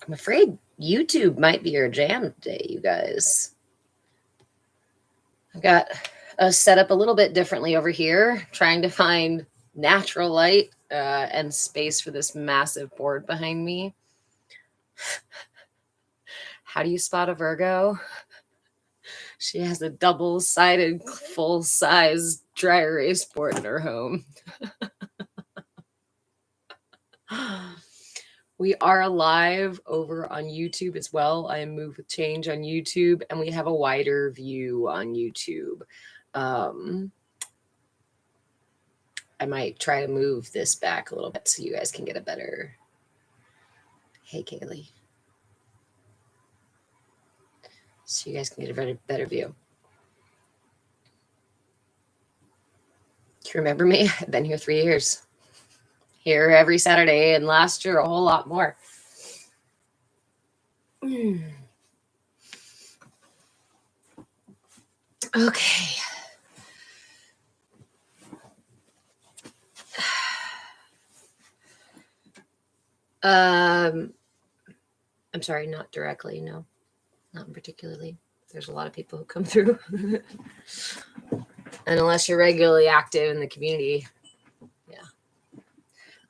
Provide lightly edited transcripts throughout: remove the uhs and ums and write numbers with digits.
I'm afraid YouTube might be your jam today, you guys. I've got us set up a little bit differently over here, trying to find natural light and space for this massive board behind me. How do you spot a Virgo? She has a double-sided, full-size dry erase board in her home. We are live over on YouTube as well. I am Move with Change on YouTube, and we have a wider view on YouTube. I might try to move this back a little bit so you guys can get a better... Hey, Kaylee. So you guys can get a better view. Do you remember me? I've been here 3 years. Here every Saturday, and last year a whole lot more. Okay. I'm sorry, not directly, no. Not particularly. There's a lot of people who come through. And unless you're regularly active in the community, yeah.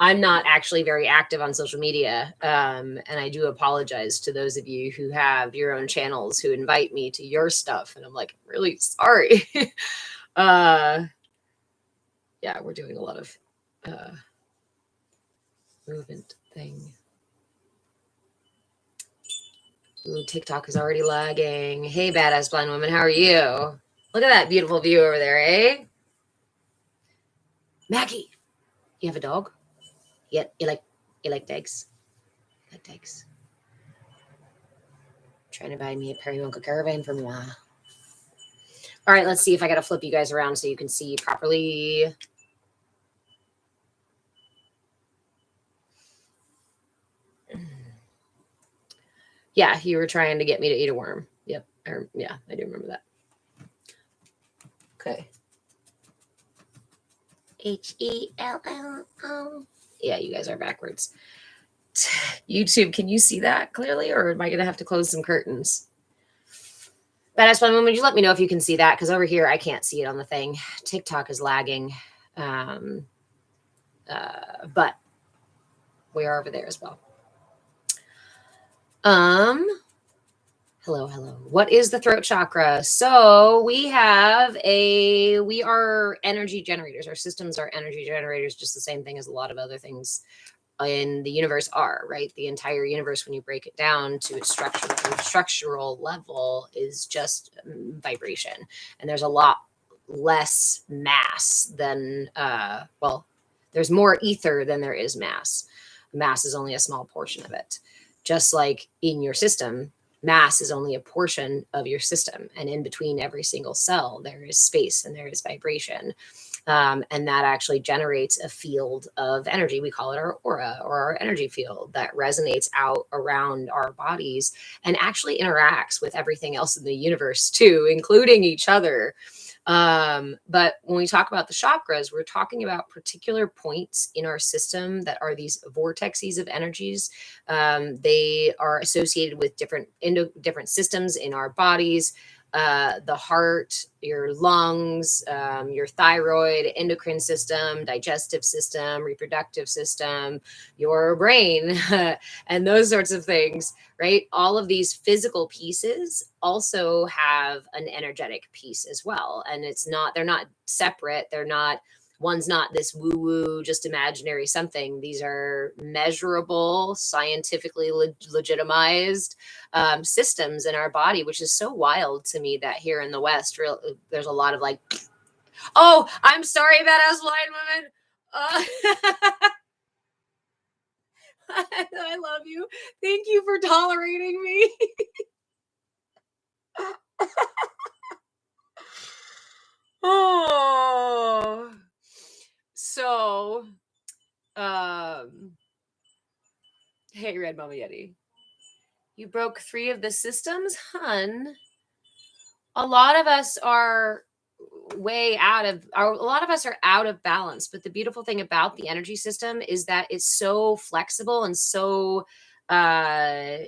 I'm not actually very active on social media. And I do apologize to those of you who have your own channels who invite me to your stuff. And I'm like, really sorry. Yeah, we're doing a lot of movement thing. Ooh, TikTok is already lagging. Hey, badass blind woman, how are you? Look at that beautiful view over there, eh? Maggie, you have a dog? Yeah, you like dogs? You like dogs? Trying to buy me a periwinkle caravan for me. All right, let's see if I got to flip you guys around so you can see properly. Yeah, you were trying to get me to eat a worm. Yep. Yeah, I do remember that. Okay. Helllo. Yeah, you guys are backwards. YouTube, can you see that clearly, or am I going to have to close some curtains? Badass One Woman, would you let me know if you can see that? Because over here, I can't see it on the thing. TikTok is lagging. But we are over there as well. Hello. What is the throat chakra? So we are energy generators. Our systems are energy generators, just the same thing as a lot of other things in the universe are, right? The entire universe, when you break it down to its structural level, is just vibration. And there's a lot less mass than, there's more ether than there is mass. Mass is only a small portion of it. Just like in your system, mass is only a portion of your system. And in between every single cell, there is space and there is vibration. And that actually generates a field of energy. We call it our aura or our energy field that resonates out around our bodies and actually interacts with everything else in the universe too, including each other. But when we talk about the chakras, we're talking about particular points in our system that are these vortexes of energies. They are associated with different systems in our bodies. The heart, your lungs, your thyroid, endocrine system, digestive system, reproductive system, your brain, and those sorts of things, right? All of these physical pieces also have an energetic piece as well. And they're not separate. One's not this woo-woo, just imaginary something. These are measurable, scientifically legitimized systems in our body, which is so wild to me that here in the West, there's a lot of like, oh, I'm sorry, badass blind woman. I love you. Thank you for tolerating me. Oh. So, hey, Red Mama Yeti, you broke 3 of the systems, hun. A lot of us are out of balance. But the beautiful thing about the energy system is that it's so flexible and so that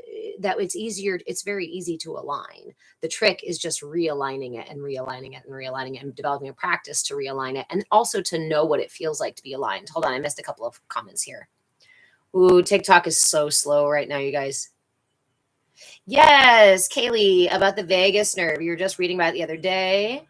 it's very easy to align. The trick is just realigning it and realigning it and realigning it and developing a practice to realign it, and also to know what it feels like to be aligned. Hold on, I missed a couple of comments here. Ooh, TikTok is so slow right now, you guys. Yes, Kaylee, about the vagus nerve. You were just reading about it the other day.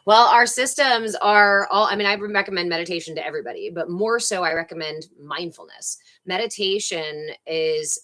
Well, our systems are all, I mean, I recommend meditation to everybody, but more so, I recommend mindfulness. Meditation is,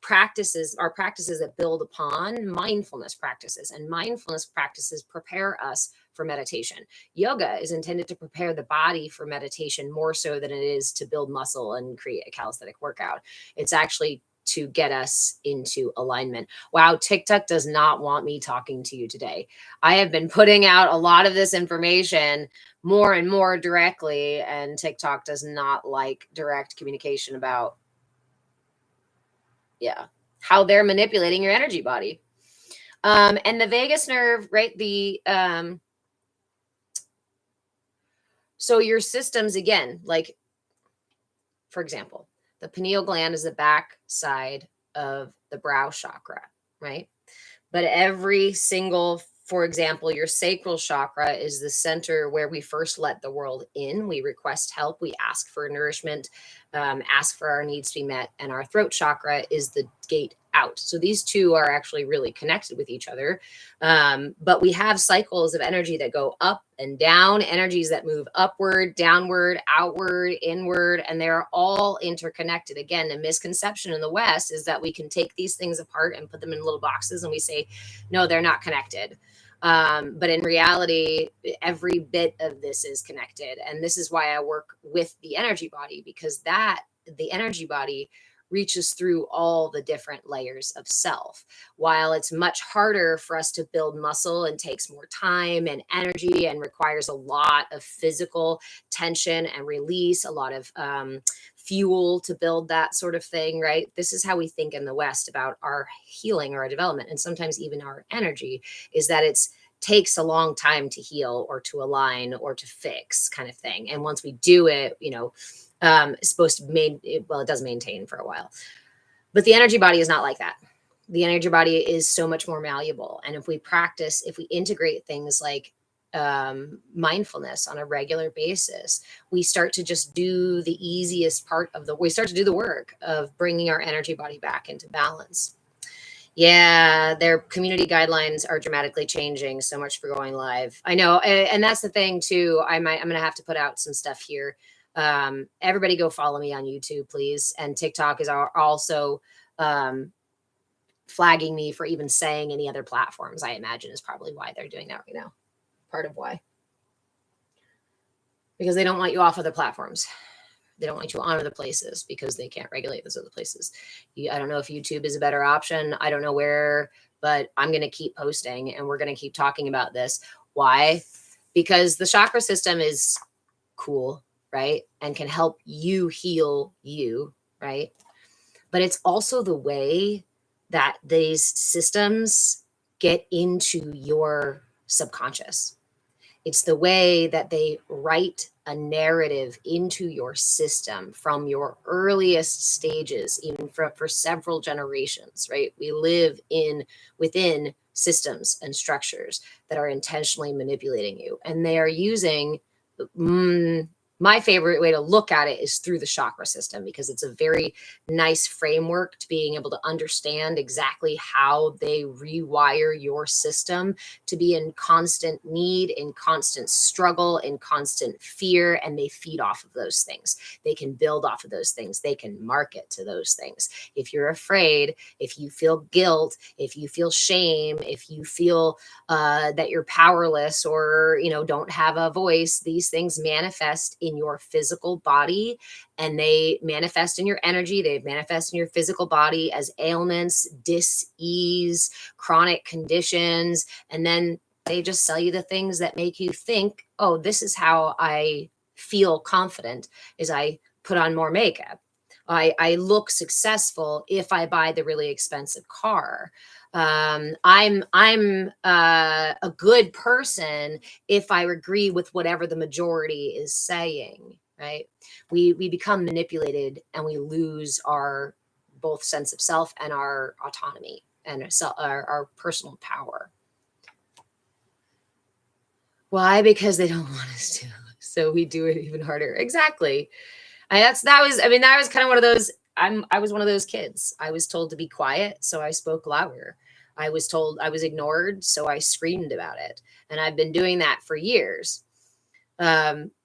practices are practices that build upon mindfulness practices, and mindfulness practices prepare us for meditation. Yoga is intended to prepare the body for meditation more so than it is to build muscle and create a calisthenic workout. It's actually to get us into alignment. Wow, TikTok does not want me talking to you today. I have been putting out a lot of this information more and more directly, and TikTok does not like direct communication about, how they're manipulating your energy body. And the vagus nerve, right? So your systems, again, like, for example, the pineal gland is the back side of the brow chakra, right? But every single, for example, your sacral chakra is the center where we first let the world in. We request help, we ask for nourishment, ask for our needs to be met, and our throat chakra is the gate out. So these two are actually really connected with each other. But we have cycles of energy that go up and down, energies that move upward, downward, outward, inward, and they're all interconnected. Again, the misconception in the West is that we can take these things apart and put them in little boxes, and we say, no, they're not connected. But in reality, every bit of this is connected. And this is why I work with the energy body, because the energy body reaches through all the different layers of self. While it's much harder for us to build muscle and takes more time and energy and requires a lot of physical tension and release, a lot of fuel to build that sort of thing, right? This is how we think in the West about our healing or our development, and sometimes even our energy, is that it's takes a long time to heal or to align or to fix, kind of thing. And once we do it, it's supposed to it does maintain for a while. But the energy body is not like that. The energy body is so much more malleable. And if we integrate things like mindfulness on a regular basis, we start to just do the easiest part we start to do the work of bringing our energy body back into balance. Yeah, their community guidelines are dramatically changing. So much for going live. I know. And that's the thing too. I'm going to have to put out some stuff here. Everybody go follow me on YouTube, please. And TikTok is also flagging me for even saying any other platforms. I imagine is probably why they're doing that right now. Part of why. Because they don't want you off other platforms. They don't want you on other places because they can't regulate those other places. I don't know if YouTube is a better option. I don't know where, but I'm going to keep posting and we're going to keep talking about this. Why? Because the chakra system is cool, right? And can help you heal you, right? But it's also the way that these systems get into your subconscious. It's the way that they write a narrative into your system from your earliest stages, even for several generations, right? We live within systems and structures that are intentionally manipulating you. And they are using, my favorite way to look at it is through the chakra system, because it's a very nice framework to being able to understand exactly how they rewire your system to be in constant need, in constant struggle, in constant fear, and they feed off of those things. They can build off of those things. They can market to those things. If you're afraid, if you feel guilt, if you feel shame, if you feel that you're powerless or, don't have a voice, these things manifest in your physical body, and they manifest in your energy. They manifest in your physical body as ailments, dis-ease, chronic conditions. And then they just sell you the things that make you think, oh, this is how I feel confident, is I put on more makeup. I look successful if I buy the really expensive car. I'm a good person if I agree with whatever the majority is saying, right? We become manipulated and we lose our both sense of self and our autonomy and our personal power. Why? Because they don't want us to. So we do it even harder. Exactly. That was kind of one of those. I was one of those kids. I was told to be quiet, so I spoke louder. I was told I was ignored, so I screamed about it. And I've been doing that for years.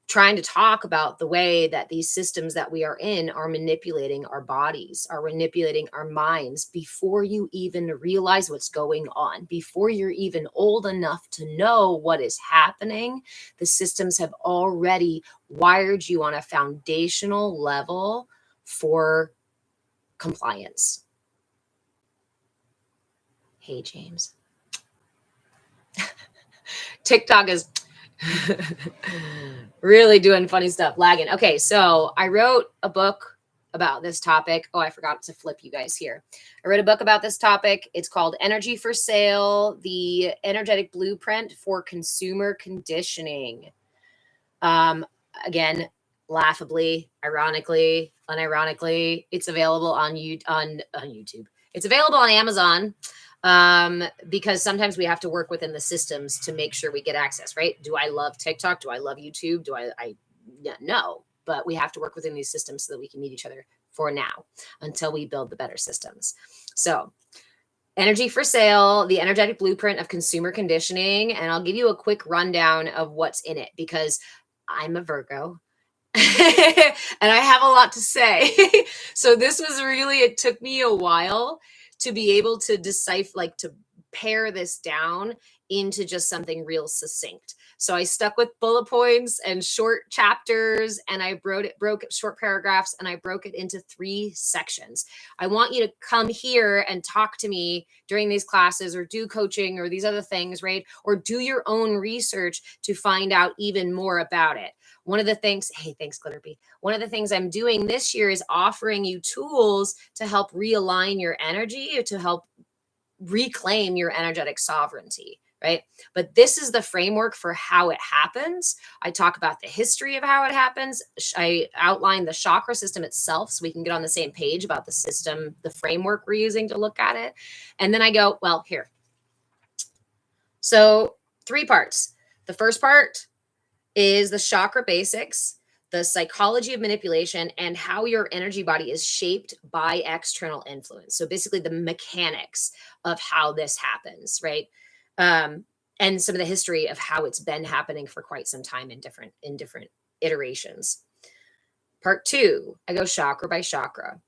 Trying to talk about the way that these systems that we are in are manipulating our bodies, are manipulating our minds before you even realize what's going on, before you're even old enough to know what is happening. The systems have already wired you on a foundational level for compliance. Hey, James. TikTok is really doing funny stuff, lagging. Okay, so I wrote a book about this topic. Oh, I forgot to flip you guys here. I wrote a book about this topic. It's called Energy for Sale, the Energetic Blueprint for Consumer Conditioning. Again, laughably, ironically, unironically, it's available on YouTube. It's available on Amazon. Because sometimes we have to work within the systems to make sure we get access, right? Do I love TikTok? Do I love YouTube? No, but we have to work within these systems so that we can meet each other for now until we build the better systems. So Energy for Sale, the energetic blueprint of consumer conditioning. And I'll give you a quick rundown of what's in it because I'm a Virgo. And I have a lot to say. So this was really, it took me a while to be able to decipher, like to pare this down into just something real succinct. So I stuck with bullet points and short chapters, and I broke short paragraphs, and I broke it into 3 sections. I want you to come here and talk to me during these classes or do coaching or these other things, right? Or do your own research to find out even more about it. One of the things, hey, thanks, Glitterbee. One of the things I'm doing this year is offering you tools to help realign your energy or to help reclaim your energetic sovereignty, right? But this is the framework for how it happens. I talk about the history of how it happens. I outline the chakra system itself so we can get on the same page about the system, the framework we're using to look at it. And then I go, well, here. So 3 parts. The first part is the chakra basics, the psychology of manipulation, and how your energy body is shaped by external influence. So basically the mechanics of how this happens, right? And some of the history of how it's been happening for quite some time in different iterations. Part 2, I go chakra by chakra.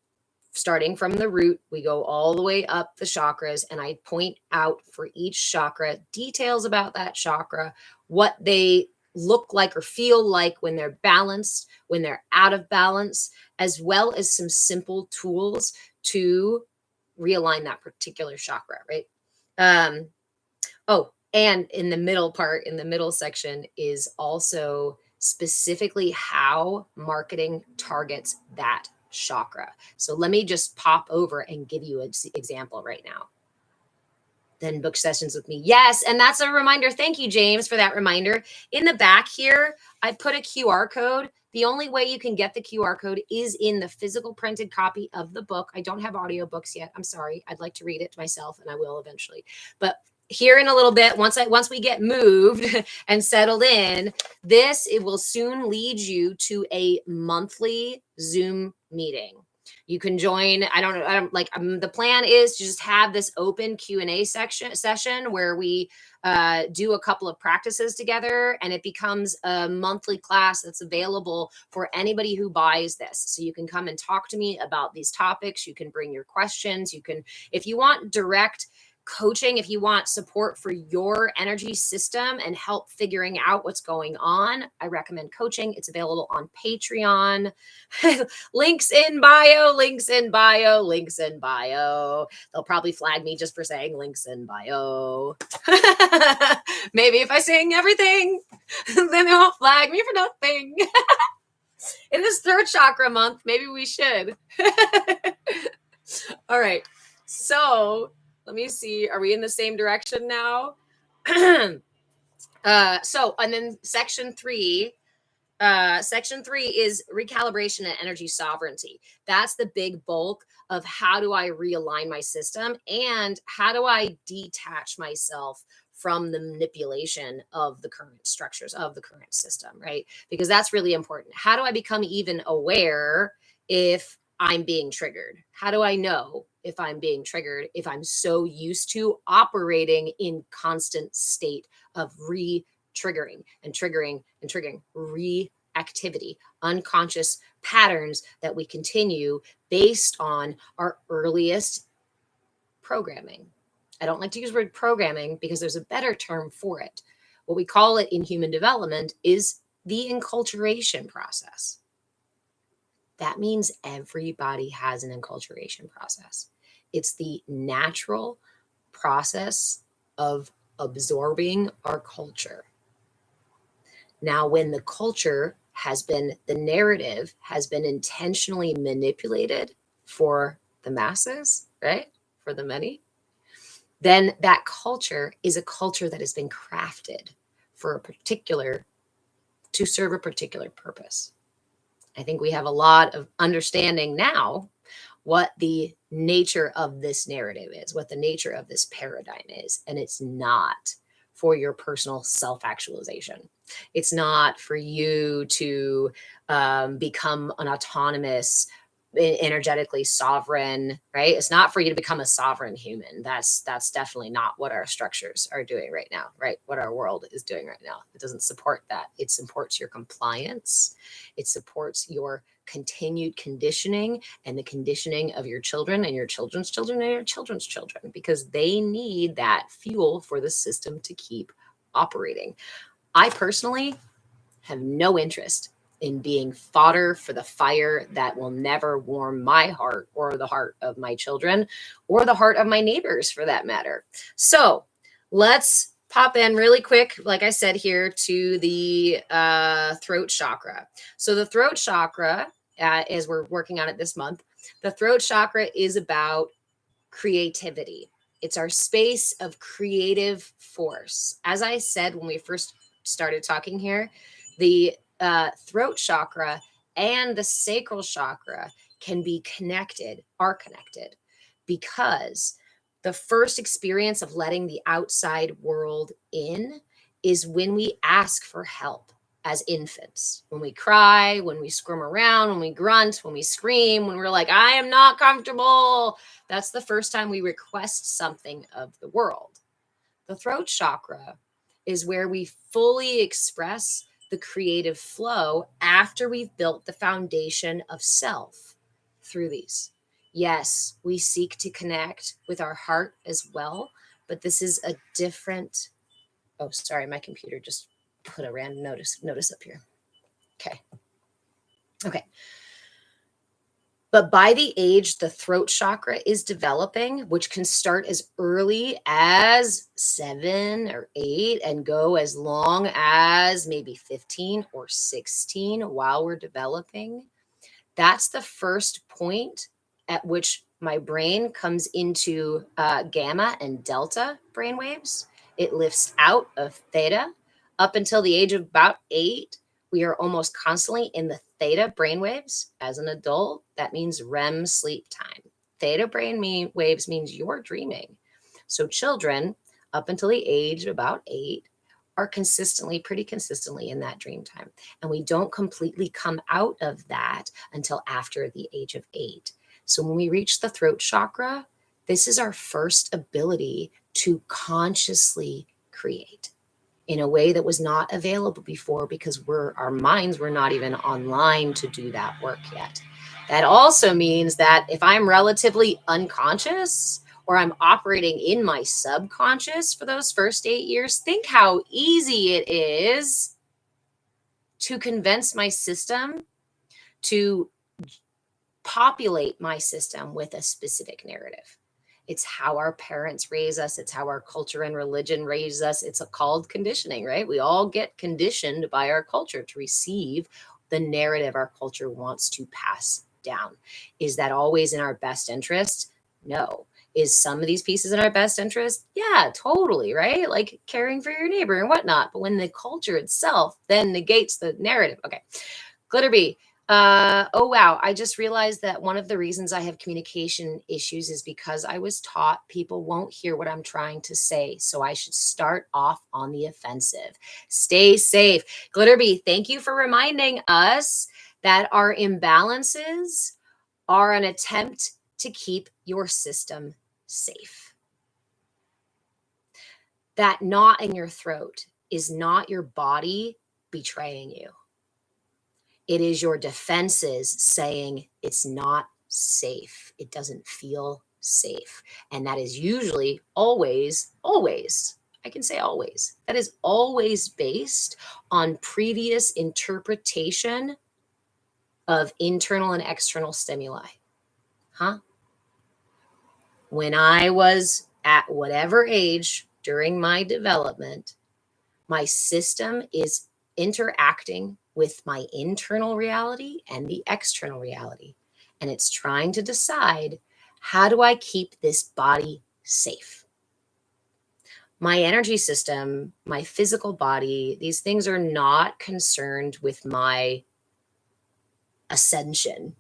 Starting from the root, we go all the way up the chakras, and I point out for each chakra details about that chakra, what they look like or feel like when they're balanced, when they're out of balance, as well as some simple tools to realign that particular chakra, right? And in the middle section is also specifically how marketing targets that chakra. So let me just pop over and give you an example right now. Then book sessions with me. Yes. And that's a reminder. Thank you, James, for that reminder. In the back here, I put a QR code. The only way you can get the QR code is in the physical printed copy of the book. I don't have audiobooks yet. I'm sorry. I'd like to read it myself, and I will eventually. But here in a little bit, once we get moved and settled in, it will soon lead you to a monthly Zoom meeting. You can join. The plan is to just have this open Q&A session where we do a couple of practices together, and it becomes a monthly class that's available for anybody who buys this. So you can come and talk to me about these topics. You can bring your questions. You can, if you want direct coaching, if you want support for your energy system and help figuring out what's going on, I recommend coaching. It's available on Patreon. Links in bio, links in bio, links in bio. They'll probably flag me just for saying links in bio. Maybe if I sing everything, then they'll flag me for nothing. It is throat chakra month. Maybe we should. All right. So let me see. Are we in the same direction now? And then section 3 is recalibration and energy sovereignty. That's the big bulk of how do I realign my system and how do I detach myself from the manipulation of the current structures of the current system, right? Because that's really important. How do I become even aware if I'm being triggered? How do I know if I'm being triggered if I'm so used to operating in constant state of triggering and triggering and triggering reactivity, unconscious patterns that we continue based on our earliest programming? I don't like to use the word programming because there's a better term for it. What we call it in human development is the enculturation process. That means everybody has an enculturation process. It's the natural process of absorbing our culture. Now, when the culture the narrative has been intentionally manipulated for the masses, right? For the many, then that culture is a culture that has been crafted to serve a particular purpose. I think we have a lot of understanding now what the nature of this narrative is, what the nature of this paradigm is. And it's not for your personal self-actualization. It's not for you to become an autonomous, energetically sovereign, right? It's not for you to become a sovereign human. That's definitely not what our structures are doing right now, right? What our world is doing right now. It doesn't support that. It supports your compliance. It supports your continued conditioning and the conditioning of your children and your children's children and your children's children, because they need that fuel for the system to keep operating. I personally have no interest in being fodder for the fire that will never warm my heart or the heart of my children or the heart of my neighbors for that matter. So let's pop in really quick, like I said here, to the throat chakra. So the throat chakra, as we're working on it this month, the throat chakra is about creativity. It's our space of creative force. As I said when we first started talking here, the throat chakra and the sacral chakra are connected, because the first experience of letting the outside world in is when we ask for help as infants. When we cry, when we squirm around, when we grunt, when we scream, when we're like, I am not comfortable. That's the first time we request something of the world. The throat chakra is where we fully express the creative flow after we've built the foundation of self through these. Yes, we seek to connect with our heart as well, but this is a different. Oh, sorry, my computer just put a random notice up here. Okay. But by the age the throat chakra is developing, which can start as early as 7 or 8 and go as long as maybe 15 or 16 while we're developing, that's the first point at which my brain comes into gamma and delta brainwaves. It lifts out of theta. Up until the age of about 8, we are almost constantly in the theta brainwaves. As an adult, that means REM sleep time. Theta brainwaves means you're dreaming. So children, up until the age of about 8, are pretty consistently in that dream time. And we don't completely come out of that until after the age of 8. So when we reach the throat chakra, this is our first ability to consciously create in a way that was not available before, because our minds were not even online to do that work yet. That also means that if I'm relatively unconscious or I'm operating in my subconscious for those first 8 years, think how easy it is to convince my system to populate my system with a specific narrative. It's how our parents raise us. It's how our culture and religion raise us. It's called conditioning, right? We all get conditioned by our culture to receive the narrative our culture wants to pass down. Is that always in our best interest? No. Is some of these pieces in our best interest? Yeah, totally, right? Like caring for your neighbor and whatnot. But when the culture itself then negates the narrative, okay. Glitterbee, oh wow, I just realized that one of the reasons I have communication issues is because I was taught people won't hear what I'm trying to say. So I should start off on the offensive. Stay safe. Glitterbee, thank you for reminding us that our imbalances are an attempt to keep your system safe. That knot in your throat is not your body betraying you. It is your defenses saying it's not safe. It doesn't feel safe. And that is usually always, I can say always, that is always based on previous interpretation of internal and external stimuli. Huh? When I was at whatever age during my development, my system is interacting with my internal reality and the external reality. And it's trying to decide, how do I keep this body safe? My energy system, my physical body, these things are not concerned with my ascension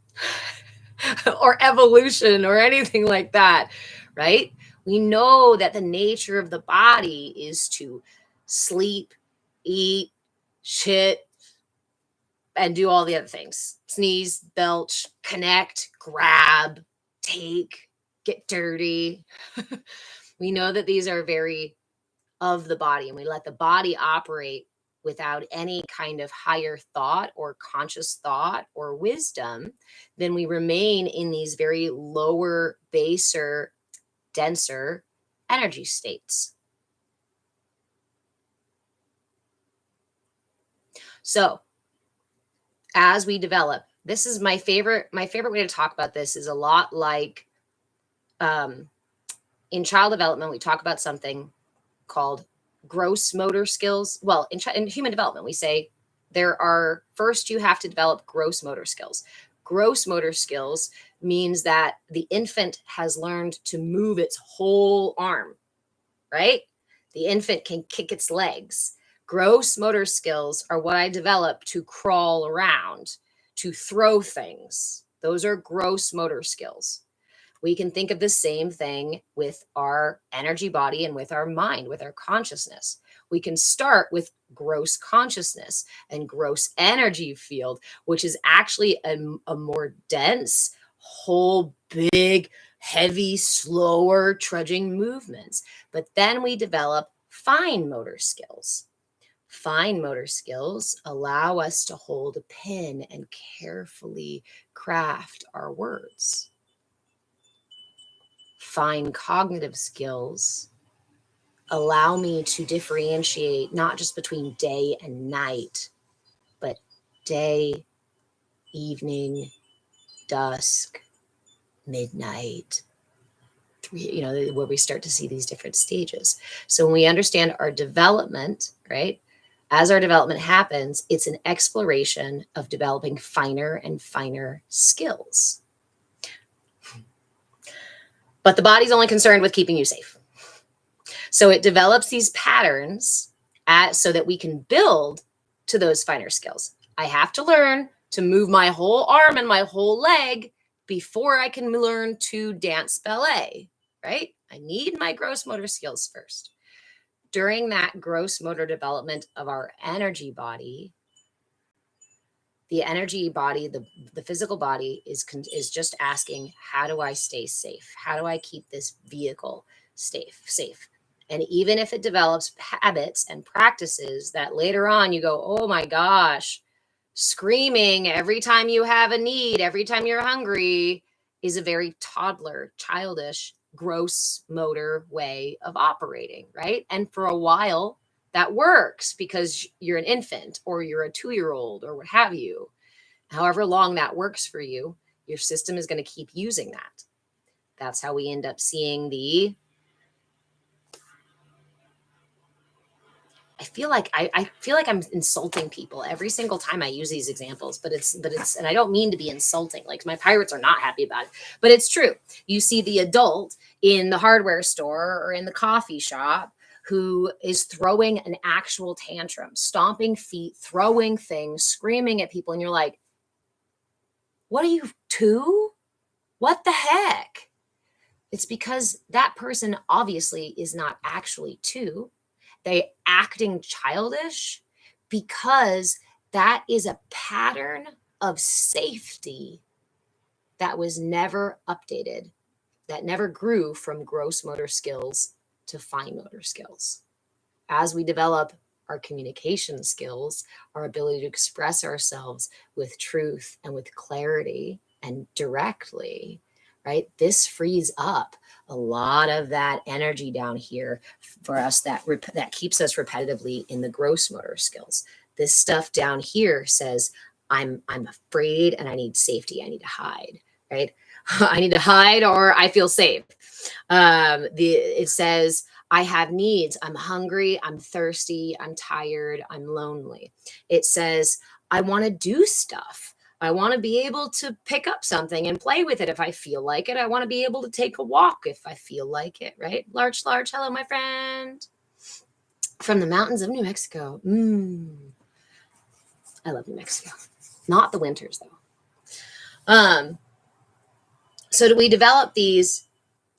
or evolution or anything like that, right? We know that the nature of the body is to sleep, eat, shit, and do all the other things. Sneeze, belch, connect, grab, take, get dirty. We know that these are very of the body, and we let the body operate without any kind of higher thought or conscious thought or wisdom. Then we remain in these very lower, baser, denser energy states. So as we develop, this is my favorite way to talk about this is a lot like in child development, we talk about something called gross motor skills. Well, in human development, we say first you have to develop gross motor skills. Gross motor skills means that the infant has learned to move its whole arm, right? The infant can kick its legs. Gross motor skills are what I develop to crawl around, to throw things. Those are gross motor skills. We can think of the same thing with our energy body and with our mind, with our consciousness. We can start with gross consciousness and gross energy field, which is actually a more dense, whole, big, heavy, slower, trudging movements. But then we develop fine motor skills. Fine motor skills allow us to hold a pen and carefully craft our words. Fine cognitive skills allow me to differentiate not just between day and night, but day, evening, dusk, midnight, where we start to see these different stages. So when we understand our development, right, as our development happens, it's an exploration of developing finer and finer skills. But the body's only concerned with keeping you safe. So it develops these patterns so that we can build to those finer skills. I have to learn to move my whole arm and my whole leg before I can learn to dance ballet, right? I need my gross motor skills first. During that gross motor development of our energy body, the energy body, the physical body is just asking, how do I stay safe? How do I keep this vehicle safe? And even if it develops habits and practices that later on you go, oh my gosh, screaming every time you have a need, every time you're hungry is a very toddler, childish, gross motor way of operating, right? And for a while, that works because you're an infant or you're a 2-year-old or what have you. However long that works for you, your system is going to keep using that. That's how we end up seeing the I feel like I'm insulting people every single time I use these examples, but it's and I don't mean to be insulting. Like my pirates are not happy about it, but it's true. You see the adult in the hardware store or in the coffee shop who is throwing an actual tantrum, stomping feet, throwing things, screaming at people, and you're like, "What are you, two? What the heck?" It's because that person obviously is not actually two. They acting childish because that is a pattern of safety that was never updated, that never grew from gross motor skills to fine motor skills. As we develop our communication skills, our ability to express ourselves with truth and with clarity and directly, right? This frees up a lot of that energy down here for us that keeps us repetitively in the gross motor skills. This stuff down here says, I'm afraid and I need safety. I need to hide, right? I need to hide or I feel safe. It says, I have needs. I'm hungry. I'm thirsty. I'm tired. I'm lonely. It says, I want to do stuff. I want to be able to pick up something and play with it if I feel like it. I want to be able to take a walk if I feel like it, right? Large. Hello, my friend. From the mountains of New Mexico. I love New Mexico. Not the winters, though. So do we develop these?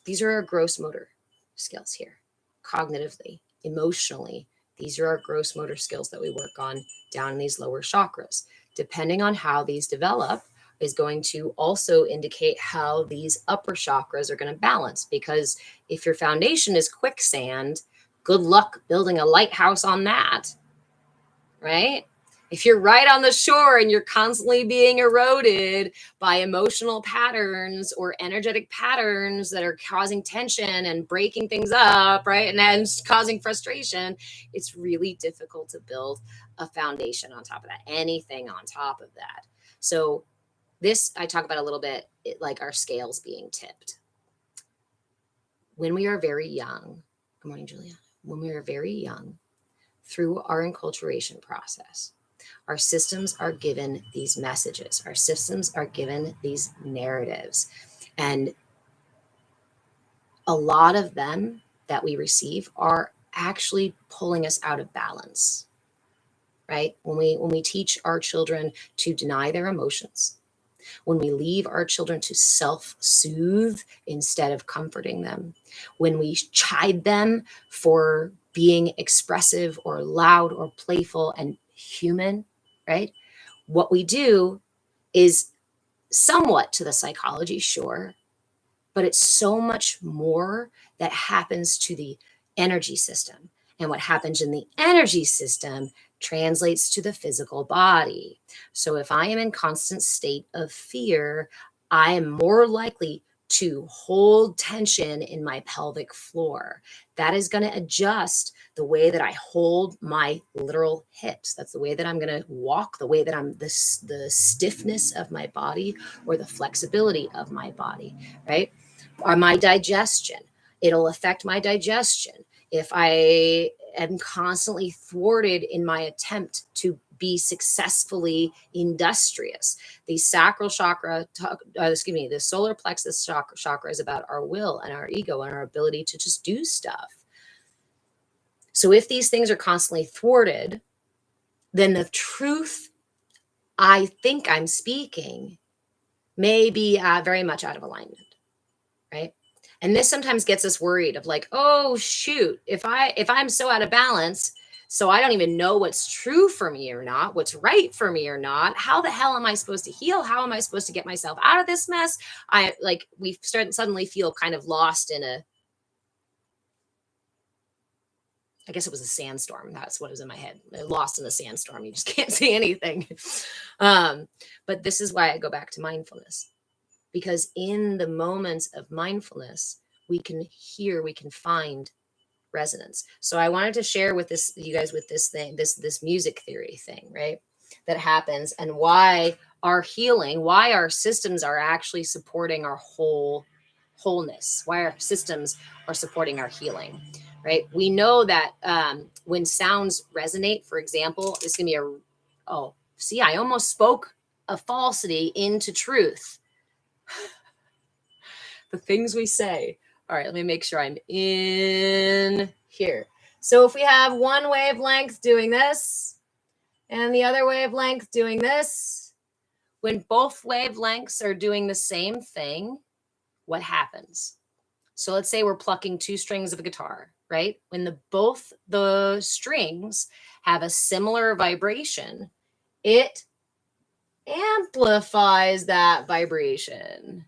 These are our gross motor skills here. Cognitively, emotionally, these are our gross motor skills that we work on down in these lower chakras. Depending on how these develop is going to also indicate how these upper chakras are going to balance. Because if your foundation is quicksand, good luck building a lighthouse on that, right? If you're right on the shore and you're constantly being eroded by emotional patterns or energetic patterns that are causing tension and breaking things up, right? And then causing frustration, it's really difficult to build a foundation on top of that, anything on top of that. So this, I talk about a little bit, like our scales being tipped. When we are very young, good morning, Julia. When we are very young, through our enculturation process, our systems are given these messages. Our systems are given these narratives. And a lot of them that we receive are actually pulling us out of balance, right? When we teach our children to deny their emotions, when we leave our children to self-soothe instead of comforting them, when we chide them for being expressive or loud or playful and human, right? What we do is somewhat to the psychology, sure, but it's so much more that happens to the energy system. And what happens in the energy system translates to the physical body. So if I am in constant state of fear, I am more likely to hold tension in my pelvic floor. That is going to adjust the way that I hold my literal hips. That's the way that I'm going to walk, the way that I'm the stiffness of my body or the flexibility of my body, right? Or my digestion. It'll affect my digestion. If I am constantly thwarted in my attempt to be successfully industrious, the sacral chakra, the solar plexus chakra is about our will and our ego and our ability to just do stuff. So if these things are constantly thwarted, then the truth I think I'm speaking may be very much out of alignment, right? And this sometimes gets us worried of like, oh shoot, if I'm so out of balance, so I don't even know what's true for me or not, what's right for me or not, how the hell am I supposed to heal? How am I supposed to get myself out of this mess? We suddenly feel kind of lost in I guess it was a sandstorm. That's what was in my head. Lost in a sandstorm. You just can't see anything. But this is why I go back to mindfulness. Because in the moments of mindfulness, we can hear, we can find resonance. So I wanted to share with you guys with this thing, this music theory thing, right? That happens and why our healing, why our systems are actually supporting our wholeness, why our systems are supporting our healing, right? We know that when sounds resonate, for example, this is going to be see, I almost spoke a falsity into truth. The things we say. All right, let me make sure I'm in here. So if we have one wavelength doing this and the other wavelength doing this, when both wavelengths are doing the same thing, what happens? So let's say we're plucking two strings of a guitar, right? When both the strings have a similar vibration, it amplifies that vibration.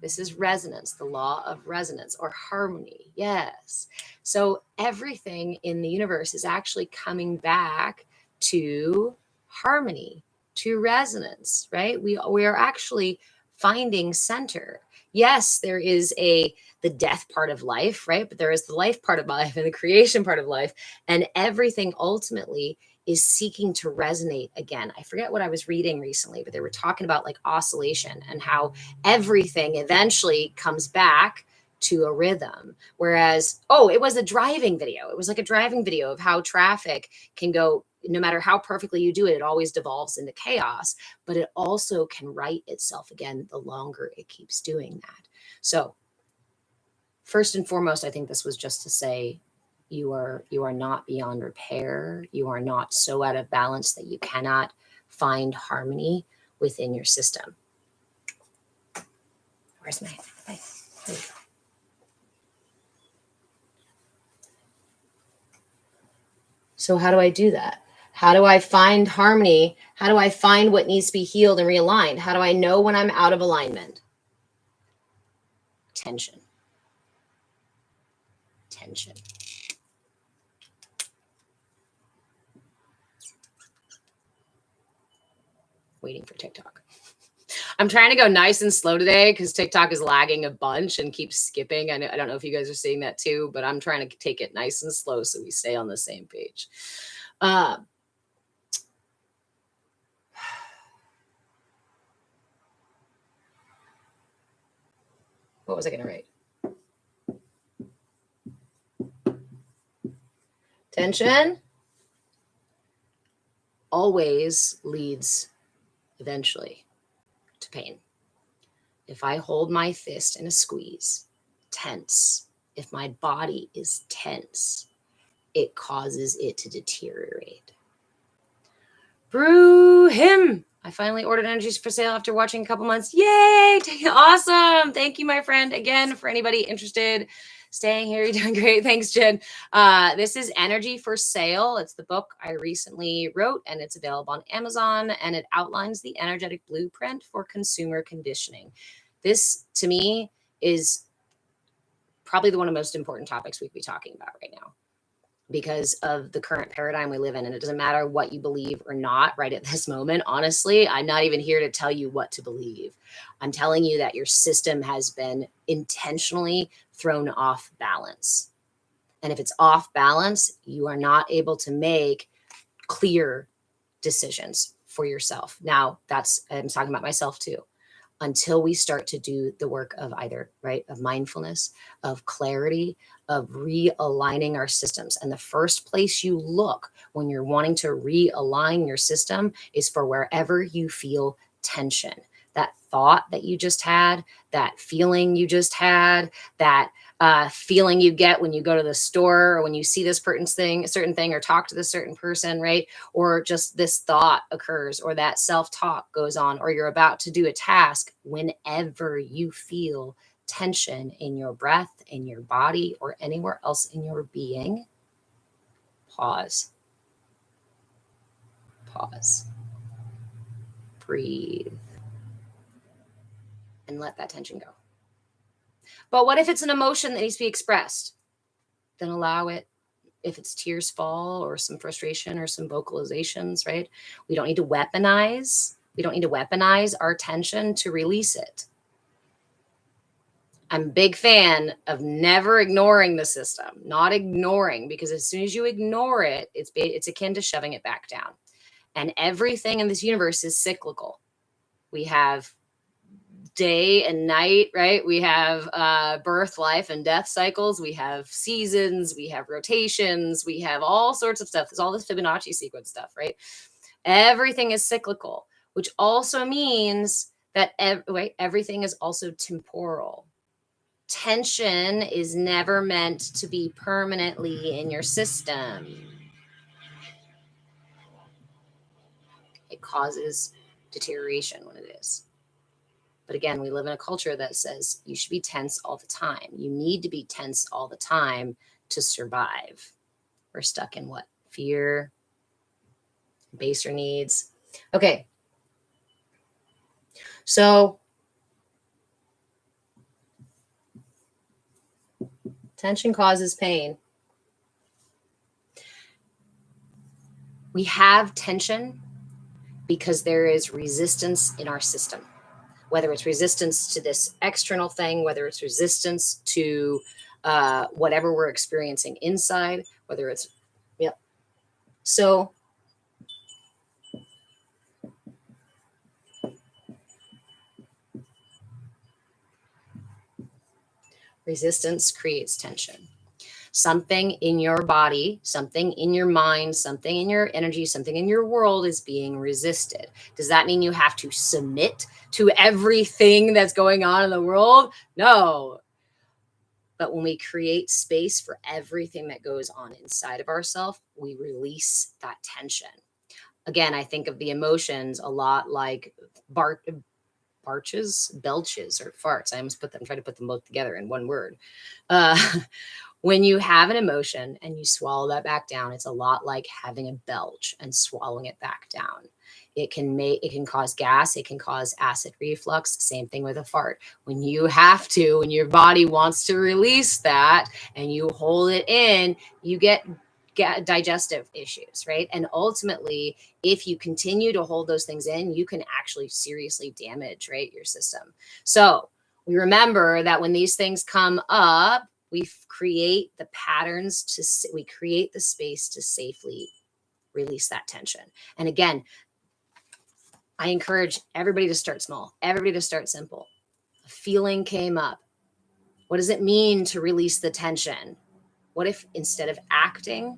This is resonance, the law of resonance or harmony. Yes. So everything in the universe is actually coming back to harmony, to resonance, right? We are actually finding center. Yes, there is the death part of life, right? But there is the life part of life and the creation part of life. And everything ultimately is seeking to resonate again. I forget what I was reading recently, but they were talking about like oscillation and how everything eventually comes back to a rhythm. Whereas, it was a driving video. It was like a driving video of how traffic can go, no matter how perfectly you do it, it always devolves into chaos, but it also can right itself again the longer it keeps doing that. So first and foremost, I think this was just to say, you are not beyond repair. You are not so out of balance that you cannot find harmony within your system. Where's my So how do I do that? How do I find harmony? How do I find what needs to be healed and realigned? How do I know when I'm out of alignment? Tension. Waiting for TikTok. I'm trying to go nice and slow today because TikTok is lagging a bunch and keeps skipping. I don't know if you guys are seeing that too, but I'm trying to take it nice and slow so we stay on the same page. What was I going to write? Tension always leads eventually to pain. If I hold my fist in a squeeze, tense, if my body is tense, it causes it to deteriorate. Brew him. I finally ordered energies for sale after watching a couple months. Yay! Awesome. Thank you, my friend. Again, for anybody interested, staying here, you're doing great. Thanks, Jen. This is Energy for Sale. It's the book I recently wrote, and it's available on Amazon, and it outlines the energetic blueprint for consumer conditioning. This, to me, is probably one of the most important topics we could be talking about right now, because of the current paradigm we live in. And it doesn't matter what you believe or not right at this moment. Honestly, I'm not even here to tell you what to believe. I'm telling you that your system has been intentionally thrown off balance. And if it's off balance, you are not able to make clear decisions for yourself. Now, I'm talking about myself too. Until we start to do the work of of mindfulness, of clarity, of realigning our systems. And the first place you look when you're wanting to realign your system is for wherever you feel tension. That thought that you just had, that feeling you just had, that feeling you get when you go to the store or when you see this certain thing or talk to this certain person, right? Or just this thought occurs or that self-talk goes on or you're about to do a task. Whenever you feel tension in your breath, in your body, or anywhere else in your being, pause. Breathe. And let that tension go. But what if it's an emotion that needs to be expressed? Then allow it. If it's tears fall or some frustration or some vocalizations, right? We don't need to weaponize. We don't need to weaponize our tension to release it. I'm a big fan of never ignoring the system, not ignoring, because as soon as you ignore it, it's akin to shoving it back down. And everything in this universe is cyclical. We have day and night, right? We have birth, life, and death cycles. We have seasons. We have rotations. We have all sorts of stuff. There's all this Fibonacci sequence stuff, right? Everything is cyclical, which also means that everything is also temporal. Tension is never meant to be permanently in your system. It causes deterioration when it is. But again, we live in a culture that says you should be tense all the time. You need to be tense all the time to survive. We're stuck in what? Fear, baser needs. Okay. So tension causes pain. We have tension because there is resistance in our system. Whether it's resistance to this external thing, whether it's resistance to whatever we're experiencing inside, whether it's, yep. So resistance creates tension. Something in your body, something in your mind, something in your energy, something in your world is being resisted. Does that mean you have to submit to everything that's going on in the world? No. But when we create space for everything that goes on inside of ourselves, we release that tension. Again, I think of the emotions a lot like belches, or farts. I almost try to put them both together in one word. When you have an emotion and you swallow that back down, it's a lot like having a belch and swallowing it back down. It can cause gas. It can cause acid reflux. Same thing with a fart. When your body wants to release that and you hold it in, you get digestive issues, right? And ultimately, if you continue to hold those things in, you can actually seriously damage, right, your system. So we remember that when these things come up, we create the patterns we create the space to safely release that tension. And again, I encourage everybody to start small, everybody to start simple. A feeling came up. What does it mean to release the tension? What if instead of acting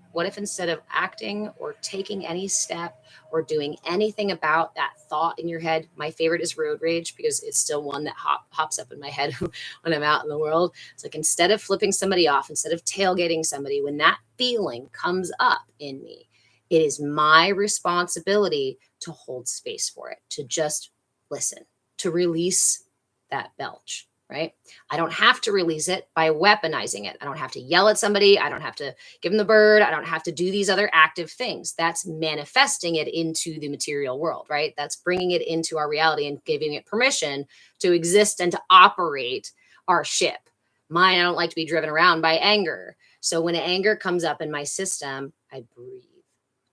or taking any step or doing anything about that thought in your head? My favorite is road rage because it's still one that hops up in my head when I'm out in the world. It's like, instead of flipping somebody off, instead of tailgating somebody, when that feeling comes up in me, it is my responsibility to hold space for it, to just listen, to release that belch. Right? I don't have to release it by weaponizing it. I don't have to yell at somebody. I don't have to give them the bird. I don't have to do these other active things. That's manifesting it into the material world, right? That's bringing it into our reality and giving it permission to exist and to operate our ship. Mine, I don't like to be driven around by anger. So when anger comes up in my system, I breathe.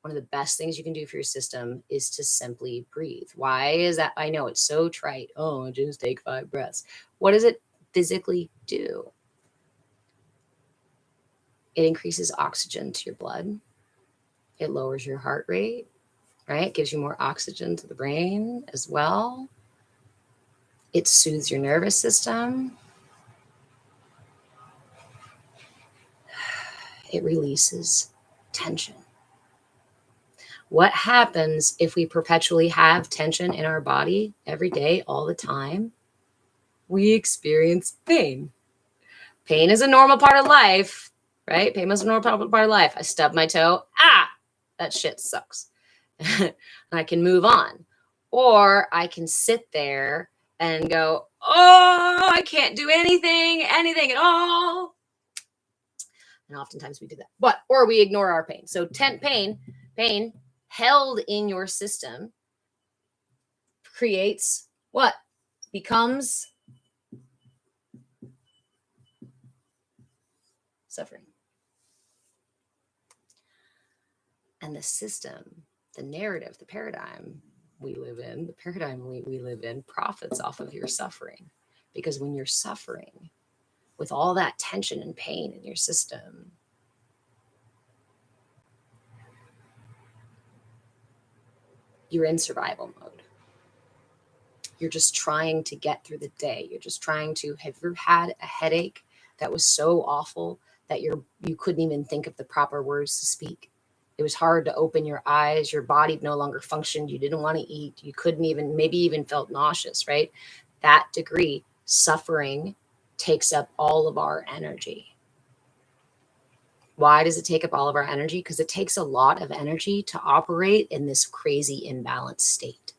One of the best things you can do for your system is to simply breathe. Why is that? I know it's so trite. Oh, just take 5 breaths. What does it physically do? It increases oxygen to your blood. It lowers your heart rate, right? It gives you more oxygen to the brain as well. It soothes your nervous system. It releases tension. What happens if we perpetually have tension in our body every day, all the time? We experience pain. Pain is a normal part of life, right? Pain is a normal part of life. I stub my toe. That shit sucks. And I can move on. Or I can sit there and go, oh, I can't do anything at all. And oftentimes we do that. Or we ignore our pain. So pain held in your system creates what? Becomes suffering. And the system, the narrative, the paradigm we live in, profits off of your suffering. Because when you're suffering with all that tension and pain in your system, you're in survival mode. You're just trying to get through the day. You're just trying to, have you ever had a headache that was so awful that you couldn't even think of the proper words to speak? It was hard to open your eyes. Your body no longer functioned. You didn't want to eat. You couldn't even, maybe even felt nauseous, right? That degree, suffering takes up all of our energy. Why does it take up all of our energy? Because it takes a lot of energy to operate in this crazy imbalanced state.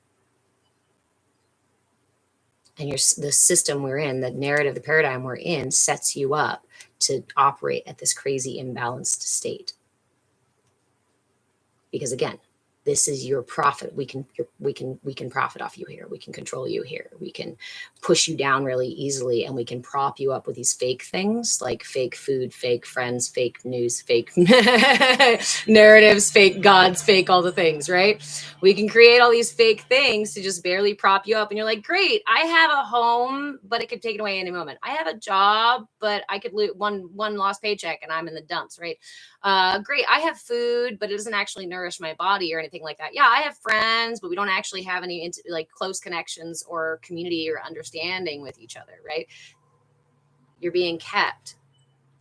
And the system we're in, the narrative, the paradigm we're in, sets you up to operate at this crazy imbalanced state. Because again, this is your profit. We can profit off you here. We can control you here. We can push you down really easily, and we can prop you up with these fake things like fake food, fake friends, fake news, fake narratives, fake gods, fake all the things, right? We can create all these fake things to just barely prop you up, and you're like, great, I have a home, but it could take it away any moment. I have a job, but I could lose one lost paycheck and I'm in the dumps, right? Great, I have food, but it doesn't actually nourish my body or anything like that. Yeah, I have friends, but we don't actually have any like close connections or community or understanding with each other, right? You're being kept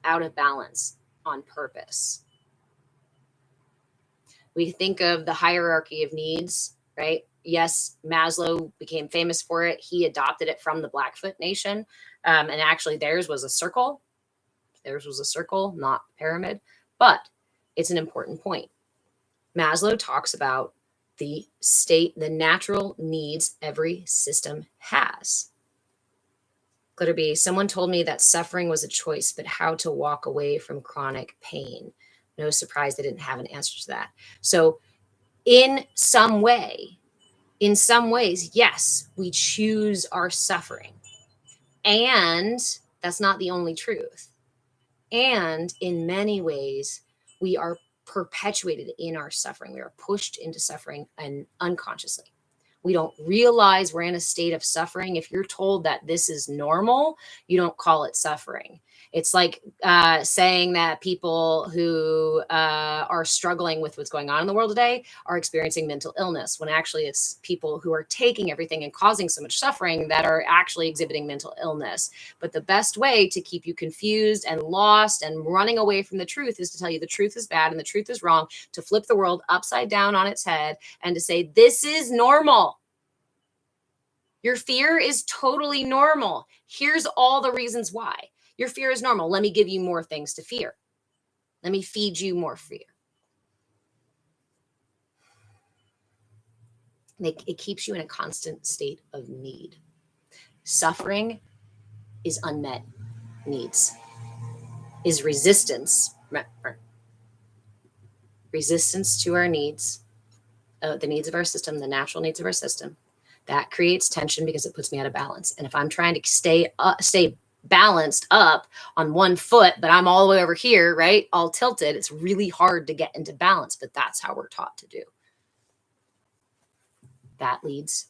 out of balance on purpose. We think of the hierarchy of needs, right? Yes, Maslow became famous for it. He adopted it from the Blackfoot Nation. And actually theirs was a circle. Theirs was a circle, not a pyramid. But it's an important point. Maslow talks about the natural needs every system has. Glitterby, someone told me that suffering was a choice, but how to walk away from chronic pain. No surprise they didn't have an answer to that. So in some ways, yes, we choose our suffering. And that's not the only truth. And in many ways, we are perpetuated in our suffering. We are pushed into suffering and unconsciously. We don't realize we're in a state of suffering. If you're told that this is normal, you don't call it suffering. It's like saying that people who are struggling with what's going on in the world today are experiencing mental illness, when actually it's people who are taking everything and causing so much suffering that are actually exhibiting mental illness. But the best way to keep you confused and lost and running away from the truth is to tell you the truth is bad and the truth is wrong, to flip the world upside down on its head and to say, this is normal. Your fear is totally normal. Here's all the reasons why. Your fear is normal. Let me give you more things to fear. Let me feed you more fear. It keeps you in a constant state of need. Suffering is unmet needs, is resistance. Resistance to our needs, the needs of our system, the natural needs of our system. That creates tension because it puts me out of balance. And if I'm trying to stay balanced up on one foot, but I'm all the way over here, right, all tilted, it's really hard to get into balance, but that's how we're taught to do. That leads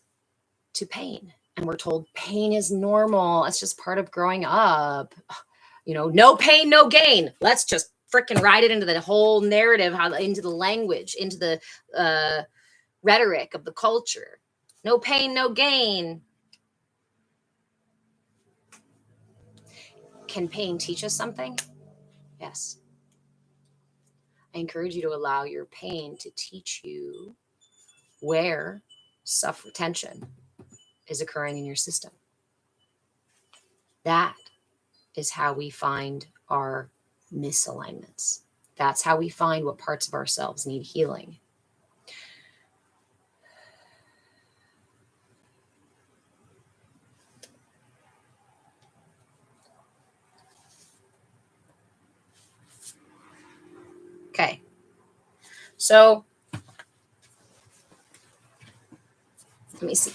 to pain. And we're told pain is normal. It's just part of growing up. You know, no pain, no gain. Let's just freaking write it into the whole narrative, into the language, into the rhetoric of the culture. No pain, no gain. Can pain teach us something? Yes. I encourage you to allow your pain to teach you where tension is occurring in your system. That is how we find our misalignments. That's how we find what parts of ourselves need healing. Okay. So let me see.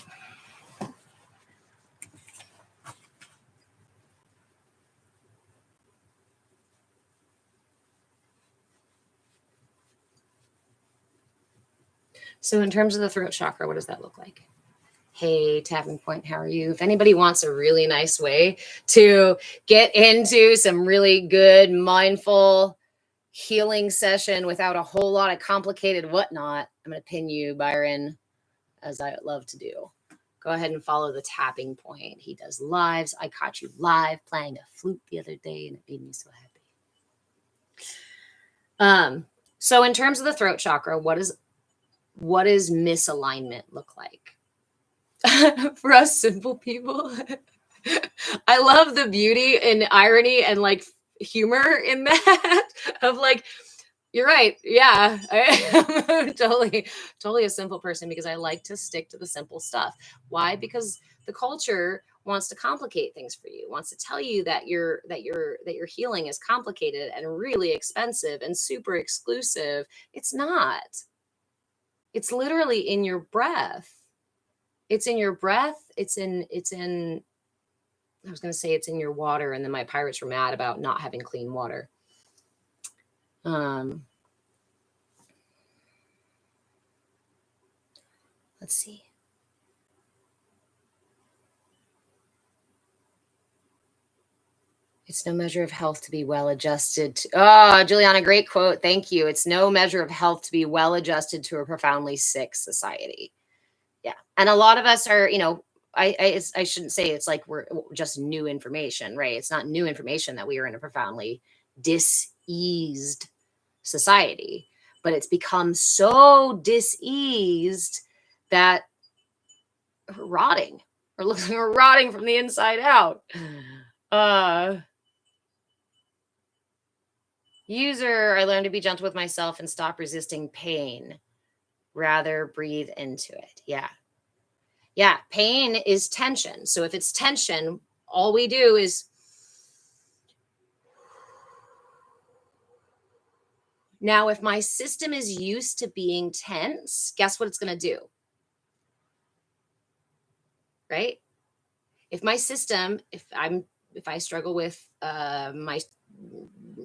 So in terms of the throat chakra, what does that look like? Hey, Tapping Point, how are you? If anybody wants a really nice way to get into some really good, mindful healing session without a whole lot of complicated whatnot, I'm going to pin you, Byron, as I love to do. Go ahead and follow the tapping point. He does lives. I caught you live playing a flute the other day and it made me so happy. So in terms of the throat chakra, what does misalignment look like? For us simple people, I love the beauty and irony and like humor in that of like, you're right. Yeah. I'm totally a simple person because I like to stick to the simple stuff. Why? Because the culture wants to complicate things for you, wants to tell you that your healing is complicated and really expensive and super exclusive. It's not. It's literally in your breath. It's in your breath. It's in I was going to say it's in your water. And then my pirates were mad about not having clean water. Let's see. It's no measure of health to be well adjusted. Oh, Juliana, great quote. Thank you. It's no measure of health to be well adjusted to a profoundly sick society. Yeah. And a lot of us are, I shouldn't say it's like we're just new information, right? It's not new information that we are in a profoundly diseased society, but it's become so diseased that we're rotting. We're rotting from the inside out. User, I learned to be gentle with myself and stop resisting pain. Rather breathe into it. Yeah. Yeah. Pain is tension. So if it's tension, all we do is now, if my system is used to being tense, guess what it's going to do? Right? If my system, if I struggle with my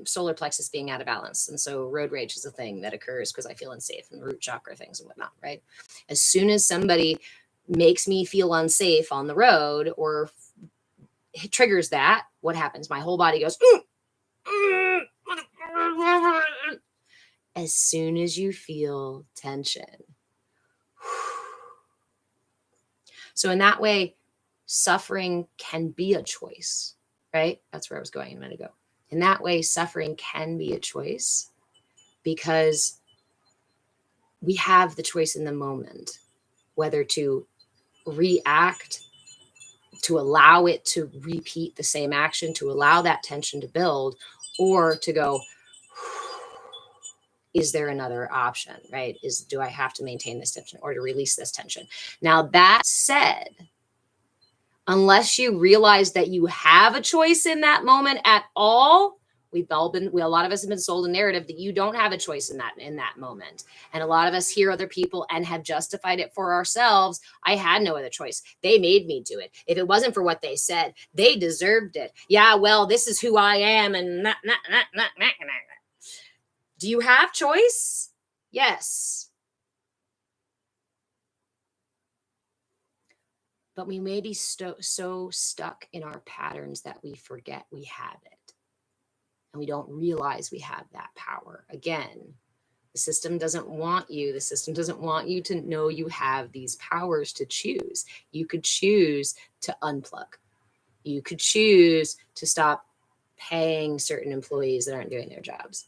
solar plexus being out of balance, and so road rage is a thing that occurs because I feel unsafe and root chakra things and whatnot, right? As soon as somebody makes me feel unsafe on the road or triggers that, what happens? My whole body goes. As soon as you feel tension. So in that way, suffering can be a choice, right? That's where I was going a minute ago. In that way, suffering can be a choice because we have the choice in the moment, whether to react, to allow it to repeat the same action, to allow that tension to build, or to go, is there another option, right? Do I have to maintain this tension or to release this tension? Now, that said, unless you realize that you have a choice in that moment at all, a lot of us have been sold a narrative that you don't have a choice in that moment. And a lot of us hear other people and have justified it for ourselves. I had no other choice. They made me do it. If it wasn't for what they said, they deserved it. Yeah, well, this is who I am. And do you have choice? Yes. But we may be so stuck in our patterns that we forget we have it. And we don't realize we have that power. Again, the system doesn't want you. The system doesn't want you to know you have these powers to choose. You could choose to unplug. You could choose to stop paying certain employees that aren't doing their jobs.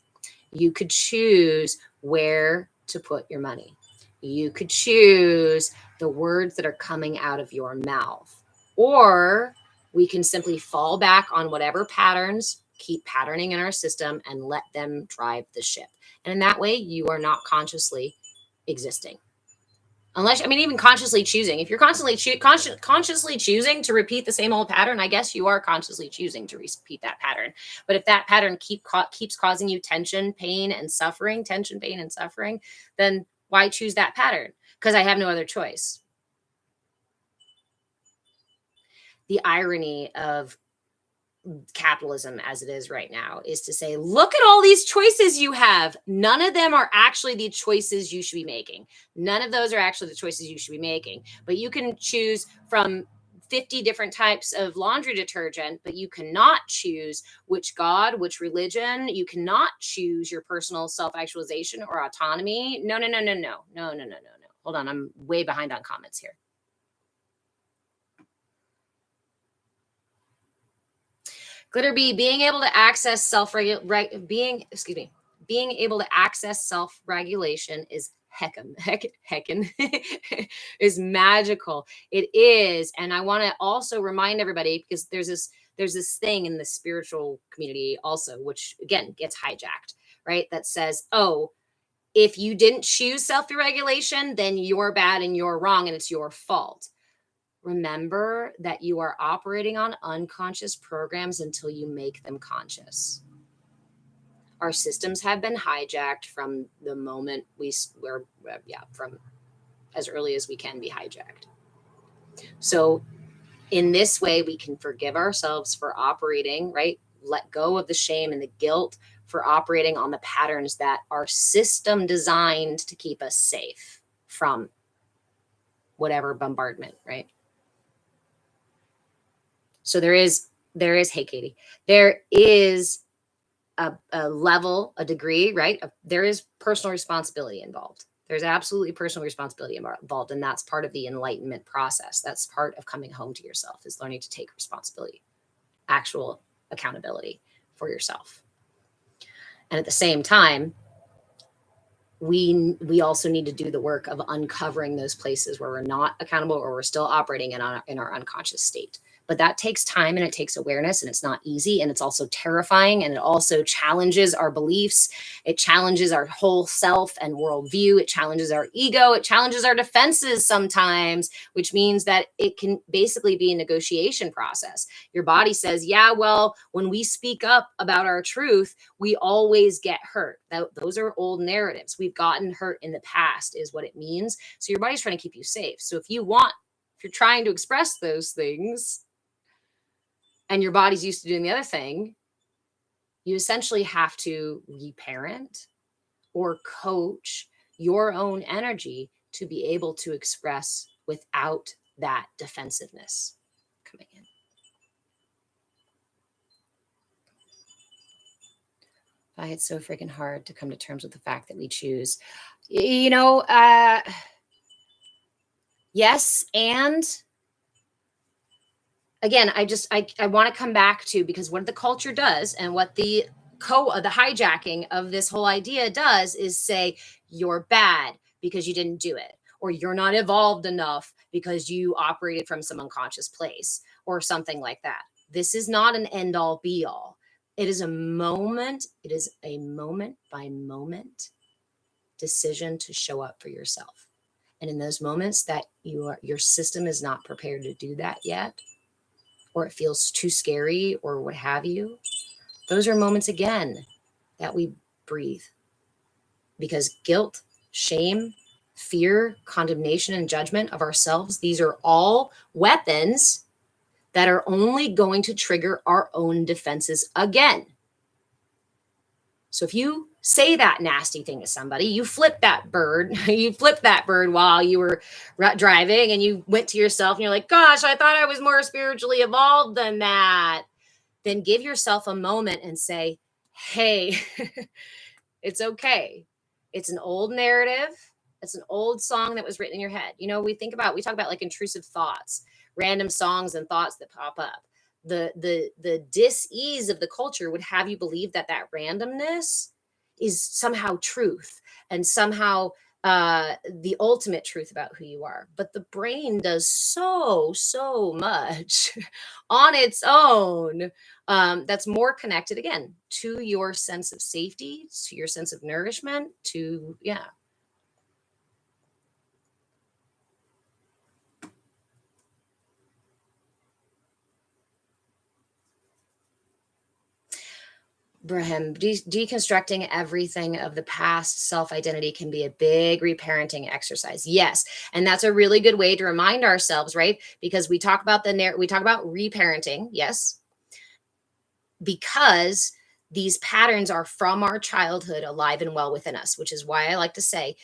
You could choose where to put your money. You could choose the words that are coming out of your mouth. Or we can simply fall back on whatever patterns, keep patterning in our system, and let them drive the ship. And in that way, you are not consciously existing. Even consciously choosing. If you're constantly consciously choosing to repeat the same old pattern, I guess you are consciously choosing to repeat that pattern. But if that pattern keeps causing you tension, pain, and suffering, then why choose that pattern? Because I have no other choice. The irony of capitalism as it is right now is to say, look at all these choices you have. None of them are actually the choices you should be making. None of those are actually the choices you should be making. But you can choose from 50 different types of laundry detergent, but you cannot choose which God, which religion. You cannot choose your personal self-actualization or autonomy. No. Hold on. I'm way behind on comments here. Glitter B, being able to access being able to access self-regulation is heckin is magical. It is. And I want to also remind everybody, because there's this thing in the spiritual community also, which again gets hijacked, right? That says, oh, if you didn't choose self-regulation, then you're bad and you're wrong and it's your fault. Remember that you are operating on unconscious programs until you make them conscious. Our systems have been hijacked from the moment from as early as we can be hijacked. So in this way, we can forgive ourselves for operating, right? Let go of the shame and the guilt for operating on the patterns that our system designed to keep us safe from whatever bombardment, right? So there is, hey, Katie, there is a level, a degree, right? There is personal responsibility involved. There's absolutely personal responsibility involved. And that's part of the enlightenment process. That's part of coming home to yourself, is learning to take responsibility, actual accountability for yourself. And at the same time, we also need to do the work of uncovering those places where we're not accountable or we're still operating in our unconscious state. But that takes time and it takes awareness, and it's not easy, and it's also terrifying, and it also challenges our beliefs. It challenges our whole self and worldview. It challenges our ego. It challenges our defenses sometimes, which means that it can basically be a negotiation process. Your body says, yeah, well, when we speak up about our truth, we always get hurt. Those are old narratives. We've gotten hurt in the past is what it means. So your body's trying to keep you safe. So if you're trying to express those things, and your body's used to doing the other thing, you essentially have to reparent or coach your own energy to be able to express without that defensiveness coming in. It's so freaking hard to come to terms with the fact that we choose, yes. And again, I want to come back to, because what the culture does and what the hijacking of this whole idea does is say you're bad because you didn't do it, or you're not evolved enough because you operated from some unconscious place or something like that. This is not an end all be all. It is a moment by moment decision to show up for yourself. And in those moments that your system is not prepared to do that yet, or it feels too scary or what have you, those are moments again that we breathe. Because guilt, shame, fear, condemnation, and judgment of ourselves, these are all weapons that are only going to trigger our own defenses again. So if you say that nasty thing to somebody, you flip that bird while you were driving, and you went to yourself and you're like, gosh, I thought I was more spiritually evolved than that. Then give yourself a moment and say, hey, it's okay. It's an old narrative. It's an old song that was written in your head. We talk about like intrusive thoughts, random songs and thoughts that pop up. The dis-ease of the culture would have you believe that randomness is somehow truth and somehow the ultimate truth about who you are. But the brain does so much on its own that's more connected, again, to your sense of safety, to your sense of nourishment, to, yeah. Brahim, deconstructing everything of the past self-identity can be a big reparenting exercise. Yes. And that's a really good way to remind ourselves, right? Because we talk about reparenting. Yes. Because these patterns are from our childhood, alive and well within us, which is why I like to say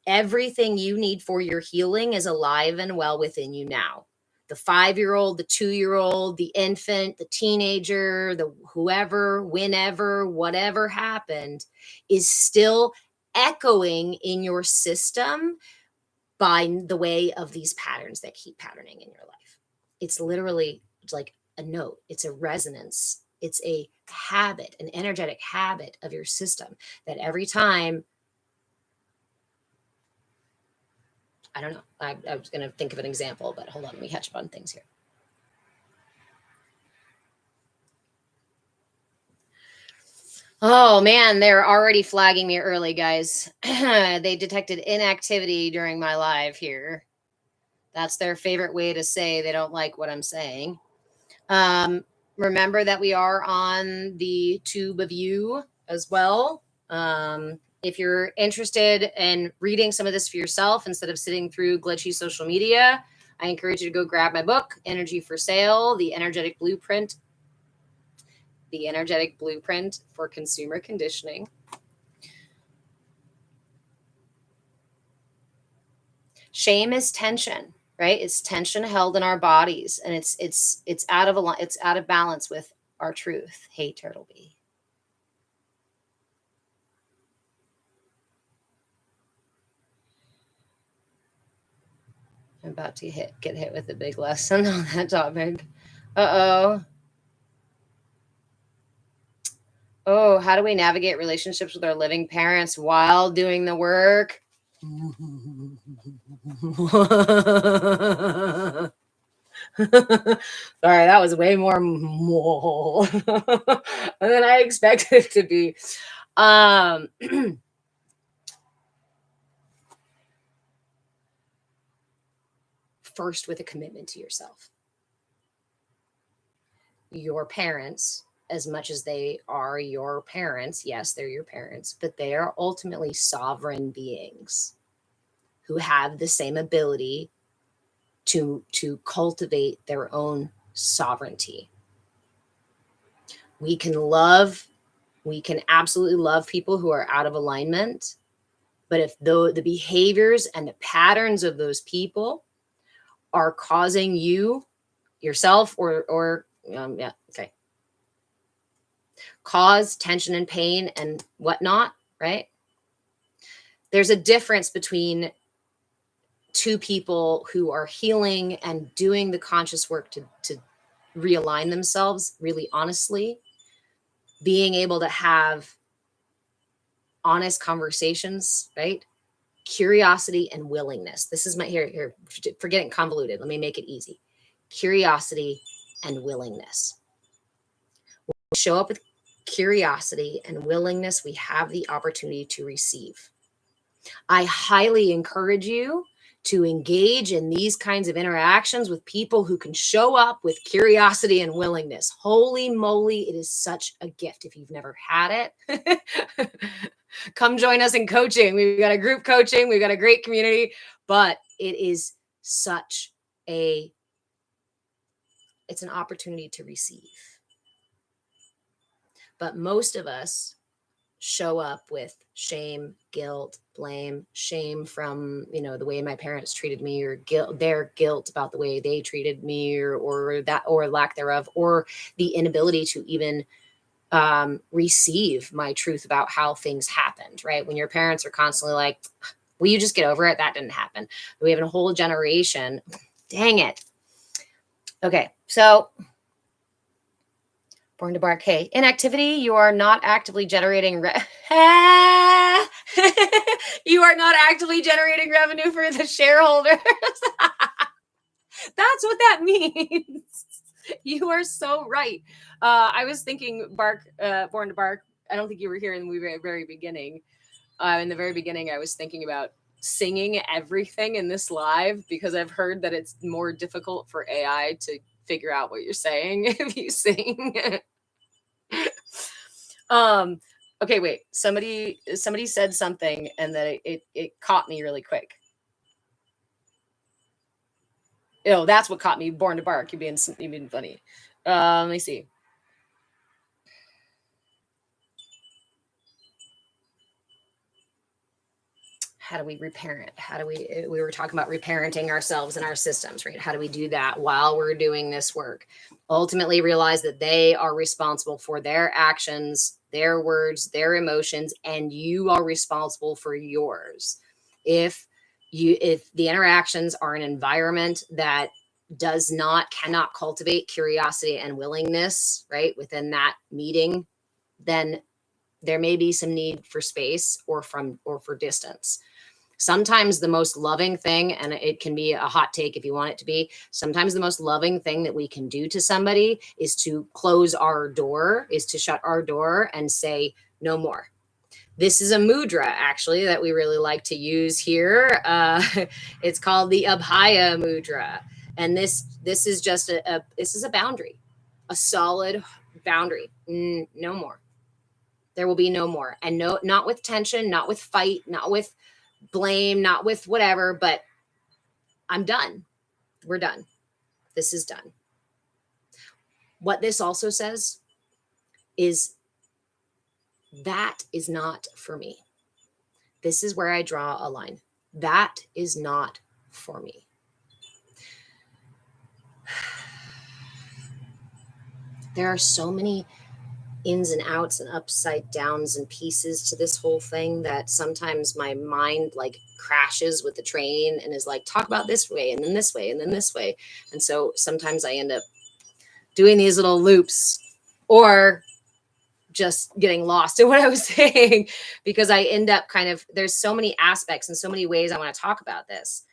everything you need for your healing is alive and well within you now. The 5-year-old, the 2-year-old, the infant, the teenager, the whoever, whenever, whatever happened is still echoing in your system by the way of these patterns that keep patterning in your life. It's literally like a note. It's a resonance. It's a habit, an energetic habit of your system that every time, I don't know, I was going to think of an example, but hold on, let me catch up on things here. Oh man, they're already flagging me early, guys. They detected inactivity during my live here. That's their favorite way to say they don't like what I'm saying. Remember that we are on the tube of you as well. If you're interested in reading some of this for yourself instead of sitting through glitchy social media, I encourage you to go grab my book, Energy for Sale, The Energetic Blueprint for Consumer Conditioning. Shame is tension, right? It's tension held in our bodies, and it's out of balance with our truth. Hey, Turtlebee. I'm about to get hit with a big lesson on that topic. Uh-oh. Oh, how do we navigate relationships with our living parents while doing the work? Sorry, that was way more than I expected it to be. First, with a commitment to yourself. Your parents, as much as they are your parents, yes, they're your parents, but they are ultimately sovereign beings who have the same ability to cultivate their own sovereignty. We can absolutely love people who are out of alignment, but if the behaviors and the patterns of those people are causing you yourself cause tension and pain and whatnot, right? There's a difference between two people who are healing and doing the conscious work to realign themselves really honestly, being able to have honest conversations, right? Curiosity and willingness. This is my here, for getting convoluted. Let me make it easy. Curiosity and willingness. When we show up with curiosity and willingness, we have the opportunity to receive. I highly encourage you to engage in these kinds of interactions with people who can show up with curiosity and willingness. Holy moly, it is such a gift. If you've never had it, come join us in coaching. We've got a group coaching. We've got a great community, but it is it's an opportunity to receive. But most of us show up with shame, guilt, blame, shame from, the way my parents treated me, or their guilt about the way they treated me, or lack thereof, or the inability to even receive my truth about how things happened, right? When your parents are constantly like, will you just get over it? That didn't happen. We have a whole generation. Dang it. Okay. So Born to Bark, hey, inactivity, you are not actively generating you are not actively generating revenue for the shareholders. That's what that means. You are so right. I was thinking Born to Bark. I don't think you were here in the very beginning. In the very beginning, I was thinking about singing everything in this live because I've heard that it's more difficult for AI to figure out what you're saying if you sing. Okay, wait. Somebody said something and that it caught me really quick. That's what caught me. Born to Bark. You're being funny. Let me see. How do we reparent? We were talking about reparenting ourselves and our systems, right? How do we do that while we're doing this work? Ultimately realize that they are responsible for their actions, their words, their emotions, and you are responsible for yours. If the interactions are an environment that cannot cultivate curiosity and willingness, right, within that meeting, then there may be some need for space or for distance. Sometimes the most loving thing, and it can be a hot take if you want it to be, sometimes the most loving thing that we can do to somebody is to close our door, is to shut our door and say, no more. This is a mudra, actually, that we really like to use here. It's called the Abhaya mudra. And this is just this is a boundary, a solid boundary. No more. There will be no more. And no, not with tension, not with fight, not with blame, not with whatever, but I'm done. We're done. This is done. What this also says is that is not for me. This is where I draw a line. That is not for me. There are so many ins and outs and upside downs and pieces to this whole thing that sometimes my mind like crashes with the train and is like, talk about this way and then this way and then this way. And so sometimes I end up doing these little loops or just getting lost in what I was saying, because I end up kind of, there's so many aspects and so many ways I want to talk about this.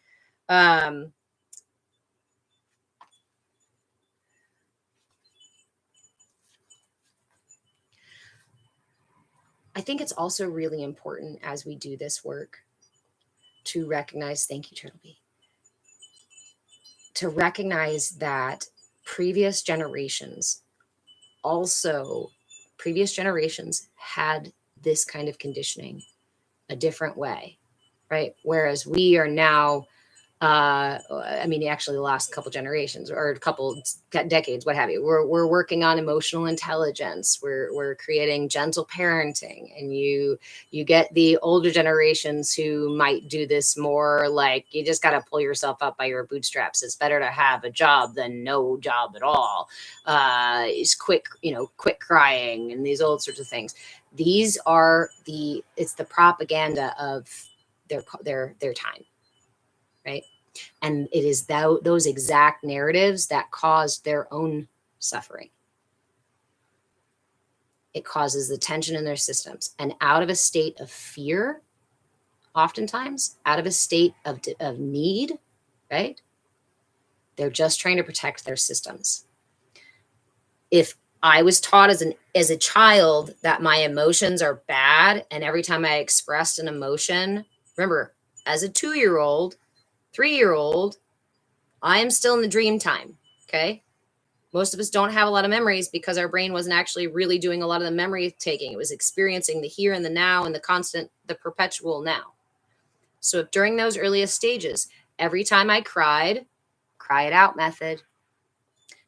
I think it's also really important as we do this work to recognize, thank you, Turtlebee, to recognize that previous generations had this kind of conditioning a different way, right? Whereas we are now, I mean, actually the last couple generations or a couple decades, what have you, we're working on emotional intelligence. We're creating gentle parenting, and you get the older generations who might do this more like, you just got to pull yourself up by your bootstraps. It's better to have a job than no job at all. It's quit crying and these old sorts of things. These are it's the propaganda of their time. Right. And it is those exact narratives that caused their own suffering. It causes the tension in their systems. And out of a state of fear, oftentimes, out of a state of need, right? They're just trying to protect their systems. If I was taught as a child that my emotions are bad, and every time I expressed an emotion, remember, as a 2-year-old, 3-year-old, I am still in the dream time. Okay. Most of us don't have a lot of memories because our brain wasn't actually really doing a lot of the memory taking. It was experiencing the here and the now and the perpetual now. So if during those earliest stages, every time I cried, cry it out method.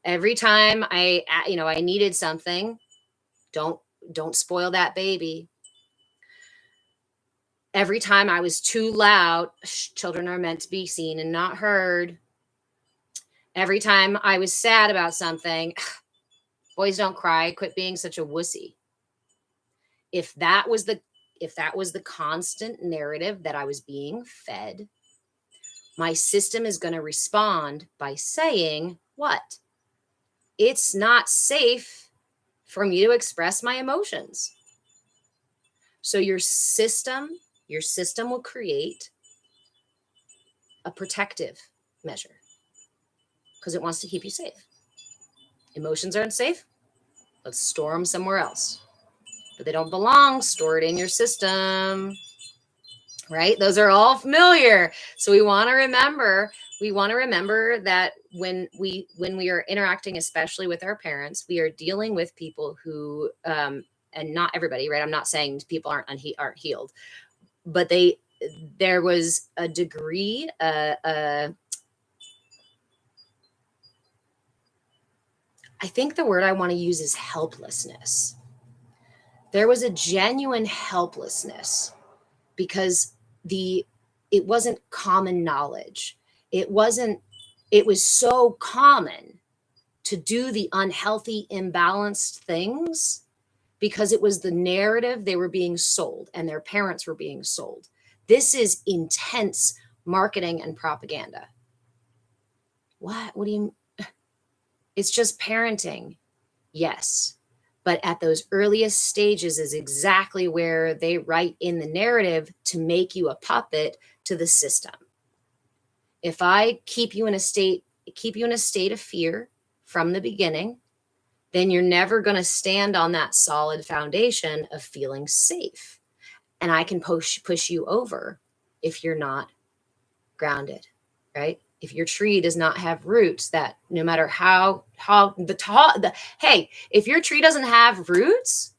Every time I needed something, don't spoil that baby. Every time I was too loud, children are meant to be seen and not heard. Every time I was sad about something, boys don't cry, quit being such a wussy. If that was the constant narrative that I was being fed, my system is going to respond by saying, what? It's not safe for me to express my emotions. So your system will create a protective measure because it wants to keep you safe. Emotions aren't safe. Let's store them somewhere else. But they don't belong. Store it in your system. Right? Those are all familiar. So we want to remember that when we are interacting, especially with our parents, we are dealing with people who, and not everybody, right? I'm not saying people aren't healed, but there was a degree, I think the word I want to use is helplessness. There was a genuine helplessness because it wasn't common knowledge. It was so common to do the unhealthy, imbalanced things because it was the narrative they were being sold and their parents were being sold. This is intense marketing and propaganda. What do you, it's just parenting. Yes. But at those earliest stages is exactly where they write in the narrative to make you a puppet to the system. If I keep you in a state of fear from the beginning, then you're never going to stand on that solid foundation of feeling safe. And I can push you over if you're not grounded, right? If your tree does not have roots, that no matter how hey, if your tree doesn't have roots,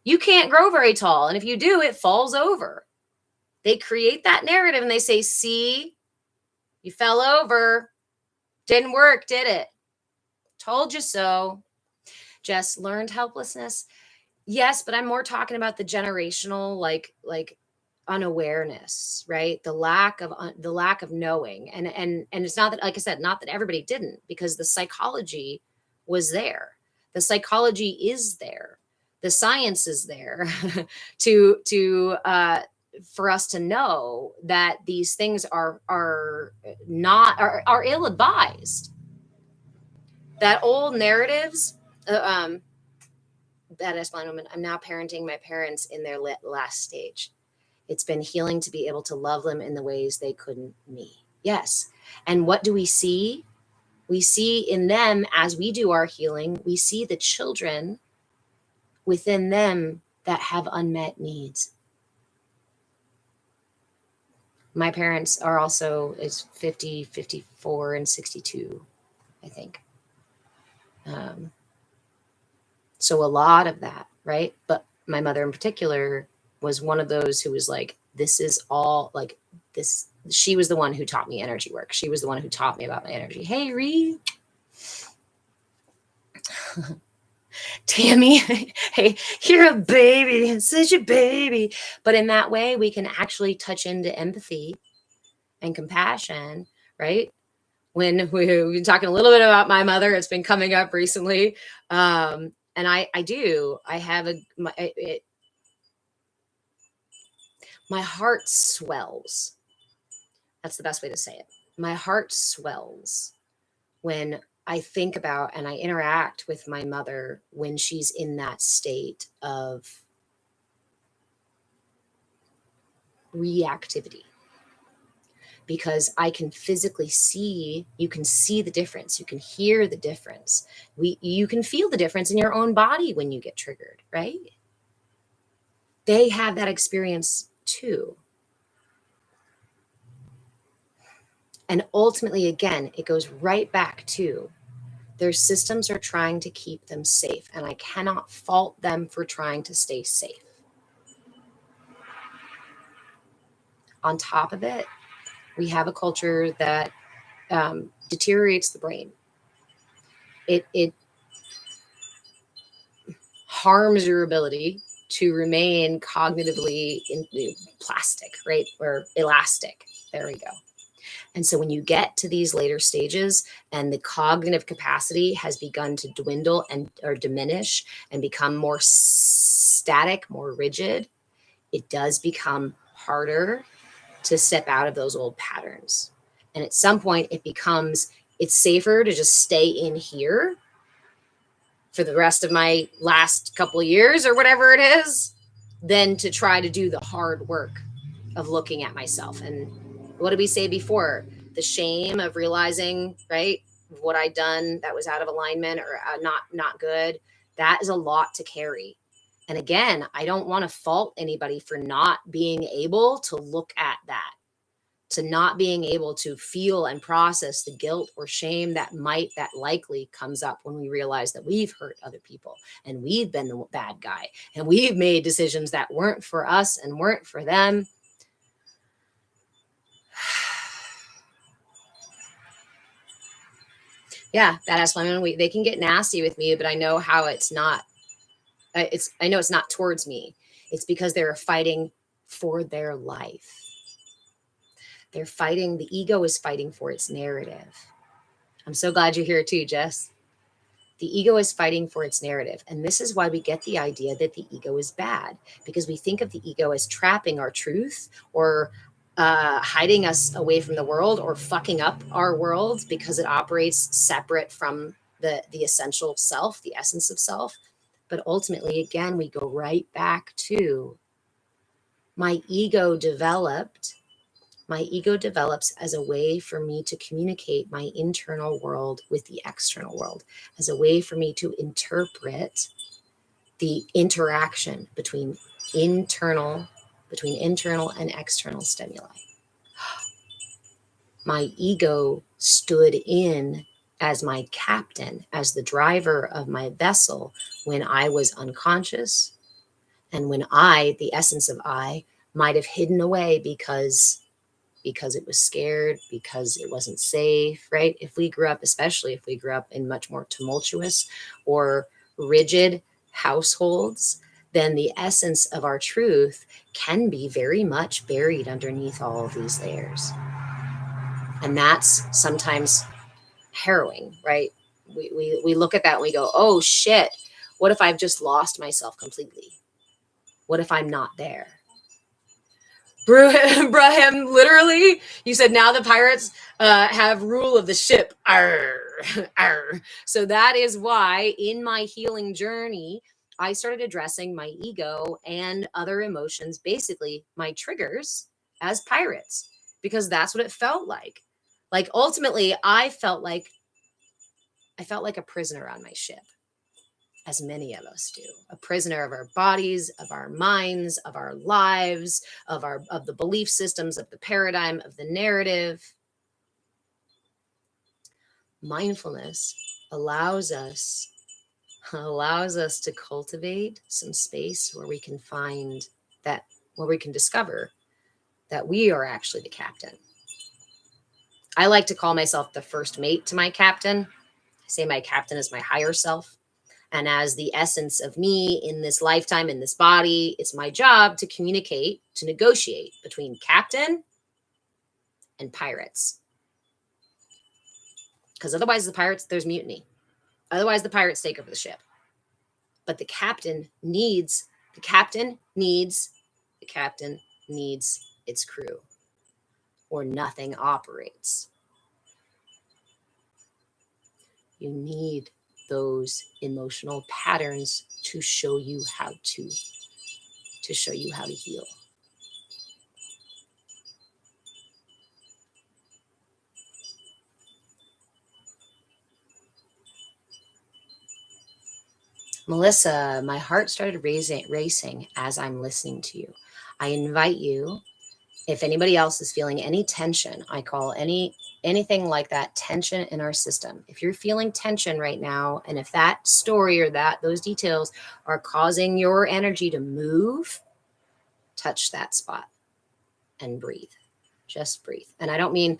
you can't grow very tall. And if you do, it falls over. They create that narrative and they say, see, you fell over. Didn't work, did it? Told you so. Just learned helplessness. Yes, but I'm more talking about the generational, like unawareness, right? The lack of knowing. And it's not that, like I said, not that everybody didn't, because the psychology was there. The psychology is there. The science is there to for us to know that these things are ill-advised. That old narratives, badass blind woman, I'm now parenting my parents in their last stage. It's been healing to be able to love them in the ways they couldn't me. Yes. And what do we see? We see in them, as we do our healing, we see the children within them that have unmet needs. My parents are also, it's 50, 54, and 62, I think. So a lot of that, right? But my mother in particular was one of those who was like, this is all like this. She was the one who taught me energy work. She was the one who taught me about my energy. Hey, Ree. Tammy, hey, you're a baby, such a baby. But in that way, we can actually touch into empathy and compassion, right? When we've been talking a little bit about my mother, it's been coming up recently. And I have my heart swells. That's the best way to say it. My heart swells when I think about and I interact with my mother when she's in that state of reactivity. Because I can physically see, you can see the difference. You can hear the difference. You can feel the difference in your own body when you get triggered, right? They have that experience too. And ultimately, again, it goes right back to their systems are trying to keep them safe. And I cannot fault them for trying to stay safe. On top of it, we have a culture that deteriorates the brain. It harms your ability to remain cognitively plastic, right? Or elastic. There we go. And so when you get to these later stages and the cognitive capacity has begun to dwindle or diminish and become more static, more rigid, it does become harder to step out of those old patterns. And at some point it's safer to just stay in here for the rest of my last couple of years or whatever it is, than to try to do the hard work of looking at myself. And what did we say before? The shame of realizing, right, what I'd done that was out of alignment or not good. That is a lot to carry. And again, I don't want to fault anybody for not being able to look at that, to not being able to feel and process the guilt or shame that likely comes up when we realize that we've hurt other people and we've been the bad guy and we've made decisions that weren't for us and weren't for them. Yeah, badass women, they can get nasty with me, but I know how it's not. I know it's not towards me. It's because they're fighting for their life. They're fighting, the ego is fighting for its narrative. I'm so glad you're here too, Jess. The ego is fighting for its narrative. And this is why we get the idea that the ego is bad, because we think of the ego as trapping our truth or hiding us away from the world or fucking up our world because it operates separate from the essential self, the essence of self. But ultimately, again, we go right back to my ego developed. My ego develops as a way for me to communicate my internal world with the external world, as a way for me to interpret the interaction between internal and external stimuli. My ego stood in as my captain, as the driver of my vessel when I was unconscious, and when I, the essence of I, might have hidden away because it was scared, because it wasn't safe, right? If we grew up, especially if we grew up in much more tumultuous or rigid households, then the essence of our truth can be very much buried underneath all of these layers. And that's sometimes harrowing, right? We look at that and we go, oh shit, what if I've just lost myself completely? What if I'm not there? Brahim, literally, you said now the pirates have rule of the ship. Arr, arr. So that is why in my healing journey, I started addressing my ego and other emotions, basically my triggers, as pirates, because that's what it felt like. Like ultimately, I felt like a prisoner on my ship, as many of us do, a prisoner of our bodies, of our minds, of our lives, of the belief systems, of the paradigm, of the narrative. Mindfulness allows us to cultivate some space where we can find that, where we can discover that we are actually the captain. I like to call myself the first mate to my captain. I say my captain is my higher self. And as the essence of me in this lifetime, in this body, it's my job to communicate, to negotiate between captain and pirates. Because otherwise, there's mutiny. Otherwise, the pirates take over the ship. But the captain needs its crew, or nothing operates. You need those emotional patterns to show you how to heal. Melissa, my heart started racing as I'm listening to you. I invite you, if anybody else is feeling any tension, I call anything like that tension in our system. If you're feeling tension right now, and if that story or those details are causing your energy to move, touch that spot and breathe. Just breathe. And I don't mean,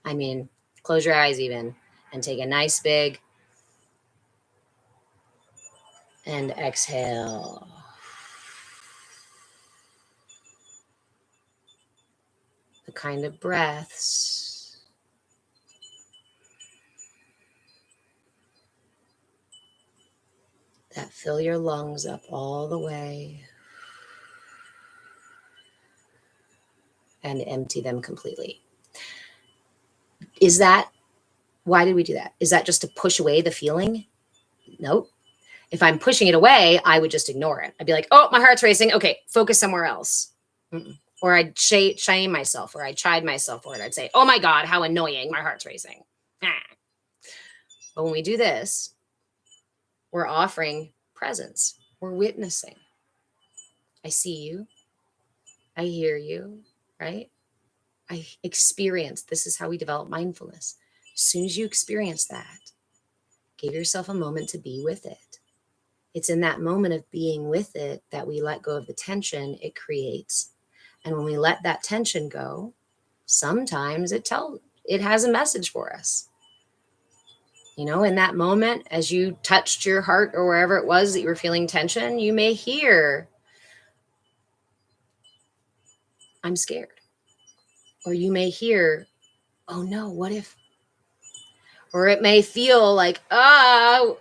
I mean, close your eyes even and take a nice big and exhale. The kind of breaths that fill your lungs up all the way and empty them completely. Why did we do that? Is that just to push away the feeling? Nope. If I'm pushing it away, I would just ignore it. I'd be like, oh, my heart's racing. Okay, focus somewhere else. Or I'd shame myself, or I'd chide myself for it. I'd say, oh my God, how annoying, my heart's racing. But when we do this, we're offering presence. We're witnessing. I see you. I hear you, right? I experience. This is how we develop mindfulness. As soon as you experience that, give yourself a moment to be with it. It's in that moment of being with it that we let go of the tension it creates. And when we let that tension go, sometimes it has a message for us. You know, in that moment, as you touched your heart or wherever it was that you were feeling tension, you may hear, I'm scared. Or you may hear, oh no, what if? Or it may feel like, I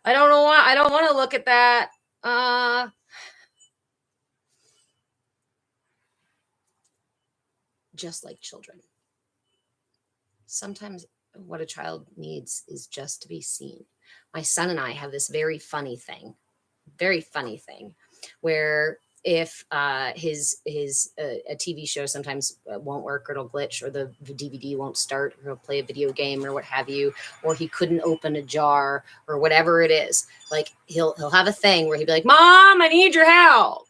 don't want to look at that. just like children. Sometimes what a child needs is just to be seen. My son and I have this very funny thing where if a TV show sometimes won't work, or it'll glitch, or the DVD won't start, or he'll play a video game or what have you, or he couldn't open a jar or whatever it is, like he'll have a thing where he'd be like, Mom, I need your help.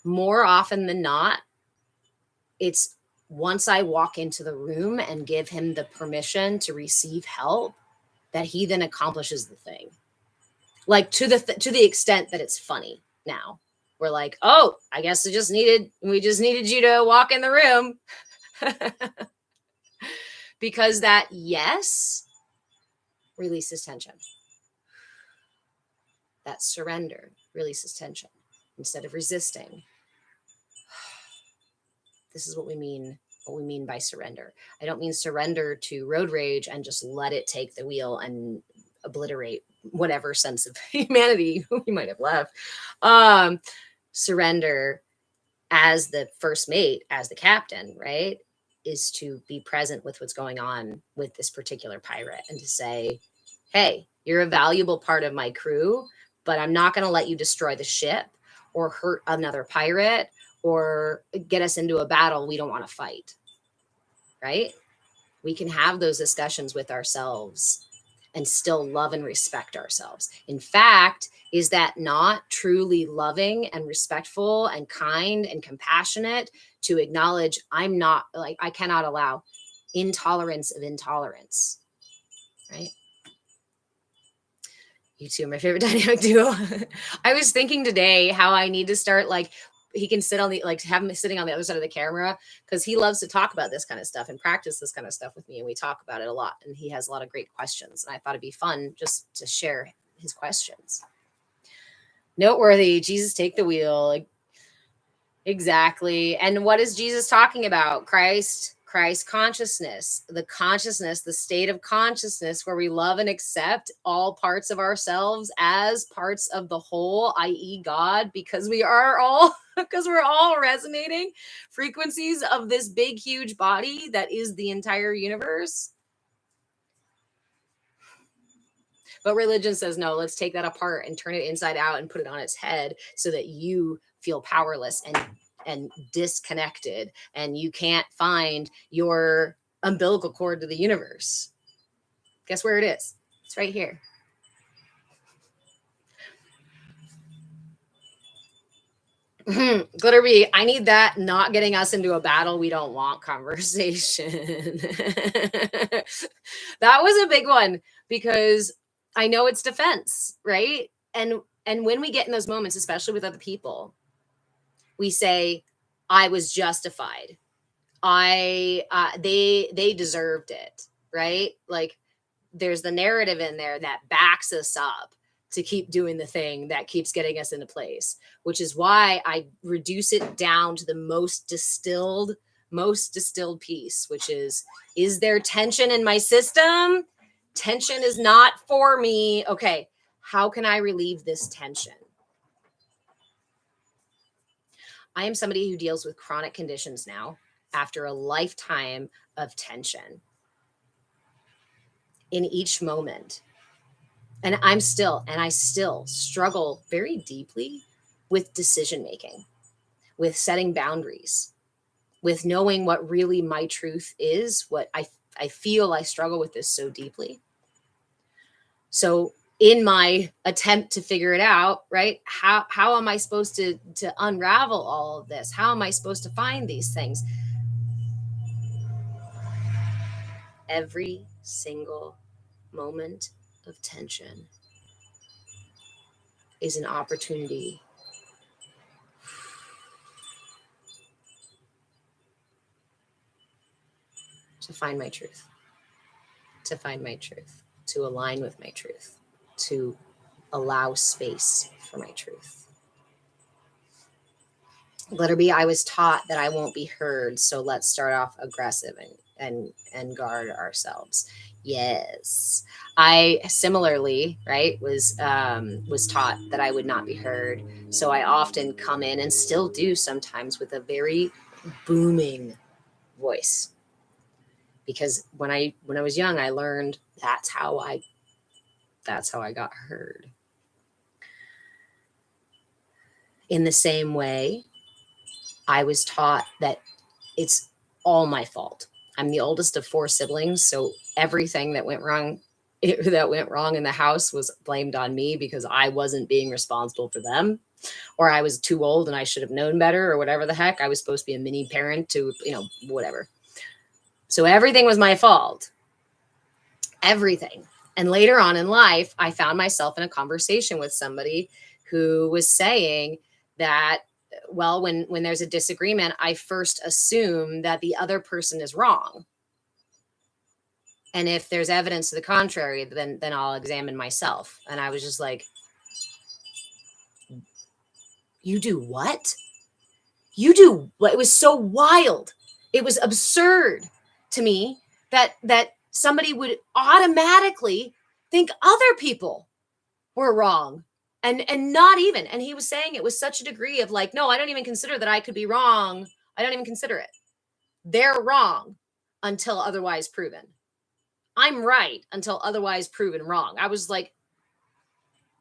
More often than not, it's once I walk into the room and give him the permission to receive help, that he then accomplishes the thing. Like to the extent that it's funny now. We're like, oh, I guess we just needed you to walk in the room. Because that yes releases tension. That surrender releases tension. Instead of resisting. This is what we mean by surrender. I don't mean surrender to road rage and just let it take the wheel and obliterate whatever sense of humanity we might have left. Surrender as the first mate, as the captain, right, is to be present with what's going on with this particular pirate and to say, hey, you're a valuable part of my crew, but I'm not going to let you destroy the ship or hurt another pirate or get us into a battle we don't want to fight, right? We can have those discussions with ourselves and still love and respect ourselves. In fact, is that not truly loving and respectful and kind and compassionate to acknowledge I cannot allow intolerance of intolerance, right? You two are my favorite dynamic duo. I was thinking today how I need to start, like, he can sit on the, like, have him sitting on the other side of the camera, because he loves to talk about this kind of stuff and practice this kind of stuff with me. And we talk about it a lot. And he has a lot of great questions. And I thought it'd be fun just to share his questions. Noteworthy, Jesus, take the wheel. Like, exactly. And what is Jesus talking about? Christ consciousness, the state of consciousness where we love and accept all parts of ourselves as parts of the whole, i.e. God, because we're all resonating frequencies of this big, huge body that is the entire universe. But religion says, no, let's take that apart and turn it inside out and put it on its head so that you feel powerless and disconnected, and you can't find your umbilical cord to the universe. Guess where it is? It's right here. Glitter B, I need that not getting us into a battle we don't want conversation. That was a big one, because I know it's defense, right? And when we get in those moments, especially with other people, we say, I was justified. They deserved it, right? Like, there's the narrative in there that backs us up to keep doing the thing that keeps getting us into place, which is why I reduce it down to the most distilled piece, which is there tension in my system? Tension is not for me. Okay, how can I relieve this tension? I am somebody who deals with chronic conditions now after a lifetime of tension in each moment. And I still struggle very deeply with decision making, with setting boundaries, with knowing what really my truth is, what I feel I struggle with this so deeply. So in my attempt to figure it out, right? How am I supposed to unravel all of this? How am I supposed to find these things? Every single moment of tension is an opportunity to find my truth, to align with my truth, to allow space for my truth. Letter B, I was taught that I won't be heard, so let's start off aggressive and guard ourselves. Yes. I similarly, right, was taught that I would not be heard. So I often come in, and still do sometimes, with a very booming voice. Because when I was young, I learned that's how I got heard. In the same way, I was taught that it's all my fault. I'm the oldest of 4 siblings, so everything that went wrong in the house was blamed on me because I wasn't being responsible for them, or I was too old and I should have known better, or whatever the heck. I was supposed to be a mini parent to, whatever. So everything was my fault. Everything. And later on in life, I found myself in a conversation with somebody who was saying that, well, when there's a disagreement, I first assume that the other person is wrong. And if there's evidence to the contrary, then I'll examine myself. And I was just like, you do what? You do what? It was so wild. It was absurd to me that somebody would automatically think other people were wrong. And not even. And he was saying it was such a degree of like, no, I don't even consider that I could be wrong. I don't even consider it. They're wrong until otherwise proven. I'm right until otherwise proven wrong. I was like,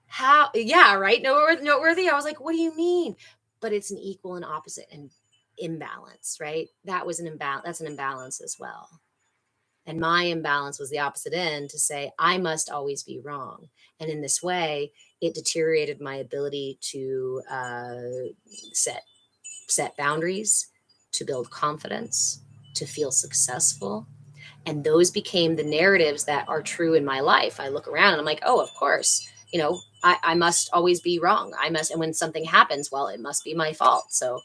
how? Yeah, right. Noteworthy. I was like, what do you mean? But it's an equal and opposite and imbalance, right? That was an imbalance. That's an imbalance as well. And my imbalance was the opposite end, to say, I must always be wrong. And in this way, it deteriorated my ability to set boundaries, to build confidence, to feel successful. And those became the narratives that are true in my life. I look around and I'm like, oh, of course, I must always be wrong. And when something happens, well, it must be my fault. So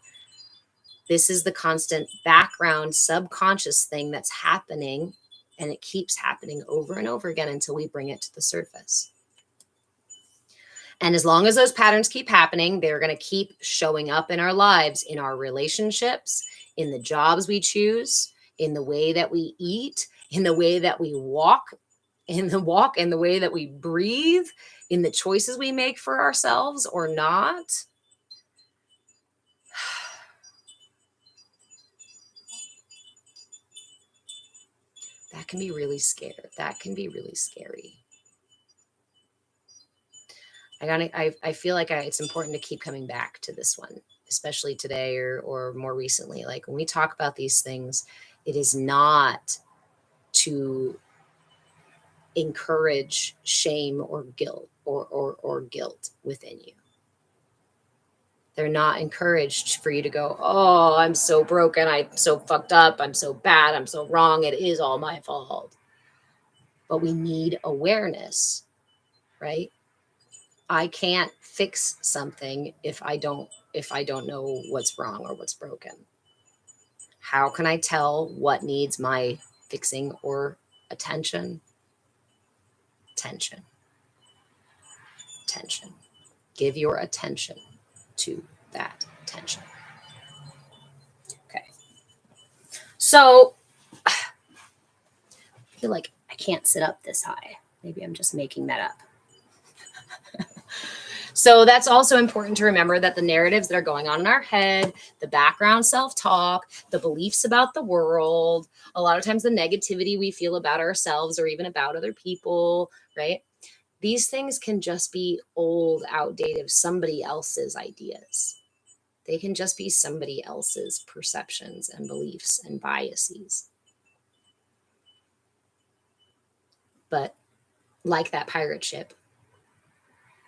this is the constant background subconscious thing that's happening. And it keeps happening over and over again until we bring it to the surface. And as long as those patterns keep happening, they're going to keep showing up in our lives, in our relationships, in the jobs we choose, in the way that we eat, in the way that we walk, in the way that we breathe, in the choices we make for ourselves or not. That can be really scary. That can be really scary. I feel like it's important to keep coming back to this one, especially today or more recently. Like when we talk about these things, it is not to encourage shame or guilt or guilt within you. They're not encouraged for you to go, oh, I'm so broken. I'm so fucked up. I'm so bad. I'm so wrong. It is all my fault. But we need awareness, right? I can't fix something if I don't know what's wrong or what's broken. How can I tell what needs my fixing or attention? Tension. Give your attention to that tension. Okay. So I feel like I can't sit up this high. Maybe I'm just making that up. So that's also important to remember, that the narratives that are going on in our head, the background self-talk, the beliefs about the world, a lot of times the negativity we feel about ourselves or even about other people, right? These things can just be old, outdated, somebody else's ideas. They can just be somebody else's perceptions and beliefs and biases. But like that pirate ship,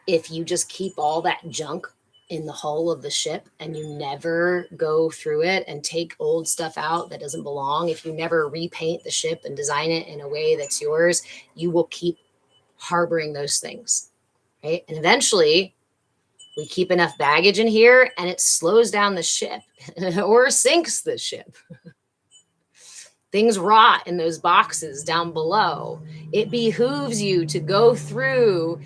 if you just keep all that junk in the hull of the ship and you never go through it and take old stuff out that doesn't belong, if you never repaint the ship and design it in a way that's yours, you will keep harboring those things, right? And eventually we keep enough baggage in here and it slows down the ship or sinks the ship. Things rot in those boxes down below. It behooves you to go through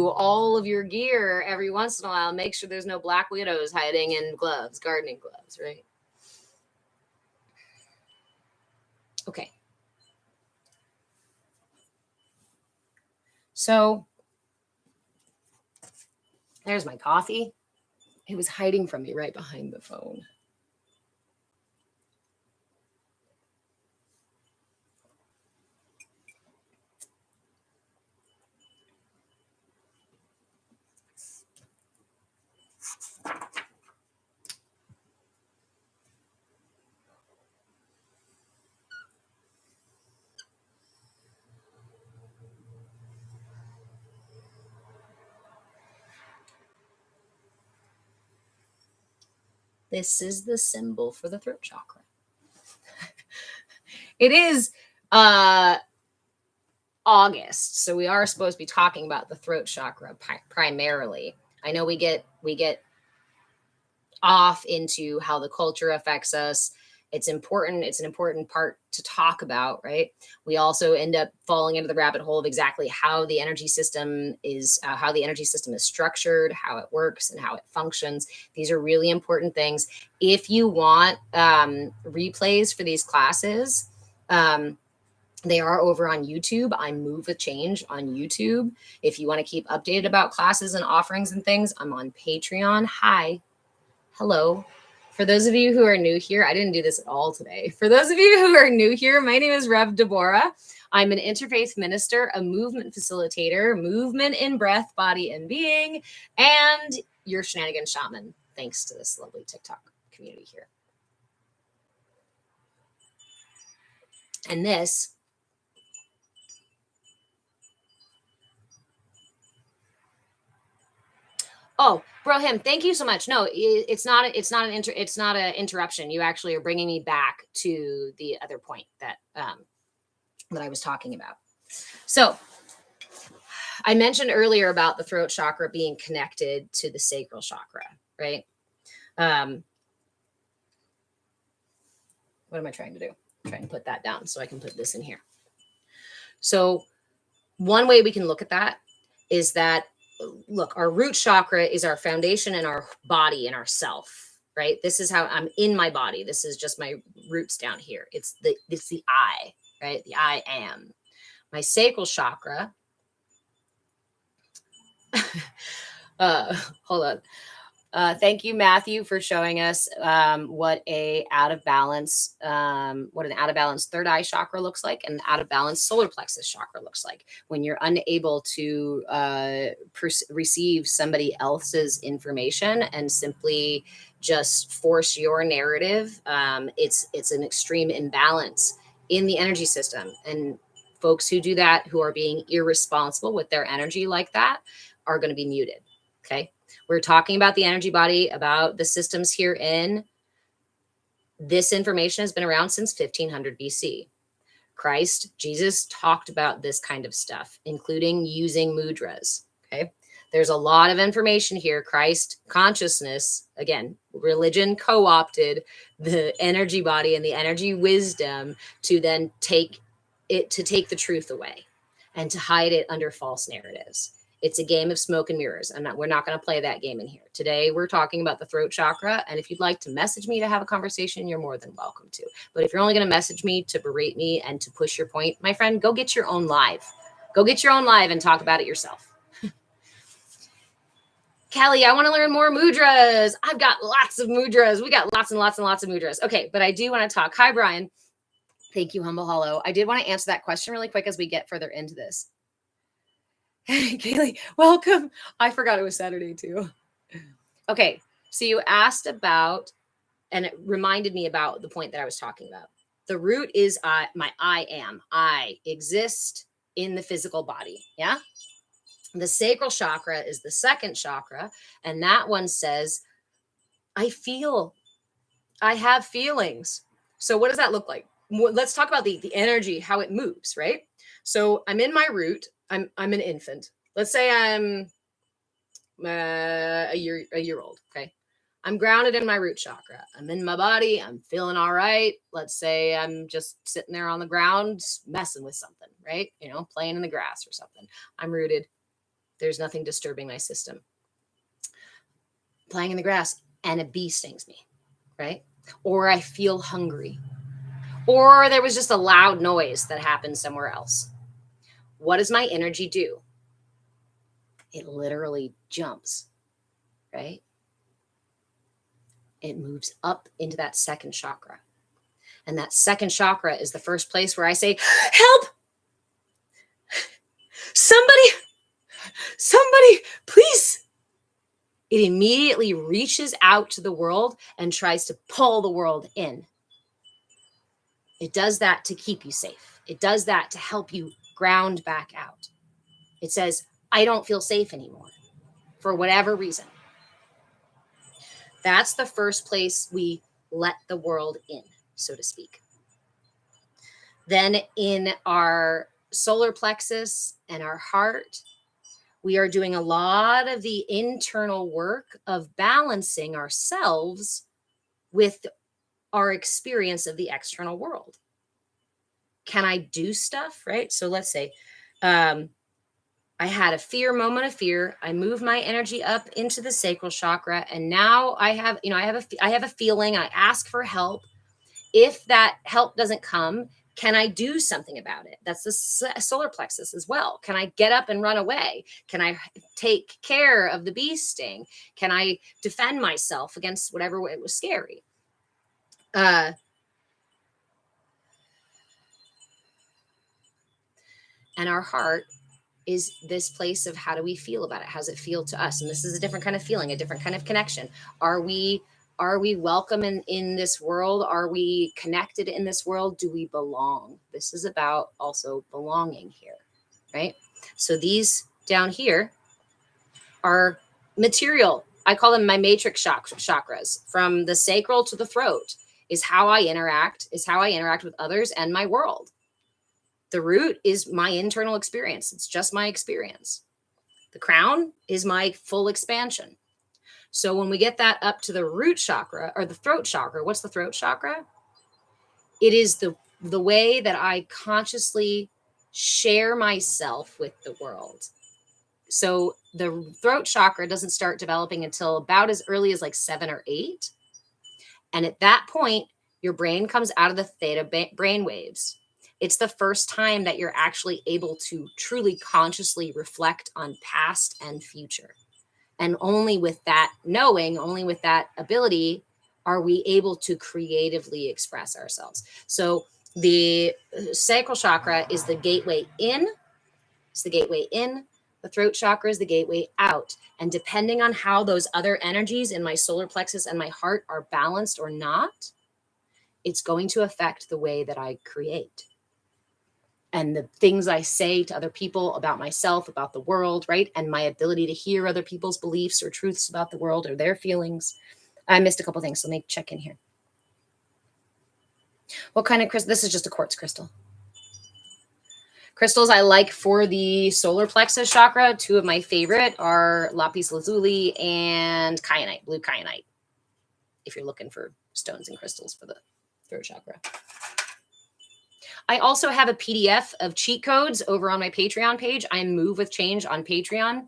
all of your gear every once in a while. Make sure there's no black widows hiding in gloves, gardening gloves, right? Okay. So there's my coffee. It was hiding from me right behind the phone. This is the symbol for the throat chakra. It is August, so we are supposed to be talking about the throat chakra primarily. I know we get off into how the culture affects us. It's important. It's an important part to talk about, right? We also end up falling into the rabbit hole of exactly how the energy system is structured, how it works, and how it functions. These are really important things. If you want replays for these classes, they are over on YouTube. I Move with Change on YouTube. If you want to keep updated about classes and offerings and things, I'm on Patreon. Hi. Hello. For those of you who are new here, I didn't do this at all today. For those of you who are new here, my name is Rev Deborah. I'm an interfaith minister, a movement facilitator, movement in breath, body, and being, and your shenanigan shaman, thanks to this lovely TikTok community here. And this Oh, Brohim, thank you so much. No, it's not an interruption. You actually are bringing me back to the other point that that I was talking about. So, I mentioned earlier about the throat chakra being connected to the sacral chakra, right? What am I trying to do? I'm trying to put that down so I can put this in here. So, one way we can look at that is that, look, our root chakra is our foundation in our body and our self, right? This is how I'm in my body. This is just my roots down here. It's the I, right? The I am. My sacral chakra. Hold on. Thank you, Matthew, for showing us what an out of balance third eye chakra looks like, and out of balance solar plexus chakra looks like. When you're unable to receive somebody else's information and simply just force your narrative, it's an extreme imbalance in the energy system. And folks who do that, who are being irresponsible with their energy like that, are going to be muted. Okay. We're talking about the energy body, about the systems herein. This information has been around since 1500 BC. Jesus talked about this kind of stuff, including using mudras. Okay. There's a lot of information here. Christ consciousness, again, religion co-opted the energy body and the energy wisdom to then take the truth away and to hide it under false narratives. It's a game of smoke and mirrors. We're not going to play that game in here. Today, we're talking about the throat chakra. And if you'd like to message me to have a conversation, you're more than welcome to. But if you're only going to message me to berate me and to push your point, my friend, go get your own live. Go get your own live and talk about it yourself. Kelly, I want to learn more mudras. I've got lots of mudras. We got lots and lots and lots of mudras. Okay, but I do want to talk. Hi, Brian. Thank you, Humble Hollow. I did want to answer that question really quick as we get further into this. Hey, Kaylee, welcome. I forgot it was Saturday too. Okay, so you asked about, and it reminded me about the point that I was talking about. The root is my I am. I exist in the physical body. Yeah. The sacral chakra is the second chakra, and that one says, I have feelings. So what does that look like? Let's talk about the energy, how it moves, right? So I'm in my root. I'm an infant. Let's say I'm a year old. Okay. I'm grounded in my root chakra. I'm in my body. I'm feeling all right. Let's say I'm just sitting there on the ground, messing with something, right? Playing in the grass or something. I'm rooted. There's nothing disturbing my system. Playing in the grass and a bee stings me, right? Or I feel hungry. Or there was just a loud noise that happened somewhere else. What does my energy do? It literally jumps, right? It moves up into that second chakra. And that second chakra is the first place where I say, help! Somebody, please. It immediately reaches out to the world and tries to pull the world in. It does that to keep you safe. It does that to help you ground back out. It says, I don't feel safe anymore for whatever reason. That's the first place we let the world in, so to speak. Then in our solar plexus and our heart, we are doing a lot of the internal work of balancing ourselves with our experience of the external world. Can I do stuff, right? So let's say I had a fear moment of fear. I move my energy up into the sacral chakra, and now I have, I have a feeling. I ask for help. If that help doesn't come, can I do something about it? That's the solar plexus as well. Can I get up and run away? Can I take care of the bee sting? Can I defend myself against whatever it was scary? And our heart is this place of how do we feel about it? How does it feel to us? And this is a different kind of feeling, a different kind of connection. Are we welcome in this world? Are we connected in this world? Do we belong? This is about also belonging here, right? So these down here are material. I call them my matrix chakras. From the sacral to the throat is how I interact with others and my world. The root is my internal experience. It's just my experience. The crown is my full expansion. So when we get that up to the root chakra or the throat chakra, what's the throat chakra? It is the way that I consciously share myself with the world. So the throat chakra doesn't start developing until about as early as like 7 or 8. And at that point, your brain comes out of the theta brain waves. It's the first time that you're actually able to truly consciously reflect on past and future. And only with that knowing, only with that ability, are we able to creatively express ourselves. So the sacral chakra is the gateway in. It's the gateway in. The throat chakra is the gateway out. And depending on how those other energies in my solar plexus and my heart are balanced or not, it's going to affect the way that I create. And the things I say to other people about myself, about the world, right? And my ability to hear other people's beliefs or truths about the world or their feelings. I missed a couple things, so let me check in here. What kind of crystal? This is just a quartz crystal. Crystals I like for the solar plexus chakra, 2 of my favorite are lapis lazuli and kyanite, blue kyanite, if you're looking for stones and crystals for the throat chakra. I also have a PDF of cheat codes over on my Patreon page. I Move with Change on Patreon.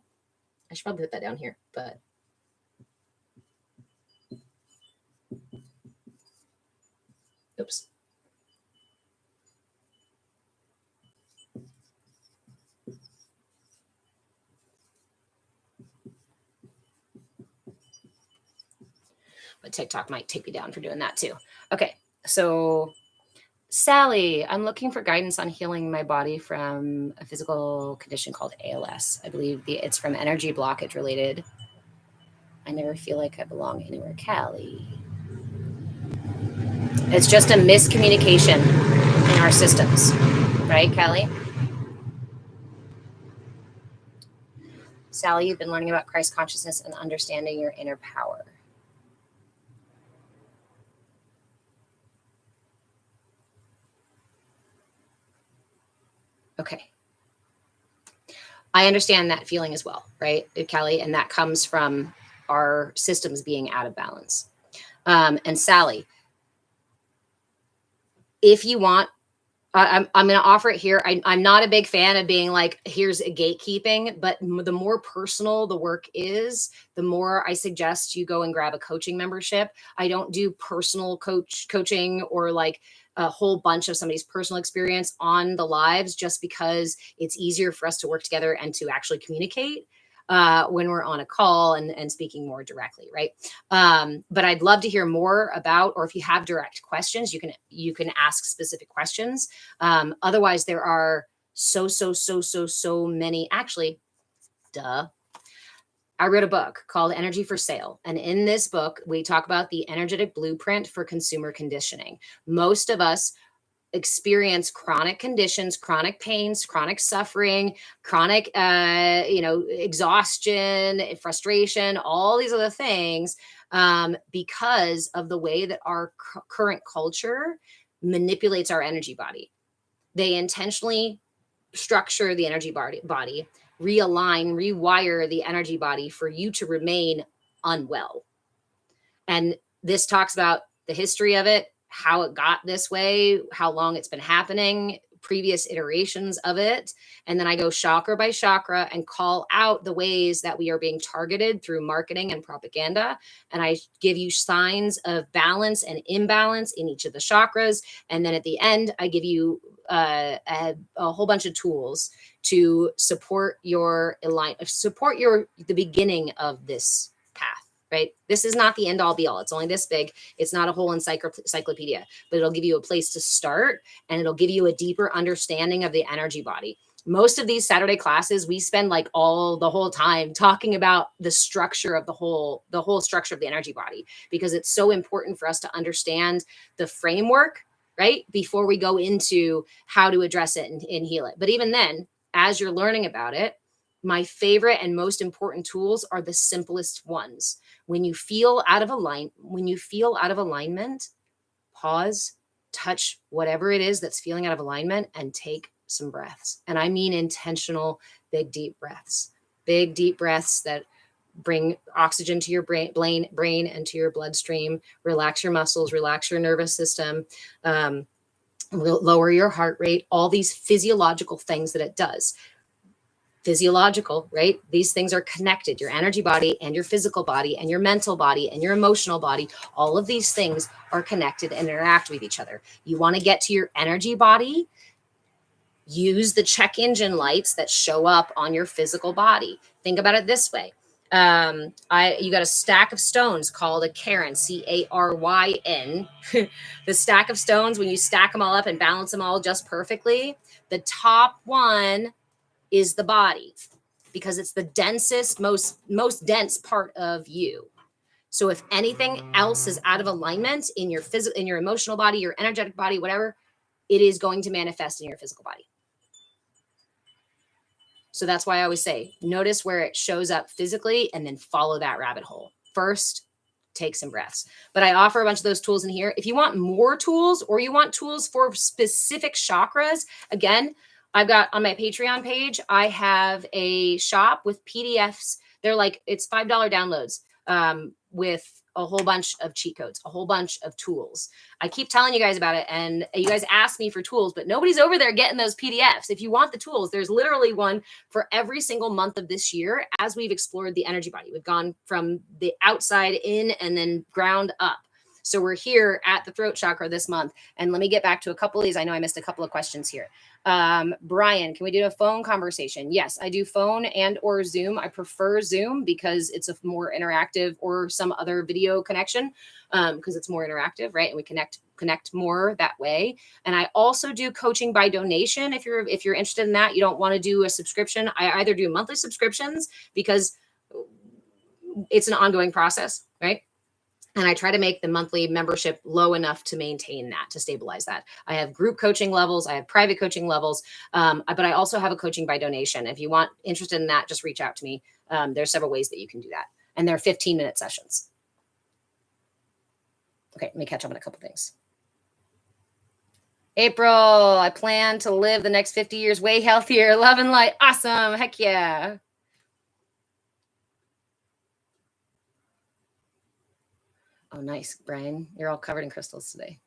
I should probably put that down here, but oops. But TikTok might take me down for doing that too. Okay, so Sally, I'm looking for guidance on healing my body from a physical condition called ALS. I believe it's from energy blockage related. I never feel like I belong anywhere. Callie. It's just a miscommunication in our systems. Right, Callie? Sally, you've been learning about Christ consciousness and understanding your inner power. Okay. I understand that feeling as well, right, Callie? And that comes from our systems being out of balance. And Sally, if you want, I'm going to offer it here. I'm not a big fan of being like, here's a gatekeeping, but the more personal the work is, the more I suggest you go and grab a coaching membership. I don't do personal coaching or like a whole bunch of somebody's personal experience on the lives just because it's easier for us to work together and to actually communicate when we're on a call and speaking more directly, right? But I'd love to hear more about, or if you have direct questions, you can ask specific questions. Otherwise, there are so many. Actually, I wrote a book called Energy for Sale. And in this book, we talk about the energetic blueprint for consumer conditioning. Most of us experience chronic conditions, chronic pains, chronic suffering, chronic, exhaustion, frustration, all these other things because of the way that our current culture manipulates our energy body. They intentionally structure the energy body, realign, rewire the energy body for you to remain unwell. And this talks about the history of it, how it got this way, how long it's been happening, previous iterations of it. And then I go chakra by chakra and call out the ways that we are being targeted through marketing and propaganda. And I give you signs of balance and imbalance in each of the chakras. And then at the end, I give you a whole bunch of tools to support your the beginning of this path. Right? This is not the end all be all. It's only this big. It's not a whole encyclopedia, but it'll give you a place to start, and it'll give you a deeper understanding of the energy body. Most of these Saturday classes, we spend like the whole time talking about the structure of the whole structure of the energy body, because it's so important for us to understand the framework, right? Before we go into how to address it and heal it. But even then, as you're learning about it, my favorite and most important tools are the simplest ones. When you feel out of alignment, pause, touch whatever it is that's feeling out of alignment, and take some breaths. And I mean intentional, big, deep breaths. Big, deep breaths that bring oxygen to your brain and to your bloodstream, relax your muscles, relax your nervous system, lower your heart rate, all these physiological things that it does. Physiological, right? These things are connected. Your energy body and your physical body and your mental body and your emotional body. All of these things are connected and interact with each other. You want to get to your energy body, use the check engine lights that show up on your physical body. Think about it this way. You got a stack of stones called a Caryn, Caryn. The stack of stones, when you stack them all up and balance them all just perfectly, the top one is the body, because it's the densest, most dense part of you. So if anything else is out of alignment in your physical, in your emotional body, your energetic body, whatever, it is going to manifest in your physical body. So that's why I always say, notice where it shows up physically and then follow that rabbit hole. First, take some breaths. But I offer a bunch of those tools in here. If you want more tools, or you want tools for specific chakras, again, I've got on my Patreon page, I have a shop with PDFs. They're like, it's $5 downloads with a whole bunch of cheat codes, a whole bunch of tools. I keep telling you guys about it, and you guys ask me for tools, but nobody's over there getting those PDFs. If you want the tools, there's literally one for every single month of this year as we've explored the energy body. We've gone from the outside in and then ground up. So we're here at the throat chakra this month. And let me get back to a couple of these. I know I missed a couple of questions here. Brian, can we do a phone conversation? Yes, I do phone and or Zoom. I prefer Zoom because it's a more interactive, or some other video connection, because it's more interactive, right? And we connect more that way. And I also do coaching by donation. If you're interested in that, you don't want to do a subscription. I either do monthly subscriptions because it's an ongoing process, right? And I try to make the monthly membership low enough to maintain that, to stabilize that. I have group coaching levels. I have private coaching levels. But I also have a coaching by donation. If you want interested in that, just reach out to me. There's several ways that you can do that. And they're 15-minute sessions. Okay, let me catch up on a couple things. April, I plan to live the next 50 years way healthier. Love and light. Awesome. Heck yeah. Oh, nice, Brian. You're all covered in crystals today.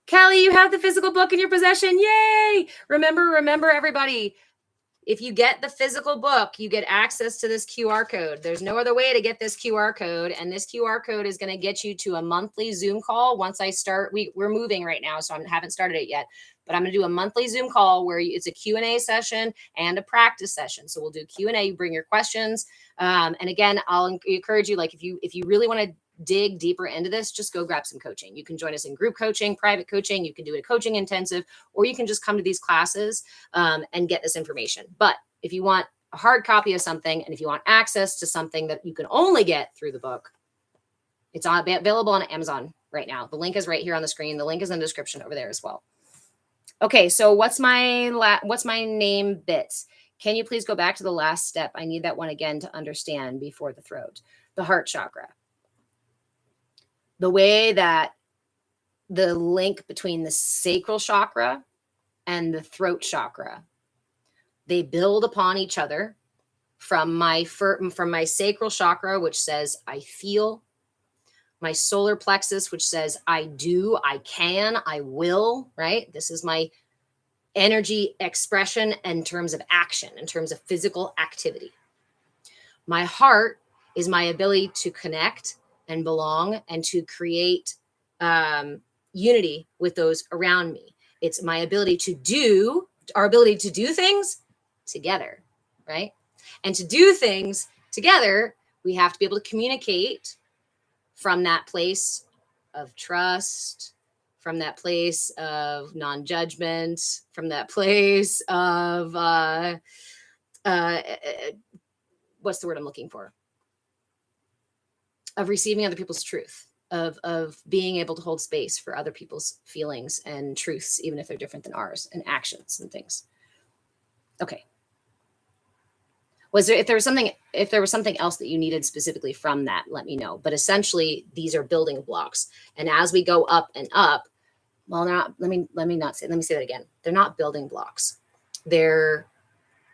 Callie, you have the physical book in your possession. Yay! Remember, everybody. If you get the physical book, you get access to this QR code. There's no other way to get this QR code. And this QR code is going to get you to a monthly Zoom call. Once I start, we're moving right now, so I haven't started it yet. But I'm going to do a monthly Zoom call where it's a Q&A session and a practice session. So we'll do Q&A. You bring your questions. And again, I'll encourage you, like, if you really want to dig deeper into this, just go grab some coaching. You can join us in group coaching, private coaching. You can do a coaching intensive, or you can just come to these classes and get this information. But if you want a hard copy of something, and if you want access to something that you can only get through the book, it's available on Amazon right now. The link is right here on the screen. The link is in the description over there as well. Okay, so what's my name bits? Can you please go back to the last step? I need that one again to understand before the throat. The heart chakra. The way that the link between the sacral chakra and the throat chakra, they build upon each other from my sacral chakra, which says I feel, my solar plexus, which says I do, I can, I will, right? This is my energy expression in terms of action, in terms of physical activity. My heart is my ability to connect and belong and to create unity with those around me. It's my ability to do, our ability to do things together, right? And to do things together, we have to be able to communicate from that place of trust, from that place of non-judgment, from that place of what's the word I'm looking for? Of receiving other people's truth, of being able to hold space for other people's feelings and truths, even if they're different than ours, and actions and things. Okay. If there was something else that you needed specifically from that, let me know. But essentially, these are building blocks. And as we go up and up, well, let me say that again. They're not building blocks. They're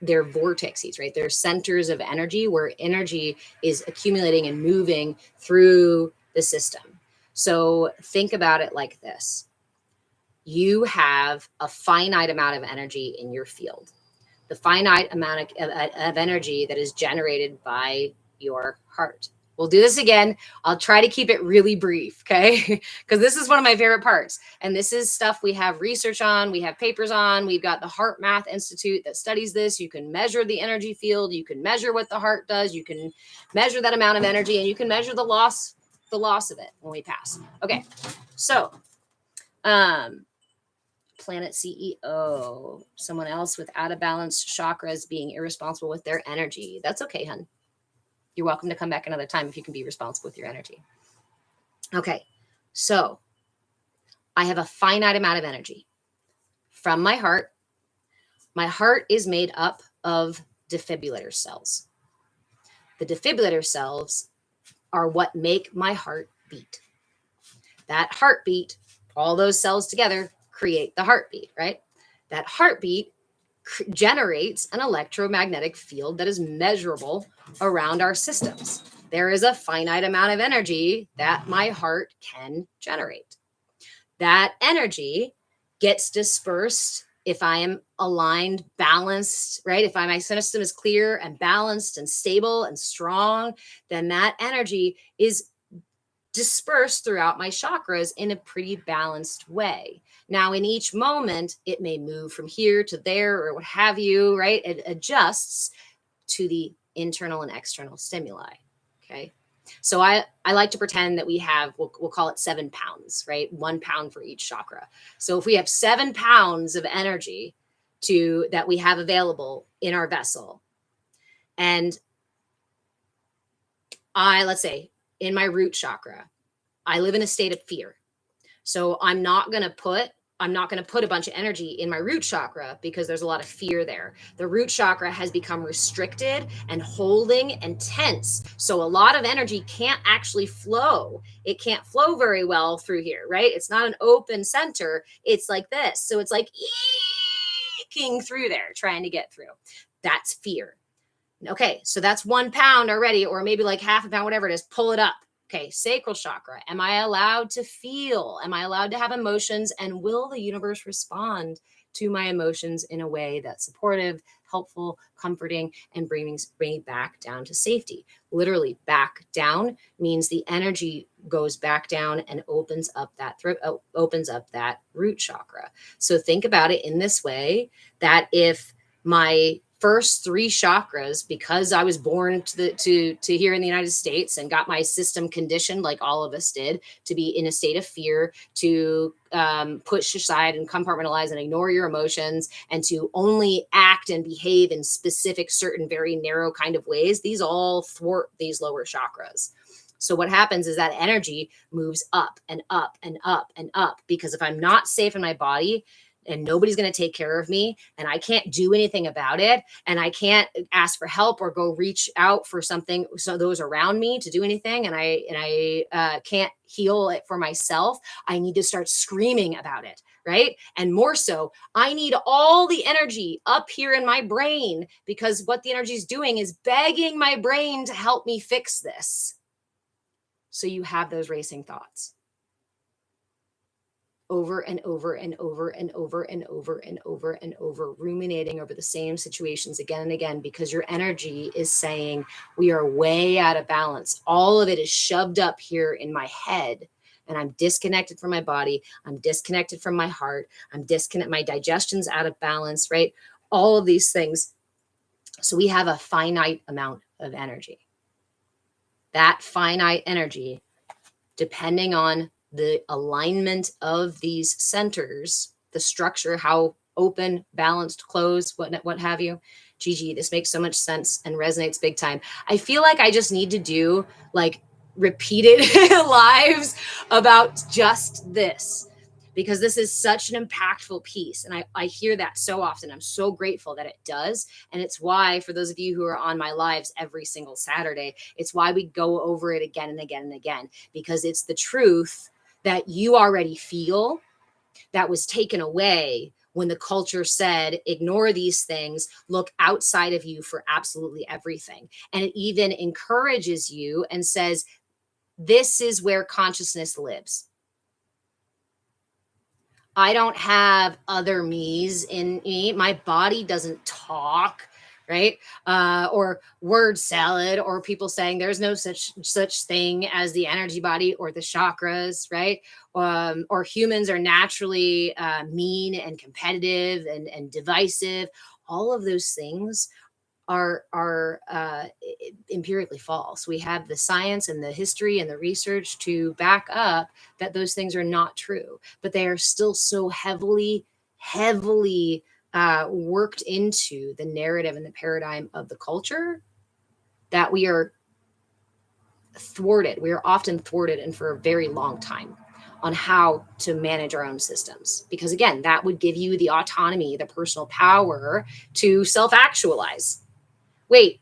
vortexes, right? They're centers of energy where energy is accumulating and moving through the system. So think about it like this. You have a finite amount of energy in your field. The finite amount of energy that is generated by your heart. We'll do this again. I'll try to keep it really brief, okay? Because this is one of my favorite parts. And this is stuff we have research on, we have papers on. We've got the Heart Math Institute that studies this. You can measure the energy field. You can measure what the heart does. You can measure that amount of energy, and you can measure the loss of it when we pass. Okay, so Planet CEO, someone else with out of balance chakras being irresponsible with their energy. That's okay, hun. You're welcome to come back another time if you can be responsible with your energy. Okay, so I have a finite amount of energy from my heart. My heart is made up of defibrillator cells. The defibrillator cells are what make my heart beat. That heartbeat, all those cells together create the heartbeat, right? That heartbeat generates an electromagnetic field that is measurable around our systems. There is a finite amount of energy that my heart can generate. That energy gets dispersed if I am aligned, balanced, right? If my system is clear and balanced and stable and strong, then that energy is dispersed throughout my chakras in a pretty balanced way. Now, in each moment, it may move from here to there or what have you, right? It adjusts to the internal and external stimuli, okay? So I like to pretend that we have, we'll call it 7 pounds, right? 1 pound for each chakra. So if we have 7 pounds of energy that we have available in our vessel, and let's say, in my root chakra, I live in a state of fear. So I'm not going to put a bunch of energy in my root chakra because there's a lot of fear there. The root chakra has become restricted and holding and tense. So a lot of energy can't actually flow. It can't flow very well through here, right? It's not an open center. It's like this. So it's like eking through there, trying to get through. That's fear. Okay, so that's 1 pound already, or maybe like half a pound, whatever it is. Pull it up. Okay, sacral chakra. Am I allowed to feel? Am I allowed to have emotions? And will the universe respond to my emotions in a way that's supportive, helpful, comforting, and bring back down to safety? Literally, back down means the energy goes back down and opens up that throat, opens up that root chakra. So think about it in this way, that if my first 3 chakras, because I was born to here in the United States and got my system conditioned, like all of us did, to be in a state of fear, to push aside and compartmentalize and ignore your emotions, and to only act and behave in specific, certain, very narrow kind of ways. These all thwart these lower chakras. So what happens is that energy moves up and up and up and up, because if I'm not safe in my body, and nobody's going to take care of me, and I can't do anything about it, and I can't ask for help or go reach out for something, so those around me to do anything, and I can't heal it for myself, I need to start screaming about it, right? And more so, I need all the energy up here in my brain, because what the energy is doing is begging my brain to help me fix this. So you have those racing thoughts over and over and over and over and over and over and over, ruminating over the same situations again and again, because your energy is saying, we are way out of balance. All of it is shoved up here in my head, and I'm disconnected from my body. I'm disconnected from my heart. My digestion's out of balance, right? All of these things. So we have a finite amount of energy. That finite energy, depending on the alignment of these centers, the structure, how open, balanced, closed, what have you. Gigi, this makes so much sense and resonates big time. I feel like I just need to do like repeated lives about just this, because this is such an impactful piece. And I hear that so often. I'm so grateful that it does. And it's why, for those of you who are on my lives every single Saturday, it's why we go over it again and again and again, because it's the truth that you already feel that was taken away when the culture said, ignore these things, look outside of you for absolutely everything. And it even encourages you and says, this is where consciousness lives. I don't have other me's in me. My body doesn't talk, right? Or word salad, or people saying there's no such thing as the energy body or the chakras, right? Or humans are naturally mean and competitive and divisive. All of those things are empirically false. We have the science and the history and the research to back up that those things are not true, but they are still so heavily worked into the narrative and the paradigm of the culture that we are thwarted. We are often thwarted, and for a very long time, on how to manage our own systems. Because again, that would give you the autonomy, the personal power to self-actualize. Wait,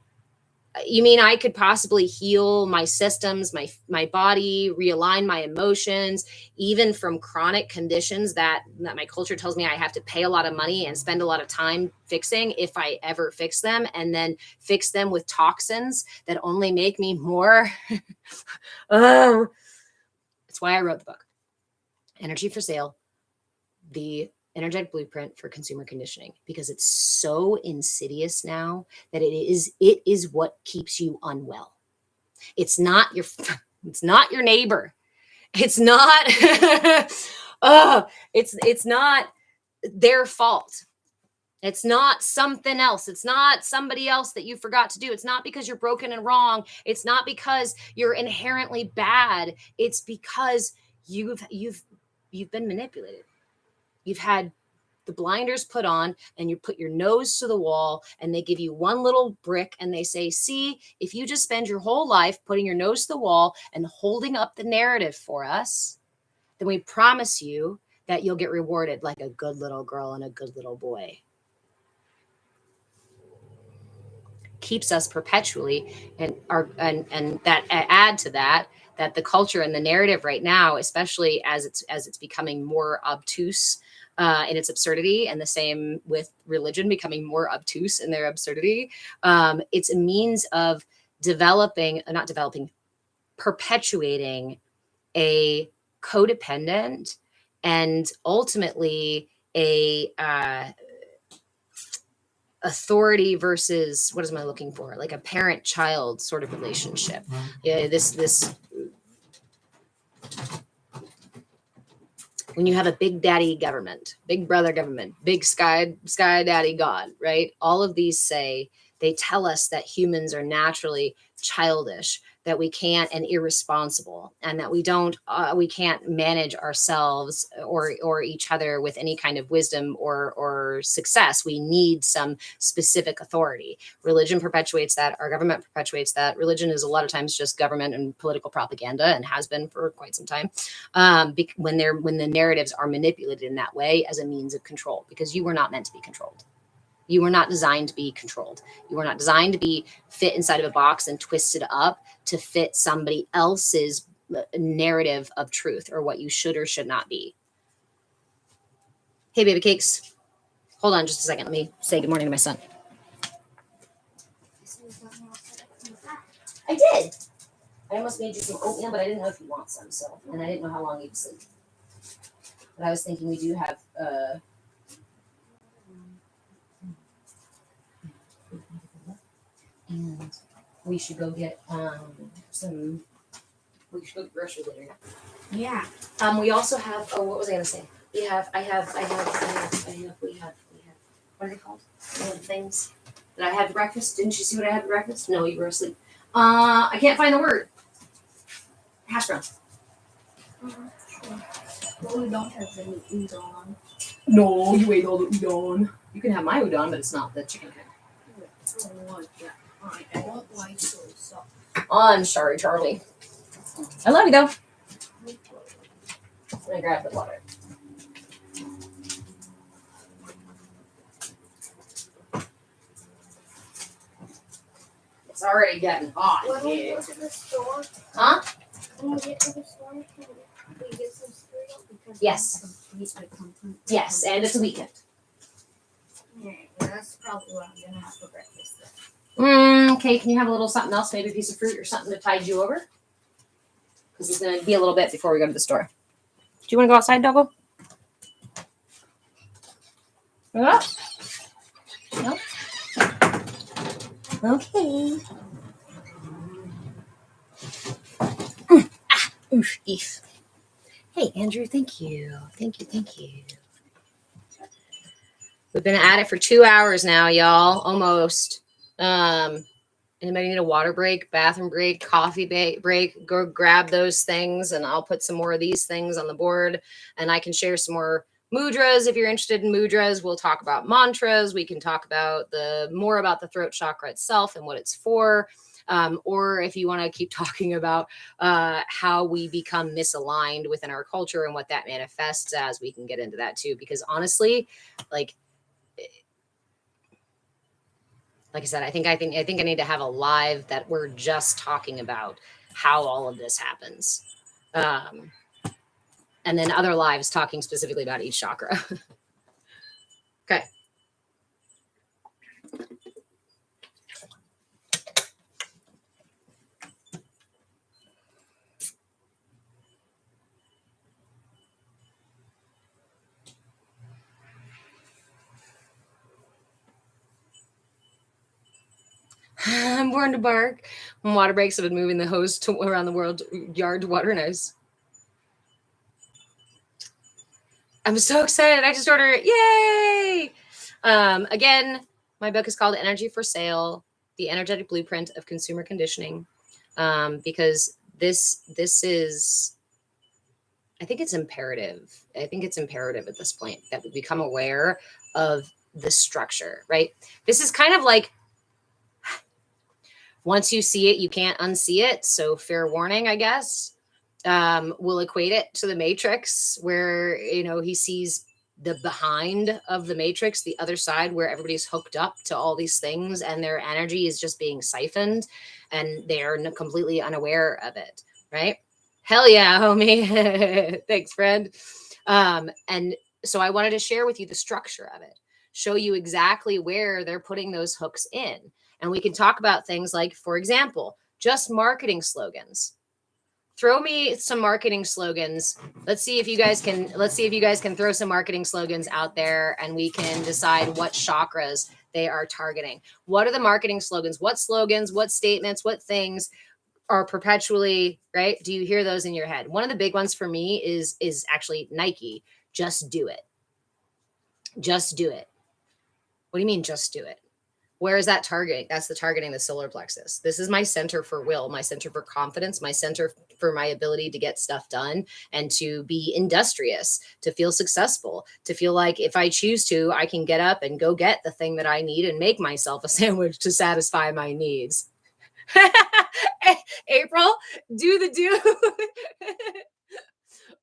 you mean I could possibly heal my systems, my body, realign my emotions, even from chronic conditions that my culture tells me I have to pay a lot of money and spend a lot of time fixing, if I ever fix them, and then fix them with toxins that only make me more. Oh, that's why I wrote the book, Energy for Sale, the energetic blueprint for consumer conditioning, because it's so insidious now that it is what keeps you unwell. It's not your neighbor. It's not it's not their fault. It's not something else. It's not somebody else that you forgot to do. It's not because you're broken and wrong. It's not because you're inherently bad. It's because you've been manipulated. You've had the blinders put on, and you put your nose to the wall, and they give you one little brick and they say, see, if you just spend your whole life putting your nose to the wall and holding up the narrative for us, then we promise you that you'll get rewarded like a good little girl and a good little boy. Keeps us perpetually, and that add to that the culture and the narrative right now, especially as it's becoming more obtuse in its absurdity, and the same with religion becoming more obtuse in their absurdity. It's a means of perpetuating a codependent and ultimately a authority versus, what am I looking for? Like a parent-child sort of relationship. Yeah, this when you have a big daddy government, big brother government, big sky daddy God, right? All of these they tell us that humans are naturally childish, that we can't, and irresponsible, and that we can't manage ourselves or each other with any kind of wisdom or success. We need some specific authority. Religion perpetuates that. Our government perpetuates that. Religion is a lot of times just government and political propaganda, and has been for quite some time. When the narratives are manipulated in that way as a means of control, because you were not meant to be controlled. You were not designed to be controlled. You were not designed to be fit inside of a box and twisted up to fit somebody else's narrative of truth or what you should or should not be. Hey, baby cakes. Hold on just a second. Let me say good morning to my son. I did. I almost made you some oatmeal, but I didn't know if you want some. So, and I didn't know how long you'd sleep. But I was thinking we do have and we should go get we should go get groceries later. Yeah. We also have, what was I gonna say? We have what are they called? One of the things that I had for breakfast. Didn't you see what I had for breakfast? No, you were asleep. I can't find the word. Hash brown. Well, we don't have any udon. No, you ate all the udon. You can have my udon, but it's not the chicken kind. I don't want that. I don't like soy sauce. I'm sorry, Charlie. I love you though. I'm gonna grab the water. It's already getting hot. When we go to the store, Huh? when we get to the store, can we get some cereal? Because Yes. Yes, and it's a weekend. Yeah, that's probably what I'm gonna have for breakfast then. Okay, can you have a little something else, maybe a piece of fruit or something to tide you over? Because it's going to be a little bit before we go to the store. Do you want to go outside, Doggo? Yeah? No? Okay. Oof, eef. Hey, Andrew, thank you. Thank you. We've been at it for 2 hours now, y'all. Almost. Anybody need a water break, bathroom break, coffee break? Go grab those things, and I'll put some more of these things on the board, and I can share some more mudras if you're interested in mudras. We'll talk about mantras. We can talk about more about the throat chakra itself and what it's for. Or if you want to keep talking about how we become misaligned within our culture and what that manifests as, we can get into that too. Because honestly, like I said, I think I need to have a live that we're just talking about how all of this happens. And then other lives talking specifically about each chakra. Okay. I'm born to bark. When water breaks, I've been moving the hose around the world yard to water nose. I'm so excited. I just ordered it. Yay! Again, my book is called Energy for Sale, The Energetic Blueprint of Consumer Conditioning. Because this is, I think it's imperative. I think it's imperative at this point that we become aware of the structure, right? This is kind of like, once you see it, you can't unsee it. So fair warning, I guess. We'll equate it to the Matrix, where, he sees the behind of the Matrix, the other side, where everybody's hooked up to all these things and their energy is just being siphoned and they're completely unaware of it, right? Hell yeah, homie. Thanks, friend. And so I wanted to share with you the structure of it, show you exactly where they're putting those hooks in. And we can talk about things like, for example, just marketing slogans. Throw me some marketing slogans. Let's see if you guys can throw some marketing slogans out there, and we can decide what chakras they are targeting. What are the marketing slogans? What statements, what things are perpetually, right? Do you hear those in your head? One of the big ones for me is actually Nike. Just do it. Just do it. What do you mean just do it? Where is that targeting? That's the targeting the solar plexus. This is my center for will, my center for confidence, my center for my ability to get stuff done and to be industrious, to feel successful, to feel like if I choose to, I can get up and go get the thing that I need and make myself a sandwich to satisfy my needs. April, do the do.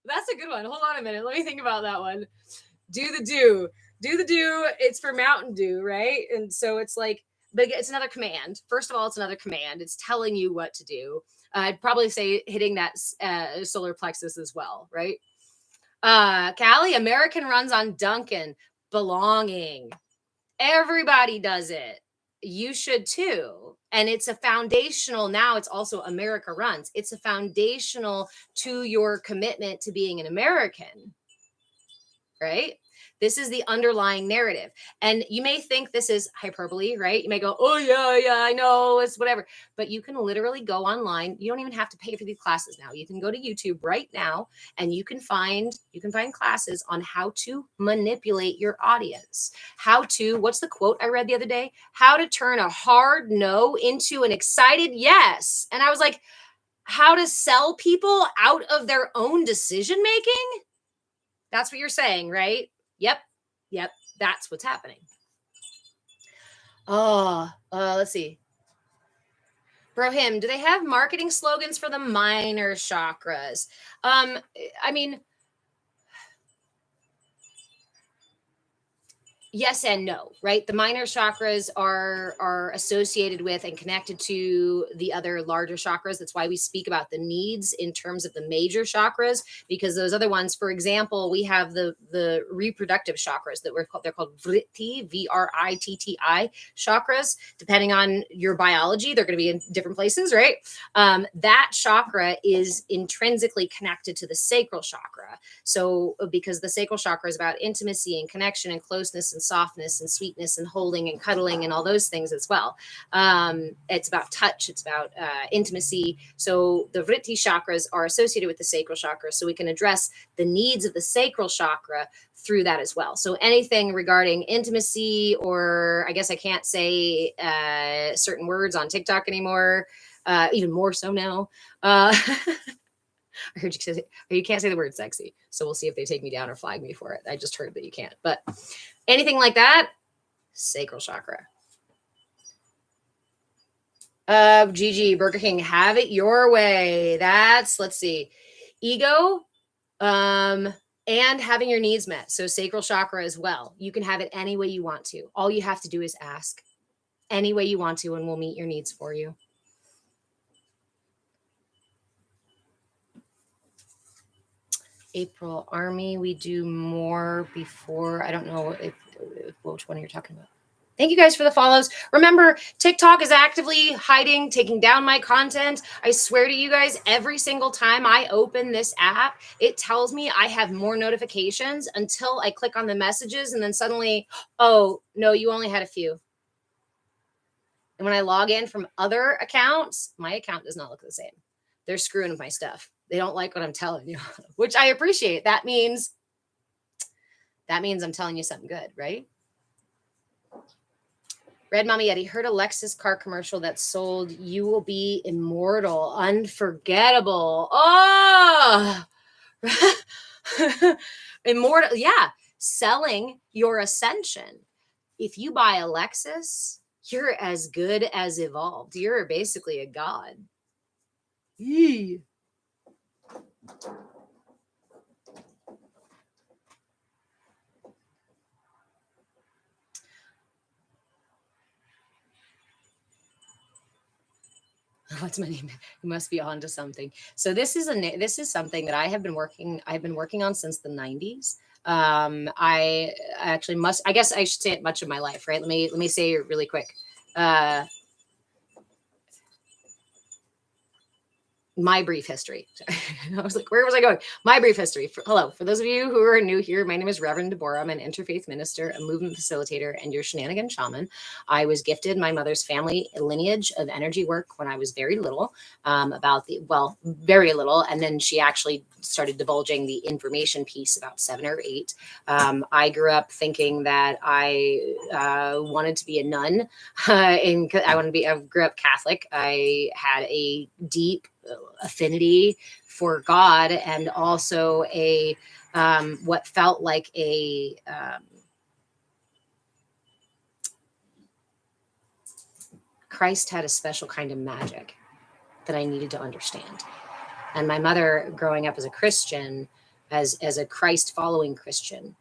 That's a good one. Hold on a minute. Let me think about that one. Do the do. Do the do. It's for Mountain Dew, right? And so it's like, but it's another command. First of all, it's another command. It's telling you what to do. I'd probably say hitting that solar plexus as well, right? Callie, American runs on Duncan. Belonging. Everybody does it. You should too. And it's a foundational, now it's also America runs. It's a foundational to your commitment to being an American, right? This is the underlying narrative. And you may think this is hyperbole, right? You may go, oh, yeah, I know, it's whatever. But you can literally go online. You don't even have to pay for these classes now. You can go to YouTube right now and you can find classes on how to manipulate your audience. What's the quote I read the other day? How to turn a hard no into an excited yes. And I was like, how to sell people out of their own decision making? That's what you're saying, right? Yep. That's what's happening. Let's see. Brohim, do they have marketing slogans for the minor chakras? I mean, yes and no, right? The minor chakras are associated with and connected to the other larger chakras. That's why we speak about the needs in terms of the major chakras, because those other ones, for example, we have the reproductive chakras they're called vritti, V-R-I-T-T-I chakras. Depending on your biology, they're going to be in different places, right? That chakra is intrinsically connected to the sacral chakra. So because the sacral chakra is about intimacy and connection and closeness and softness and sweetness and holding and cuddling and all those things as well. It's about touch. It's about intimacy. So the vritti chakras are associated with the sacral chakra. So we can address the needs of the sacral chakra through that as well. So anything regarding intimacy, or I guess I can't say certain words on TikTok anymore, even more so now. I heard you say, you can't say the word sexy. So we'll see if they take me down or flag me for it. I just heard that you can't. But anything like that, sacral chakra. Gigi, Burger King, have it your way. Let's see, ego, and having your needs met. So sacral chakra as well. You can have it any way you want to. All you have to do is ask any way you want to, and we'll meet your needs for you. April Army, we do more before. I don't know which one you're talking about. Thank you guys for the follows. Remember, TikTok is actively taking down my content. I swear to you guys, every single time I open this app, it tells me I have more notifications until I click on the messages, and then suddenly, oh, no, you only had a few. And when I log in from other accounts, my account does not look the same. They're screwing with my stuff. They don't like what I'm telling you, which I appreciate. That means I'm telling you something good, right? Red Mommy Eddie, heard a Lexus car commercial that sold "You Will Be Immortal," unforgettable. Oh, immortal. Yeah. Selling your ascension. If you buy a Lexus, you're as good as evolved. You're basically a god. Yee. What's my name? You must be on to something. So this is something that I've been working on since the 90s. I guess I should say it much of my life, right? Let me say it really quick. my brief history. I was like, where was I going? My brief history. Hello. For those of you who are new here, my name is Reverend Deborah. I'm an interfaith minister, a movement facilitator, and your shenanigan shaman. I was gifted my mother's family lineage of energy work when I was very little, very little. And then she actually started divulging the information piece about 7 or 8. I grew up thinking that I wanted to be a nun. I grew up Catholic. I had a deep affinity for God, and also a what felt like a Christ had a special kind of magic that I needed to understand. And my mother, growing up as a Christian, as a Christ following Christian,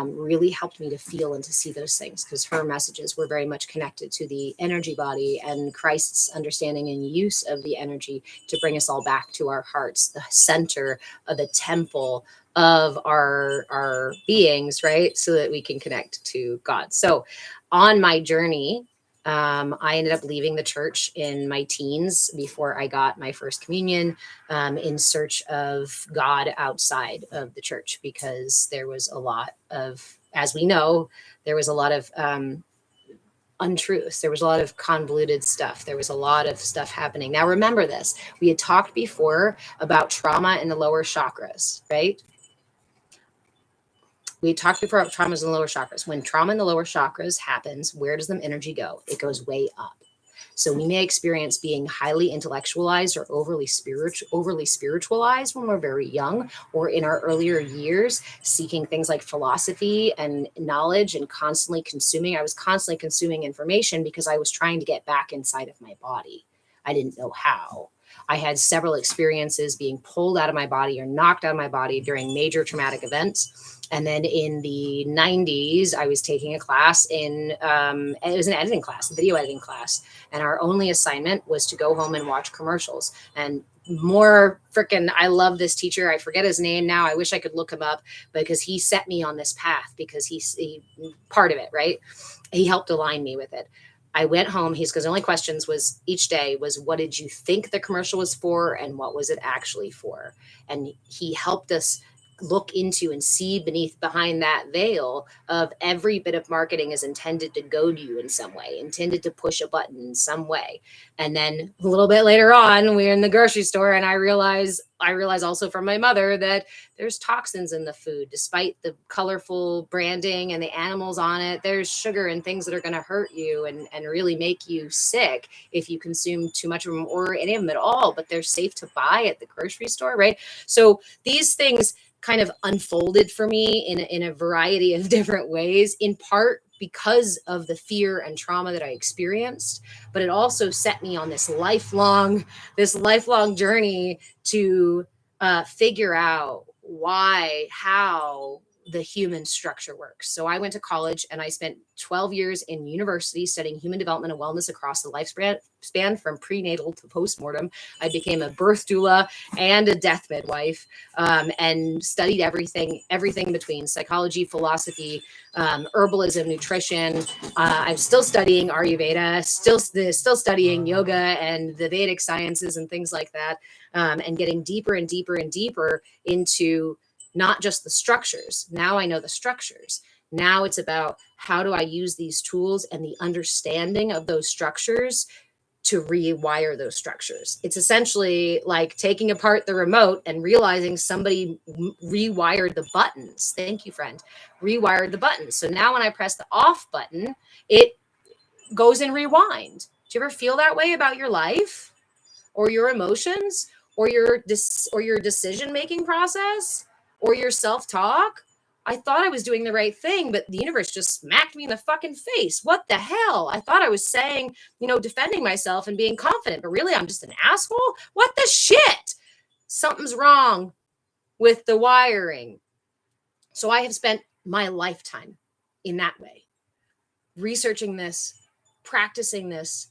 really helped me to feel and to see those things, because her messages were very much connected to the energy body and Christ's understanding and use of the energy to bring us all back to our hearts, the center of the temple of our beings, right? So that we can connect to God. So on my journey, I ended up leaving the church in my teens before I got my first communion, in search of God outside of the church, because there was a lot of, as we know, there was a lot of untruths. There was a lot of convoluted stuff. There was a lot of stuff happening. Now, remember this. We had talked before about trauma in the lower chakras, right? We talked before about traumas in the lower chakras. When trauma in the lower chakras happens, where does the energy go? It goes way up. So we may experience being highly intellectualized or overly spiritualized when we're very young, or in our earlier years, seeking things like philosophy and knowledge and constantly consuming. I was constantly consuming information because I was trying to get back inside of my body. I didn't know how. I had several experiences being pulled out of my body or knocked out of my body during major traumatic events. And then in the 90s, I was taking a class it was an editing class, a video editing class. And our only assignment was to go home and watch commercials. And I love this teacher. I forget his name now. I wish I could look him up, because he set me on this path, because he part of it, right? He helped align me with it. I went home. Because the only questions was each day was, what did you think the commercial was for? And what was it actually for? And he helped us look into and see behind that veil of every bit of marketing is intended to goad you in some way, intended to push a button in some way. And then a little bit later on, we're in the grocery store, and I realize also from my mother that there's toxins in the food. Despite the colorful branding and the animals on it, there's sugar and things that are going to hurt you and really make you sick if you consume too much of them, or any of them at all, but they're safe to buy at the grocery store, right? So these things kind of unfolded for me in a variety of different ways, in part because of the fear and trauma that I experienced, but it also set me on this lifelong journey to figure out how the human structure works. So I went to college, and I spent 12 years in university studying human development and wellness across the lifespan from prenatal to postmortem. I became a birth doula and a death midwife, and studied everything between psychology, philosophy, herbalism, nutrition. I'm still studying Ayurveda, still studying yoga and the Vedic sciences and things like that, and getting deeper and deeper and deeper into not just the structures. Now I know the structures. Now it's about, how do I use these tools and the understanding of those structures to rewire those structures. It's essentially like taking apart the remote and realizing somebody rewired the buttons. Thank you, friend. Rewired the buttons. So now when I press the off button, it goes in rewind. Do you ever feel that way about your life or your emotions or your decision-making process or your self-talk? I thought I was doing the right thing, but the universe just smacked me in the fucking face. What the hell? I thought I was saying, defending myself and being confident, but really I'm just an asshole? What the shit? Something's wrong with the wiring. So I have spent my lifetime in that way, researching this, practicing this,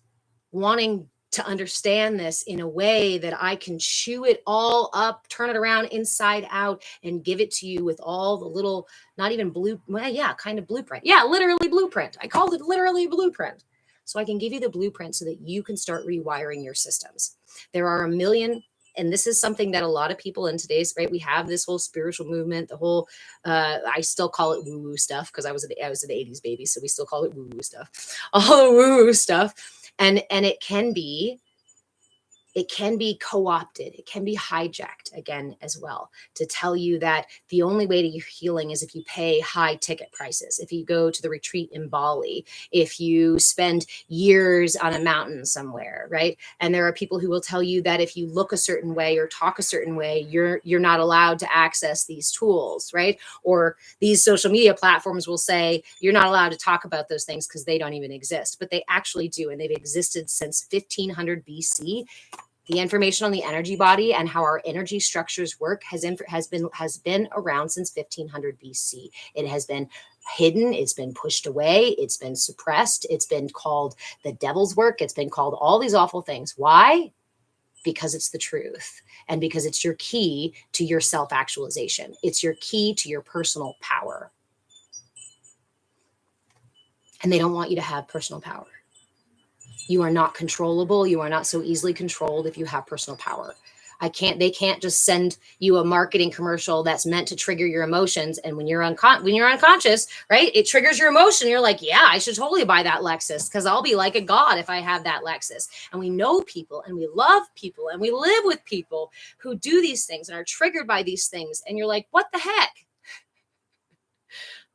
wanting to understand this in a way that I can chew it all up, turn it around inside out, and give it to you with all the little, not even kind of blueprint. Yeah, literally blueprint. I called it literally blueprint. So I can give you the blueprint so that you can start rewiring your systems. There are a million and this is something that a lot of people in today's, right, we have this whole spiritual movement, the whole, I still call it woo woo stuff because I was an 80s baby, so we still call it woo woo stuff, all the woo woo stuff. And it can be co-opted. It can be hijacked again as well to tell you that the only way to your healing is if you pay high ticket prices. If you go to the retreat in Bali, if you spend years on a mountain somewhere, right? And there are people who will tell you that if you look a certain way or talk a certain way, you're not allowed to access these tools, right? Or these social media platforms will say you're not allowed to talk about those things because they don't even exist, but they actually do, and they've existed since 1500 BC. The information on the energy body and how our energy structures work has been around since 1500 BC. It has been hidden, it's been pushed away, it's been suppressed, it's been called the devil's work, it's been called all these awful things. Why? Because it's the truth, and because it's your key to your self-actualization. It's your key to your personal power. And they don't want you to have personal power. You are not controllable. You are not so easily controlled if you have personal power. They can't just send you a marketing commercial that's meant to trigger your emotions. And when you're unconscious, right, it triggers your emotion. You're like, yeah, I should totally buy that Lexus because I'll be like a god if I have that Lexus. And we know people and we love people and we live with people who do these things and are triggered by these things. And you're like, what the heck?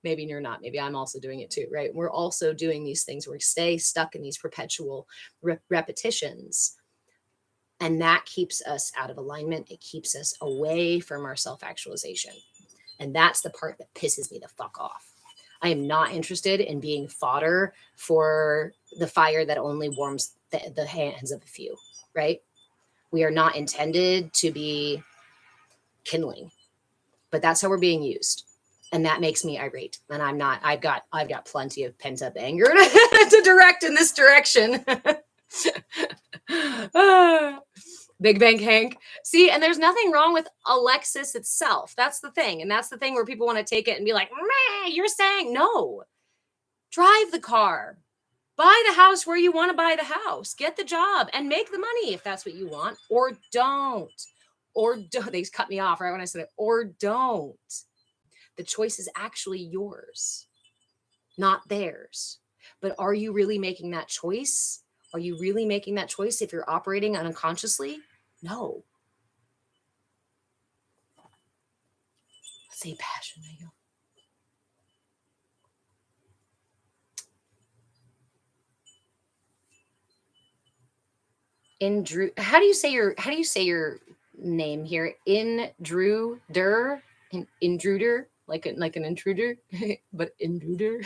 Maybe you're not. Maybe I'm also doing it too, right? We're also doing these things. We stay stuck in these perpetual repetitions. And that keeps us out of alignment. It keeps us away from our self-actualization. And that's the part that pisses me the fuck off. I am not interested in being fodder for the fire that only warms the hands of a few, right? We are not intended to be kindling, but that's how we're being used. And that makes me irate. And I've got plenty of pent up anger to direct in this direction. Big Bang Hank. See, and there's nothing wrong with Alexis itself. That's the thing. And that's the thing where people want to take it and be like, you're saying no. Drive the car. Buy the house where you want to buy the house. Get the job and make the money if that's what you want. Or don't. They cut me off right when I said it. Or don't. The choice is actually yours, not theirs. But are you really making that choice? Are you really making that choice if you're operating unconsciously? No. Let's say passion. There you go. Indru, how do you say your name here? Indruder, like an intruder, but intruder.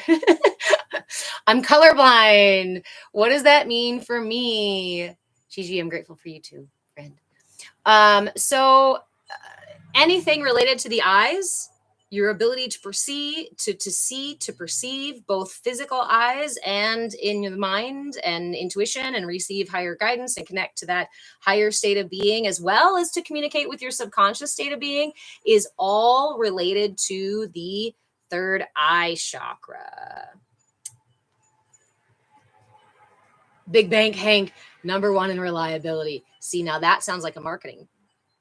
I'm colorblind. What does that mean for me? Gigi, I'm grateful for you too, friend. So anything related to the eyes, your ability to perceive, to see, to perceive, both physical eyes and in your mind and intuition, and receive higher guidance and connect to that higher state of being, as well as to communicate with your subconscious state of being, is all related to the third eye chakra. Big Bank Hank, #1 in reliability. See, now that sounds like a marketing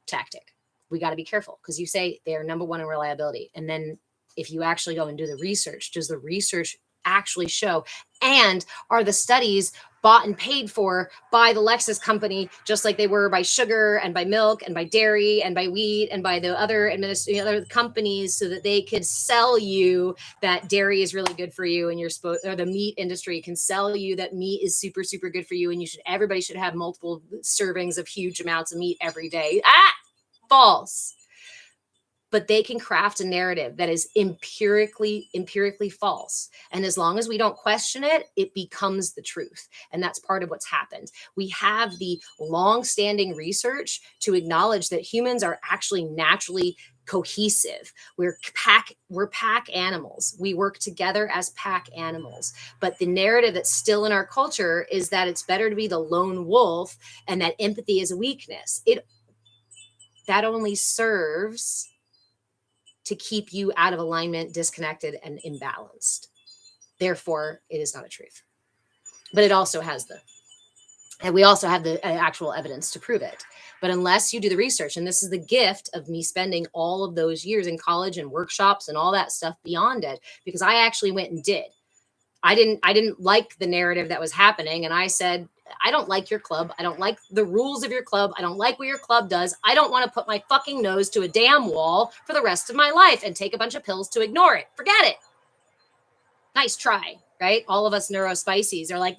tactic. We got to be careful because you say they are #1 in reliability. And then if you actually go and do the research, does the research actually show? And are the studies bought and paid for by the Lexus company, just like they were by sugar and by milk and by dairy and by wheat and by the other other companies, so that they could sell you that dairy is really good for you, and or the meat industry can sell you that meat is super, super good for you, and everybody should have multiple servings of huge amounts of meat every day. False. But they can craft a narrative that is empirically false. And as long as we don't question it, it becomes the truth. And that's part of what's happened. We have the long-standing research to acknowledge that humans are actually naturally cohesive. We're pack animals. We work together as pack animals. But the narrative that's still in our culture is that it's better to be the lone wolf and that empathy is a weakness. That only serves to keep you out of alignment, disconnected, and imbalanced. Therefore, it is not a truth. But it also has the And we also have the actual evidence to prove it. But unless you do the research, and this is the gift of me spending all of those years in college and workshops and all that stuff beyond it, because I actually went and did. I didn't like the narrative that was happening. And I said, I don't like your club. I don't like the rules of your club. I don't like what your club does. I don't want to put my fucking nose to a damn wall for the rest of my life and take a bunch of pills to ignore it. Forget it. Nice try, right? All of us neurospices are like,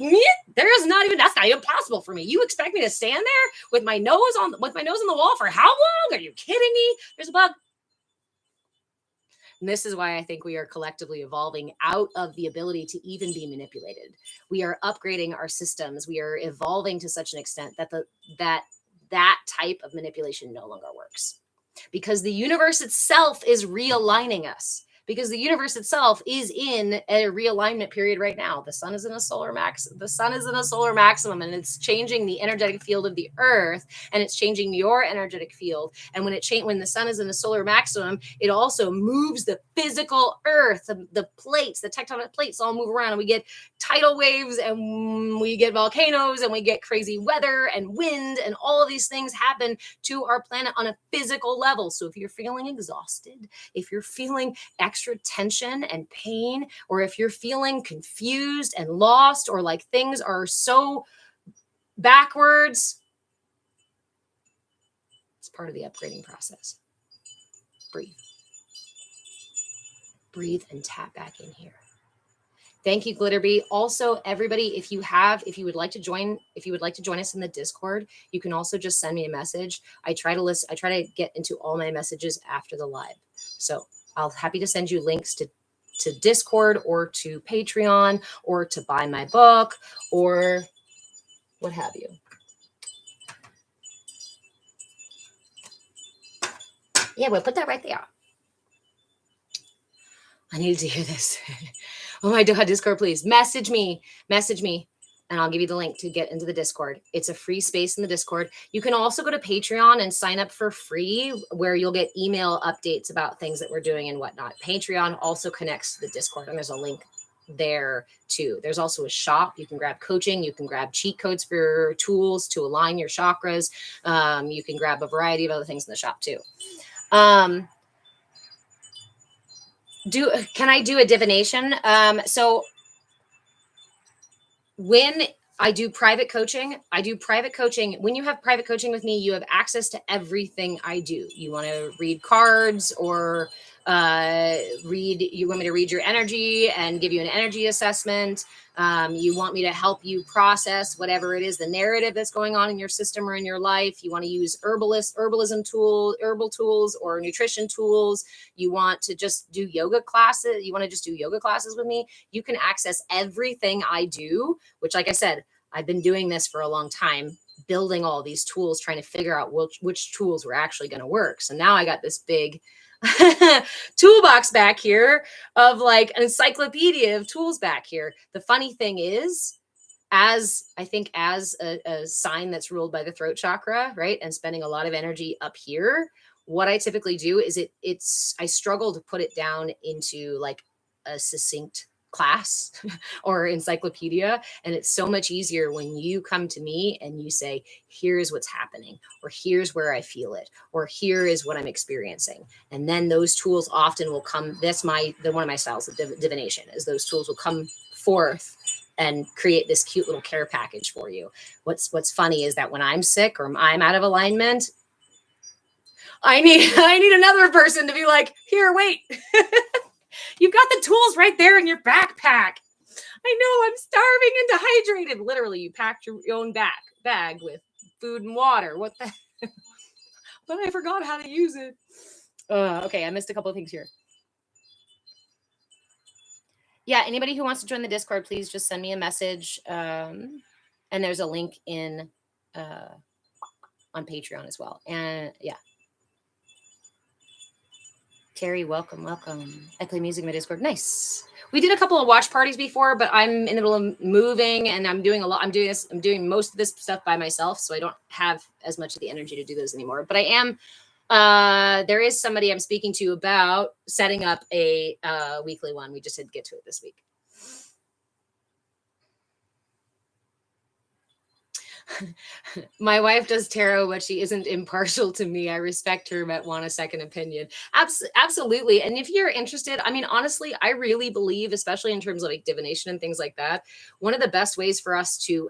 that's not even possible for me. You expect me to stand there with my nose on the wall for how long? Are you kidding me? There's a bug. And this is why I think we are collectively evolving out of the ability to even be manipulated. We are upgrading our systems. We are evolving to such an extent that that type of manipulation no longer works, because the universe itself is realigning us. Because the universe itself is in a realignment period right now. The sun is in a solar maximum, and it's changing the energetic field of the earth, and it's changing your energetic field. And when the sun is in a solar maximum, it also moves the physical earth, the plates, the tectonic plates all move around, and we get tidal waves, and we get volcanoes, and we get crazy weather and wind, and all of these things happen to our planet on a physical level. So if you're feeling exhausted, if you're feeling extra tension and pain, or if you're feeling confused and lost, or like things are so backwards, it's part of the upgrading process. Breathe and tap back in here. Thank you, Glitterbee. Also, everybody, if you would like to join us in the Discord, you can also just send me a message. I try to get into all my messages after the live. So I'll happy to send you links to Discord, or to Patreon, or to buy my book, or what have you. Yeah, we'll put that right there. I needed to hear this. Oh my God, Discord, please message me, and I'll give you the link to get into the Discord. It's a free space in the Discord. You can also go to Patreon and sign up for free, where you'll get email updates about things that we're doing and whatnot. Patreon also connects to the Discord, and there's a link there too. There's also a shop. You can grab coaching. You can grab cheat codes for tools to align your chakras. You can grab a variety of other things in the shop too. Can I do a divination? So when I do private coaching. When you have private coaching with me, you have access to everything I do. You want to read cards, or you want me to read your energy and give you an energy assessment. You want me to help you process whatever it is, the narrative that's going on in your system or in your life. You want to use herbal tools, or nutrition tools. You want to just do yoga classes. With me. You can access everything I do, which, like I said, I've been doing this for a long time, building all these tools, trying to figure out which tools were actually going to work. So now I got this big toolbox back here of like an encyclopedia of tools back here. The funny thing is, as a sign that's ruled by the throat chakra, right, and spending a lot of energy up here, what I typically do is I struggle to put it down into like a succinct class or encyclopedia. And it's so much easier when you come to me and you say, here's what's happening, or here's where I feel it, or here is what I'm experiencing. And then those tools often will come. That's one of my styles of divination, is those tools will come forth and create this cute little care package for you. What's funny is that when I'm sick or I'm out of alignment, I need another person to be like, here, wait. You've got the tools right there in your backpack. I know, I'm starving and dehydrated. Literally, you packed your own bag with food and water. What the? But I forgot how to use it. Okay, I missed a couple of things here. Yeah, anybody who wants to join the Discord, please just send me a message. And there's a link on Patreon as well. And yeah. Terry, welcome. I play music in my Discord. Nice. We did a couple of watch parties before, but I'm in the middle of moving, and I'm doing most of this stuff by myself, so I don't have as much of the energy to do those anymore. But I am. There is somebody I'm speaking to about setting up a weekly one. We just didn't get to it this week. My wife does tarot, but she isn't impartial to me. I respect her, but want a second opinion. Absolutely. And if you're interested, I mean, honestly, I really believe, especially in terms of like divination and things like that, one of the best ways for us to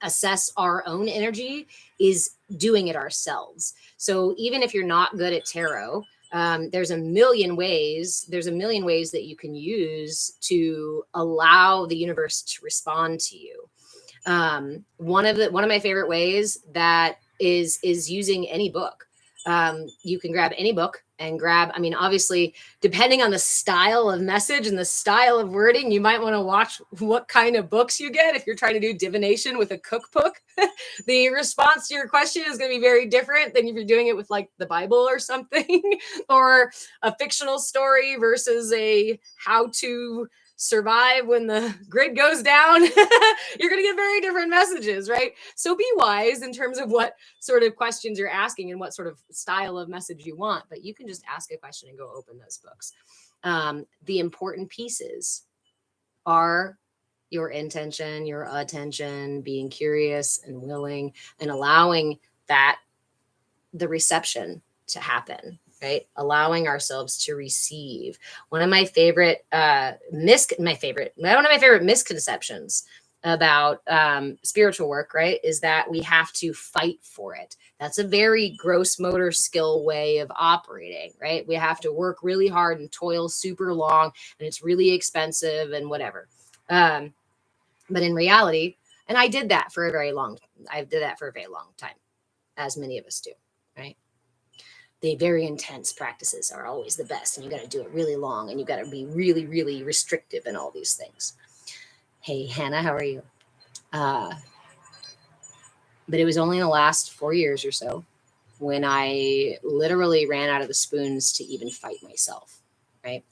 assess our own energy is doing it ourselves. So even if you're not good at tarot, there's a million ways that you can use to allow the universe to respond to you. One of my favorite ways that is using any book. You can grab any book and I mean, obviously, depending on the style of message and the style of wording, you might want to watch what kind of books you get. If you're trying to do divination with a cookbook, the response to your question is going to be very different than if you're doing it with like the Bible or something, or a fictional story versus a how to survive when the grid goes down. You're going to get very different messages, right? So be wise in terms of what sort of questions you're asking and what sort of style of message you want, but you can just ask a question and go open those books. The important pieces are your intention, your attention, being curious and willing, and allowing the reception to happen, right? Allowing ourselves to receive. One of my favorite misconceptions about spiritual work, right, is that we have to fight for it. That's a very gross motor skill way of operating, right? We have to work really hard and toil super long, and it's really expensive and whatever. But in reality, and I did that for a very long time, as many of us do, right? The very intense practices are always the best, and you got to do it really long, and you got to be really, really restrictive in all these things. Hey, Hannah, how are you? But it was only in the last 4 years or so when I literally ran out of the spoons to even fight myself, right?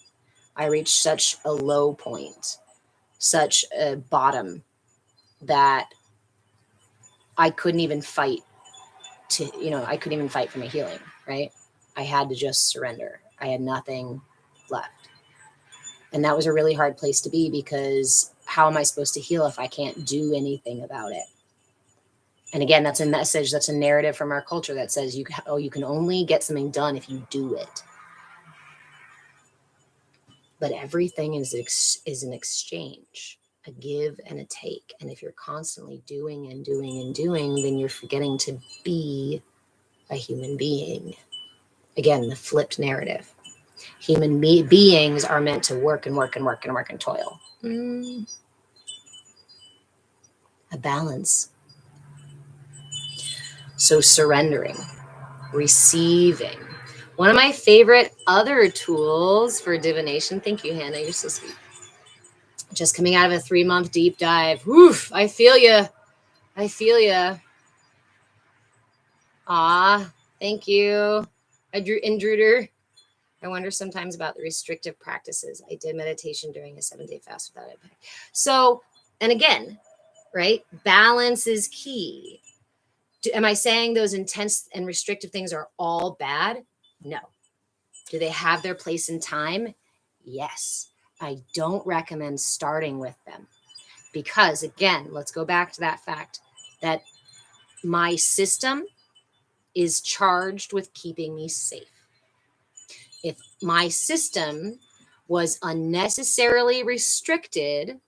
I reached such a low point, such a bottom, that I couldn't even fight I couldn't even fight for my healing, right? I had to just surrender. I had nothing left. And that was a really hard place to be, because how am I supposed to heal if I can't do anything about it? And again, that's a message, that's a narrative from our culture that says you can only get something done if you do it. But everything is an exchange, a give and a take. And if you're constantly doing and doing and doing, then you're forgetting to be a human being. Again, the flipped narrative. Human beings are meant to work and work and work and work and toil. A balance. So surrendering, receiving. One of my favorite other tools for divination. Thank you, Hannah. You're so sweet. Just coming out of a 3-month deep dive. Woof, I feel you. Thank you. Intruder. I wonder sometimes about the restrictive practices. I did meditation during a 7-day fast without impact. So, and again, right? Balance is key. Am I saying those intense and restrictive things are all bad? No. Do they have their place in time? Yes. I don't recommend starting with them, because again, let's go back to that fact that my system is charged with keeping me safe. If my system was unnecessarily restricted,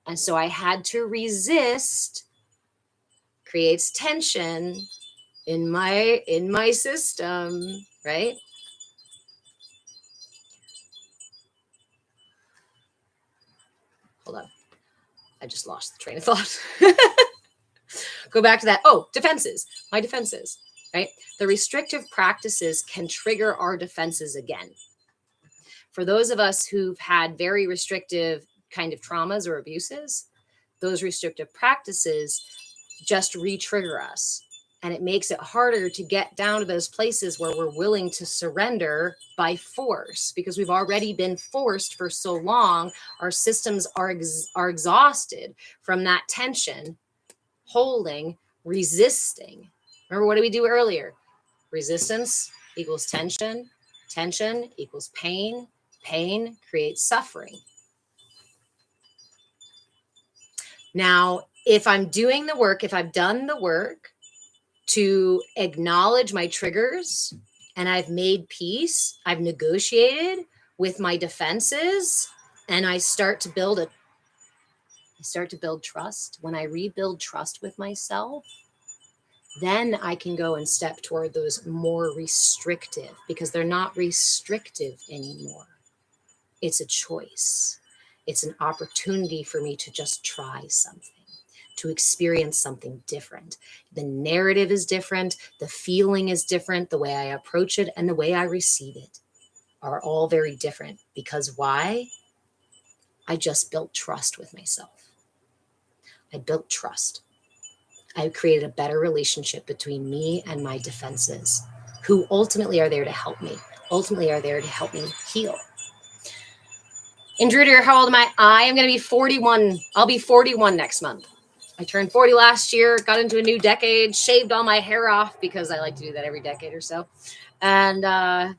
and so I had to resist, creates tension in my system, right? Hold on. I just lost the train of thought. Go back to that. Oh, defenses. My defenses, right? The restrictive practices can trigger our defenses again. For those of us who've had very restrictive kind of traumas or abuses, those restrictive practices just re-trigger us. And it makes it harder to get down to those places where we're willing to surrender by force, because we've already been forced for so long. Our systems are exhausted from that tension, holding, resisting. Remember, what did we do earlier? Resistance equals tension. Tension equals pain. Pain creates suffering. Now, if I'm doing the work, if I've done the work to acknowledge my triggers and I've made peace, I've negotiated with my defenses, and I start to build trust. When I rebuild trust with myself, then I can go and step toward those more restrictive, because they're not restrictive anymore. It's a choice. It's an opportunity for me to just try something, to experience something different. The narrative is different. The feeling is different. The way I approach it and the way I receive it are all very different. Because why? I just built trust with myself. I built trust. I created a better relationship between me and my defenses, who ultimately are there to help me, ultimately are there to help me heal. Intruder, how old am I? I am going to be 41. I'll be 41 next month. I turned 40 last year, got into a new decade, shaved all my hair off because I like to do that every decade or so. And yeah.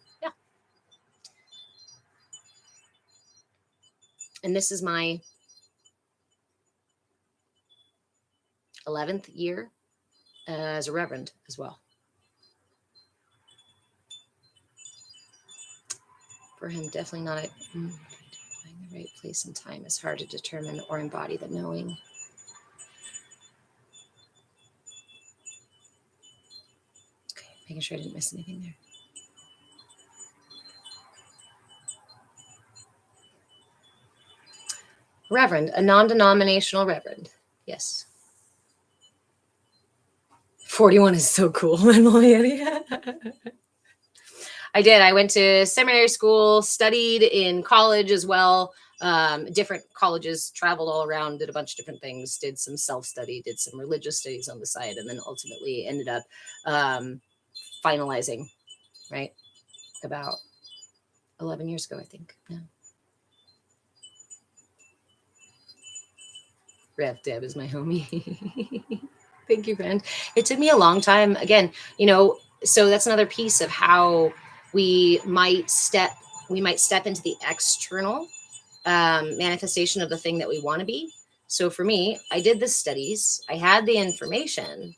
And this is my 11th year as a reverend as well. For him, definitely not finding the right place and time is hard to determine or embody the knowing. Okay, making sure I didn't miss anything there. Reverend, a non-denominational reverend. Yes. 41 is so cool. I did. I went to seminary school, studied in college as well. Different colleges, traveled all around, did a bunch of different things, did some self-study, did some religious studies on the side, and then ultimately ended up finalizing, right? About 11 years ago, I think. Yeah. Rev Deb is my homie. Thank you, friend. It took me a long time. Again, so that's another piece of how we might step into the external manifestation of the thing that we want to be. So for me, I did the studies, I had the information,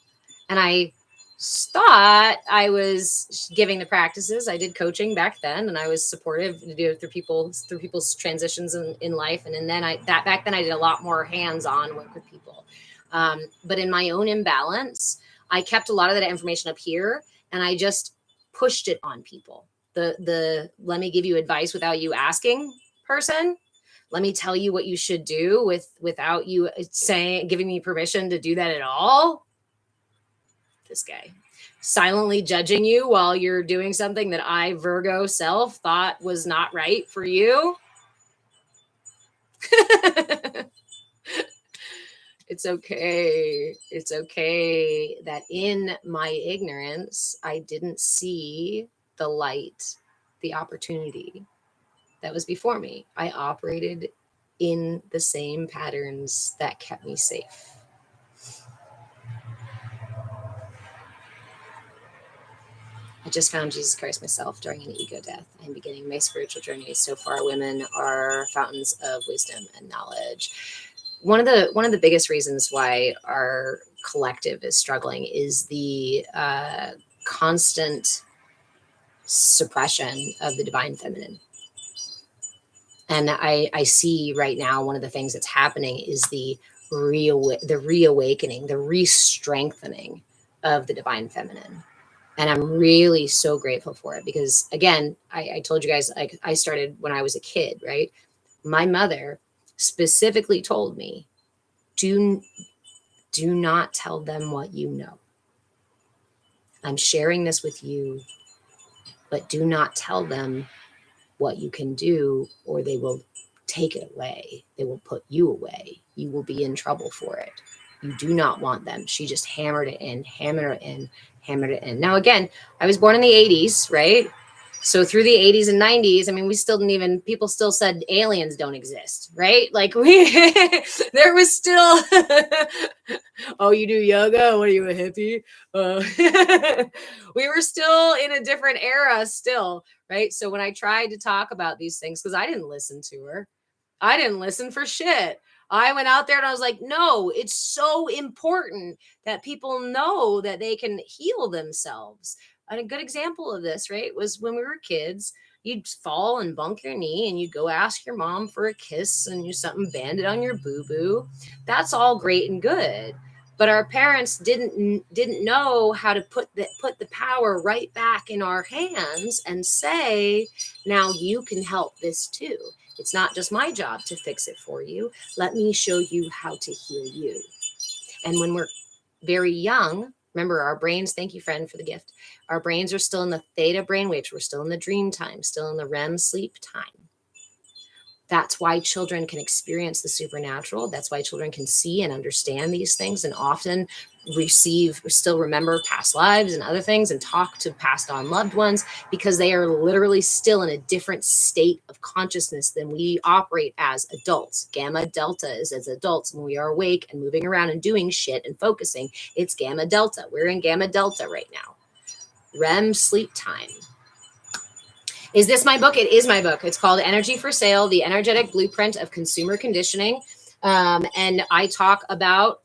and I thought I was giving the practices. I did coaching back then, and I was supportive to do it through people's transitions in life. And then back then I did a lot more hands-on work with people. But in my own imbalance, I kept a lot of that information up here, and I just pushed it on people. The let me give you advice without you asking person. Let me tell you what you should do without you giving me permission to do that at all. This guy silently judging you while you're doing something that I, Virgo self, thought was not right for you. It's okay. It's okay that in my ignorance, I didn't see the light, the opportunity that was before me. I operated in the same patterns that kept me safe. I just found Jesus Christ myself during an ego death. I'm beginning my spiritual journey. So far, women are fountains of wisdom and knowledge. One of the biggest reasons why our collective is struggling is the constant suppression of the divine feminine. And I see right now one of the things that's happening is the reawakening, the re-strengthening of the divine feminine. And I'm really so grateful for it because, again, I told you guys, I started when I was a kid, right? My mother specifically told me, do not tell them what you know. I'm sharing this with you, but do not tell them what you can do, or they will take it away. They will put you away. You will be in trouble for it. You do not want them. She just hammered it in. Now, again, I was born in the 80s, right? So through the 80s and 90s, I mean, people still said aliens don't exist, right? Like there was still, oh, you do yoga? What are you, a hippie? We were still in a different era still, right? So when I tried to talk about these things, because I didn't listen to her, I didn't listen for shit. I went out there and I was like, no, it's so important that people know that they can heal themselves. And a good example of this, right, was when we were kids, you'd fall and bump your knee and you'd go ask your mom for a kiss and you something banded on your boo-boo. That's all great and good. But our parents didn't know how to put the power right back in our hands and say, now you can help this too. It's not just my job to fix it for you. Let me show you how to heal you. And when we're very young, remember our brains, thank you, friend, for the gift. Our brains are still in the theta brainwaves. We're still in the dream time, still in the REM sleep time. That's why children can experience the supernatural. That's why children can see and understand these things and often still remember past lives and other things and talk to passed on loved ones, because they are literally still in a different state of consciousness than we operate as adults. Gamma delta is as adults when we are awake and moving around and doing shit and focusing. It's gamma delta. We're in gamma delta right now. REM sleep time. Is this my book? It is my book. It's called Energy for Sale, The Energetic Blueprint of Consumer Conditioning. And I talk about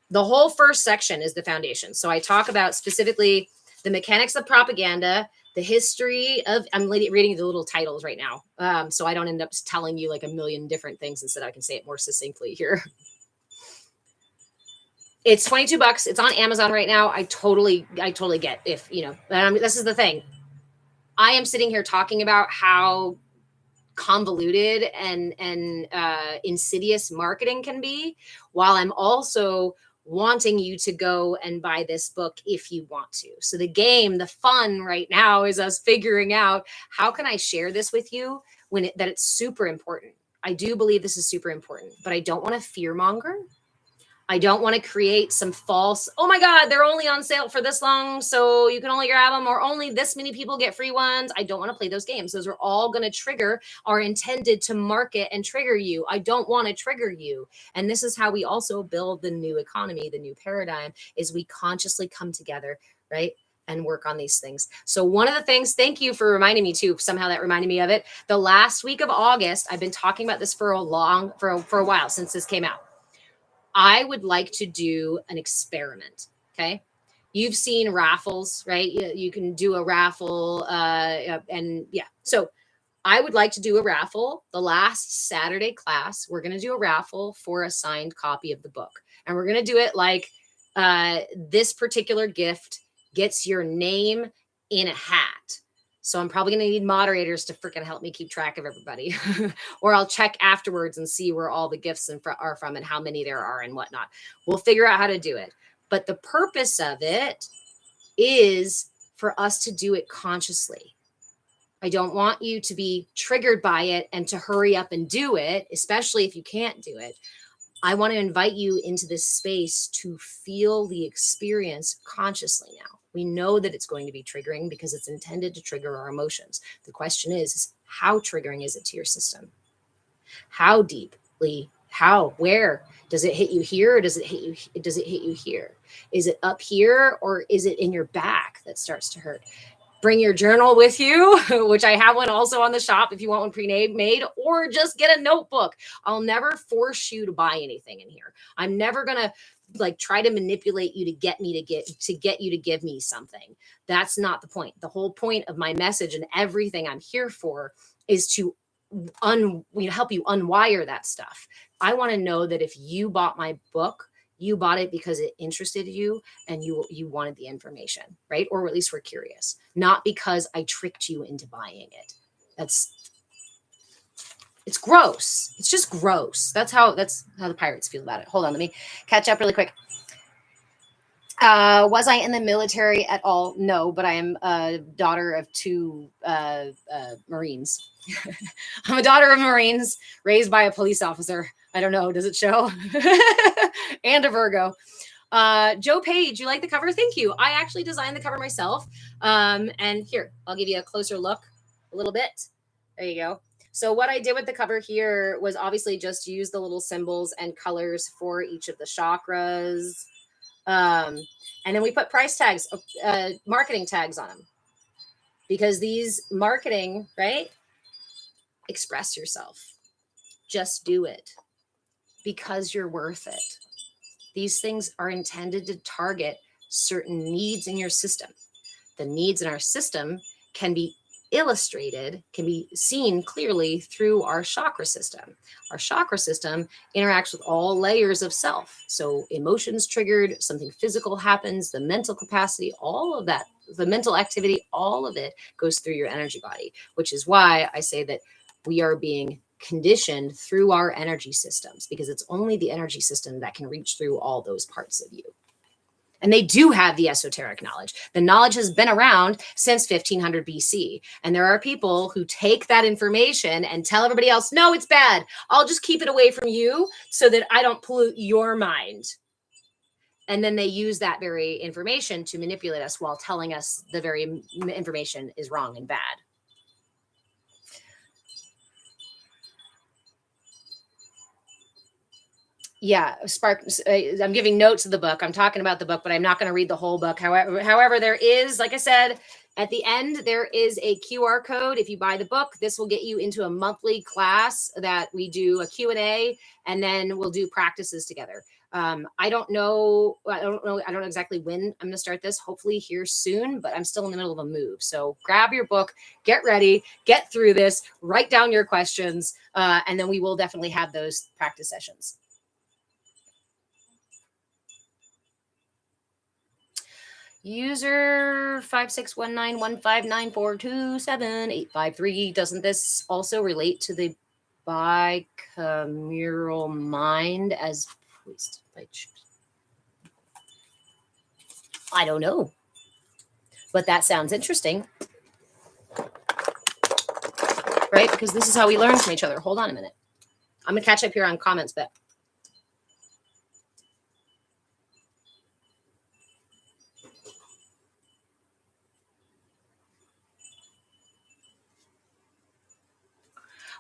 the whole first section is the foundation. So I talk about specifically the mechanics of propaganda, the history of, I'm reading the little titles right now. So I don't end up telling you like a million different things. Instead, I can say it more succinctly here. It's $22. It's on Amazon right now. I totally get if, this is the thing. I am sitting here talking about how convoluted and insidious marketing can be, while I'm also wanting you to go and buy this book if you want to. So the fun right now is us figuring out, how can I share this with you that it's super important. I do believe this is super important, but I don't want to fear monger. I don't want to create some false, oh my God, they're only on sale for this long, so you can only grab them, or only this many people get free ones. I don't want to play those games. Those are all going to are intended to market and trigger you. I don't want to trigger you. And this is how we also build the new economy, the new paradigm, is we consciously come together, right? And work on these things. So one of the things, thank you for reminding me too, somehow that reminded me of it. The last week of August, I've been talking about this for a while since this came out. I would like to do an experiment. Okay. You've seen raffles, right? You can do a raffle. And yeah. So I would like to do a raffle. The last Saturday class, we're going to do a raffle for a signed copy of the book. And we're going to do it like this particular gift gets your name in a hat. So I'm probably going to need moderators to freaking help me keep track of everybody. Or I'll check afterwards and see where all the gifts are from and how many there are and whatnot. We'll figure out how to do it. But the purpose of it is for us to do it consciously. I don't want you to be triggered by it and to hurry up and do it, especially if you can't do it. I want to invite you into this space to feel the experience consciously now. We know that it's going to be triggering because it's intended to trigger our emotions. The question is how triggering is it to your system? How deeply? Where? Does it hit you here, or does it hit you here? Is it up here, or is it in your back that starts to hurt? Bring your journal with you, which I have one also on the shop if you want one pre-made, or just get a notebook. I'll never force you to buy anything in here. I'm never going to try to manipulate you to get you to give me something. That's not the point. The whole point of my message and everything I'm here for is to help you unwire that stuff. I want to know that if you bought my book, you bought it because it interested you and you wanted the information, right? Or at least were curious, not because I tricked you into buying it. It's gross. It's just gross. That's how the pirates feel about it. Hold on, let me catch up really quick. Was I in the military at all? No, but I am a daughter of two Marines. I'm a daughter of Marines raised by a police officer. I don't know. Does it show? And a Virgo. Joe Page, you like the cover? Thank you. I actually designed the cover myself. And here, I'll give you a closer look a little bit. There you go. So what I did with the cover here was obviously just use the little symbols and colors for each of the chakras. And then we put price tags, marketing tags on them, because these marketing, right? Express yourself. Just do it. because you're worth it. These things are intended to target certain needs in your system. The needs in our system can be illustrated, can be seen clearly through our chakra system. Our chakra system interacts with all layers of self. So emotions triggered, something physical happens, the mental capacity, all of that, the mental activity, all of it goes through your energy body, which is why I say that we are being conditioned through our energy systems, because it's only the energy system that can reach through all those parts of you. And they do have the esoteric knowledge. The knowledge has been around since 1500 BC. And there are people who take that information and tell everybody else, no, it's bad. I'll just keep it away from you so that I don't pollute your mind. And then they use that very information to manipulate us while telling us the very information is wrong and bad. Yeah, Spark. I'm giving notes of the book. I'm talking about the book, but I'm not going to read the whole book. However, there is, like I said, at the end, there is a QR code. If you buy the book, this will get you into a monthly class that we do a Q&A, and then we'll do practices together. I don't know exactly when I'm going to start this. Hopefully here soon, but I'm still in the middle of a move. So grab your book, get ready, get through this, write down your questions, and then we will definitely have those practice sessions. User 56191594278853. Doesn't this also relate to the bicameral mind as voiced by? I don't know, but that sounds interesting, right? Because this is how we learn from each other. Hold on a minute. I'm gonna catch up here on comments, but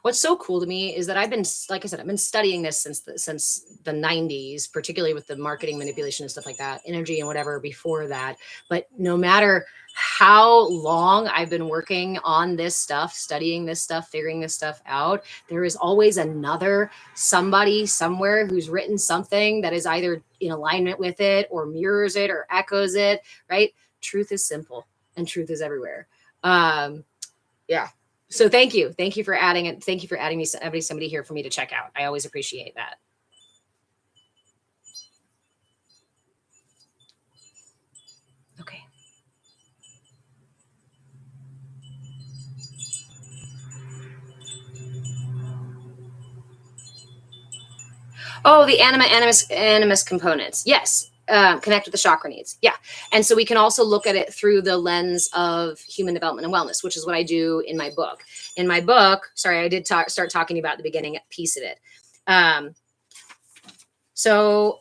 what's so cool to me is that I've been, like I said, I've been studying this since the 90s, particularly with the marketing manipulation and stuff like that, energy and whatever before that. But no matter how long I've been working on this stuff, studying this stuff, figuring this stuff out, there is always another somebody somewhere who's written something that is either in alignment with it or mirrors it or echoes it, right? Truth is simple and truth is everywhere. Yeah. So thank you for adding it. Thank you for adding me somebody here for me to check out. I always appreciate that. Okay. Oh, the animus components. Yes. Connect with the chakra needs. Yeah. And so we can also look at it through the lens of human development and wellness, which is what I do in my book. In my book, sorry, I did start talking about the beginning piece of it. So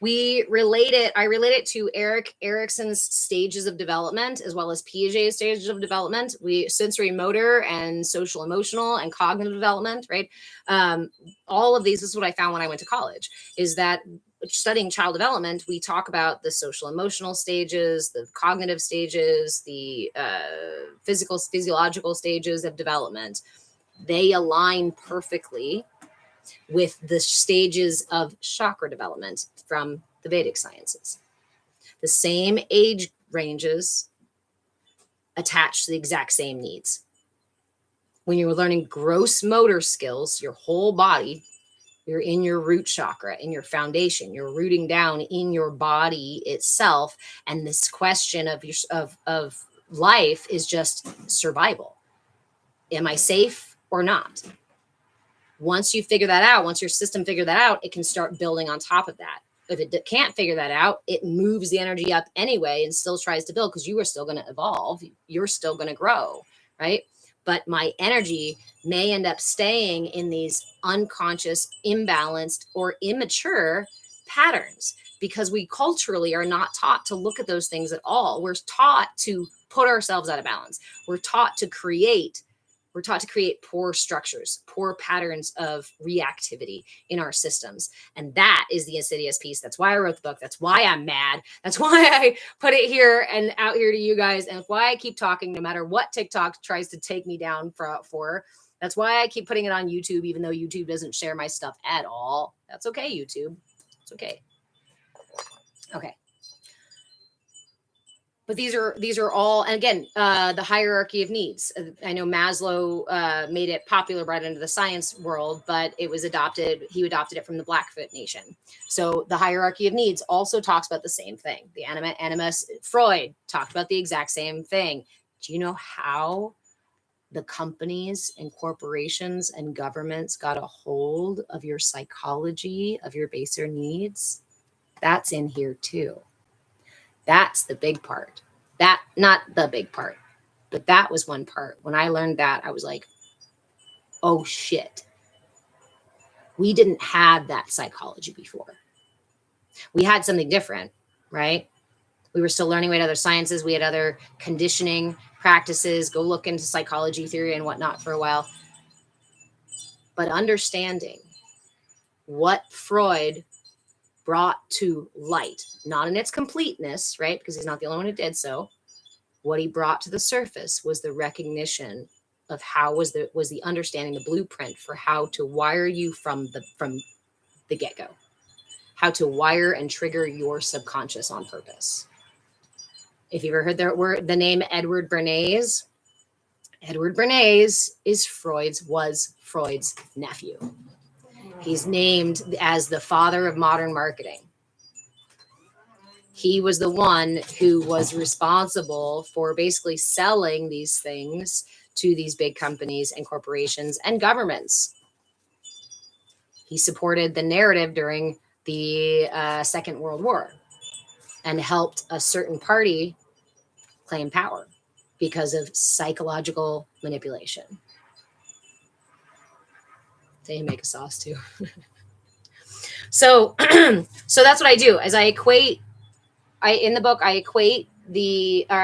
I relate it to Erik Erikson's stages of development as well as Piaget's stages of development. Sensory motor and social emotional and cognitive development, right? All of these, this is what I found when I went to college, is that studying child development, we talk about the social emotional stages, the cognitive stages, the physiological stages of development. They align perfectly with the stages of chakra development from the Vedic sciences. The same age ranges attached to the exact same needs. When you're learning gross motor skills, your whole body, you're in your root chakra, in your foundation, you're rooting down in your body itself. And this question of life is just survival. Am I safe or not? Once you figure that out, once your system figure that out, it can start building on top of that. If it can't figure that out, it moves the energy up anyway and still tries to build, because you are still going to evolve. You're still going to grow, right? But my energy may end up staying in these unconscious, imbalanced, or immature patterns, because we culturally are not taught to look at those things at all. We're taught to put ourselves out of balance. We're taught to create We're taught to create poor structures, poor patterns of reactivity in our systems. And that is the insidious piece. That's why I wrote the book. That's why I'm mad. That's why I put it here and out here to you guys. And why I keep talking no matter what TikTok tries to take me down for. That's why I keep putting it on YouTube, even though YouTube doesn't share my stuff at all. That's okay, YouTube. It's okay. Okay. But these are all, and again, the hierarchy of needs. I know Maslow made it popular right into the science world, but it was adopted. He adopted it from the Blackfoot Nation. So the hierarchy of needs also talks about the same thing. The animus, Freud talked about the exact same thing. Do you know how the companies and corporations and governments got a hold of your psychology, of your baser needs? That's in here too. That's the big part. That, not the big part, but that was one part. When I learned that, I was like, oh shit. We didn't have that psychology before. We had something different, right? We were still learning. We had other sciences. We had other conditioning practices. Go look into psychology theory and whatnot for a while. But understanding what Freud brought to light, not in its completeness, right? Because he's not the only one who did so. What he brought to the surface was the recognition of how was the understanding, the blueprint for how to wire you from the get-go, how to wire and trigger your subconscious on purpose. If you've ever heard the name Edward Bernays, Edward Bernays was Freud's nephew. He's named as the father of modern marketing. He was the one who was responsible for basically selling these things to these big companies and corporations and governments. He supported the narrative during the Second World War and helped a certain party claim power because of psychological manipulation. They make a sauce too. So that's what I do. As I equate, in the book, I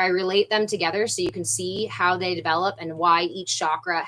relate them together so you can see how they develop and why each chakra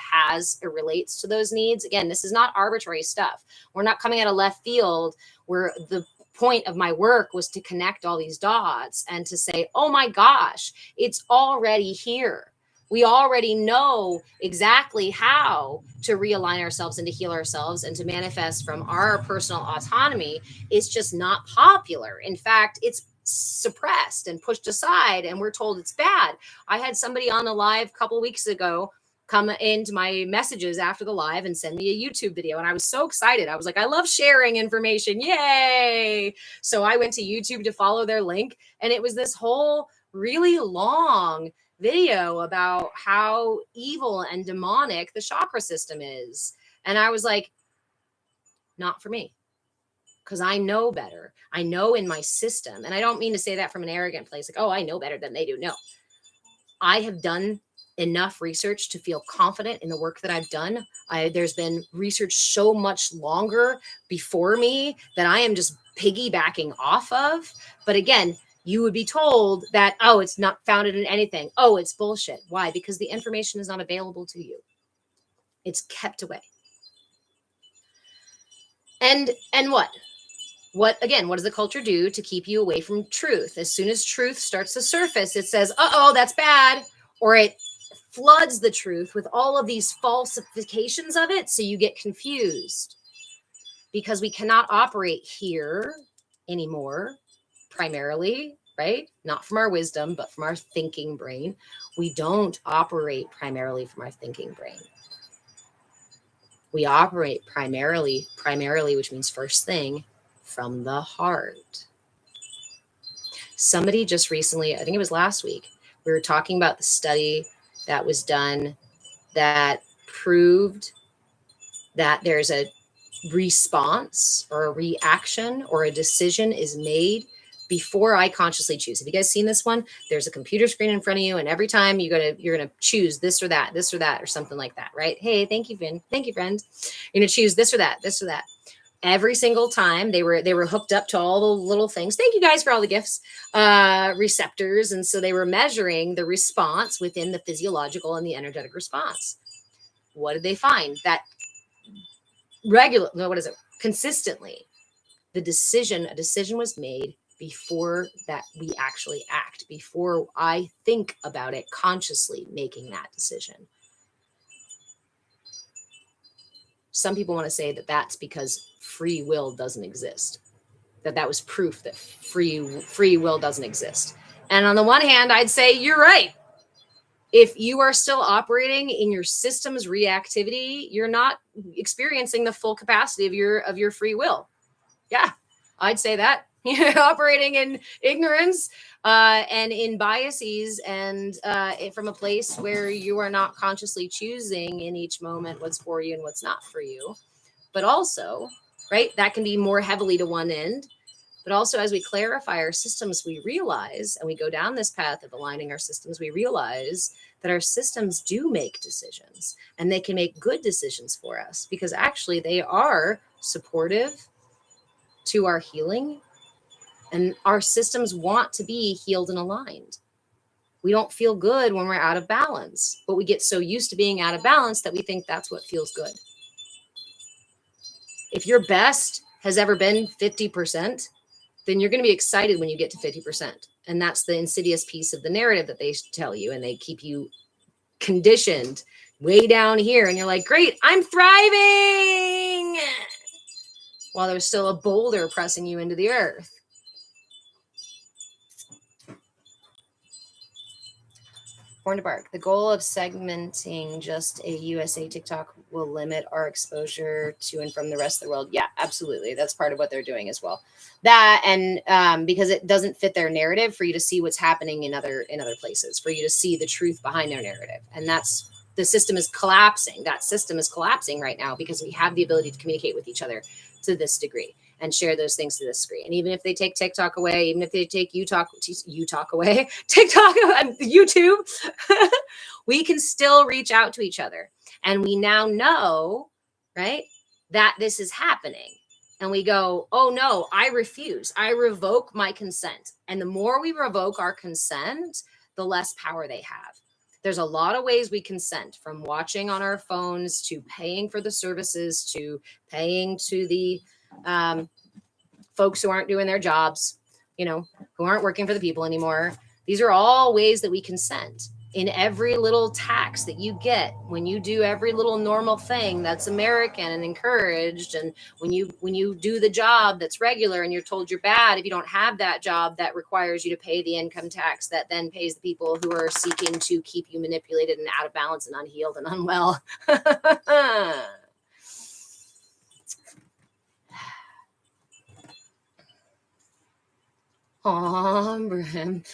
relates to those needs. Again, this is not arbitrary stuff. We're not coming out of left field, where the point of my work was to connect all these dots and to say, oh my gosh, it's already here. We already know exactly how to realign ourselves and to heal ourselves and to manifest from our personal autonomy. It's just not popular. In fact, it's suppressed and pushed aside, and we're told it's bad. I had somebody on the live a couple of weeks ago come into my messages after the live and send me a YouTube video. And I was so excited. I was like, I love sharing information. Yay. So I went to YouTube to follow their link. And it was this whole really long video about how evil and demonic the chakra system is. And I was like, not for me. Because I know better. I know in my system. And I don't mean to say that from an arrogant place, like, oh, I know better than they do. No. I have done enough research to feel confident in the work that I've done. There's been research so much longer before me that I am just piggybacking off of. But again, you would be told that, oh, it's not founded in anything. Oh, it's bullshit. Why? Because the information is not available to you. It's kept away. And what? What does the culture do to keep you away from truth? As soon as truth starts to surface, it says, uh-oh, that's bad. Or it floods the truth with all of these falsifications of it. So you get confused because we cannot operate here anymore, primarily, right? Not from our wisdom, but from our thinking brain. We don't operate primarily from our thinking brain. We operate primarily, which means first thing, from the heart. Somebody just recently, I think it was last week, we were talking about the study that was done that proved that there's a response or a reaction or a decision is made before I consciously choose. Have you guys seen this one? There's a computer screen in front of you, and every time you're gonna choose this or that, or something like that, right? Hey, thank you, Vin. Thank you, friend. You're gonna choose this or that. Every single time they were hooked up to all the little things. Thank you guys for all the gifts, receptors. And so they were measuring the response within the physiological and the energetic response. what did they find? That consistently, a decision was made before that we actually act, before I think about it consciously making that decision. Some people want to say that that's because free will doesn't exist, that was proof that free will doesn't exist. And on the one hand, I'd say you're right. If you are still operating in your system's reactivity, you're not experiencing the full capacity of your free will. Yeah, I'd say that. Operating in ignorance and in biases, and from a place where you are not consciously choosing in each moment what's for you and what's not for you. But also, right, that can be more heavily to one end. But also, as we clarify our systems, we realize, and we go down this path of aligning our systems, we realize that our systems do make decisions, and they can make good decisions for us, because actually they are supportive to our healing, and our systems want to be healed and aligned. We don't feel good when we're out of balance, but we get so used to being out of balance that we think that's what feels good. If your best has ever been 50%, then you're going to be excited when you get to 50%. And that's the insidious piece of the narrative that they tell you, and they keep you conditioned way down here. And you're like, great, I'm thriving, while there's still a boulder pressing you into the earth. Born to Bark. The goal of segmenting just a USA TikTok will limit our exposure to and from the rest of the world. Yeah, absolutely. That's part of what they're doing as well. That, and because it doesn't fit their narrative for you to see what's happening in other places, for you to see the truth behind their narrative. And that's, the system is collapsing. That system is collapsing right now because we have the ability to communicate with each other to this degree and share those things to this degree. And even if they take TikTok away, even if they take TikTok away, TikTok, YouTube, we can still reach out to each other. And we now know, right, that this is happening. And we go, oh no, I refuse. I revoke my consent. And the more we revoke our consent, the less power they have. There's a lot of ways we consent, from watching on our phones to paying for the services to paying to the folks who aren't doing their jobs, who aren't working for the people anymore. These are all ways that we consent. In every little tax that you get, when you do every little normal thing that's American and encouraged, and when you do the job that's regular and you're told you're bad if you don't have that job that requires you to pay the income tax that then pays the people who are seeking to keep you manipulated and out of balance and unhealed and unwell. Oh, Brim.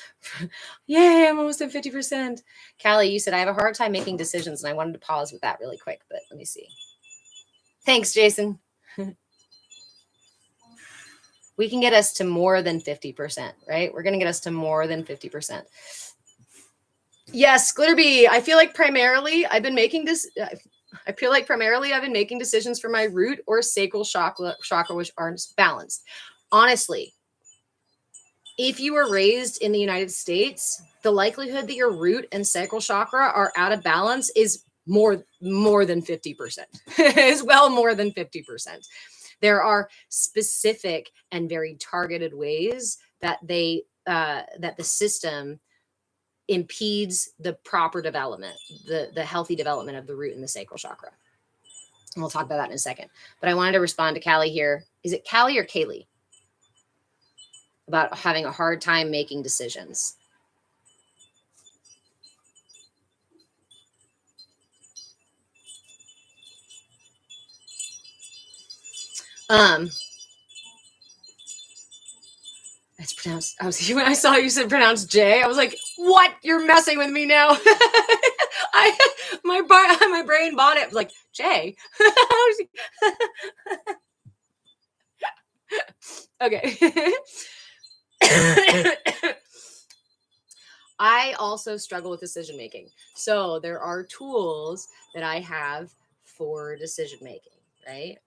Yay, I'm almost at 50%. Callie, you said, I have a hard time making decisions, and I wanted to pause with that really quick, but let me see. Thanks, Jason. We can get us to more than 50%, right? We're going to get us to more than 50%. Yes, Glitterbee, I feel like primarily I've been making decisions for my root or sacral chakra, which aren't balanced. Honestly, if you were raised in the United States, the likelihood that your root and sacral chakra are out of balance is more than 50%. Is well more than 50%. There are specific and very targeted ways that that the system impedes the proper development, the healthy development of the root and the sacral chakra. And we'll talk about that in a second. But I wanted to respond to Callie here. Is it Callie or Kaylee? About having a hard time making decisions. It's pronounced, when I saw you said pronounced J, I was like, what? You're messing with me now. My brain bought it. I was like, J? Okay. I also struggle with decision making. So there are tools that I have for decision making, right?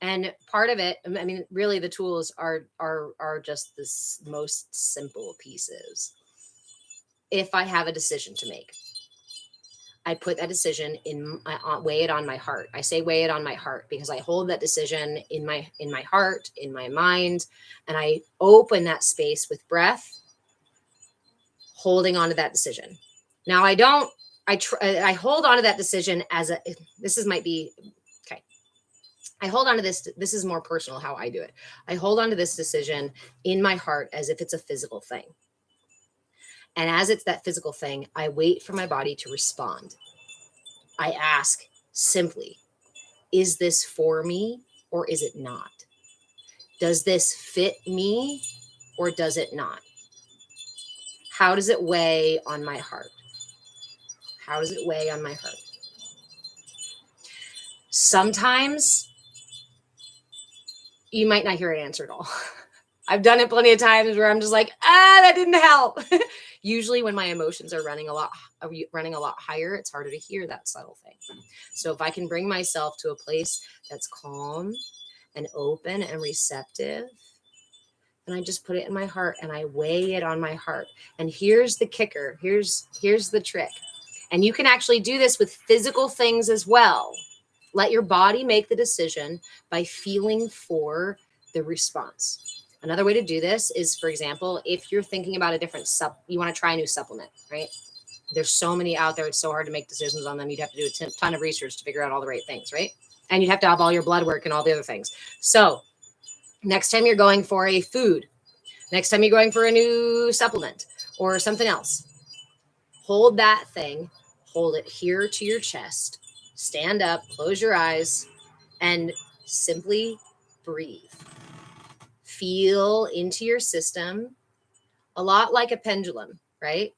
And part of it, I mean, really the tools are just the most simple pieces. If I have a decision to make, I put that decision in weigh it on my heart. I say weigh it on my heart because I hold that decision in my heart, in my mind, and I open that space with breath, holding on to that decision. Now I hold on to that decision as might be okay. I hold on to this. This is more personal how I do it. I hold on to this decision in my heart as if it's a physical thing. And as it's that physical thing, I wait for my body to respond. I ask simply, is this for me or is it not? Does this fit me or does it not? How does it weigh on my heart? How does it weigh on my heart? Sometimes you might not hear an answer at all. I've done it plenty of times where I'm just like, that didn't help. Usually when my emotions are running a lot higher, it's harder to hear that subtle thing. So if I can bring myself to a place that's calm and open and receptive, and I just put it in my heart and I weigh it on my heart. And here's the kicker. Here's the trick. And you can actually do this with physical things as well. Let your body make the decision by feeling for the response. Another way to do this is, for example, if you're thinking about a different you want to try a new supplement, right? There's so many out there. It's so hard to make decisions on them. You'd have to do a ton of research to figure out all the right things, right? And you'd have to have all your blood work and all the other things. So next time you're going for a food, next time you're going for a new supplement or something else, hold that thing, hold it here to your chest, stand up, close your eyes, and simply breathe. Feel into your system, a lot like a pendulum, right?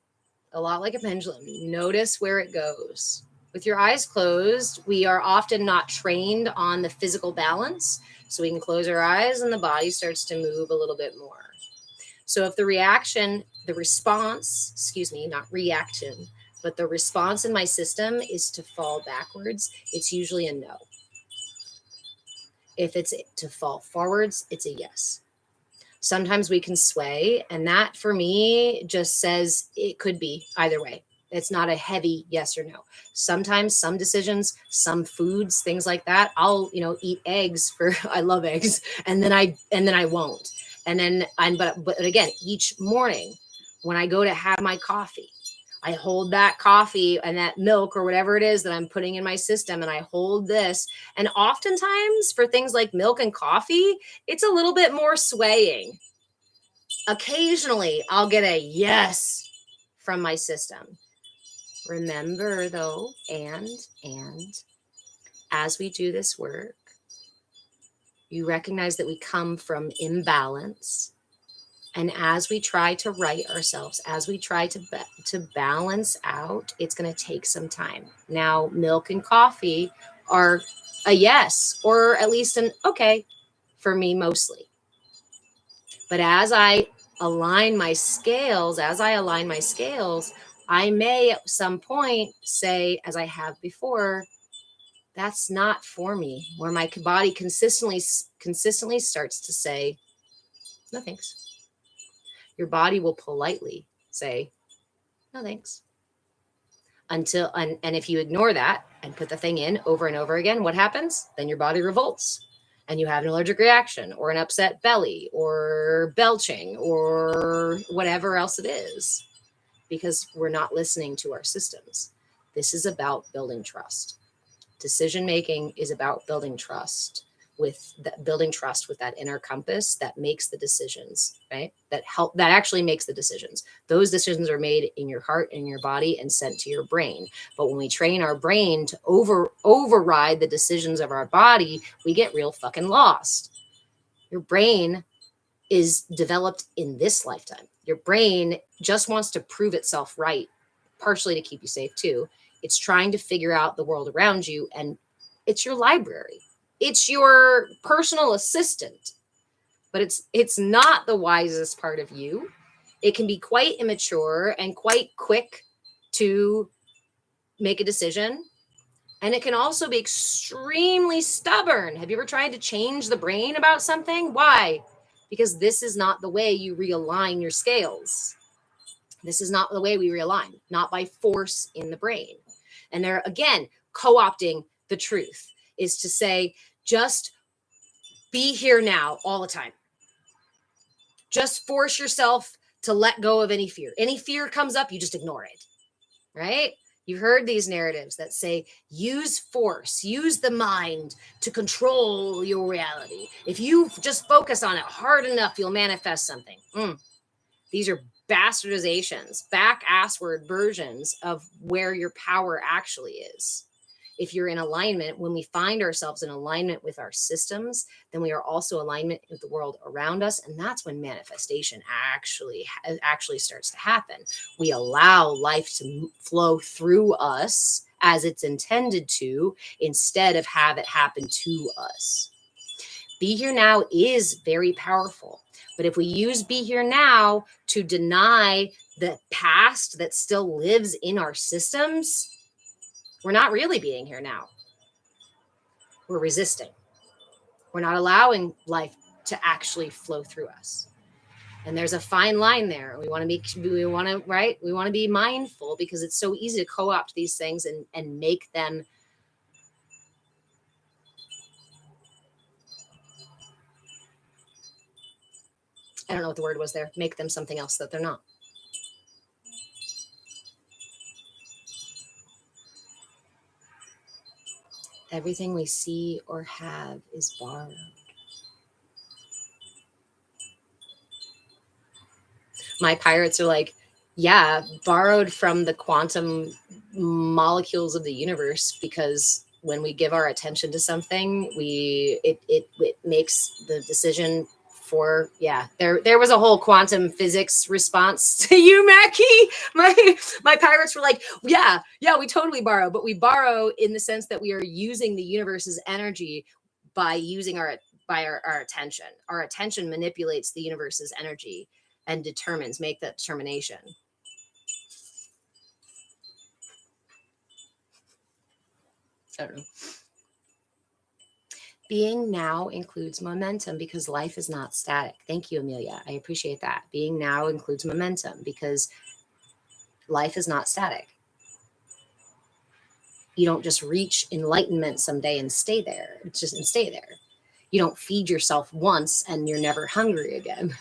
A lot like a pendulum. Notice where it goes. With your eyes closed, we are often not trained on the physical balance, so we can close our eyes and the body starts to move a little bit more. So if the response, not reaction, but the response in my system is to fall backwards, it's usually a no. If it's to fall forwards, it's a yes. Sometimes we can sway, and that for me just says it could be either way. It's not a heavy yes or no. Sometimes some decisions, some foods, things like that, I'll, eat eggs I love eggs, and then I won't. And then but again, each morning when I go to have my coffee, I hold that coffee and that milk or whatever it is that I'm putting in my system, and I hold this. And oftentimes for things like milk and coffee, it's a little bit more swaying. Occasionally, I'll get a yes from my system. Remember though, and as we do this work, you recognize that we come from imbalance. And as we try to right ourselves, as we try to balance out, it's going to take some time. Now, milk and coffee are a yes, or at least an okay for me mostly. But as I align my scales, I may at some point say, as I have before, that's not for me, where my body consistently starts to say, no thanks. Your body will politely say, no thanks. And if you ignore that and put the thing in over and over again, what happens? Then your body revolts and you have an allergic reaction or an upset belly or belching or whatever else it is, because we're not listening to our systems. This is about building trust. Decision making is about building trust with that inner compass that makes the decisions, right? That actually makes the decisions. Those decisions are made in your heart and your body and sent to your brain. But when we train our brain to override the decisions of our body, we get real fucking lost. Your brain is developed in this lifetime. Your brain just wants to prove itself right, partially to keep you safe too. It's trying to figure out the world around you, and it's your library. It's your personal assistant, but it's not the wisest part of you. It can be quite immature and quite quick to make a decision. And it can also be extremely stubborn. Have you ever tried to change the brain about something? Why? Because this is not the way you realign your scales. This is not the way we realign, not by force in the brain. And they're, again, co-opting the truth, is to say, just be here now all the time. Just force yourself to let go of any fear. Any fear comes up, you just ignore it, right? You've heard these narratives that say, use force, use the mind to control your reality. If you just focus on it hard enough, you'll manifest something. These are bastardizations, back-assward versions of where your power actually is. If you're in alignment, when we find ourselves in alignment with our systems, then we are also alignment with the world around us. And that's when manifestation actually starts to happen. We allow life to flow through us as it's intended to, instead of have it happen to us. Be here now is very powerful. But if we use be here now to deny the past that still lives in our systems, we're not really being here now. We're resisting. We're not allowing life to actually flow through us. And there's a fine line there. We want to be mindful, because it's so easy to co-opt these things and make them I don't know what the word was there. Make them something else that they're not. Everything we see or have is borrowed. My pirates are like, yeah, borrowed from the quantum molecules of the universe, because when we give our attention to something, it makes the decision for, there was a whole quantum physics response to you, Mackie. My pirates were like, yeah, we totally borrow, but we borrow in the sense that we are using the universe's energy by using our attention. Our attention manipulates the universe's energy and make that determination. I don't know. Being now includes momentum, because life is not static. Thank you, Amelia. I appreciate that. Being now includes momentum, because life is not static. You don't just reach enlightenment someday and stay there. You don't feed yourself once and you're never hungry again.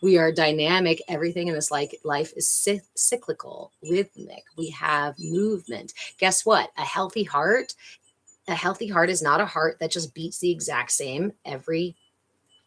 We are dynamic. Everything in this life is cyclical, rhythmic. We have movement. Guess what? A healthy heart is not a heart that just beats the exact same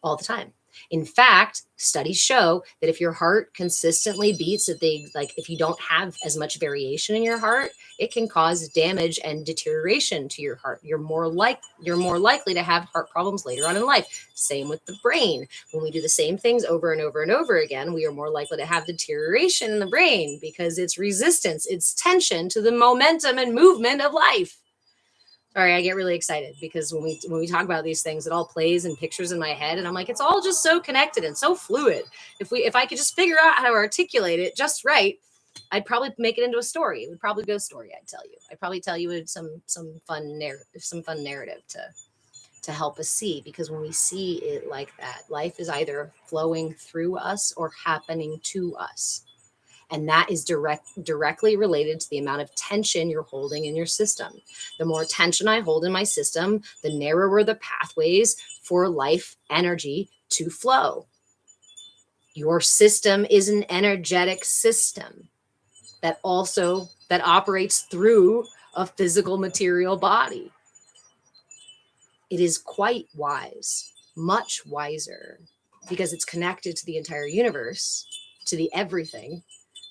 all the time. In fact, studies show that if your heart consistently beats if you don't have as much variation in your heart, it can cause damage and deterioration to your heart. You're more likely to have heart problems later on in life. Same with the brain. When we do the same things over and over and over again, we are more likely to have deterioration in the brain, because it's resistance, it's tension to the momentum and movement of life. Sorry, I get really excited, because when we talk about these things, it all plays in pictures in my head, and I'm like, it's all just so connected and so fluid. If I could just figure out how to articulate it just right, I'd probably make it into a story. It would probably go story. I'd probably tell you some fun narrative to help us see, because when we see it like that, life is either flowing through us or happening to us. And that is directly related to the amount of tension you're holding in your system. The more tension I hold in my system, the narrower the pathways for life energy to flow. Your system is an energetic system that operates through a physical material body. It is quite wise, much wiser, because it's connected to the entire universe, to the everything,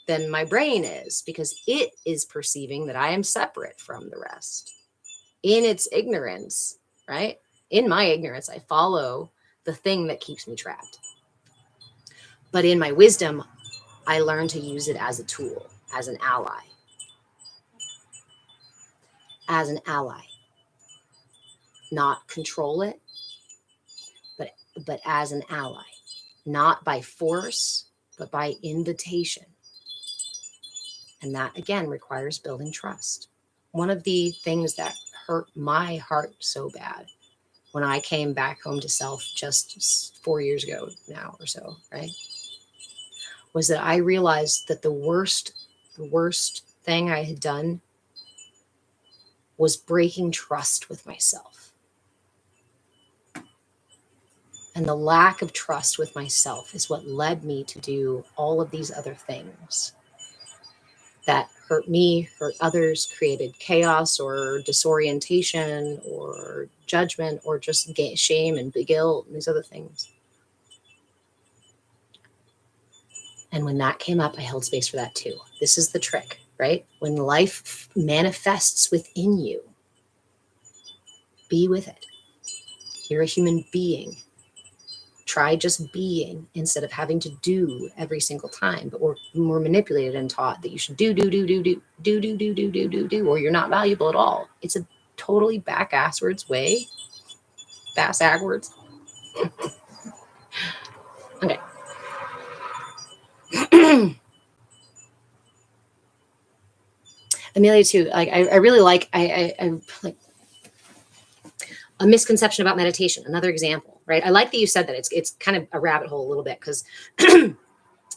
than my brain is, because it is perceiving that I am separate from the rest. In its ignorance, right? In my ignorance, I follow the thing that keeps me trapped. But in my wisdom, I learn to use it as a tool, as an ally. As an ally. Not control it, but as an ally. Not by force, but by invitation. And that, again, requires building trust. One of the things that hurt my heart so bad when I came back home to self just 4 years ago now or so, right, was that I realized that the worst thing I had done was breaking trust with myself. And the lack of trust with myself is what led me to do all of these other things that hurt me, hurt others, created chaos or disorientation or judgment or just shame and guilt and these other things. And when that came up, I held space for that too. This is the trick, right? When life manifests within you, be with it. You're a human being. Try just being instead of having to do every single time. But we're manipulated and taught that you should do, or you're not valuable at all. It's a totally back-asswards way. Bass-agwards. Okay. Amelia too, like I really like I like a misconception about meditation. Another example, right? I like that you said that it's kind of a rabbit hole a little bit because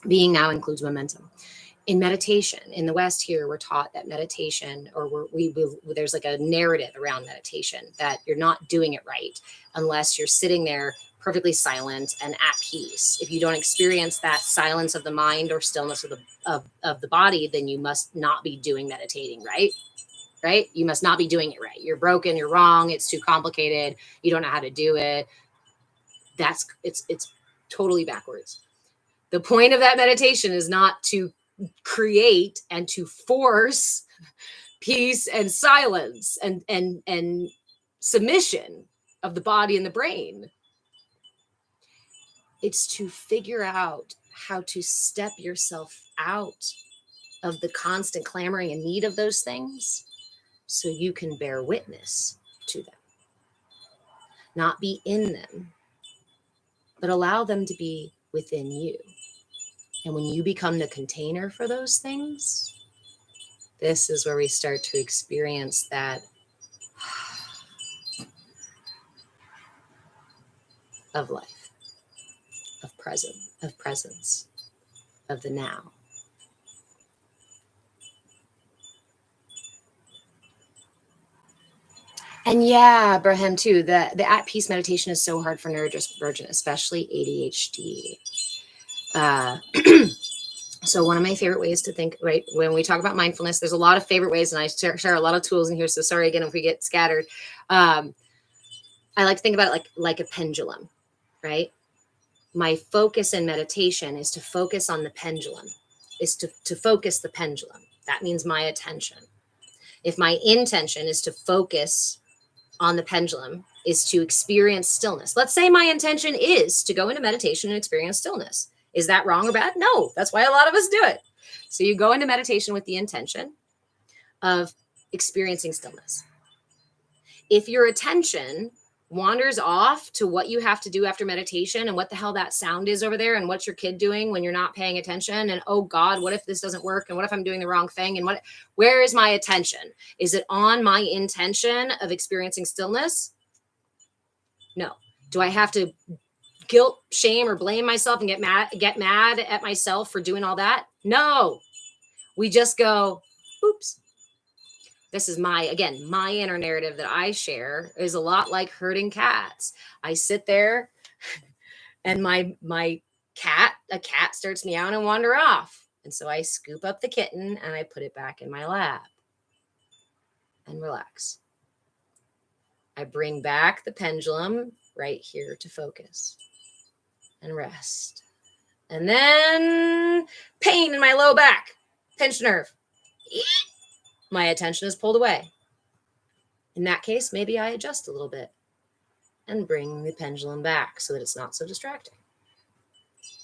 being now includes momentum. In meditation, in the West here, we're taught that meditation, or there's like a narrative around meditation that you're not doing it right unless you're sitting there perfectly silent and at peace. If you don't experience that silence of the mind or stillness of the body, then you must not be doing meditating, right? Right? You must not be doing it right. You're broken, you're wrong, it's too complicated, you don't know how to do it. It's totally backwards. The point of that meditation is not to create and to force peace and silence and submission of the body and the brain. It's to figure out how to step yourself out of the constant clamoring and need of those things so you can bear witness to them. Not be in them, but allow them to be within you. And when you become the container for those things, this is where we start to experience that of life, of presence, of the now. And yeah, Abraham too, the at peace meditation is so hard for neurodivergent, especially ADHD. So one of my favorite ways to think, right, when we talk about mindfulness, there's a lot of favorite ways, and I share a lot of tools in here. So sorry again if we get scattered. I like to think about it like a pendulum, right? My focus in meditation is to focus on the pendulum, is to focus the pendulum. That means my attention. If my intention is to focus on the pendulum, is to experience stillness. Let's say my intention is to go into meditation and experience stillness. Is that wrong or bad? No, that's why a lot of us do it. So you go into meditation with the intention of experiencing stillness. If your attention wanders off to what you have to do after meditation and what the hell that sound is over there and what's your kid doing when you're not paying attention, and oh God, what if this doesn't work, and what if I'm doing the wrong thing, and where is my attention? Is it on my intention of experiencing stillness? No. Do I have to guilt, shame, or blame myself and get mad at myself for doing all that? No. We just go, oops. This is my inner narrative that I share is a lot like herding cats. I sit there and a cat starts meowing and wander off. And so I scoop up the kitten and I put it back in my lap and relax. I bring back the pendulum right here to focus and rest. And then pain in my low back, pinched nerve. My attention is pulled away. In that case, maybe I adjust a little bit and bring the pendulum back so that it's not so distracting.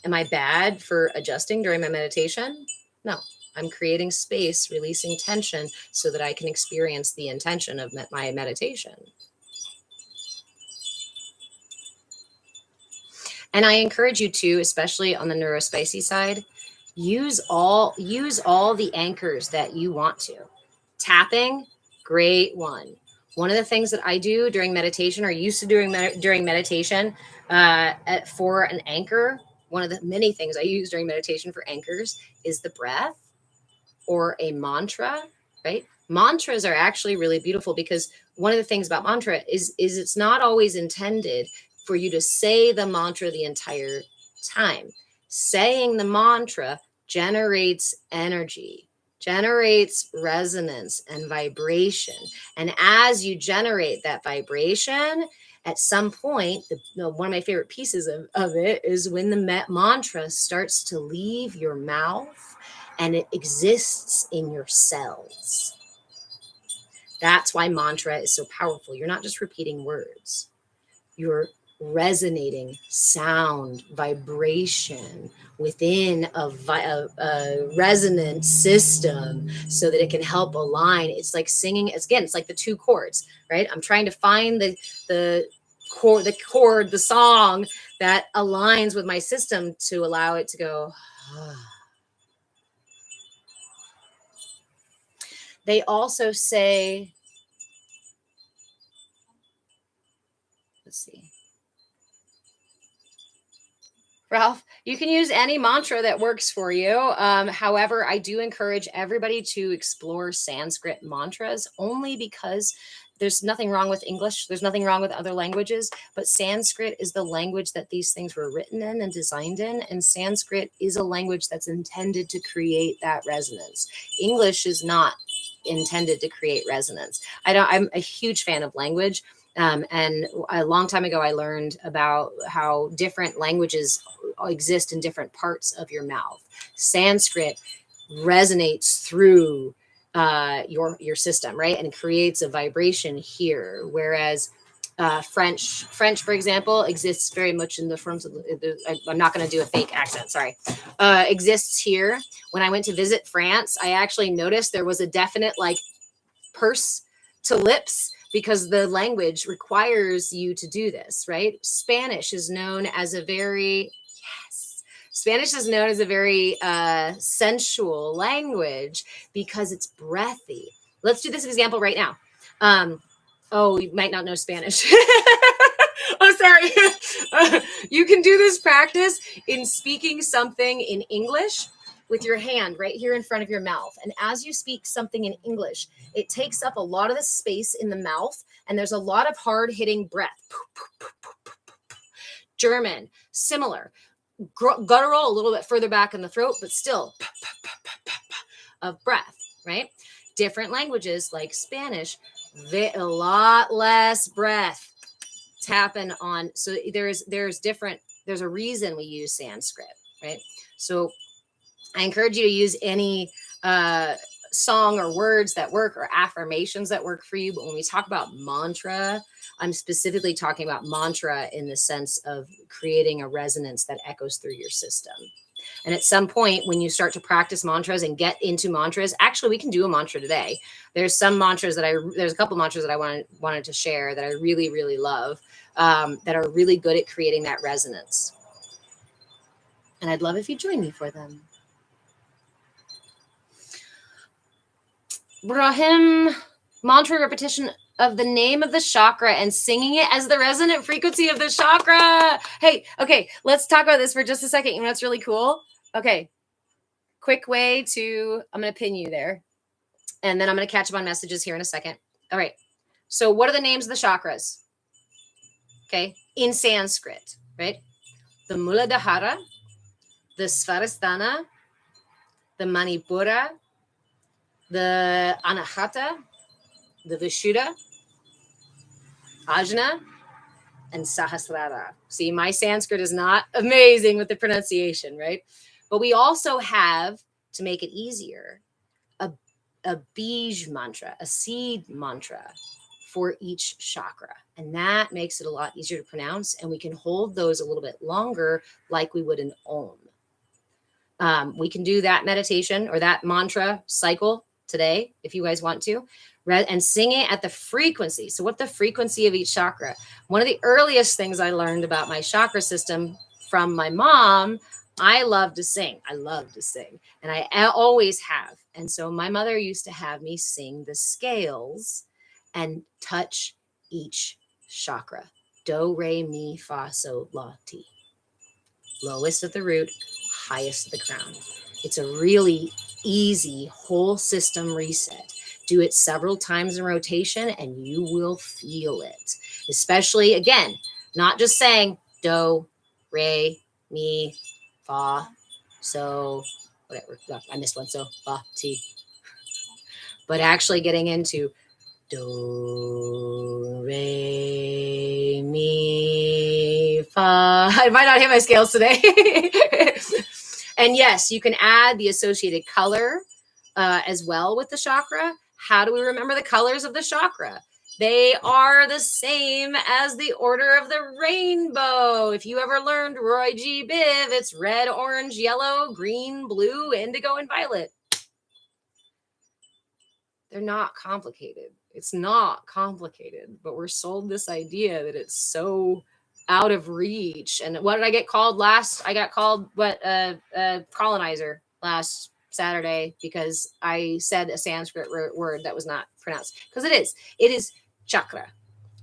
Am I bad for adjusting during my meditation? No, I'm creating space, releasing tension so that I can experience the intention of my meditation. And I encourage you to, especially on the neurospicy side, use all the anchors that you want to. Tapping, great one. One of the things that I do during meditation, or used to doing during meditation, for an anchor, one of the many things I use during meditation for anchors is the breath or a mantra, right? Mantras are actually really beautiful because one of the things about mantra is it's not always intended for you to say the mantra the entire time. Saying the mantra generates energy, generates resonance and vibration. And as you generate that vibration, at some point, one of my favorite pieces of it is when the mantra starts to leave your mouth and it exists in your cells. That's why mantra is so powerful. You're not just repeating words. You're resonating sound, vibration within a resonant system so that it can help align. It's like singing. Again, it's like the two chords, right? I'm trying to find the chord, the song that aligns with my system to allow it to go. They also say, let's see. Ralph, you can use any mantra that works for you. However, I do encourage everybody to explore Sanskrit mantras only because there's nothing wrong with English. There's nothing wrong with other languages, but Sanskrit is the language that these things were written in and designed in. And Sanskrit is a language that's intended to create that resonance. English is not intended to create resonance. I'm a huge fan of language. And a long time ago, I learned about how different languages exist in different parts of your mouth. Sanskrit resonates through your system, right? And creates a vibration here. Whereas French, for example, exists very much in the forms of, I'm not going to do a fake accent, sorry, exists here. When I went to visit France, I actually noticed there was a definite like purse to lips because the language requires you to do this, right? Spanish is known as a very sensual language because it's breathy. Let's do this example right now. You might not know Spanish. Oh, sorry. You can do this practice in speaking something in English with your hand right here in front of your mouth. And as you speak something in English, it takes up a lot of the space in the mouth, and there's a lot of hard hitting breath. German, similar. Guttural, a little bit further back in the throat, but still of breath, right? Different languages like Spanish, a lot less breath tapping on. So there's a reason we use Sanskrit, right? So I encourage you to use any song or words that work or affirmations that work for you. But when we talk about mantra, I'm specifically talking about mantra in the sense of creating a resonance that echoes through your system. And at some point, when you start to practice mantras and get into mantras, actually, we can do a mantra today. There's some mantras there's a couple mantras that I wanted to share that I really, really love, that are really good at creating that resonance. And I'd love if you join me for them. Brahim, mantra repetition of the name of the chakra and singing it as the resonant frequency of the chakra. Hey, okay, let's talk about this for just a second. You know what's really cool? Okay, quick way I'm going to pin you there. And then I'm going to catch up on messages here in a second. All right, so what are the names of the chakras? Okay, in Sanskrit, right? The Muladhara, the Svadhisthana, the Manipura, the Anahata, the Vishuddha, Ajna, and Sahasrara. See, my Sanskrit is not amazing with the pronunciation, right? But we also have, to make it easier, a bij mantra, a seed mantra for each chakra. And that makes it a lot easier to pronounce. And we can hold those a little bit longer like we would an Om. We can do that meditation or that mantra cycle today, if you guys want to, and sing it at the frequency. So what the frequency of each chakra? One of the earliest things I learned about my chakra system from my mom, I love to sing. And I always have. And so my mother used to have me sing the scales and touch each chakra. Do, re, mi, fa, so, la, ti. Lowest at the root, highest at the crown. It's a really easy whole system reset Do it several times in rotation and you will feel it. Especially, again, not just saying do, re, mi, fa, so, whatever. I missed one. So, fa, ti. But actually getting into do, re, mi, fa. I might not hit my scales today. And yes, you can add the associated color as well with the chakra. How do we remember the colors of the chakra? They are the same as the order of the rainbow. If you ever learned Roy G. Biv, it's red, orange, yellow, green, blue, indigo, and violet. They're not complicated. It's not complicated, but we're sold this idea that it's so out of reach. And what did I get called last? I got called colonizer last Saturday because I said a Sanskrit word that was not pronounced. Because it is chakra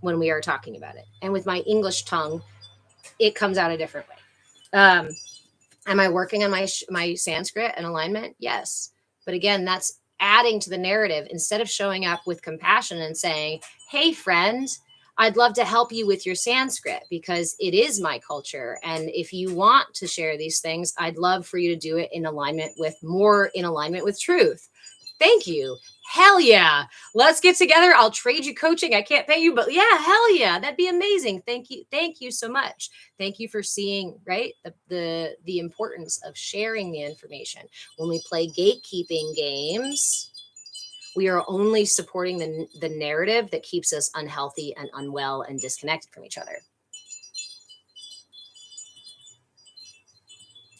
when we are talking about it. And with my English tongue, it comes out a different way. Am I working on my Sanskrit and alignment? Yes. But again, that's adding to the narrative instead of showing up with compassion and saying, hey, friend, I'd love to help you with your Sanskrit because it is my culture. And if you want to share these things, I'd love for you to do it in alignment with truth. Thank you. Hell yeah. Let's get together. I'll trade you coaching. I can't pay you, but yeah, hell yeah. That'd be amazing. Thank you. Thank you so much. Thank you for seeing, right, the importance of sharing the information. When we play gatekeeping games, we are only supporting the narrative that keeps us unhealthy and unwell and disconnected from each other.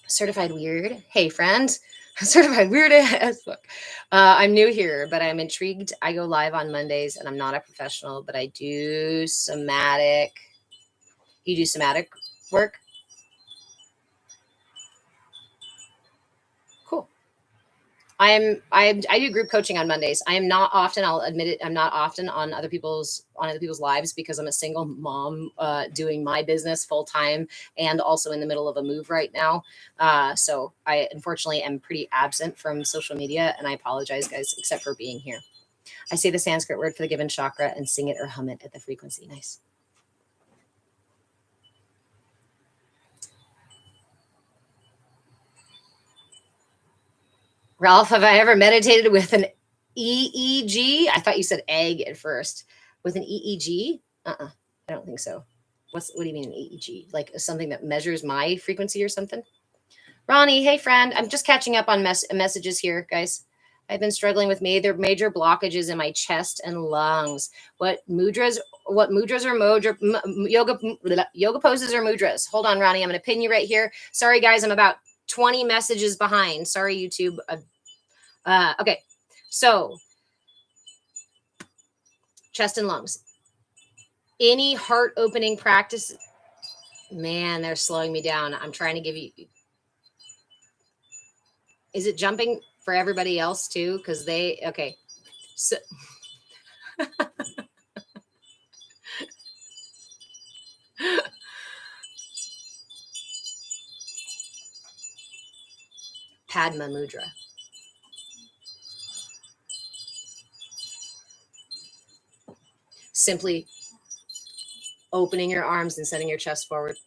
Certified weird. Hey, friend. Certified weird as fuck. I'm new here, but I'm intrigued. I go live on Mondays and I'm not a professional, but I do somatic. You do somatic work? Cool. I do group coaching on Mondays. I am not often, I'll admit it, I'm not often on other people's lives because I'm a single mom doing my business full time and also in the middle of a move right now. So I unfortunately am pretty absent from social media, and I apologize, guys, except for being here. I say the Sanskrit word for the given chakra and sing it or hum it at the frequency. Nice. Ralph, have I ever meditated with an EEG? I thought you said egg at first. With an EEG? I don't think so. What do you mean an EEG? Like something that measures my frequency or something? Ronnie, hey friend. I'm just catching up on messages here, guys. I've been struggling with major blockages in my chest and lungs. What mudras or yoga poses or mudras? Hold on, Ronnie. I'm going to pin you right here. Sorry, guys. I'm about 20 messages behind. Sorry, YouTube. Okay. So chest and lungs. Any heart opening practice? Man, they're slowing me down. I'm trying to give you. Is it jumping for everybody else too? Because okay. So Padma Mudra. Simply opening your arms and setting your chest forward.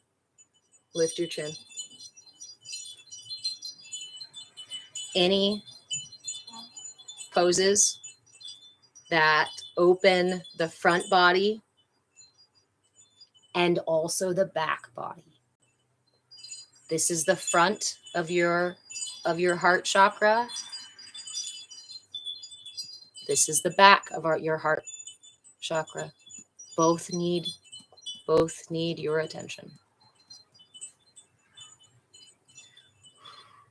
Lift your chin. Any poses that open the front body and also the back body. This is the front of your heart chakra. This is the back of your heart chakra. Both need your attention.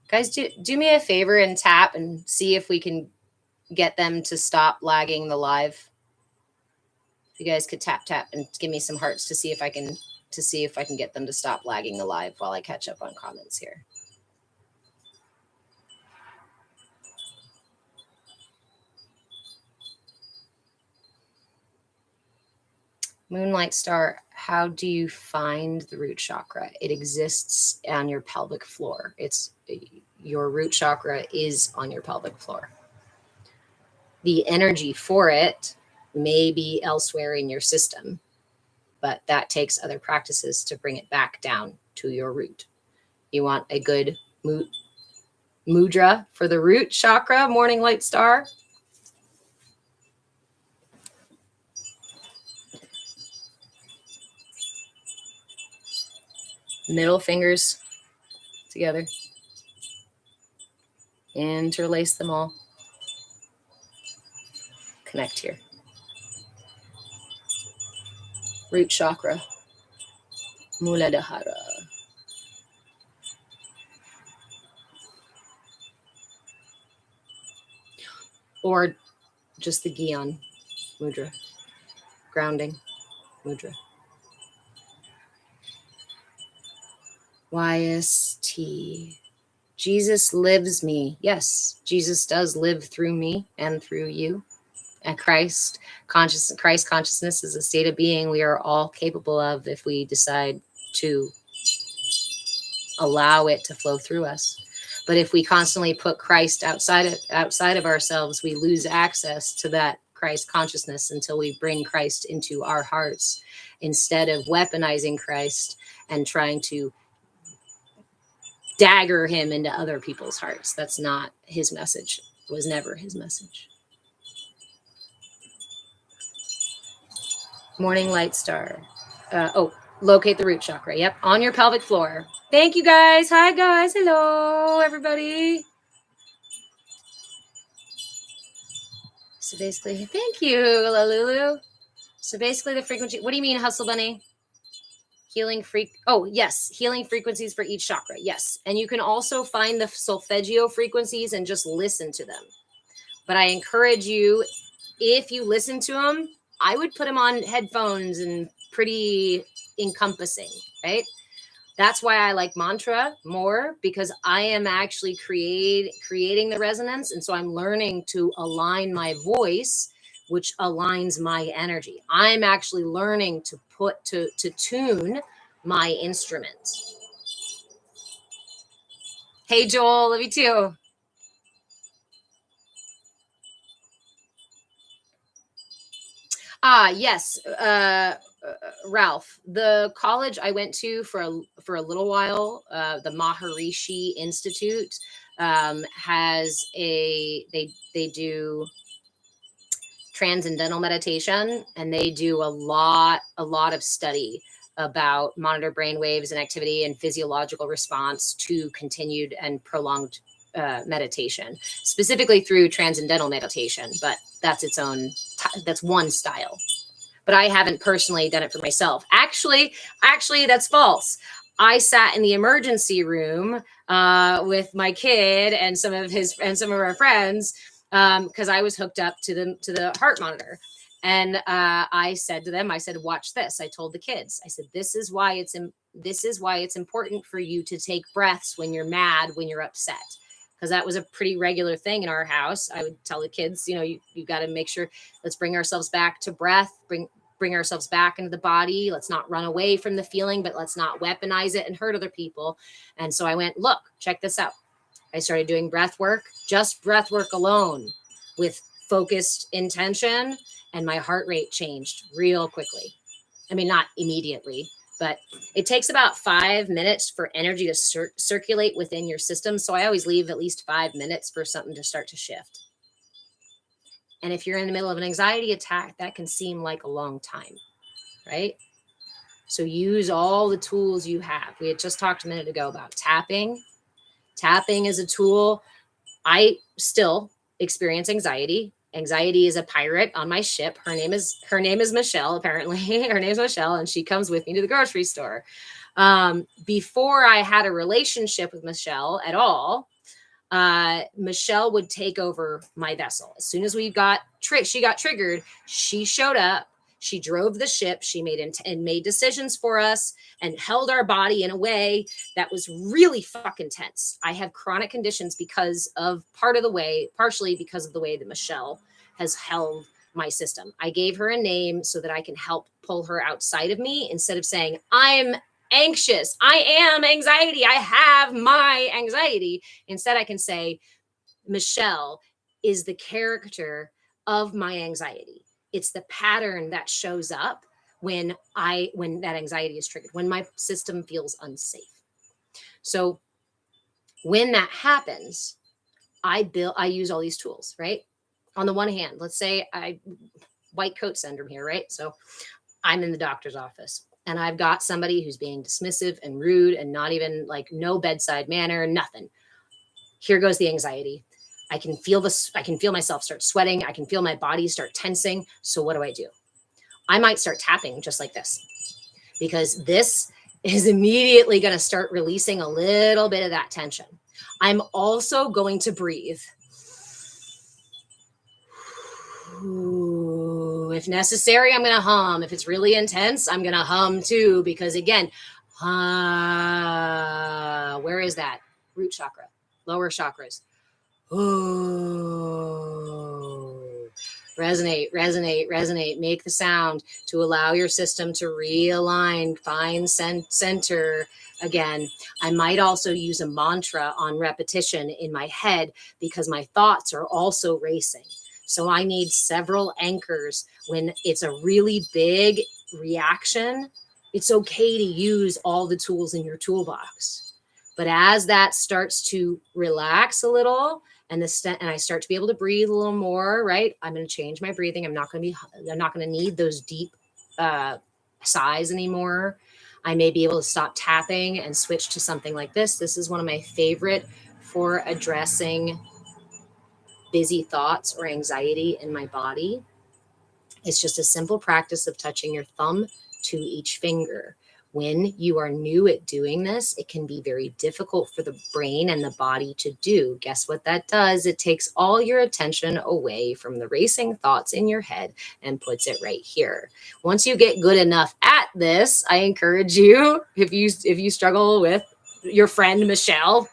Guys, do me a favor and tap and see if we can get them to stop lagging the live. If you guys could tap and give me some hearts to see if I can get them to stop lagging the live while I catch up on comments here. Moonlight Star, how do you find the root chakra? It exists on your pelvic floor. Your root chakra is on your pelvic floor. The energy for it may be elsewhere in your system, but that takes other practices to bring it back down to your root. You want a good mudra for the root chakra, morning light star. Middle fingers together. Interlace them all. Connect here. Root chakra. Muladhara. Or just the Gyan mudra. Grounding mudra. YST. Jesus lives me. Yes, Jesus does live through me and through you. And Christ consciousness is a state of being we are all capable of if we decide to allow it to flow through us. But if we constantly put Christ outside of ourselves, we lose access to that Christ consciousness until we bring Christ into our hearts, instead of weaponizing Christ and trying to dagger him into other people's hearts. That's not his message. It was never his message. Morning light star. Locate the root chakra. Yep, on your pelvic floor. Thank you, guys. Hi, guys. Hello, everybody. So basically, thank you, Lalulu. So basically, the frequency. What do you mean, Hustle Bunny? Healing frequencies for each chakra. Yes, and you can also find the solfeggio frequencies and just listen to them. But I encourage you, if you listen to them, I would put them on headphones and pretty encompassing, right? That's why I like mantra more, because I am actually creating the resonance. And so I'm learning to align my voice, which aligns my energy. I'm actually learning to tune my instrument. Hey, Joel, love you too. Yes. Ralph, the college I went to for a little while, the Maharishi Institute, has they do transcendental meditation, and they do a lot of study about monitor brain waves and activity and physiological response to continued and prolonged meditation, specifically through transcendental meditation. But that's its own. That's one style. But I haven't personally done it for myself. Actually, that's false. I sat in the emergency room with my kid and some of our friends, because I was hooked up to the heart monitor. And I said to them, I said, watch this. I told the kids, I said, this is why it's important for you to take breaths when you're mad, when you're upset. Because that was a pretty regular thing in our house. I would tell the kids, you got to make sure, let's bring ourselves back to breath, bring ourselves back into the body. Let's not run away from the feeling, but let's not weaponize it and hurt other people. And so I went, look, check this out. I started doing breath work, just breath work alone with focused intention, and my heart rate changed real quickly. I mean, not immediately, but it takes about 5 minutes for energy to circulate within your system. So I always leave at least 5 minutes for something to start to shift. And if you're in the middle of an anxiety attack, that can seem like a long time, right? So use all the tools you have. We had just talked a minute ago about tapping. Tapping is a tool. I still experience anxiety. Anxiety is a pirate on my ship. Her name is Michelle, apparently. Her name's Michelle, and she comes with me to the grocery store. Before I had a relationship with Michelle at all, Michelle would take over my vessel. As soon as she got triggered, she showed up. She drove the ship. She made decisions for us and held our body in a way that was really fucking tense. I have chronic conditions partially because of the way that Michelle has held my system. I gave her a name so that I can help pull her outside of me, instead of saying, I'm anxious, I am anxiety, I have my anxiety. Instead, I can say, Michelle is the character of my anxiety. It's the pattern that shows up when that anxiety is triggered, when my system feels unsafe. So when that happens, I use all these tools, right? On the one hand, let's say white coat syndrome here, right? So I'm in the doctor's office and I've got somebody who's being dismissive and rude and not even like no bedside manner, nothing. Here goes the anxiety. I can feel myself start sweating. I can feel my body start tensing. So what do? I might start tapping just like this, because this is immediately going to start releasing a little bit of that tension. I'm also going to breathe. Ooh, if necessary, I'm going to hum. If it's really intense, I'm going to hum too, because again, where is that? Root chakra, lower chakras. Ooh. Resonate, resonate, resonate. Make the sound to allow your system to realign, find center again. I might also use a mantra on repetition in my head because my thoughts are also racing. So I need several anchors. When it's a really big reaction, it's okay to use all the tools in your toolbox. But as that starts to relax a little, and I start to be able to breathe a little more, right? I'm going to change my breathing. I'm not going to need those deep sighs anymore. I may be able to stop tapping and switch to something like this. This is one of my favorite for addressing busy thoughts or anxiety in my body. It's just a simple practice of touching your thumb to each finger. When you are new at doing this, it can be very difficult for the brain and the body to do. Guess what that does? It takes all your attention away from the racing thoughts in your head and puts it right here. Once you get good enough at this, I encourage you, if you struggle with your friend Michelle,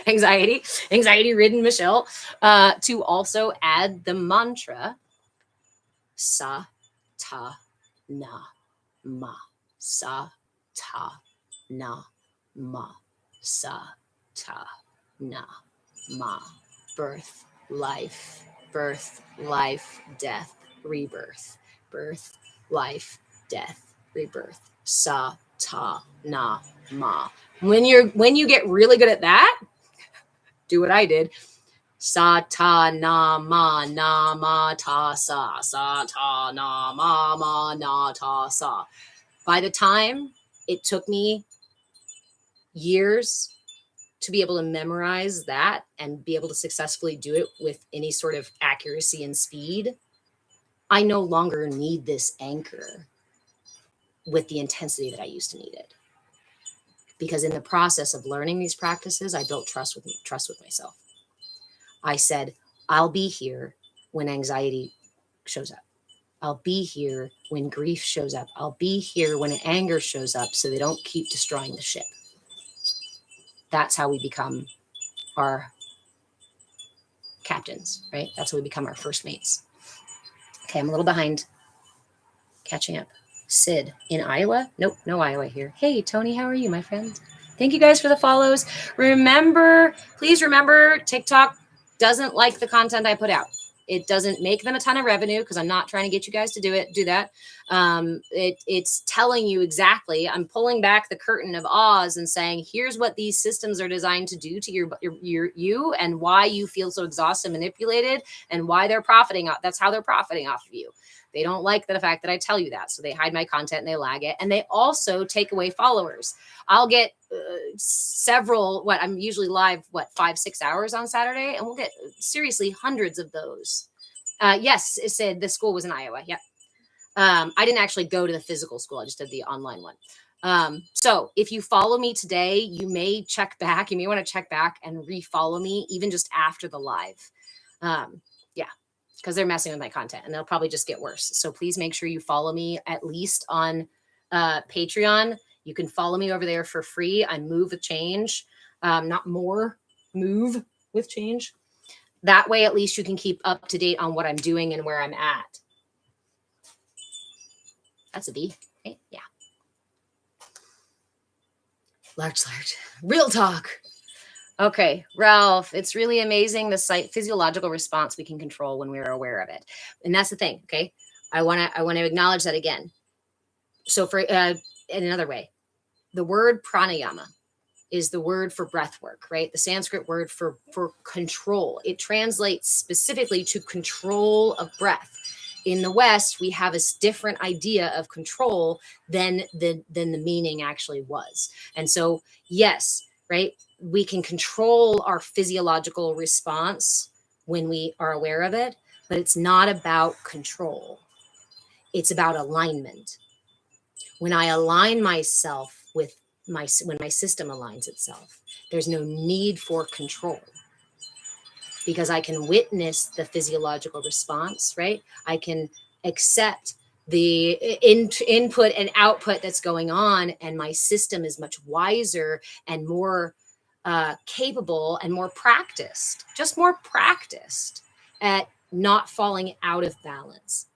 anxiety-ridden Michelle, to also add the mantra sa ta na ma. Sa ta na ma. Sa ta na ma. Birth, life, death, rebirth. Birth, life, death, rebirth. Sa ta na ma. When you get really good at that, do what I did. Sa ta na ma ta sa ta na ma na ta sa. By the time it took me years to be able to memorize that and be able to successfully do it with any sort of accuracy and speed, I no longer need this anchor with the intensity that I used to need it. Because in the process of learning these practices, I built trust with myself. I said, I'll be here when anxiety shows up. I'll be here when grief shows up. I'll be here when anger shows up, so they don't keep destroying the ship. That's how we become our captains, right? That's how we become our first mates. Okay, I'm a little behind catching up. Sid in Iowa? Nope, no Iowa here. Hey, Tony, how are you, my friend? Thank you guys for the follows. Please remember, TikTok doesn't like the content I put out. It doesn't make them a ton of revenue because I'm not trying to get you guys to do that. It's telling you exactly. I'm pulling back the curtain of Oz and saying, here's what these systems are designed to do to you and why you feel so exhausted and manipulated and why they're profiting. That's how they're profiting off of you. They don't like the fact that I tell you that. So they hide my content and they lag it. And they also take away followers. I'll get I'm usually live, 5-6 hours on Saturday. And we'll get seriously hundreds of those. Yes, it said the school was in Iowa. Yep. I didn't actually go to the physical school. I just did the online one. So if you follow me today, you may check back. You may want to check back and refollow me even just after the live. Yeah. Because they're messing with my content and they'll probably just get worse. So please make sure you follow me at least on Patreon. You can follow me over there for free. I move with change, not more, move with change. That way, at least you can keep up to date on what I'm doing and where I'm at. That's a B, right? Yeah. Large. Real talk. Okay, Ralph, it's really amazing the physiological response we can control when we're aware of it. And that's the thing, okay? I want to acknowledge that again. So for in another way, the word pranayama is the word for breath work, right? The Sanskrit word for control. It translates specifically to control of breath. In the West, we have a different idea of control than the meaning actually was. And so, yes, right, we can control our physiological response when we are aware of it, but it's not about control. It's about alignment. When I align myself with when my system aligns itself, there's no need for control because I can witness the physiological response, right? I can accept the input and output that's going on, and my system is much wiser and more capable and more practiced, just more practiced at not falling out of balance.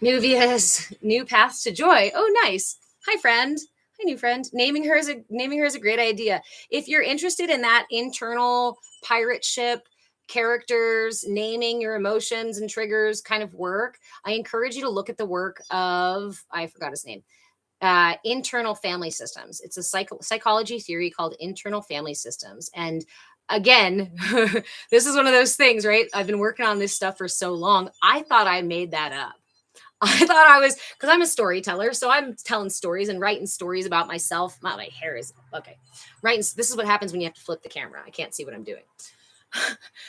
Nuvia's new path to joy. Oh, nice. Hi, friend. Hi, new friend. Naming her is a great idea. If you're interested in that internal pirate ship characters, naming your emotions and triggers kind of work, I encourage you to look at the work of, I forgot his name, internal family systems. It's a psychology theory called internal family systems. And again, this is one of those things, right? I've been working on this stuff for so long. I thought I made that up. I thought I was, because I'm a storyteller, so I'm telling stories and writing stories about myself. My hair is okay. Writing. This is what happens when you have to flip the camera. I can't see what I'm doing.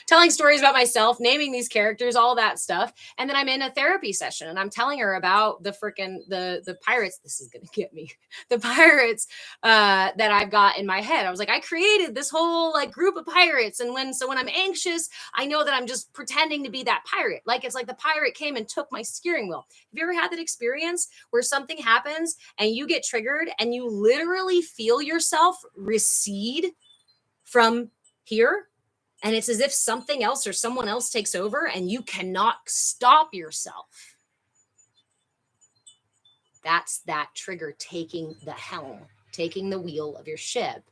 Telling stories about myself, naming these characters, all that stuff. And then I'm in a therapy session and I'm telling her about the freaking the pirates. This is gonna get me. The pirates that I've got in my head. I was like, I created this whole like group of pirates. And when I'm anxious, I know that I'm just pretending to be that pirate. Like it's like the pirate came and took my steering wheel. Have you ever had that experience where something happens and you get triggered and you literally feel yourself recede from here? And it's as if something else or someone else takes over and you cannot stop yourself. That's that trigger taking the helm, taking the wheel of your ship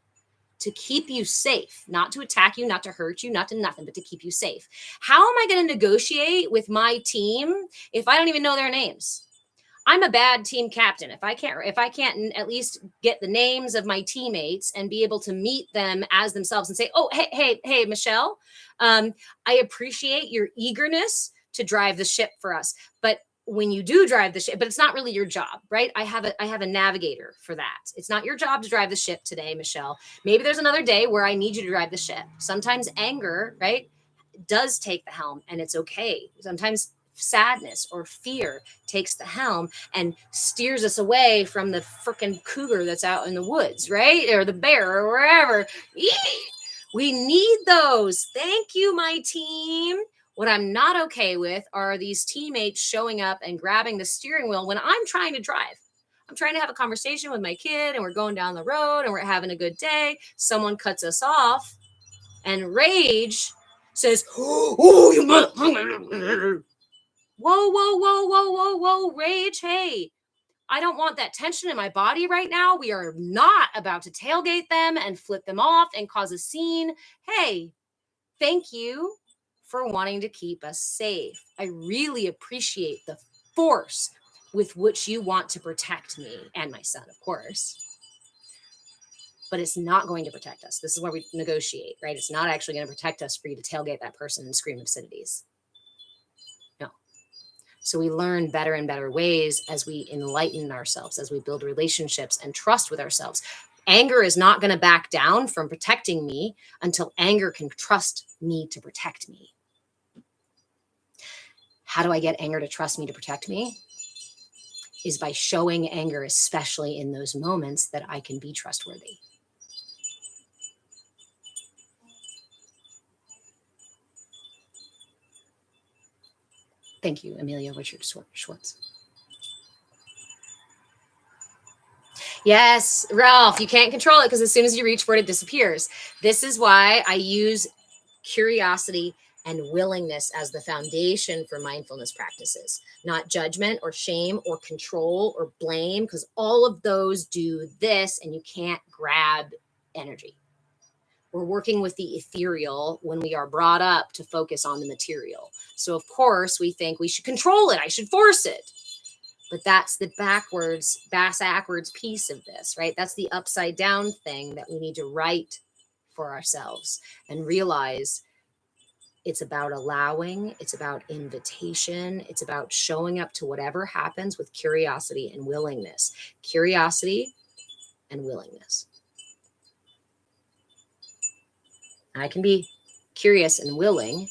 to keep you safe, not to attack you, not to hurt you, not to nothing, but to keep you safe. How am I going to negotiate with my team if I don't even know their names? I'm a bad team captain. If I can't at least get the names of my teammates and be able to meet them as themselves and say, oh, hey, Michelle, I appreciate your eagerness to drive the ship for us. But when you do drive the ship, but it's not really your job, right? I have a navigator for that. It's not your job to drive the ship today, Michelle. Maybe there's another day where I need you to drive the ship. Sometimes anger, right, does take the helm, and it's okay. Sometimes sadness or fear takes the helm and steers us away from the freaking cougar that's out in the woods, right? Or the bear or wherever. We need those. Thank you, my team. What I'm not okay with are these teammates showing up and grabbing the steering wheel when I'm trying to drive. I'm trying to have a conversation with my kid and we're going down the road and we're having a good day. Someone cuts us off and rage says, oh, you mother. Whoa, rage. Hey, I don't want that tension in my body right now. We are not about to tailgate them and flip them off and cause a scene. Hey, thank you for wanting to keep us safe. I really appreciate the force with which you want to protect me and my son, of course. But it's not going to protect us. This is where we negotiate, right? It's not actually going to protect us for you to tailgate that person and scream obscenities. So we learn better and better ways as we enlighten ourselves, as we build relationships and trust with ourselves. Anger is not going to back down from protecting me until anger can trust me to protect me. How do I get anger to trust me to protect me? Is by showing anger, especially in those moments that I can be trustworthy. Thank you, Amelia Richard Schwartz. Yes, Ralph, you can't control it because as soon as you reach for it, it disappears. This is why I use curiosity and willingness as the foundation for mindfulness practices, not judgment or shame or control or blame, because all of those do this and you can't grab energy. We're working with the ethereal when we are brought up to focus on the material. So of course we think we should control it. I should force it. But that's the backwards piece of this, right? That's the upside down thing that we need to write for ourselves and realize it's about allowing, it's about invitation, it's about showing up to whatever happens with curiosity and willingness. Curiosity and willingness. I can be curious and willing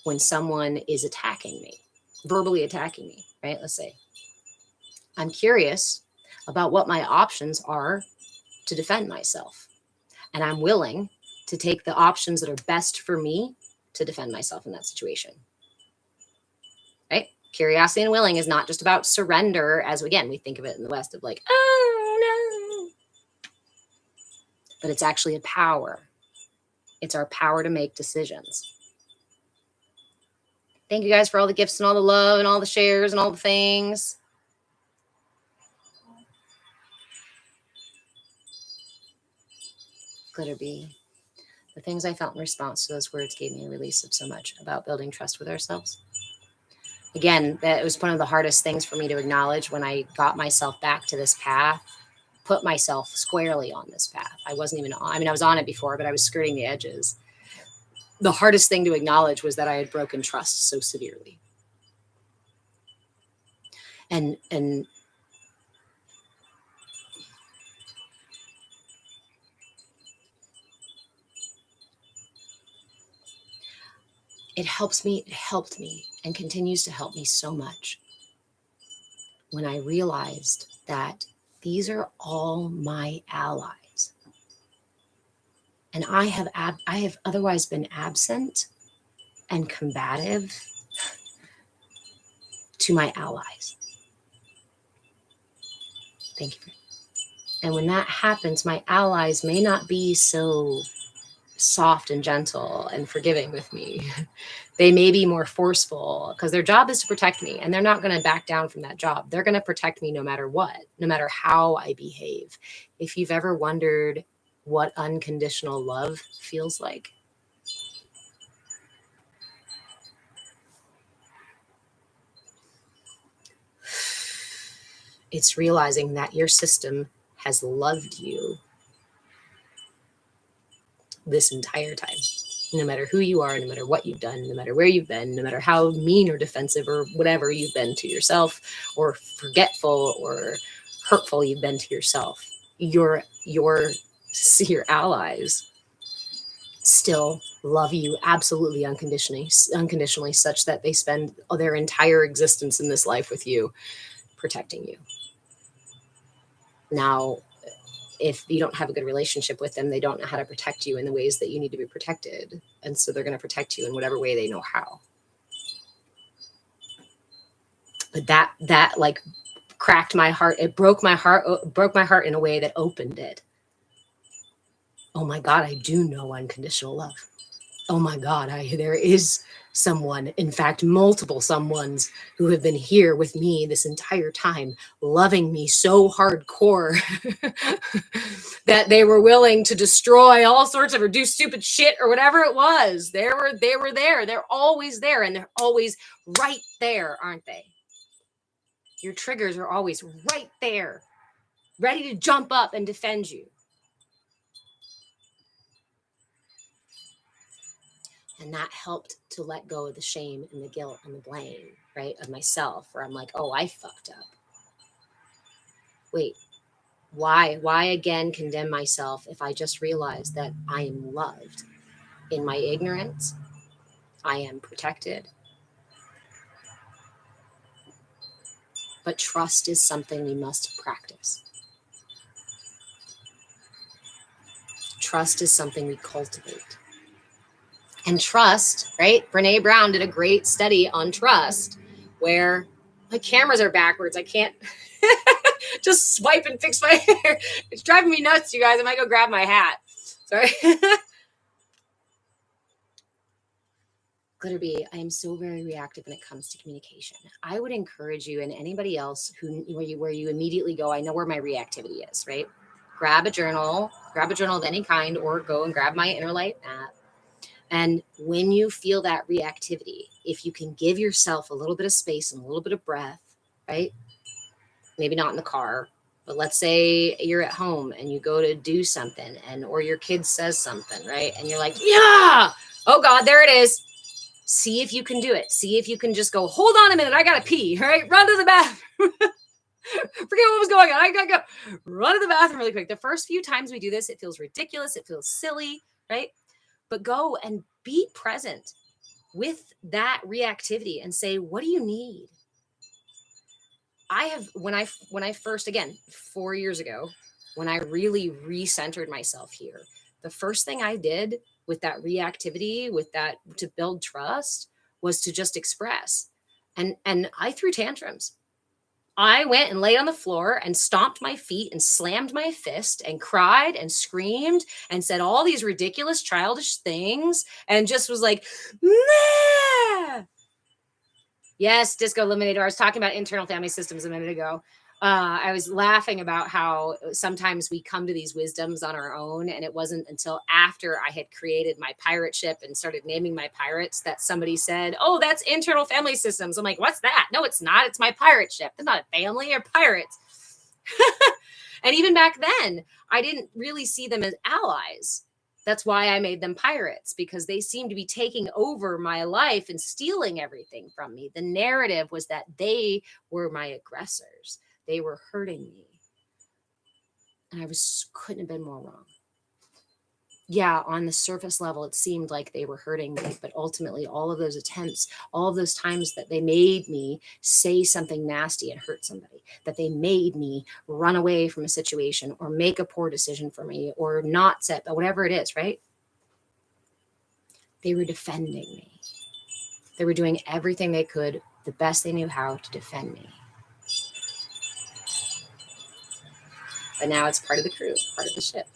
when someone is attacking me, verbally attacking me, right? Let's say I'm curious about what my options are to defend myself. And I'm willing to take the options that are best for me to defend myself in that situation. Right? Curiosity and willing is not just about surrender, as again, we think of it in the West of like, oh no. But it's actually a power. It's our power to make decisions. Thank you guys for all the gifts and all the love and all the shares and all the things. Glitter bee. The things I felt in response to those words gave me a release of so much about building trust with ourselves. Again, that was one of the hardest things for me to acknowledge when I got myself back to this path, put myself squarely on this path. I wasn't even on, I was on it before, but I was skirting the edges. The hardest thing to acknowledge was that I had broken trust so severely. And it helped me and continues to help me so much when I realized that these are all my allies. And I have otherwise been absent and combative to my allies. Thank you. And when that happens, my allies may not be so soft and gentle and forgiving with me. They may be more forceful because their job is to protect me, and they're not going to back down from that job. They're going to protect me no matter what, no matter how I behave. If you've ever wondered what unconditional love feels like, it's realizing that your system has loved you this entire time. No matter who you are, no matter what you've done, no matter where you've been, no matter how mean or defensive or whatever you've been to yourself, or forgetful or hurtful you've been to yourself, your allies still love you absolutely unconditionally, such that they spend their entire existence in this life with you, protecting you. Now, if you don't have a good relationship with them, they don't know how to protect you in the ways that you need to be protected. And so they're going to protect you in whatever way they know how. But that like cracked my heart. It broke my heart in a way that opened it. Oh my God, I do know unconditional love. Oh my God, there is someone, in fact, multiple someones who have been here with me this entire time, loving me so hardcore that they were willing to destroy all sorts of or do stupid shit or whatever it was. They were there. They're always there, and they're always right there, aren't they? Your triggers are always right there, ready to jump up and defend you. And that helped to let go of the shame and the guilt and the blame, right, of myself, where I'm like, oh, I fucked up. Wait, why again condemn myself if I just realize that I am loved? In my ignorance, I am protected. But trust is something we must practice. Trust is something we cultivate. And trust, right? Brene Brown did a great study on trust where my cameras are backwards. I can't just swipe and fix my hair. It's driving me nuts, you guys. I might go grab my hat. Sorry. Glitterbee, I am so very reactive when it comes to communication. I would encourage you and anybody else where you immediately go, I know where my reactivity is, right? Grab a journal of any kind, or go and grab my Inner Light app. And when you feel that reactivity, if you can give yourself a little bit of space and a little bit of breath, right? Maybe not in the car, but let's say you're at home and you go to do something, or your kid says something, right? And you're like, yeah, oh God, there it is. See if you can do it. See if you can just go, hold on a minute, I gotta pee, right? Run to the bathroom. Forget what was going on. I gotta go run to the bathroom really quick. The first few times we do this, it feels ridiculous. It feels silly, right? But go and be present with that reactivity and say, what do you need? I have, when I first, again, 4 years ago, when I really recentered myself here, the first thing I did with that reactivity, with that to build trust, was to just express. And I threw tantrums. I went and laid on the floor and stomped my feet and slammed my fist and cried and screamed and said all these ridiculous childish things and just was like, nah! Yes, Disco Eliminator. I was talking about internal family systems a minute ago. I was laughing about how sometimes we come to these wisdoms on our own, and it wasn't until after I had created my pirate ship and started naming my pirates that somebody said, oh, that's internal family systems. I'm like, what's that? No, it's not. It's my pirate ship. It's not a family, they're pirates. And even back then, I didn't really see them as allies. That's why I made them pirates, because they seemed to be taking over my life and stealing everything from me. The narrative was that they were my aggressors. They were hurting me. And I couldn't have been more wrong. Yeah, on the surface level, it seemed like they were hurting me, but ultimately all of those attempts, all of those times that they made me say something nasty and hurt somebody, that they made me run away from a situation or make a poor decision for me or not set, but whatever it is, right? They were defending me. They were doing everything they could, the best they knew how, to defend me. But now it's part of the crew, part of the ship.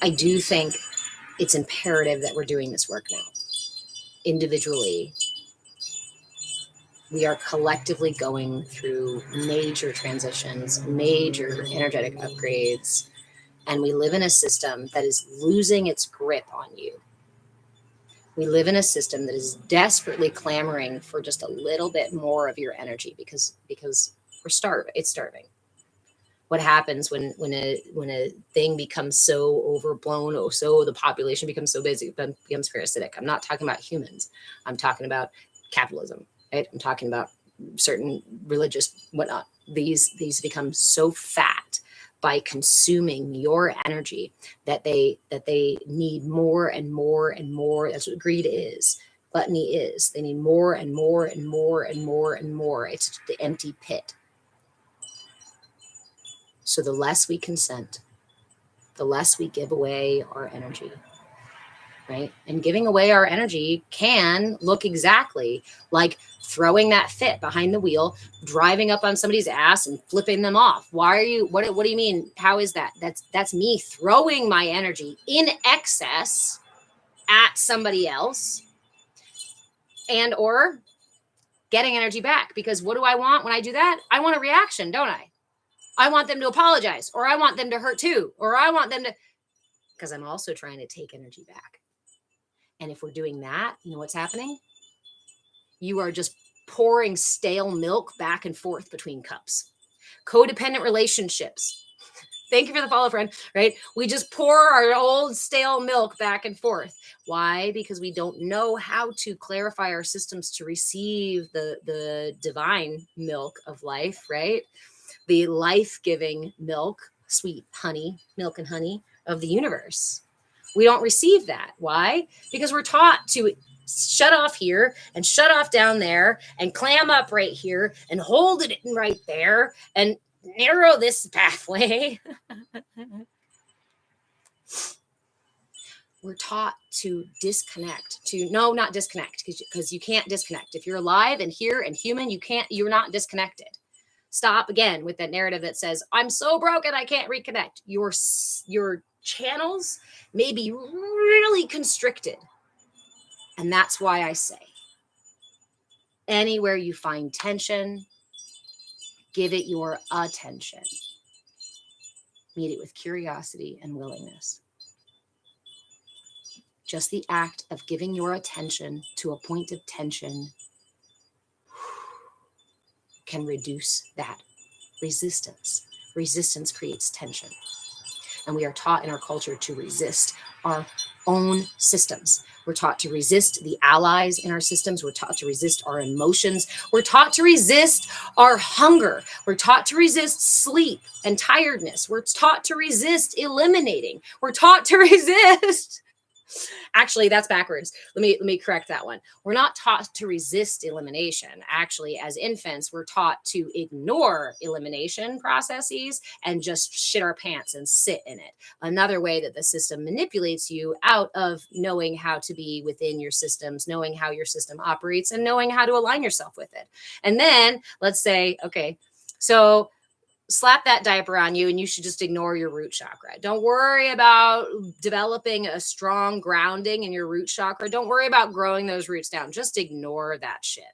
I do think it's imperative that we're doing this work now. Individually, we are collectively going through major transitions, major energetic upgrades, and we live in a system that is losing its grip on you. We live in a system that is desperately clamoring for just a little bit more of your energy because we're starving. It's starving. What happens when a thing becomes so overblown, or so the population becomes so busy, it becomes parasitic? I'm not talking about humans. I'm talking about capitalism, right? I'm talking about certain religious whatnot. These become so fat by consuming your energy that they need more and more and more. That's what greed is. Gluttony is. They need more and more and more and more and more. It's the empty pit. So the less we consent, the less we give away our energy, right? And giving away our energy can look exactly like throwing that fit behind the wheel, driving up on somebody's ass and flipping them off. Why are you, what do you mean? How is that? That's me throwing my energy in excess at somebody else and or getting energy back. Because what do I want when I do that? I want a reaction, don't I? I want them to apologize, or I want them to hurt too, or I want them to, because I'm also trying to take energy back. And if we're doing that, you know what's happening? You are just pouring stale milk back and forth between cups. Codependent relationships. Thank you for the follow, friend, right? We just pour our old stale milk back and forth. Why? Because we don't know how to clarify our systems to receive the divine milk of life, right? The life-giving milk, sweet honey, milk and honey of the universe. We don't receive that. Why? Because we're taught to shut off here and shut off down there and clam up right here and hold it right there and narrow this pathway. We're taught to disconnect, not disconnect, because you can't disconnect. If you're alive and here and human, you're not disconnected. Stop again with that narrative that says, I'm so broken, I can't reconnect. You're channels may be really constricted. And that's why I say, anywhere you find tension, give it your attention. Meet it with curiosity and willingness. Just the act of giving your attention to a point of tension can reduce that resistance. Resistance creates tension. And we are taught in our culture to resist our own systems. We're taught to resist the allies in our systems. We're taught to resist our emotions. We're taught to resist our hunger. We're taught to resist sleep and tiredness. We're taught to resist eliminating. We're taught to resist. Actually, that's backwards. Let me correct that one. We're not taught to resist elimination. Actually, as infants, we're taught to ignore elimination processes and just shit our pants and sit in it. Another way that the system manipulates you out of knowing how to be within your systems, knowing how your system operates, and knowing how to align yourself with it. And then let's say, okay, so slap that diaper on you and you should just ignore your root chakra. Don't worry about developing a strong grounding in your root chakra. Don't worry about growing those roots down. Just ignore that shit.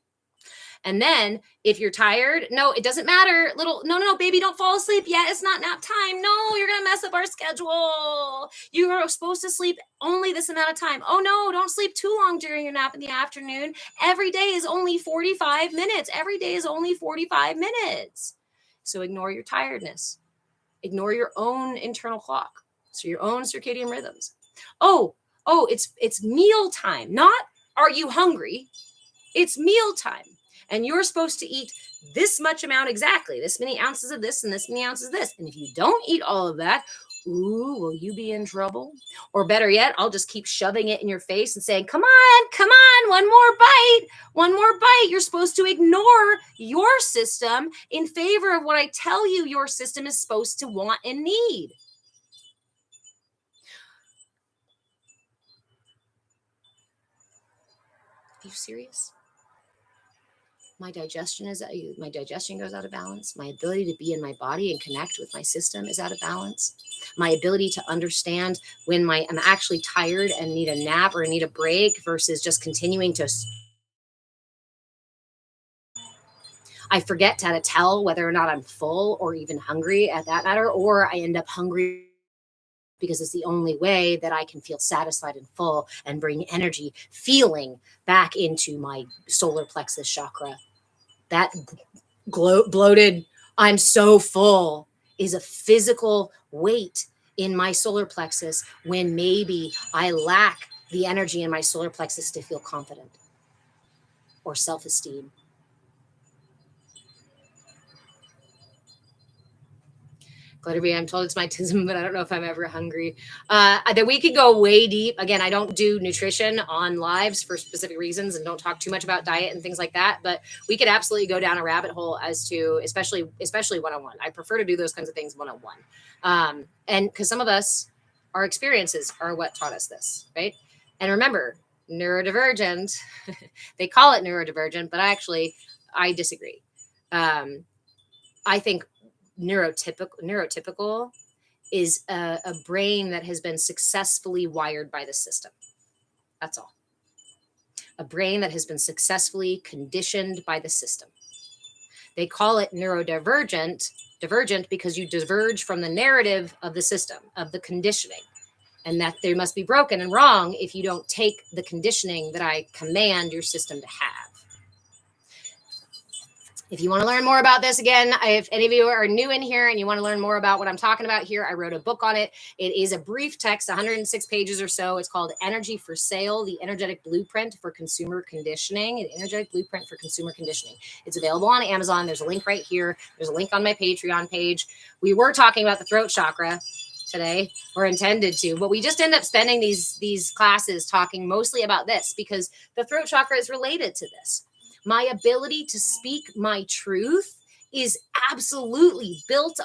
And then if you're tired, no, it doesn't matter. No, baby, don't fall asleep yet. It's not nap time. No, you're going to mess up our schedule. You are supposed to sleep only this amount of time. Oh no, don't sleep too long during your nap in the afternoon. Every day is only 45 minutes. Every day is only 45 minutes. So ignore your tiredness. Ignore your own internal clock. So your own circadian rhythms. Oh, it's meal time. Not are you hungry? It's meal time. And you're supposed to eat this much amount exactly, this many ounces of this and this many ounces of this. And if you don't eat all of that, ooh, will you be in trouble? Or better yet, I'll just keep shoving it in your face and saying, come on, one more bite. You're supposed to ignore your system in favor of what I tell you your system is supposed to want and need. Are you serious? My digestion goes out of balance. My ability to be in my body and connect with my system is out of balance. My ability to understand when I'm actually tired and need a nap or need a break versus just continuing to. I forget how to tell whether or not I'm full or even hungry at that matter, or I end up hungry because it's the only way that I can feel satisfied and full and bring energy, feeling back into my solar plexus chakra. That bloated, I'm so full is a physical weight in my solar plexus when maybe I lack the energy in my solar plexus to feel confident or self-esteem. Glitterby, I'm told it's my tism, but I don't know if I'm ever hungry. Then we could go way deep. Again, I don't do nutrition on lives for specific reasons and don't talk too much about diet and things like that. But we could absolutely go down a rabbit hole as to, especially one-on-one. I prefer to do those kinds of things one-on-one. And because some of us, our experiences are what taught us this, right? And remember, neurodivergent, they call it neurodivergent, but I disagree. I think neurotypical is a brain that has been successfully wired by the system. That's all. A brain that has been successfully conditioned by the system. They call it neurodivergent because you diverge from the narrative of the system, of the conditioning, and that they must be broken and wrong if you don't take the conditioning that I command your system to have. If you want to learn more about this, again, if any of you are new in here and you want to learn more about what I'm talking about here, I wrote a book on it. It is a brief text, 106 pages or so. It's called Energy for Sale, The Energetic Blueprint for Consumer Conditioning. An Energetic Blueprint for Consumer Conditioning. It's available on Amazon. There's a link right here. There's a link on my Patreon page. We were talking about the throat chakra today, or intended to, but we just end up spending these classes talking mostly about this because the throat chakra is related to this. My ability to speak my truth is absolutely built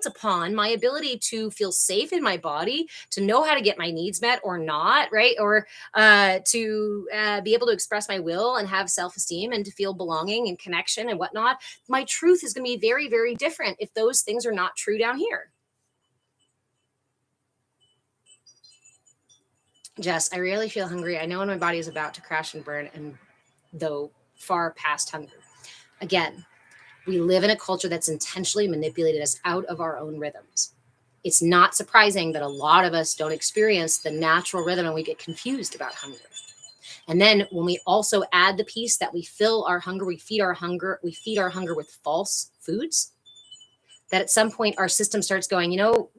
upon my ability to feel safe in my body, to know how to get my needs met or not, right? Or to be able to express my will and have self-esteem and to feel belonging and connection and whatnot. My truth is going to be very, very different if those things are not true down here. Jess, I really feel hungry. I know when my body is about to crash and burn, and though far past hunger. Again, we live in a culture that's intentionally manipulated us out of our own rhythms. It's not surprising that a lot of us don't experience the natural rhythm and we get confused about hunger. And then when we also add the piece that we fill our hunger, we feed our hunger with false foods, that at some point our system starts going, you know,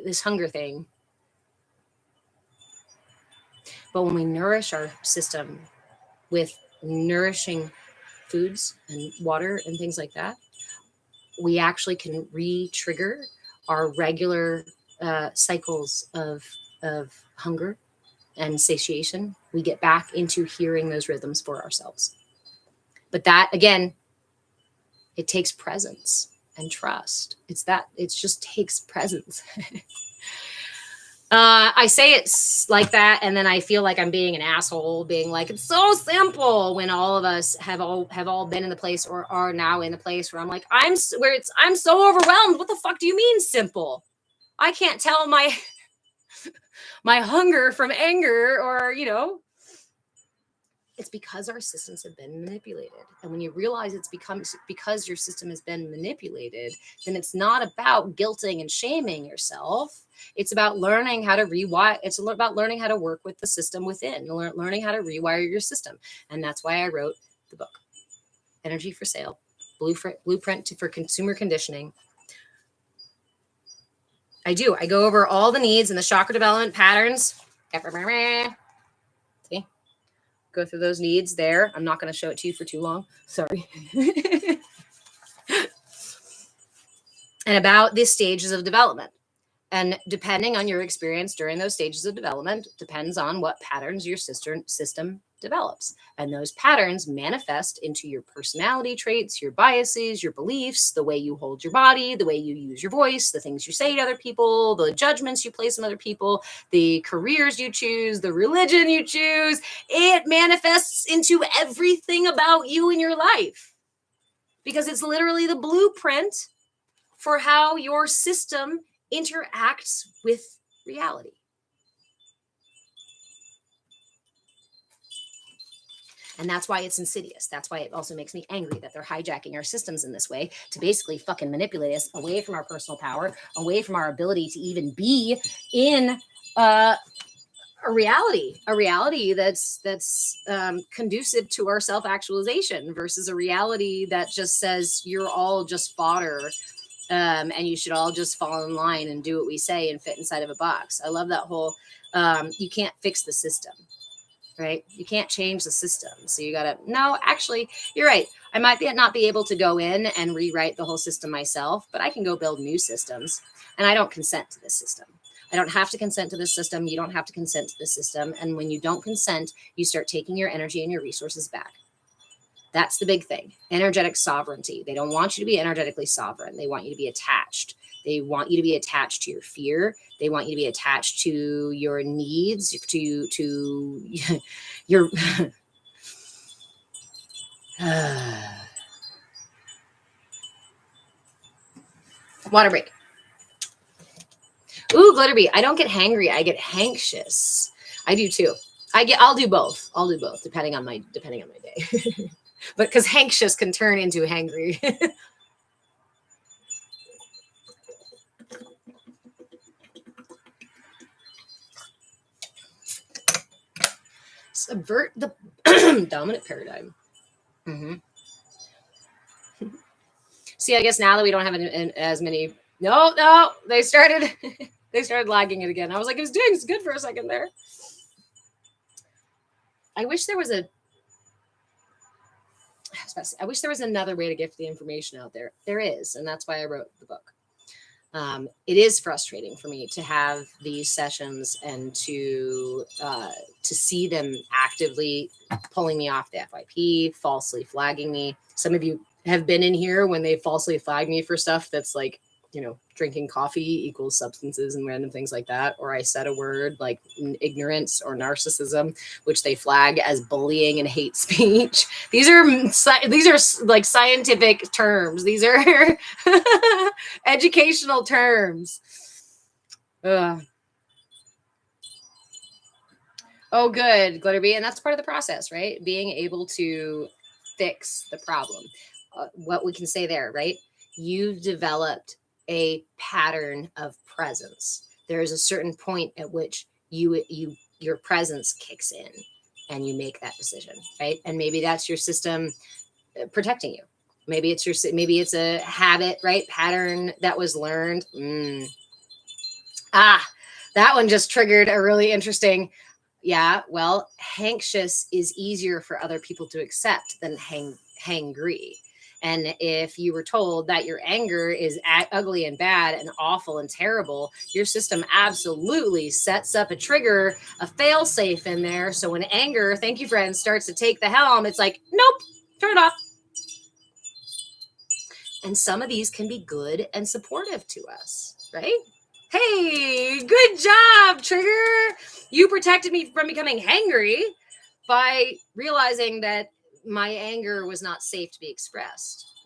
this hunger thing. But when we nourish our system with nourishing foods and water and things like that, we actually can re-trigger our regular cycles of hunger and satiation. We get back into hearing those rhythms for ourselves. But that, again, it takes presence and trust. It just takes presence. I say it's like that, and then I feel like I'm being an asshole, being like, it's so simple, when all of us have all been in the place or are now in the place where I'm like, I'm so overwhelmed. What the fuck do you mean simple? I can't tell my hunger from anger, or, you know. It's because our systems have been manipulated. And when you realize it's because your system has been manipulated, then it's not about guilting and shaming yourself. It's about learning how to rewire. It's about learning how to work with the system within, learning how to rewire your system. And that's why I wrote the book, Energy for Sale, Blueprint for Consumer Conditioning. I go over all the needs and the chakra development patterns. See? Go through those needs there. I'm not going to show it to you for too long. Sorry. And about the stages of development. And depending on your experience during those stages of development, depends on what patterns your system develops. And those patterns manifest into your personality traits, your biases, your beliefs, the way you hold your body, the way you use your voice, the things you say to other people, the judgments you place on other people, the careers you choose, the religion you choose. It manifests into everything about you in your life, because it's literally the blueprint for how your system interacts with reality. And that's why it's insidious. That's why it also makes me angry that they're hijacking our systems in this way to basically fucking manipulate us away from our personal power, away from our ability to even be in a reality that's conducive to our self-actualization, versus a reality that just says you're all just fodder, and you should all just fall in line and do what we say and fit inside of a box. I love that whole, you can't fix the system, right? You can't change the system. So you gotta, no, actually, you're right. I might not be able to go in and rewrite the whole system myself, but I can go build new systems, and I don't consent to this system. I don't have to consent to this system. You don't have to consent to this system. And when you don't consent, you start taking your energy and your resources back. That's the big thing. Energetic sovereignty. They don't want you to be energetically sovereign. They want you to be attached. They want you to be attached to your fear. They want you to be attached to your needs, to your water break. Ooh, Glitterbee. I don't get hangry. I get anxious. I do too. I'll do both. Depending on my day. But because anxious can turn into hangry. Subvert the dominant paradigm. Mm-hmm. See, I guess now that we don't have as many. No, they started lagging it again. I was like, it's good for a second there. I wish there was another way to get the information out there. There is, and that's why I wrote the book. It is frustrating for me to have these sessions and to see them actively pulling me off the FYP, falsely flagging me. Some of you have been in here when they falsely flag me for stuff that's like, drinking coffee equals substances and random things like that. Or I said a word like ignorance or narcissism, which they flag as bullying and hate speech. These are like scientific terms. These are educational terms. Oh, good, Glitterbee. And that's part of the process, right? Being able to fix the problem. What we can say there, right? You've developed a pattern of presence. There is a certain point at which your presence kicks in and you make that decision, right? And maybe that's your system protecting you. Maybe it's a habit, right? Pattern that was learned. That one just triggered a really interesting. Yeah, well, anxious is easier for other people to accept than hangry. And if you were told that your anger is ugly and bad and awful and terrible, your system absolutely sets up a trigger, a fail safe in there. So when anger, thank you, friends, starts to take the helm, it's like, nope, turn it off. And some of these can be good and supportive to us, right? Hey, good job, Trigger. You protected me from becoming hangry by realizing that my anger was not safe to be expressed.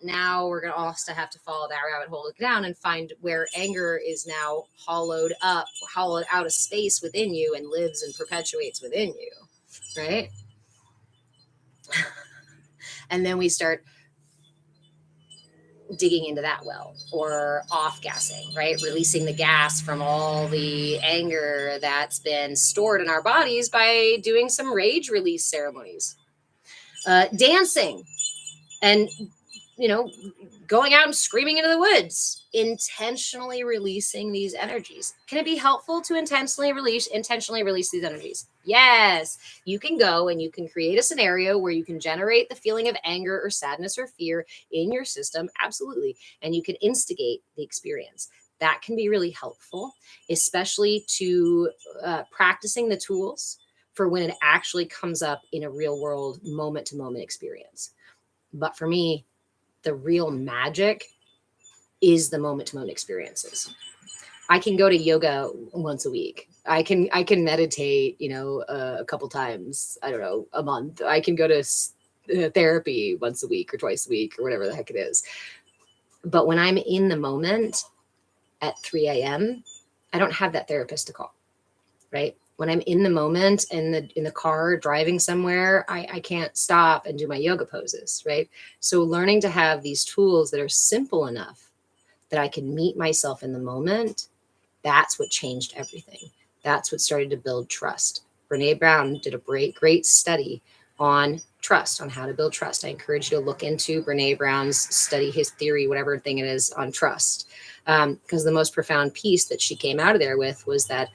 Now we're going to also have to follow that rabbit hole down and find where anger is now hollowed out of space within you and lives and perpetuates within you, right? And then we start digging into that well, or off gassing, right? Releasing the gas from all the anger that's been stored in our bodies by doing some rage release ceremonies. Dancing and, going out and screaming into the woods, intentionally releasing these energies. Can it be helpful to intentionally release these energies? Yes. You can go and you can create a scenario where you can generate the feeling of anger or sadness or fear in your system. Absolutely. And you can instigate the experience. That can be really helpful, especially to practicing the tools for when it actually comes up in a real world moment to moment experience. But for me, the real magic is the moment to moment experiences. I can go to yoga once a week. I can meditate, a couple times, I don't know, a month. I can go to therapy once a week or twice a week or whatever the heck it is. But when I'm in the moment at 3 a.m., I don't have that therapist to call, right? When I'm in the moment in the car driving somewhere, I can't stop and do my yoga poses, right? So learning to have these tools that are simple enough that I can meet myself in the moment, that's what changed everything. That's what started to build trust. Brene Brown did a great study on trust, on how to build trust. I encourage you to look into Brene Brown's study, his theory, whatever thing it is on trust. Because the most profound piece that she came out of there with was that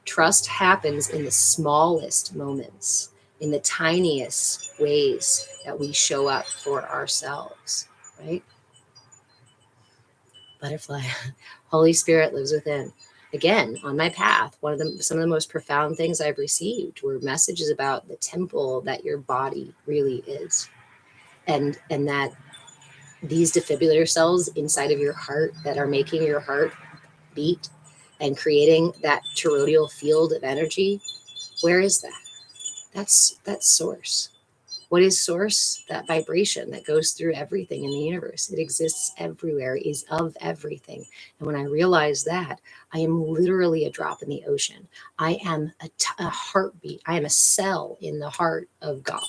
trust happens in the smallest moments, in the tiniest ways that we show up for ourselves, right? Butterfly, Holy Spirit lives within. Again, on my path, some of the most profound things I've received were messages about the temple that your body really is. And that these defibrillator cells inside of your heart that are making your heart beat and creating that toroidal field of energy, where is that? That's source. What is source? That vibration that goes through everything in the universe. It exists everywhere, is of everything. And when I realize that, I am literally a drop in the ocean. I am a heartbeat. I am a cell in the heart of God.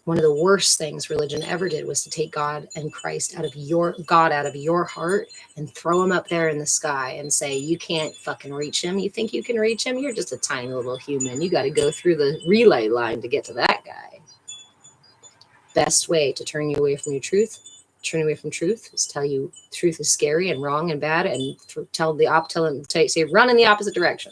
One of the worst things religion ever did was to take God and Christ out of your heart and throw him up there in the sky and say, you can't fucking reach him. You think you can reach him? You're just a tiny little human. You got to go through the relay line to get to that guy. Best way to turn you away from your truth, turn away from truth, is tell you truth is scary and wrong and bad, and say run in the opposite direction.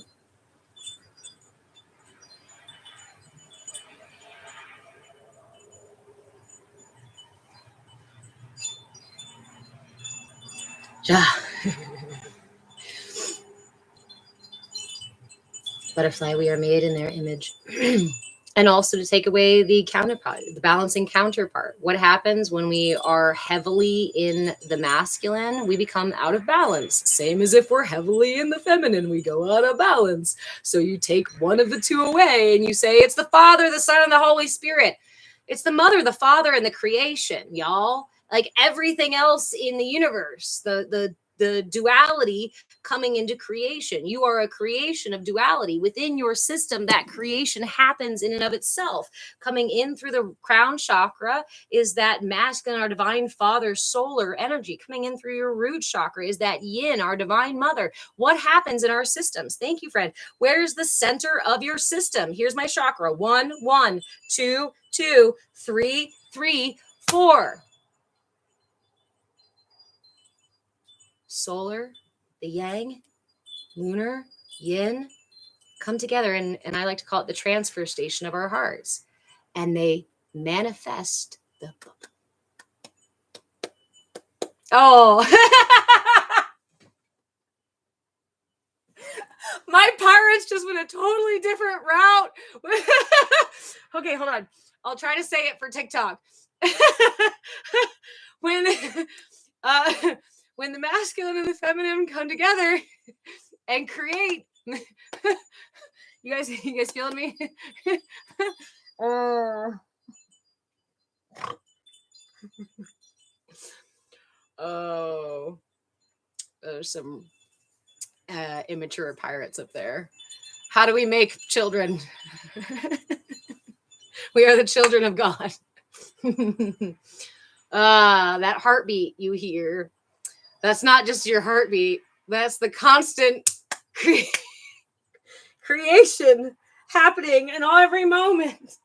Yeah. Butterfly, we are made in their image. And also to take away the counterpart, the balancing counterpart. What happens when we are heavily in the masculine? We become out of balance. Same as if we're heavily in the feminine, we go out of balance. So you take one of the two away and you say, it's the Father, the Son, and the Holy Spirit. It's the Mother, the Father, and the creation, y'all. Like everything else in the universe, the duality coming into creation. You are a creation of duality. Within your system, that creation happens in and of itself. Coming in through the crown chakra is that masculine, our divine father, solar energy. Coming in through your root chakra is that yin, our divine mother. What happens in our systems? Thank you, friend. Where's the center of your system? Here's my chakra. 1, 1, 2, 2, 3, 3, 4. Solar, the yang, lunar, yin, come together, and I like to call it the transfer station of our hearts. And they manifest the... Oh, my pirates just went a totally different route. Okay, hold on. I'll try to say it for TikTok. When the masculine and the feminine come together and create, you guys feeling me? Oh, there's some immature pirates up there. How do we make children? We are the children of God. That heartbeat you hear, that's not just your heartbeat. That's the constant creation happening in every moment.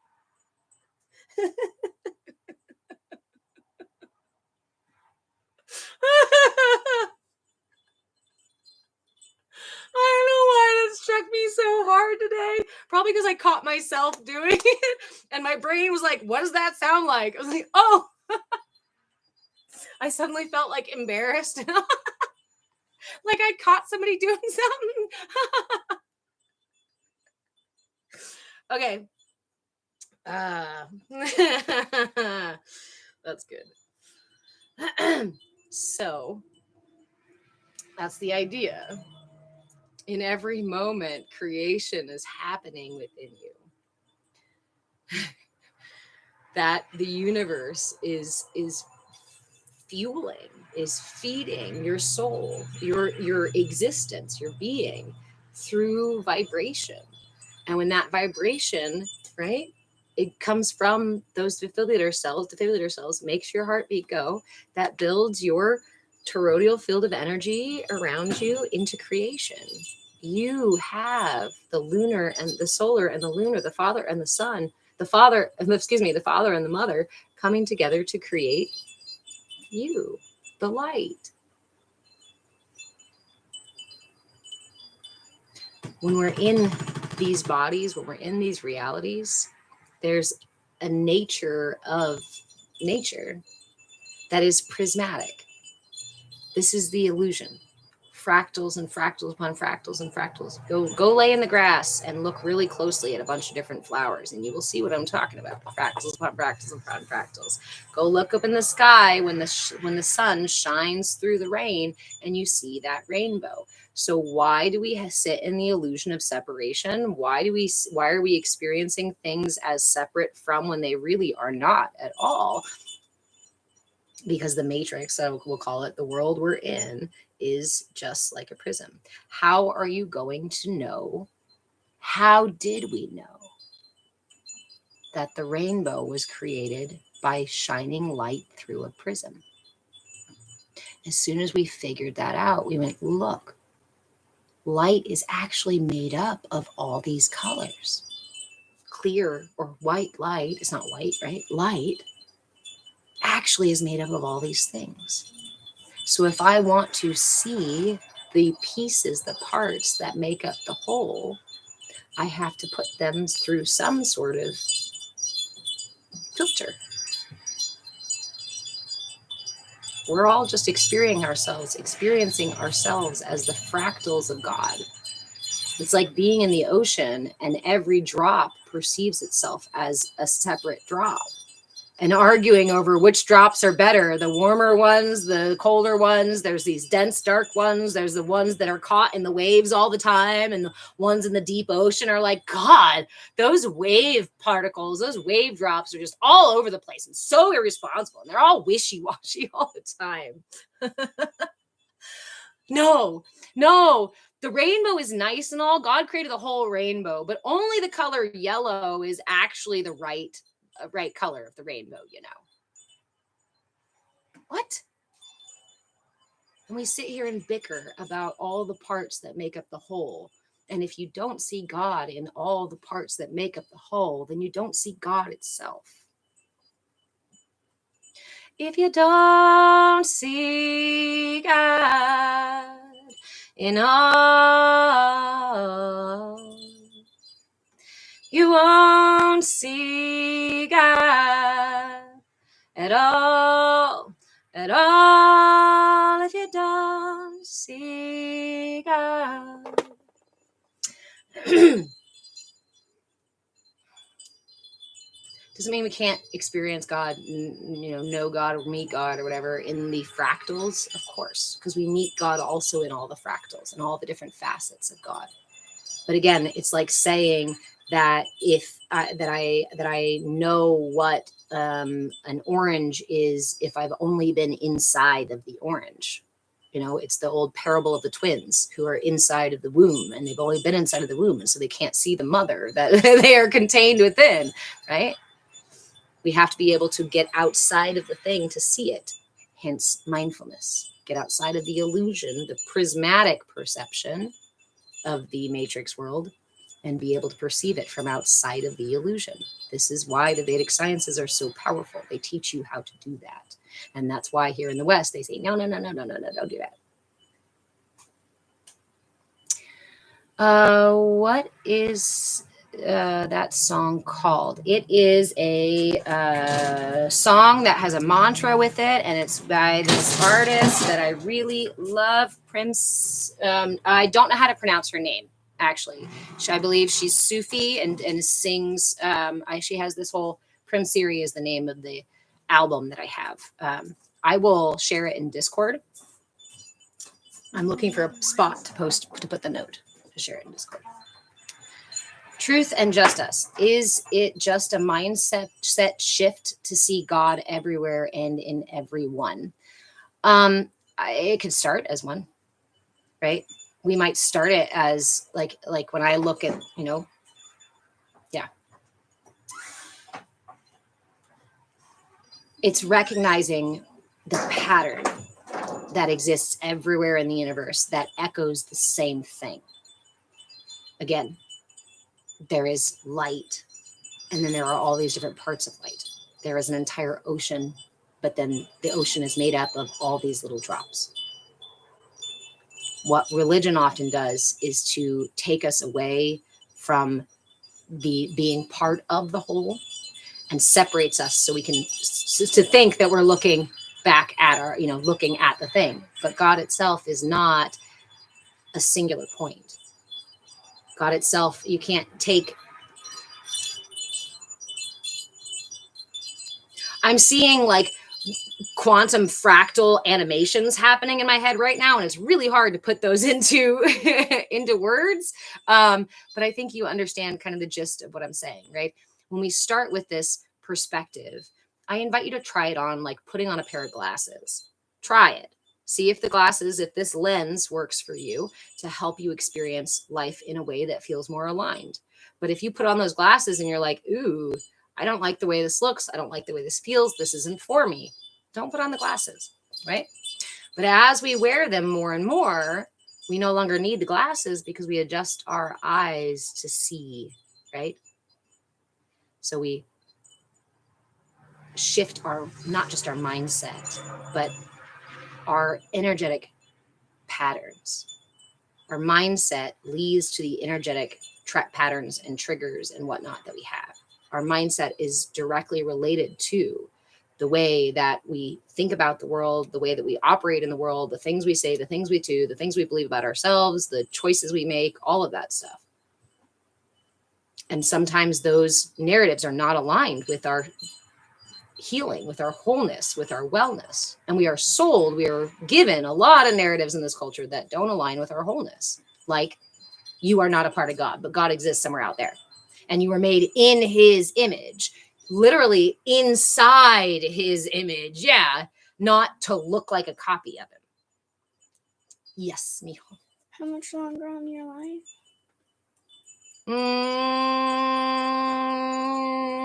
I don't know why that struck me so hard today. Probably because I caught myself doing it. And my brain was like, what does that sound like? I was like, oh. I suddenly felt like embarrassed. Like I caught somebody doing something. Okay. That's good. So that's the idea. In every moment, creation is happening within you. That the universe is fueling, is feeding your soul, your existence, your being through vibration. And when that vibration, right, it comes from those defibrillator cells makes your heartbeat go, that builds your toroidal field of energy around you into creation. You have the lunar and the solar and the lunar, the father and the son, the father and the mother coming together to create you, the light. When we're in these bodies, when we're in these realities, there's a nature of nature that is prismatic. This is the illusion. Fractals and fractals upon fractals and fractals. Go lay in the grass and look really closely at a bunch of different flowers, and you will see what I'm talking about. Fractals upon fractals upon fractals. Go look up in the sky when the sun shines through the rain, and you see that rainbow. So why do we sit in the illusion of separation? Why are we experiencing things as separate from when they really are not at all? Because the matrix, we'll call it, the world we're in, is just like a prism. How are you going to know? How did we know that the rainbow was created by shining light through a prism? As soon as we figured that out, we went, look, light is actually made up of all these colors. Clear or white light, it's not white, right? Light actually is made up of all these things. So if I want to see the pieces, the parts that make up the whole, I have to put them through some sort of filter. We're all just experiencing ourselves as the fractals of God. It's like being in the ocean and every drop perceives itself as a separate drop. And arguing over which drops are better, the warmer ones, the colder ones. There's these dense, dark ones. There's the ones that are caught in the waves all the time. And the ones in the deep ocean are like, God, those wave particles, those wave drops are just all over the place and so irresponsible. And they're all wishy-washy all the time. No, no. The rainbow is nice and all. God created the whole rainbow, but only the color yellow is actually the right color of the rainbow, you know. What? And we sit here and bicker about all the parts that make up the whole. And if you don't see God in all the parts that make up the whole, then you don't see God itself. If you don't see God in all, you won't see God at all, at all, if you don't see God. Doesn't mean we can't experience God, know God or meet God or whatever in the fractals, of course, because we meet God also in all the fractals and all the different facets of God. But again, it's like saying that if I know what an orange is if I've only been inside of the orange. It's the old parable of the twins who are inside of the womb, and they've only been inside of the womb, and so they can't see the mother that they are contained within, right? We have to be able to get outside of the thing to see it, hence mindfulness. Get outside of the illusion, the prismatic perception of the matrix world, and be able to perceive it from outside of the illusion. This is why the Vedic sciences are so powerful. They teach you how to do that. And that's why here in the West, they say, no, don't do that. What is that song called? It is a song that has a mantra with it, and it's by this artist that I really love, Prince. I don't know how to pronounce her name, actually. I believe she's Sufi and sings. She has this whole Prim Siri is the name of the album that I have. I will share it in Discord. I'm looking for a spot to put the note to share it in Discord. Truth and Justice. Is it just a mindset shift to see God everywhere and in everyone? It could start as one, right? We might start it as like when I look at, yeah. It's recognizing the pattern that exists everywhere in the universe that echoes the same thing. Again, there is light, and then there are all these different parts of light. There is an entire ocean, but then the ocean is made up of all these little drops. What religion often does is to take us away from the being part of the whole and separates us so we can to think that we're looking back at looking at the thing. But God itself is not a singular point. God itself, you can't take. I'm seeing like quantum fractal animations happening in my head right now, and it's really hard to put those into words. But I think you understand kind of the gist of what I'm saying, right? When we start with this perspective, I invite you to try it on, like putting on a pair of glasses. Try it. See if this lens works for you to help you experience life in a way that feels more aligned. But if you put on those glasses and you're like, ooh, I don't like the way this looks. I don't like the way this feels. This isn't for me. Don't put on the glasses, right? But as we wear them more and more, we no longer need the glasses because we adjust our eyes to see, right? So we shift not just our mindset, but our energetic patterns. Our mindset leads to the energetic patterns and triggers and whatnot that we have. Our mindset is directly related to the way that we think about the world, the way that we operate in the world, the things we say, the things we do, the things we believe about ourselves, the choices we make, all of that stuff. And sometimes those narratives are not aligned with our healing, with our wholeness, with our wellness. And we are given a lot of narratives in this culture that don't align with our wholeness. Like, you are not a part of God, but God exists somewhere out there. And you were made in his image, literally inside his image. Yeah. Not to look like a copy of him. Yes, mijo. How much longer on your life?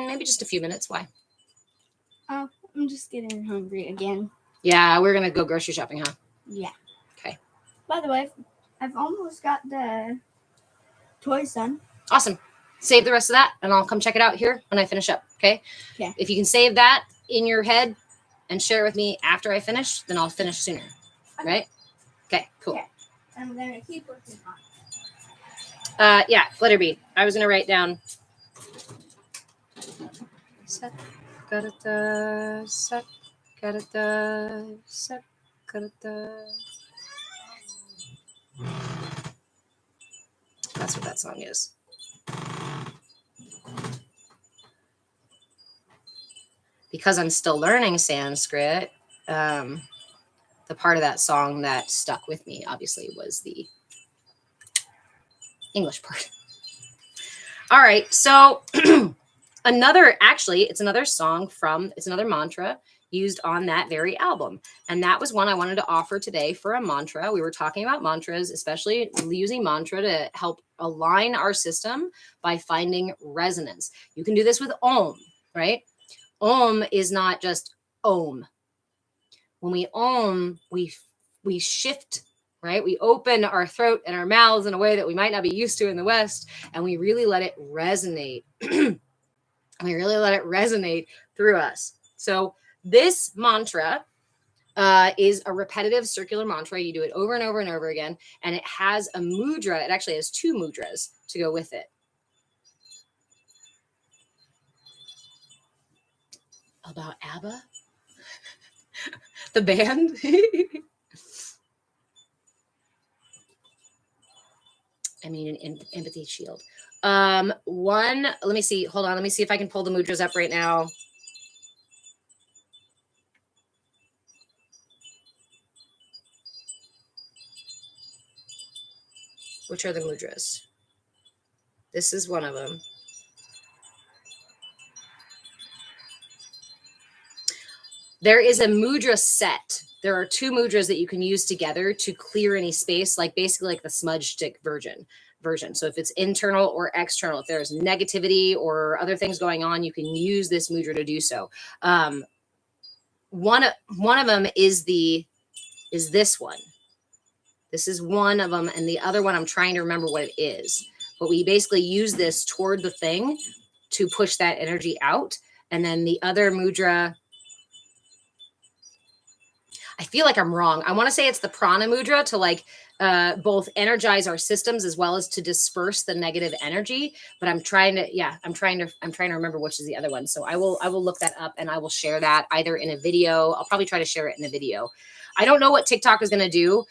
Maybe just a few minutes. Why? Oh, I'm just getting hungry again. Yeah, we're gonna go grocery shopping, huh? Yeah. Okay. By the way, I've almost got the toys done. Awesome. Save the rest of that, and I'll come check it out here when I finish up. Okay. Okay. If you can save that in your head and share it with me after I finish, then I'll finish sooner. Okay. Right? Okay. Cool. Okay. I'm gonna keep working on it. Yeah, letter B. I was gonna write down. Set, karata, set, karata, set, karata. That's what that song is. Because I'm still learning Sanskrit, the part of that song that stuck with me, obviously, was the English part. All right, so it's another song it's another mantra used on that very album. And that was one I wanted to offer today for a mantra. We were talking about mantras, especially using mantra to help align our system by finding resonance. You can do this with Om, right? Om is not just Om. When we Om, we shift, right? We open our throat and our mouths in a way that we might not be used to in the West, and we really let it resonate. We really let it resonate through us. So this mantra is a repetitive circular mantra. You do it over and over and over again, and it has a mudra. It actually has 2 mudras to go with it. About ABBA? The band? I mean, an empathy shield. One, let me see. Hold on. Let me see if I can pull the mudras up right now. Which are the mudras? This is one of them. There is a mudra set. There are 2 mudras that you can use together to clear any space, like basically like the smudge stick version. So if it's internal or external, if there's negativity or other things going on, you can use this mudra to do so. One of them is this one. This is one of them, and the other one I'm trying to remember what it is. But we basically use this toward the thing to push that energy out, and then the other mudra, I feel like I'm wrong. I want to say it's the prana mudra to like both energize our systems as well as to disperse the negative energy. But I'm trying to remember which is the other one. So I will look that up, and I will share that either in a video. I'll probably try to share it in a video. I don't know what TikTok is going to do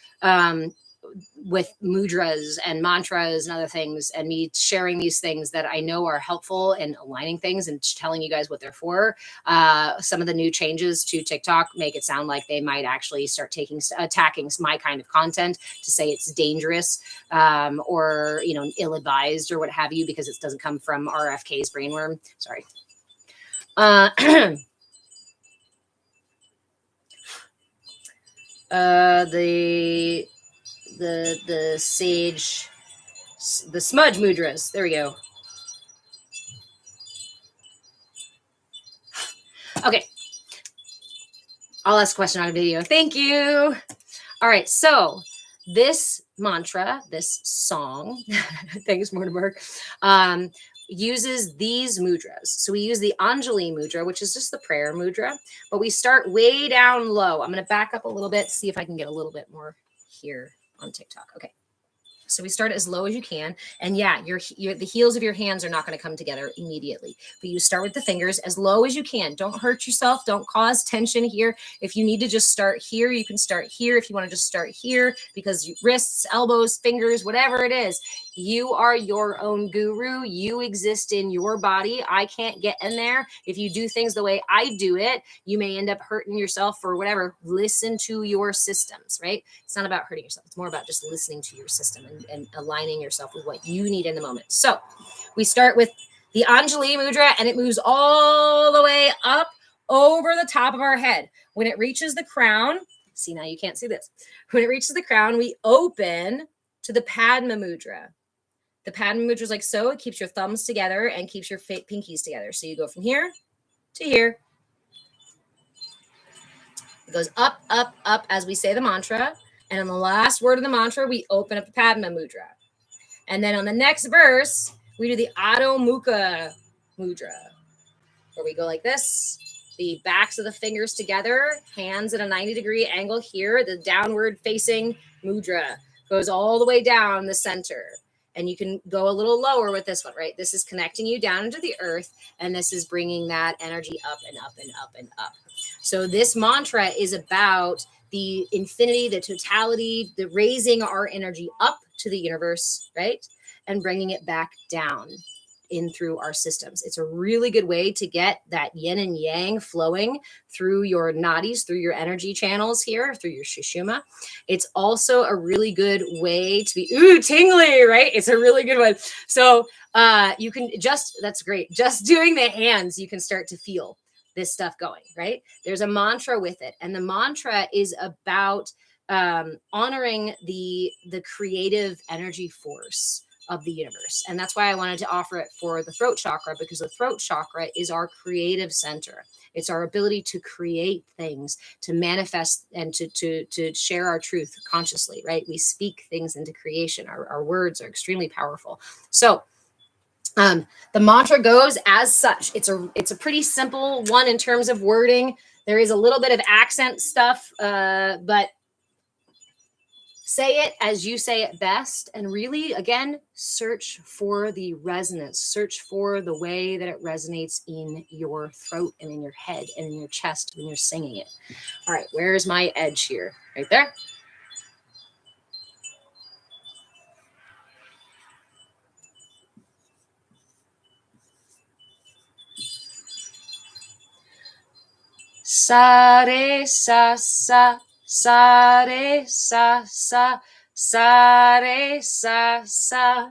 with mudras and mantras and other things, and me sharing these things that I know are helpful in aligning things and telling you guys what they're for. Some of the new changes to TikTok make it sound like they might actually start attacking my kind of content to say it's dangerous or ill-advised or what have you, because it doesn't come from RFK's brainworm. Sorry. The sage, the smudge mudras. There we go. Okay. I'll ask a question on a video. Thank you. All right. So this mantra, this song, thanks, Mortimer, uses these mudras. So we use the Anjali mudra, which is just the prayer mudra, but we start way down low. I'm going to back up a little bit, see if I can get a little bit more here on TikTok. Okay. So we start as low as you can. And yeah, the heels of your hands are not going to come together immediately, but you start with the fingers as low as you can. Don't hurt yourself. Don't cause tension here. If you need to just start here, you can start here. If you want to just start here, because wrists, elbows, fingers, whatever it is, you are your own guru. You exist in your body. I can't get in there. If you do things the way I do it, you may end up hurting yourself or whatever. Listen to your systems, right? It's not about hurting yourself. It's more about just listening to your system and aligning yourself with what you need in the moment. So we start with the Anjali mudra, and it moves all the way up over the top of our head. When it reaches the crown, See, now you can't see this. When it reaches the crown, we open to the Padma Mudra. The Padma Mudra is like so. It keeps your thumbs together and keeps your pinkies together. So you go from here to here. It goes up, up, up as we say the mantra. And on the last word of the mantra, we open up the Padma Mudra. And then on the next verse, we do the Adho Mukha Mudra, where we go like this. The backs of the fingers together, hands at a 90-degree angle here. The downward facing mudra goes all the way down the center. And you can go a little lower with this one, right? This is connecting you down into the earth, and this is bringing that energy up and up and up and up. So this mantra is about the infinity, the totality, the raising our energy up to the universe, right? And bringing it back down in through our systems. It's a really good way to get that yin and yang flowing through your nadis, through your energy channels here, through your sushumna. It's also a really good way to be tingly, right? It's a really good one. So you can that's great. Just doing the hands, you can start to feel this stuff going, right? There's a mantra with it. And the mantra is about honoring the creative energy force of the universe. And that's why I wanted to offer it for the throat chakra, because the throat chakra is our creative center. It's our ability to create things, to manifest, and to share our truth consciously, right? We speak things into creation. Our words are extremely powerful. So the mantra goes as such. It's a pretty simple one in terms of wording. There is a little bit of accent stuff, but say it as you say it best. And really, again, search for the resonance. Search for the way that it resonates in your throat and in your head and in your chest when you're singing it. All right, where's my edge here? Right there. Sa re sa sa. Sa re sa sa, sa re sa sa.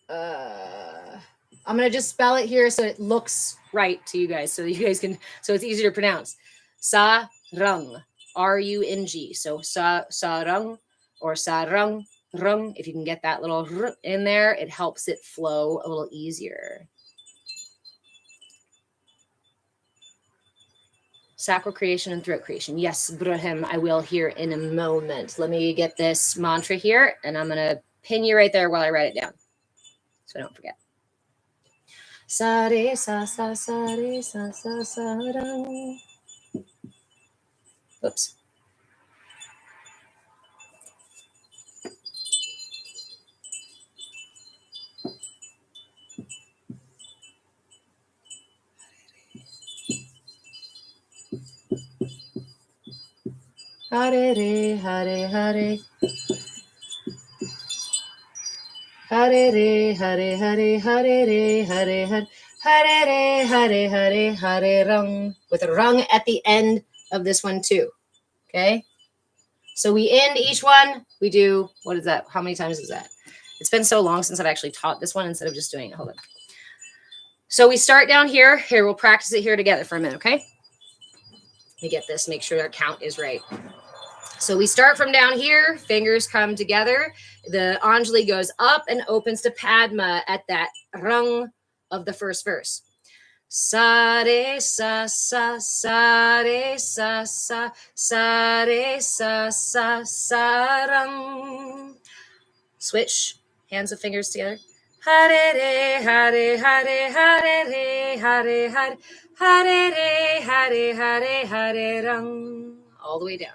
I'm gonna just spell it here so it looks right to you guys, so you guys can, so it's easier to pronounce. Sa rung, R-U-N-G. So sa rung or sa rung, rung. If you can get that little r in there, it helps it flow a little easier. Sacral creation and throat creation. Yes, Brahim, I will here in a moment. Let me get this mantra here, and I'm going to pin you right there while I write it down, so I don't forget. Sa re sa sa sa re sa sa sa rang. Oops. Hare re, hare hare. Hare re, hare hare, hare re, hare hare. Hare re, hare hare, hare rung. With a rung at the end of this one too. Okay? So we end each one. We do, what is that? How many times is that? It's been so long since I've actually taught this one instead of just doing it. Hold on. So we start down here. Here, we'll practice it here together for a minute, okay? Let me get this, make sure our count is right. So we start from down here, fingers come together. The Anjali goes up and opens to Padma at that rung of the first verse. Sa re sa sa sa re sa sa sa re sa sa sa rung. Switch, hands and fingers together. Hare re hare hare hare re hare hare hare re hare hare hare rung. All the way down.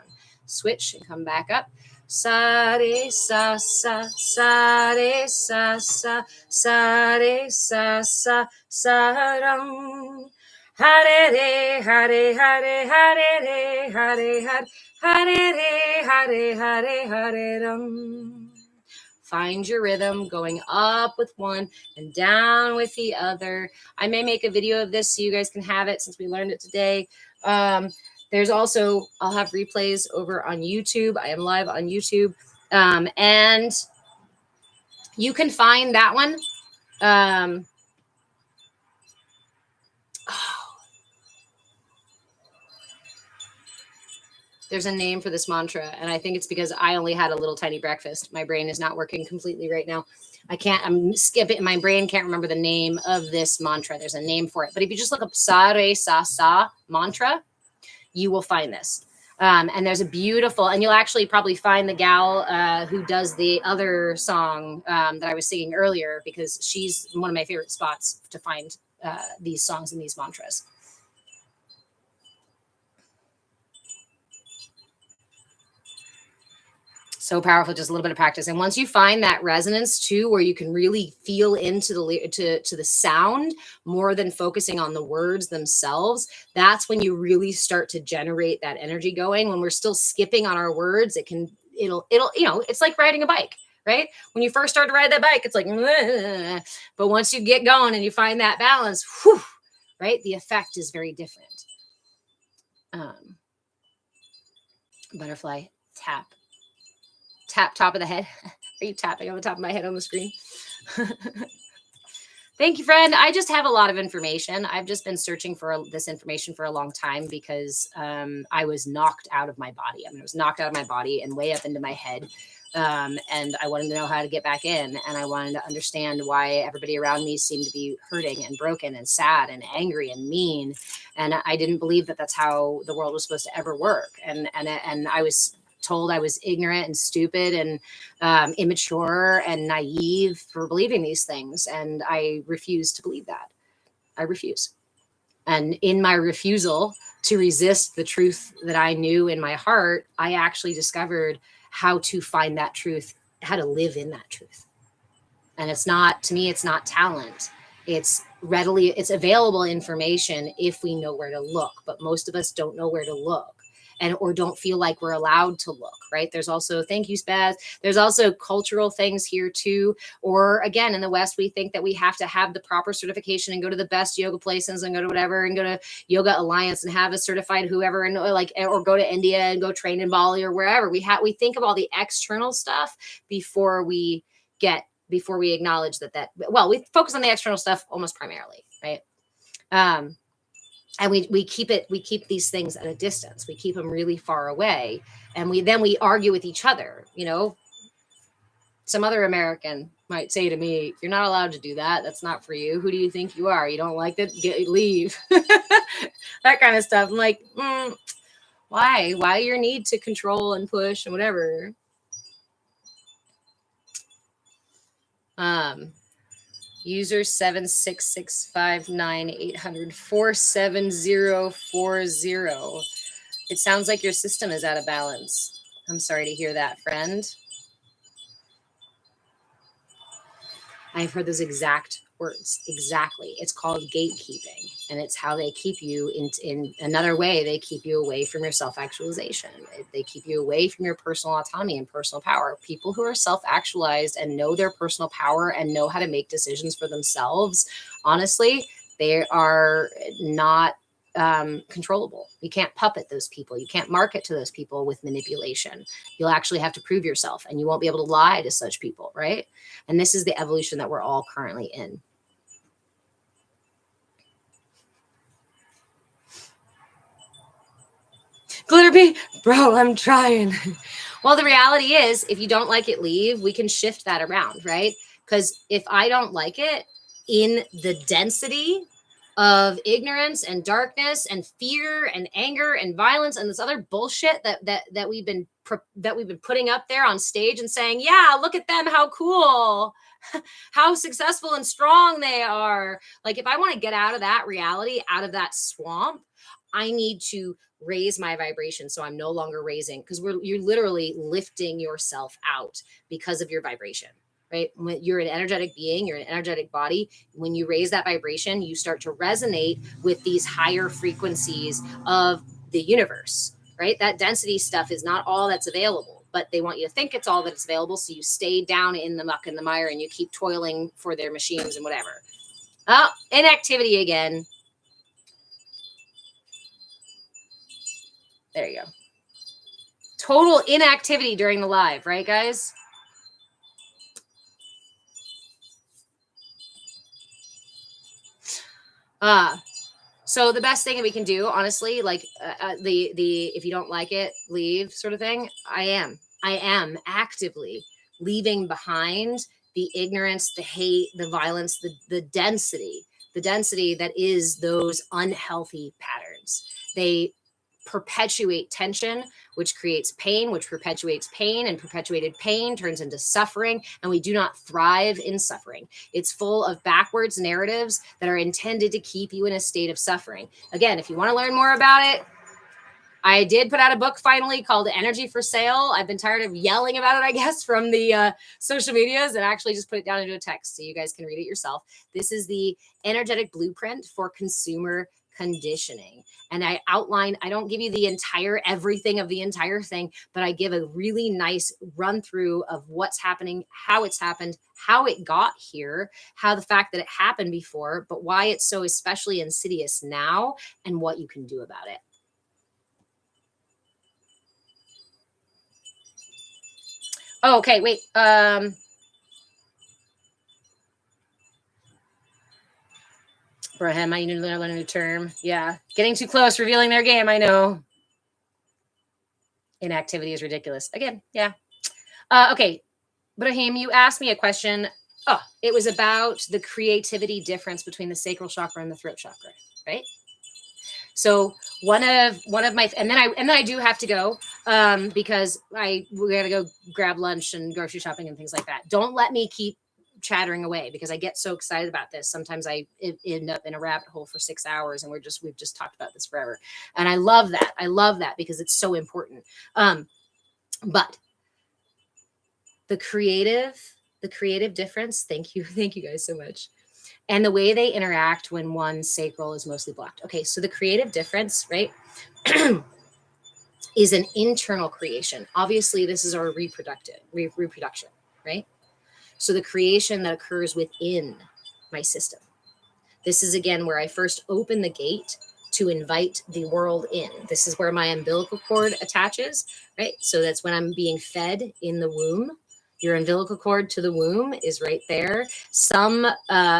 Switch and come back up. Sa re sa sa sa re sa sa sa re sa sa sa rung. Hare re hare hare hare re hare hare hare re hare hare hare rung. Find your rhythm, going up with one and down with the other. I may make a video of this so you guys can have it since we learned it today. There's also, I'll have replays over on YouTube. I am live on YouTube. And you can find that one. There's a name for this mantra, and I think it's because I only had a little tiny breakfast. My brain is not working completely right now. I'm skipping. My brain can't remember the name of this mantra. There's a name for it. But if you just look up sa, re, sa mantra, you will find this. And there's a beautiful, and you'll actually probably find the gal who does the other song that I was singing earlier, because she's one of my favorite spots to find these songs and these mantras. So powerful, just a little bit of practice. And once you find that resonance too, where you can really feel into the sound more than focusing on the words themselves, that's when you really start to generate that energy going. When we're still skipping on our words, it'll, it's like riding a bike, right? When you first start to ride that bike, it's like, but once you get going and you find that balance, whew, right? The effect is very different. Butterfly tap top of the head. Are you tapping on the top of my head on the screen? Thank you, friend. I just have a lot of information. I've just been searching for this information for a long time because I was knocked out of my body. I was knocked out of my body and way up into my head. And I wanted to know how to get back in. And I wanted to understand why everybody around me seemed to be hurting and broken and sad and angry and mean. And I didn't believe that that's how the world was supposed to ever work. And I was told I was ignorant and stupid and immature and naive for believing these things. And I refuse to believe that. I refuse. And in my refusal to resist the truth that I knew in my heart, I actually discovered how to find that truth, how to live in that truth. And it's not, to me, it's not talent. It's available information if we know where to look, but most of us don't know where to look. Or don't feel like we're allowed to look, right? There's also, thank you, Spaz. There's also cultural things here too. Or again, in the West, we think that we have to have the proper certification and go to the best yoga places and go to whatever and go to Yoga Alliance and have a certified whoever and or go to India and go train in Bali or wherever. We think of all the external stuff before we acknowledge that we focus on the external stuff almost primarily, right? And we keep these things at a distance. We keep them really far away. And we argue with each other. Some other American might say to me, you're not allowed to do that. That's not for you. Who do you think you are? You don't like it? Leave. That kind of stuff. I'm like, why? Why your need to control and push and whatever? User 7665980047040. It sounds like your system is out of balance. I'm sorry to hear that, friend. I've heard those exact words. Exactly. It's called gatekeeping, and it's how they keep you in another way. They keep you away from your self-actualization. They keep you away from your personal autonomy and personal power. People who are self-actualized and know their personal power and know how to make decisions for themselves, honestly, they are not controllable. You can't puppet those people. You can't market to those people with manipulation. You'll actually have to prove yourself, and you won't be able to lie to such people, right? And this is the evolution that we're all currently in. Glitterbee, bro, I'm trying. Well, the reality is, if you don't like it, leave. We can shift that around, right? Because if I don't like it, in the density of ignorance and darkness and fear and anger and violence and this other bullshit that we've been putting up there on stage and saying, yeah, look at them, how cool, how successful and strong they are. Like, if I want to get out of that reality, out of that swamp, I need to raise my vibration. So I'm no longer raising, because you're literally lifting yourself out because of your vibration. Right? When you're an energetic being, you're an energetic body. When you raise that vibration, you start to resonate with these higher frequencies of the universe, right? That density stuff is not all that's available, but they want you to think it's all that's available. So you stay down in the muck and the mire and you keep toiling for their machines and whatever. Oh, inactivity again. There you go. Total inactivity during the live, right, guys? So the best thing that we can do, honestly, like the if you don't like it, leave sort of thing. I am actively leaving behind the ignorance, the hate, the violence, the density that is those unhealthy patterns. They perpetuate tension, which creates pain, which perpetuates pain, and perpetuated pain turns into suffering. And we do not thrive in suffering. It's full of backwards narratives that are intended to keep you in a state of suffering. Again, if you want to learn more about it, I did put out a book finally called Energy for Sale. I've been tired of yelling about it, I guess, from the social medias, and actually just put it down into a text so you guys can read it yourself. This is the energetic blueprint for consumer conditioning. And I outline, I don't give you the entire everything of the entire thing, but I give a really nice run through of what's happening, how it's happened, how it got here, how the fact that it happened before, but why it's so especially insidious now, and what you can do about it. Oh, okay, wait. Braham, I need to learn a new term. Yeah. Getting too close, revealing their game. I know. Inactivity is ridiculous. Again, yeah. Okay. Brahim, you asked me a question. Oh, it was about the creativity difference between the sacral chakra and the throat chakra, right? So one of my, and then I do have to go because we gotta go grab lunch and grocery shopping and things like that. Don't let me keep chattering away because I get so excited about this. Sometimes I end up in a rabbit hole for 6 hours and we've just talked about this forever. And I love that. I love that because it's so important. But the creative difference, thank you guys so much. And the way they interact when one sacral is mostly blocked. Okay, so the creative difference, right, is an internal creation. Obviously, this is our reproduction, right? So the creation that occurs within my system. This is, again, where I first open the gate to invite the world in. This is where my umbilical cord attaches, right? So that's when I'm being fed in the womb. Your umbilical cord to the womb is right there. Some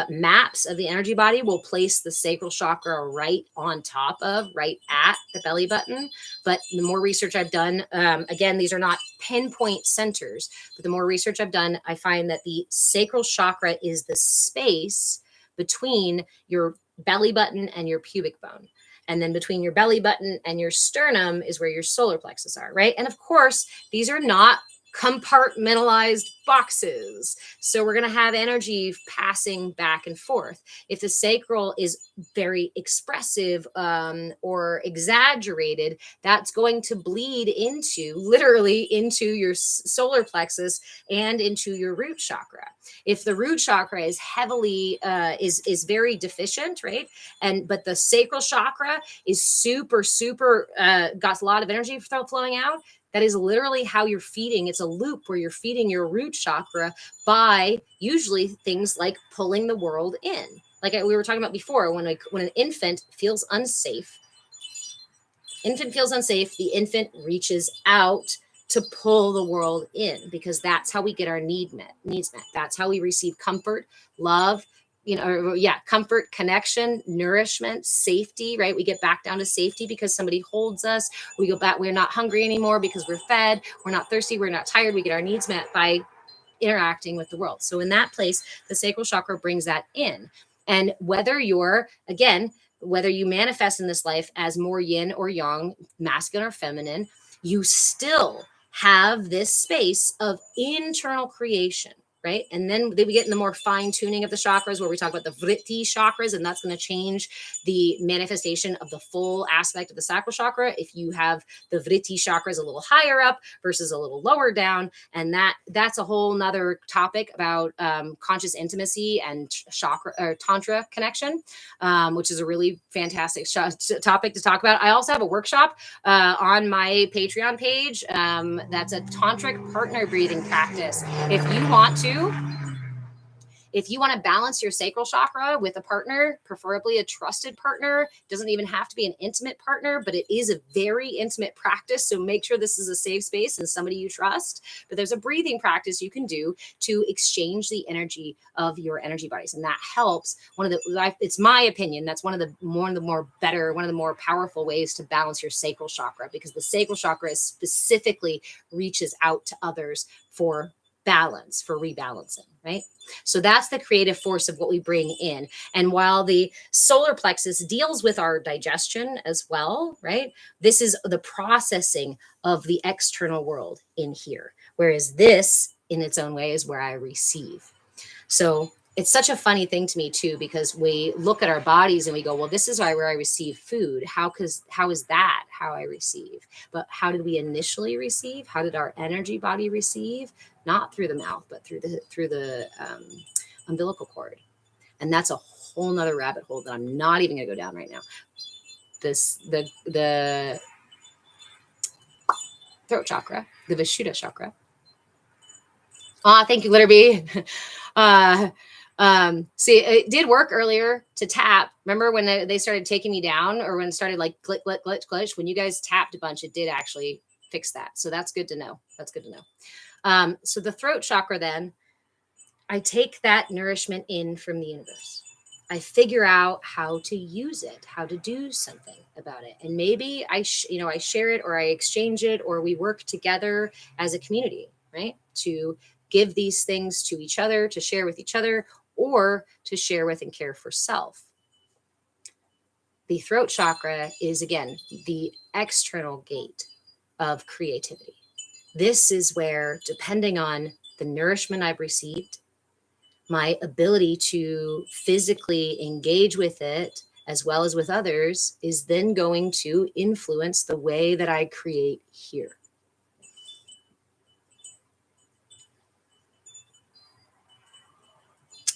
maps of the energy body will place the sacral chakra right on top of, right at the belly button. But the more research I've done, again, these are not pinpoint centers, but the more research I've done, I find that the sacral chakra is the space between your belly button and your pubic bone. And then between your belly button and your sternum is where your solar plexus are, right? And of course, these are not compartmentalized boxes. So we're going to have energy passing back and forth. If the sacral is very expressive or exaggerated, that's going to bleed literally into your solar plexus and into your root chakra. If the root chakra is heavily, is very deficient, right? But the sacral chakra is super, got a lot of energy flowing out, that is literally how you're feeding. It's a loop where you're feeding your root chakra by usually things like pulling the world in. Like we were talking about before, when an infant feels unsafe, the infant reaches out to pull the world in because that's how we get our needs met. That's how we receive comfort, love, comfort, connection, nourishment, safety, right? We get back down to safety because somebody holds us. We go back, we're not hungry anymore because we're fed. We're not thirsty. We're not tired. We get our needs met by interacting with the world. So in that place, the sacral chakra brings that in. And whether you manifest in this life as more yin or yang, masculine or feminine, you still have this space of internal creation. Right. And then we get in the more fine tuning of the chakras where we talk about the vritti chakras, and that's going to change the manifestation of the full aspect of the sacral chakra. If you have the vritti chakras a little higher up versus a little lower down, and that's a whole nother topic about conscious intimacy and chakra or tantra connection, which is a really fantastic topic to talk about. I also have a workshop on my Patreon page. That's a tantric partner breathing practice. If you want to, If you want to balance your sacral chakra with a partner, preferably a trusted partner, doesn't even have to be an intimate partner, but it is a very intimate practice. So make sure this is a safe space and somebody you trust. But there's a breathing practice you can do to exchange the energy of your energy bodies. And that helps. It's my opinion, that's one of the more powerful ways to balance your sacral chakra, because the sacral chakra specifically reaches out to others for balance, for rebalancing, right? So that's the creative force of what we bring in. And while the solar plexus deals with our digestion as well, right? This is the processing of the external world in here. Whereas this, in its own way, is where I receive. So it's such a funny thing to me too, because we look at our bodies and we go, well, this is where I receive food. How is that how I receive? But how did we initially receive? How did our energy body receive? Not through the mouth, but through the umbilical cord. And that's a whole nother rabbit hole that I'm not even gonna go down right now. The throat chakra, the Vishuddha chakra. Thank you, Glitterbee. See, it did work earlier to tap. Remember when they started taking me down, or when it started like glitch, glitch, glitch, glitch? When you guys tapped a bunch, it did actually fix that. So that's good to know. That's good to know. So the throat chakra, then, I take that nourishment in from the universe. I figure out how to use it, how to do something about it. And maybe I share it, or I exchange it, or we work together as a community, right? To give these things to each other, to share with each other, or to share with and care for self. The throat chakra is, again, the external gate of creativity. This is where, depending on the nourishment I've received, my ability to physically engage with it as well as with others is then going to influence the way that I create here.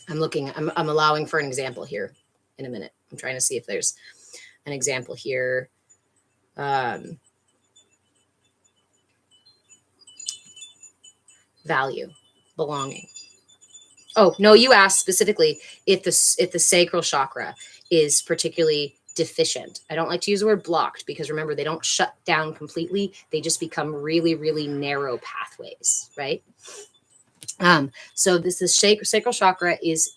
I'm allowing for an example here in a minute. I'm trying to see if there's an example here. Value, belonging. Oh, no, you asked specifically if the sacral chakra is particularly deficient. I don't like to use the word blocked, because remember, they don't shut down completely. They just become really, really narrow pathways, right? So the sacral chakra is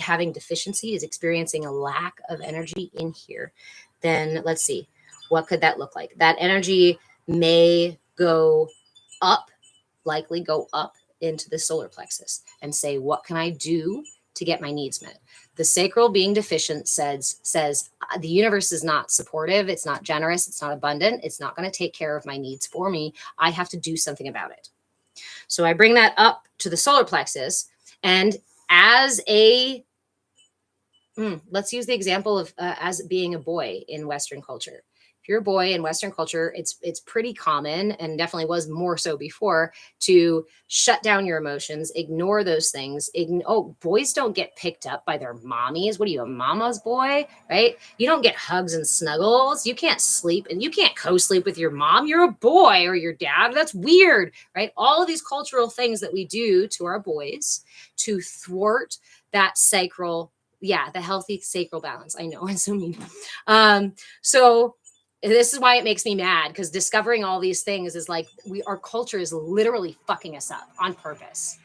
having deficiency, is experiencing a lack of energy in here. Then let's see, what could that look like? That energy may go up, likely go up into the solar plexus and say, what can I do to get my needs met? The sacral being deficient says the universe is not supportive. It's not generous. It's not abundant. It's not going to take care of my needs for me. I have to do something about it. So I bring that up to the solar plexus, and as let's use the example of as being a boy in Western culture. If you're a boy in Western culture, it's pretty common, and definitely was more so before, to shut down your emotions, ignore those things. Boys don't get picked up by their mommies. What are you, a mama's boy, right? You don't get hugs and snuggles. You can't sleep, and you can't co-sleep with your mom. You're a boy, or your dad. That's weird, right? All of these cultural things that we do to our boys to thwart that sacral, the healthy sacral balance. I know, it's so mean. So this is why it makes me mad, because discovering all these things is like, our culture is literally fucking us up on purpose,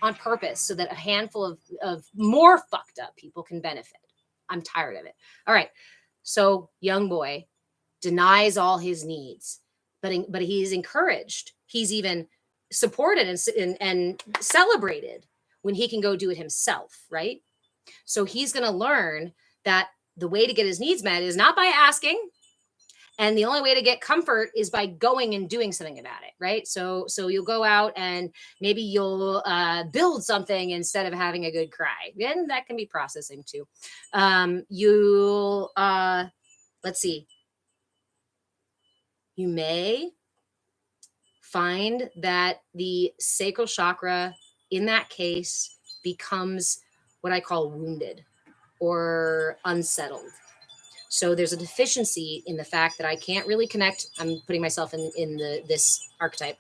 so that a handful of more fucked up people can benefit. I'm tired of it. All right. So young boy denies all his needs, but he's encouraged. He's even supported and celebrated when he can go do it himself, right? So he's going to learn that the way to get his needs met is not by asking. And the only way to get comfort is by going and doing something about it, right? So you'll go out and maybe you'll build something instead of having a good cry. And that can be processing too. Let's see. You may find that the sacral chakra in that case becomes what I call wounded or unsettled. So there's a deficiency in the fact that I can't really connect. I'm putting myself in this archetype.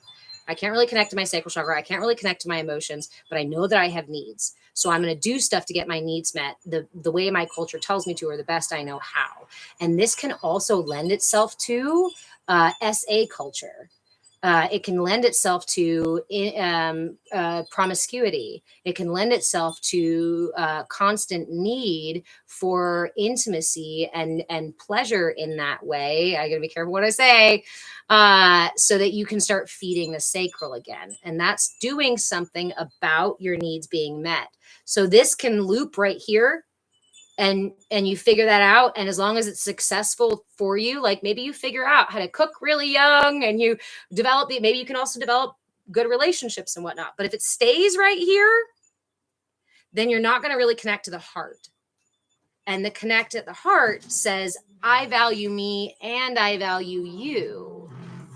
I can't really connect to my sacral chakra. I can't really connect to my emotions, but I know that I have needs. So I'm going to do stuff to get my needs met the way my culture tells me to, or the best I know how. And this can also lend itself to SA culture. It can lend itself to promiscuity. It can lend itself to constant need for intimacy and pleasure in that way. I got to be careful what I say, so that you can start feeding the sacral again. And that's doing something about your needs being met. So this can loop right here, and you figure that out, and as long as it's successful for you, like maybe you figure out how to cook really young and you develop it, maybe you can also develop good relationships and whatnot. But if it stays right here, then you're not going to really connect to the heart. And the connect at the heart says, I value me and I value you.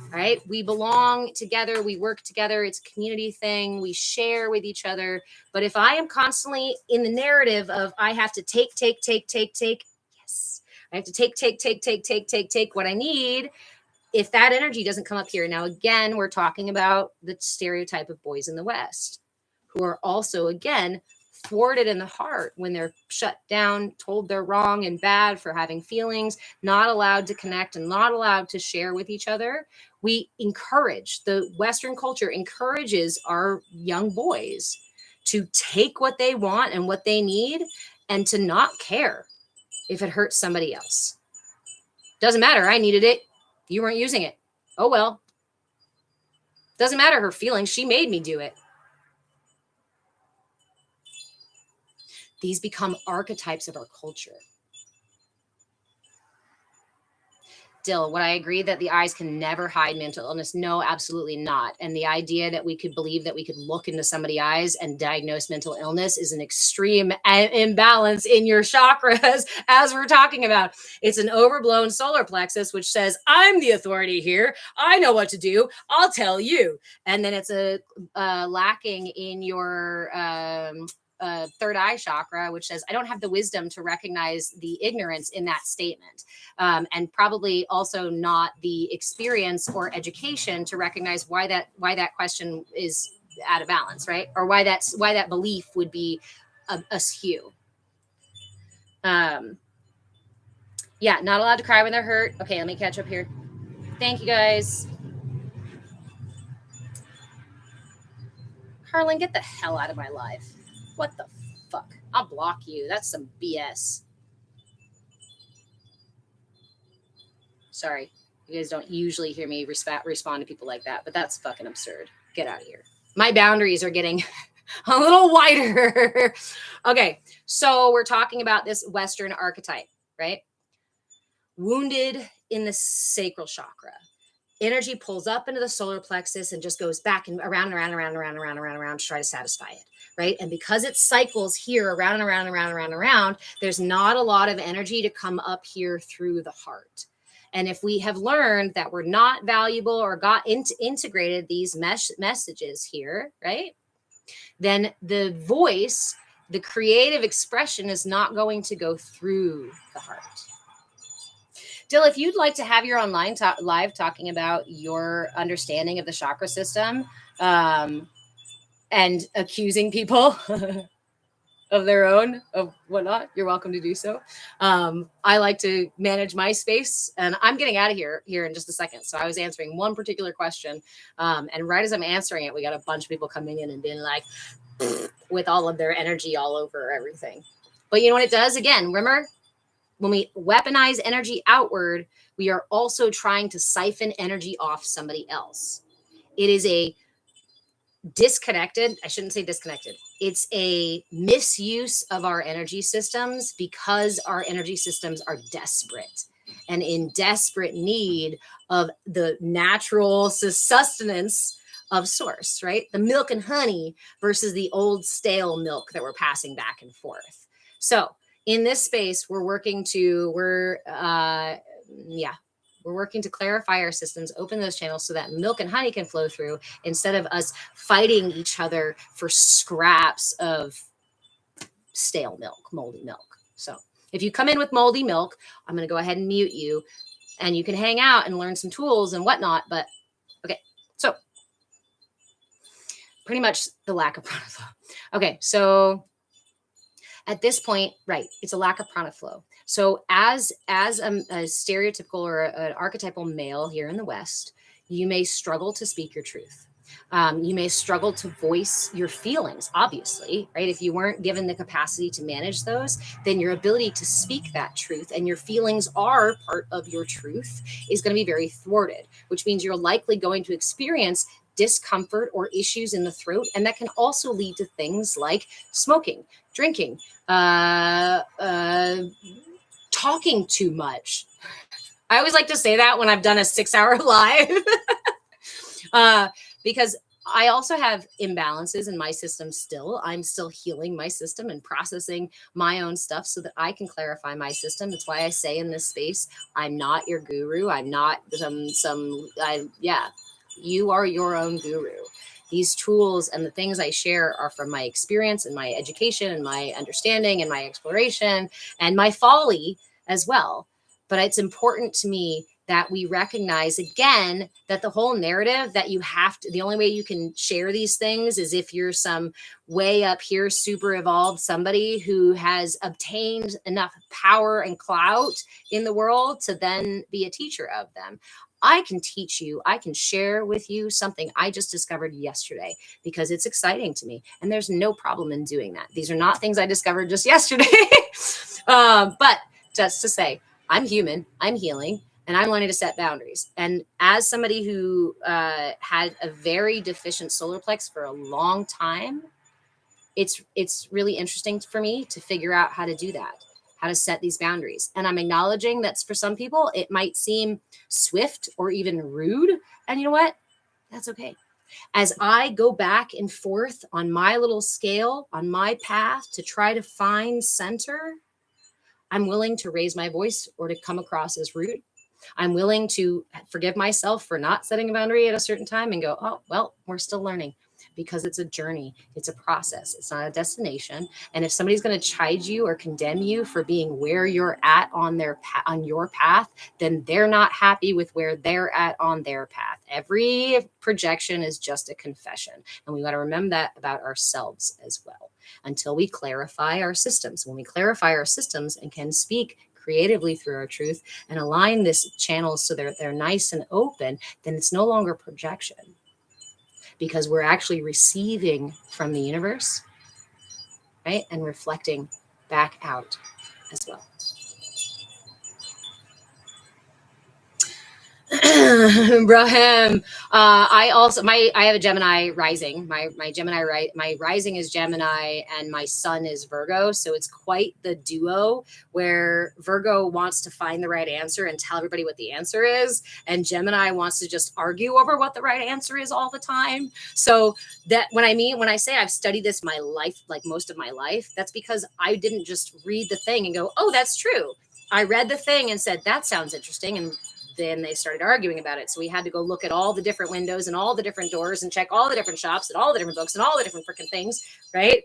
Right? We belong together. We work together. It's a community thing. We share with each other. But if I am constantly in the narrative of I have to take, yes, I have to take what I need. If that energy doesn't come up here. Now, again, we're talking about the stereotype of boys in the West who are also, again, thwarted in the heart when they're shut down, told they're wrong and bad for having feelings, not allowed to connect and not allowed to share with each other. We encourage, the Western culture encourages our young boys to take what they want and what they need and to not care if it hurts somebody else. Doesn't matter. I needed it. You weren't using it. Oh, well. Doesn't matter her feelings. She made me do it. These become archetypes of our culture. Still, would I agree that the eyes can never hide mental illness? No, absolutely not. And the idea that we could believe that we could look into somebody's eyes and diagnose mental illness is an extreme imbalance in your chakras, as we're talking about. It's an overblown solar plexus, which says, I'm the authority here. I know what to do. I'll tell you. And then it's a lacking in your third eye chakra, which says, I don't have the wisdom to recognize the ignorance in that statement. And probably also not the experience or education to recognize why that question is out of balance, right? Or why that belief would be askew. Yeah, not allowed to cry when they're hurt. Okay, let me catch up here. Thank you, guys. Harlan, get the hell out of my life. What the fuck? I'll block you. That's some BS. Sorry. You guys don't usually hear me respond to people like that, but that's fucking absurd. Get out of here. My boundaries are getting a little wider. Okay, so we're talking about this Western archetype, right? Wounded in the sacral chakra. Energy pulls up into the solar plexus and just goes back and around to try to satisfy it, right? And because it cycles here around, there's not a lot of energy to come up here through the heart. And if we have learned that we're not valuable or got integrated these messages here, right? Then the voice, the creative expression is not going to go through the heart. Dill, if you'd like to have your online live talking about your understanding of the chakra system and accusing people of their own, of whatnot, you're welcome to do so. I like to manage my space, and I'm getting out of here in just a second. So I was answering one particular question, and right as I'm answering it, we got a bunch of people coming in and being like, with all of their energy all over everything. But you know what it does? Again, remember, when we weaponize energy outward, we are also trying to siphon energy off somebody else. It is a disconnected, I shouldn't say disconnected. It's a misuse of our energy systems because our energy systems are desperate and in desperate need of the natural sustenance of source, right? The milk and honey versus the old stale milk that we're passing back and forth. So in this space, we're working to clarify our systems, open those channels so that milk and honey can flow through instead of us fighting each other for scraps of stale milk, moldy milk. So if you come in with moldy milk, I'm going to go ahead and mute you and you can hang out and learn some tools and whatnot. But okay, so pretty much the lack of prana flow. Okay, so At this point, right, it's a lack of prana flow. So as a stereotypical or an archetypal male here in the West, you may struggle to speak your truth. You may struggle to voice your feelings, obviously, right? If you weren't given the capacity to manage those, then your ability to speak that truth and your feelings are part of your truth is going to be very thwarted, which means you're likely going to experience discomfort or issues in the throat. And that can also lead to things like smoking, drinking, talking too much. I always like to say that when I've done a 6-hour live. Because I also have imbalances in my system still. I'm still healing my system and processing my own stuff so that I can clarify my system. That's why I say in this space, I'm not your guru. I'm not you are your own guru. These tools and the things I share are from my experience and my education and my understanding and my exploration and my folly as well. But it's important to me that we recognize again that the whole narrative that you have to, the only way you can share these things is if you're some way up here, super evolved, somebody who has obtained enough power and clout in the world to then be a teacher of them. I can teach you, I can share with you something I just discovered yesterday because it's exciting to me. And there's no problem in doing that. These are not things I discovered just yesterday. But just to say, I'm human, I'm healing, and I'm learning to set boundaries. And as somebody who had a very deficient solar plex for a long time, it's really interesting for me to figure out how to do that, how to set these boundaries. And I'm acknowledging that for some people, it might seem swift or even rude. And you know what? That's okay. As I go back and forth on my little scale, on my path to try to find center, I'm willing to raise my voice or to come across as rude. I'm willing to forgive myself for not setting a boundary at a certain time and go, oh, well, we're still learning because it's a journey. It's a process. It's not a destination. And if somebody's going to chide you or condemn you for being where you're at on your path, then they're not happy with where they're at on their path. Every projection is just a confession. And we got to remember that about ourselves as well until we clarify our systems. When we clarify our systems and can speak creatively through our truth and align this channel so they're nice and open, then it's no longer projection because we're actually receiving from the universe, right? And reflecting back out as well. Braham, I have a Gemini rising. My rising is Gemini and my sun is Virgo. So it's quite the duo where Virgo wants to find the right answer and tell everybody what the answer is. And Gemini wants to just argue over what the right answer is all the time. So that when I say I've studied this my life, like most of my life, that's because I didn't just read the thing and go, oh, that's true. I read the thing and said, that sounds interesting. And then they started arguing about it. So we had to go look at all the different windows and all the different doors and check all the different shops and all the different books and all the different freaking things, right?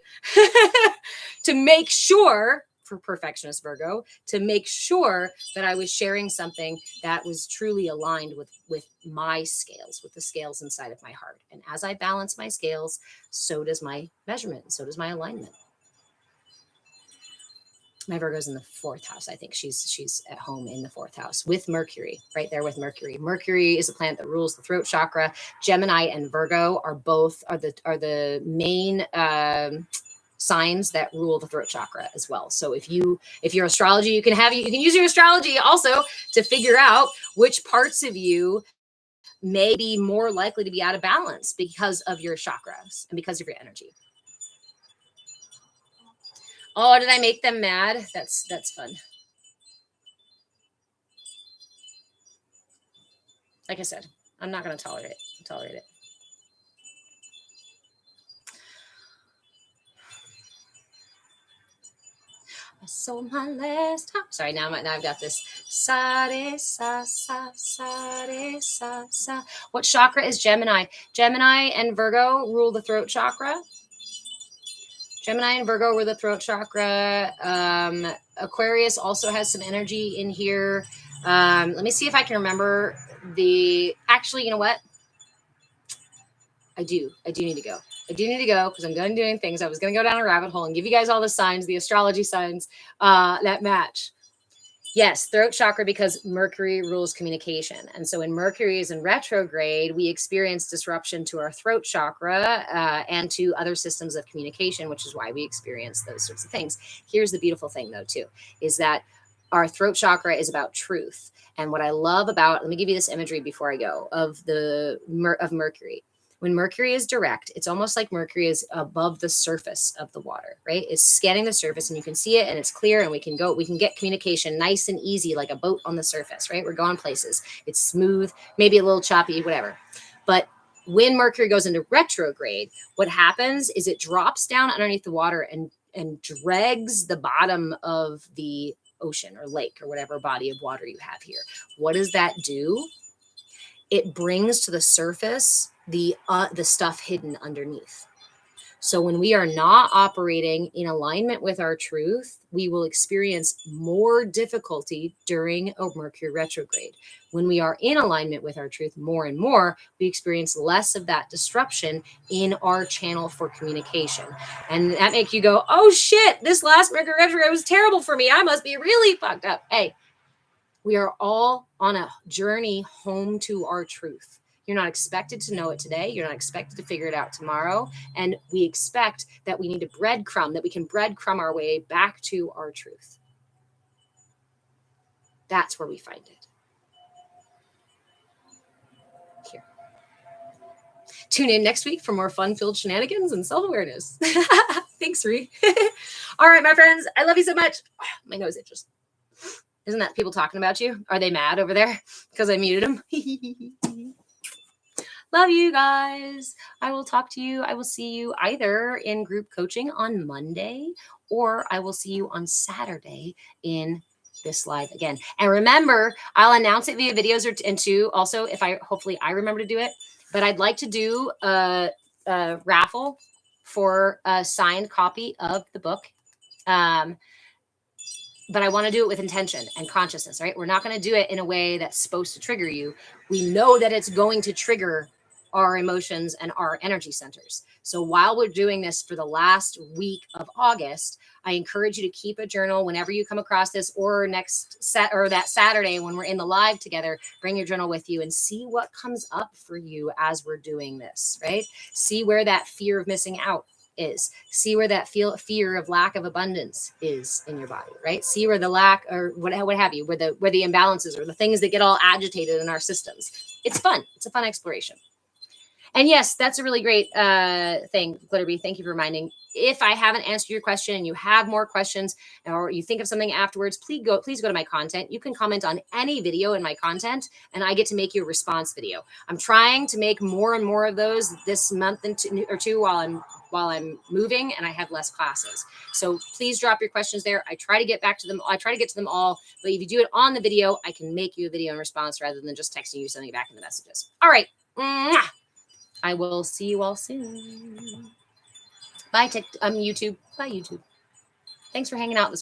To make sure, for perfectionist Virgo, to make sure that I was sharing something that was truly aligned with my scales, with the scales inside of my heart. And as I balance my scales, so does my measurement, and so does my alignment. My Virgo's in the 4th house. I think she's at home in the 4th house with Mercury, right there with Mercury. Mercury is a planet that rules the throat chakra. Gemini and Virgo are the main signs that rule the throat chakra as well. So if your astrology, you can use your astrology also to figure out which parts of you may be more likely to be out of balance because of your chakras and because of your energy. Oh, did I make them mad? That's fun. Like I said, I'm not going to tolerate it. I sold my last house. Sorry, now I've got this. Sa de sa sa sa de sa sa. What chakra is Gemini? Gemini and Virgo rule the throat chakra. Gemini and Virgo were the throat chakra. Aquarius also has some energy in here. Let me see if I can remember actually, you know what? I do need to go. I do need to go because I'm going to doing things. I was going to go down a rabbit hole and give you guys all the signs, the astrology signs that match. Yes, throat chakra, because Mercury rules communication. And so when Mercury is in retrograde, we experience disruption to our throat chakra and to other systems of communication, which is why we experience those sorts of things. Here's the beautiful thing, though, too, is that our throat chakra is about truth. And what I love about, let me give you this imagery before I go, of Mercury. When Mercury is direct, it's almost like Mercury is above the surface of the water, right? It's scanning the surface and you can see it and it's clear and we can get communication nice and easy, like a boat on the surface, right? We're going places. It's smooth, maybe a little choppy, whatever. But when Mercury goes into retrograde, what happens is it drops down underneath the water and drags the bottom of the ocean or lake or whatever body of water you have here. What does that do? It brings to the surface the stuff hidden underneath. So when we are not operating in alignment with our truth, we will experience more difficulty during a Mercury retrograde. When we are in alignment with our truth more and more, we experience less of that disruption in our channel for communication. And that makes you go, oh shit, this last Mercury retrograde was terrible for me. I must be really fucked up. Hey, we are all on a journey home to our truth. You're not expected to know it today. You're not expected to figure it out tomorrow. And we expect that we need to breadcrumb, that we can breadcrumb our way back to our truth. That's where we find it. Here. Tune in next week for more fun-filled shenanigans and self-awareness. Thanks, Ree. All right, my friends. I love you so much. Oh, my nose itches. Isn't that people talking about you? Are they mad over there because I muted them? Love you guys. I will talk to you. I will see you either in group coaching on Monday or I will see you on Saturday in this live again. And remember, I'll announce it via videos and too. Also, hopefully I remember to do it, but I'd like to do a raffle for a signed copy of the book. But I want to do it with intention and consciousness, right? We're not going to do it in a way that's supposed to trigger you. We know that it's going to trigger our emotions and our energy centers. So while we're doing this for the last week of August, I encourage you to keep a journal whenever you come across this, or that Saturday when we're in the live together, bring your journal with you and see what comes up for you as we're doing this, right? See where that fear of missing out is. See where that fear of lack of abundance is in your body, right? See where the lack or what have you, where the imbalances or the things that get all agitated in our systems. It's fun. It's a fun exploration. And yes, that's a really great thing, Glitterbee. Thank you for reminding. If I haven't answered your question and you have more questions or you think of something afterwards, please go to my content. You can comment on any video in my content and I get to make you a response video. I'm trying to make more and more of those this month or two while I'm moving and I have less classes. So please drop your questions there. I try to get back to them. I try to get to them all, but if you do it on the video, I can make you a video in response rather than just texting you something back in the messages. All right. Mwah! I will see you all soon. Bye, YouTube. Bye, YouTube. Thanks for hanging out this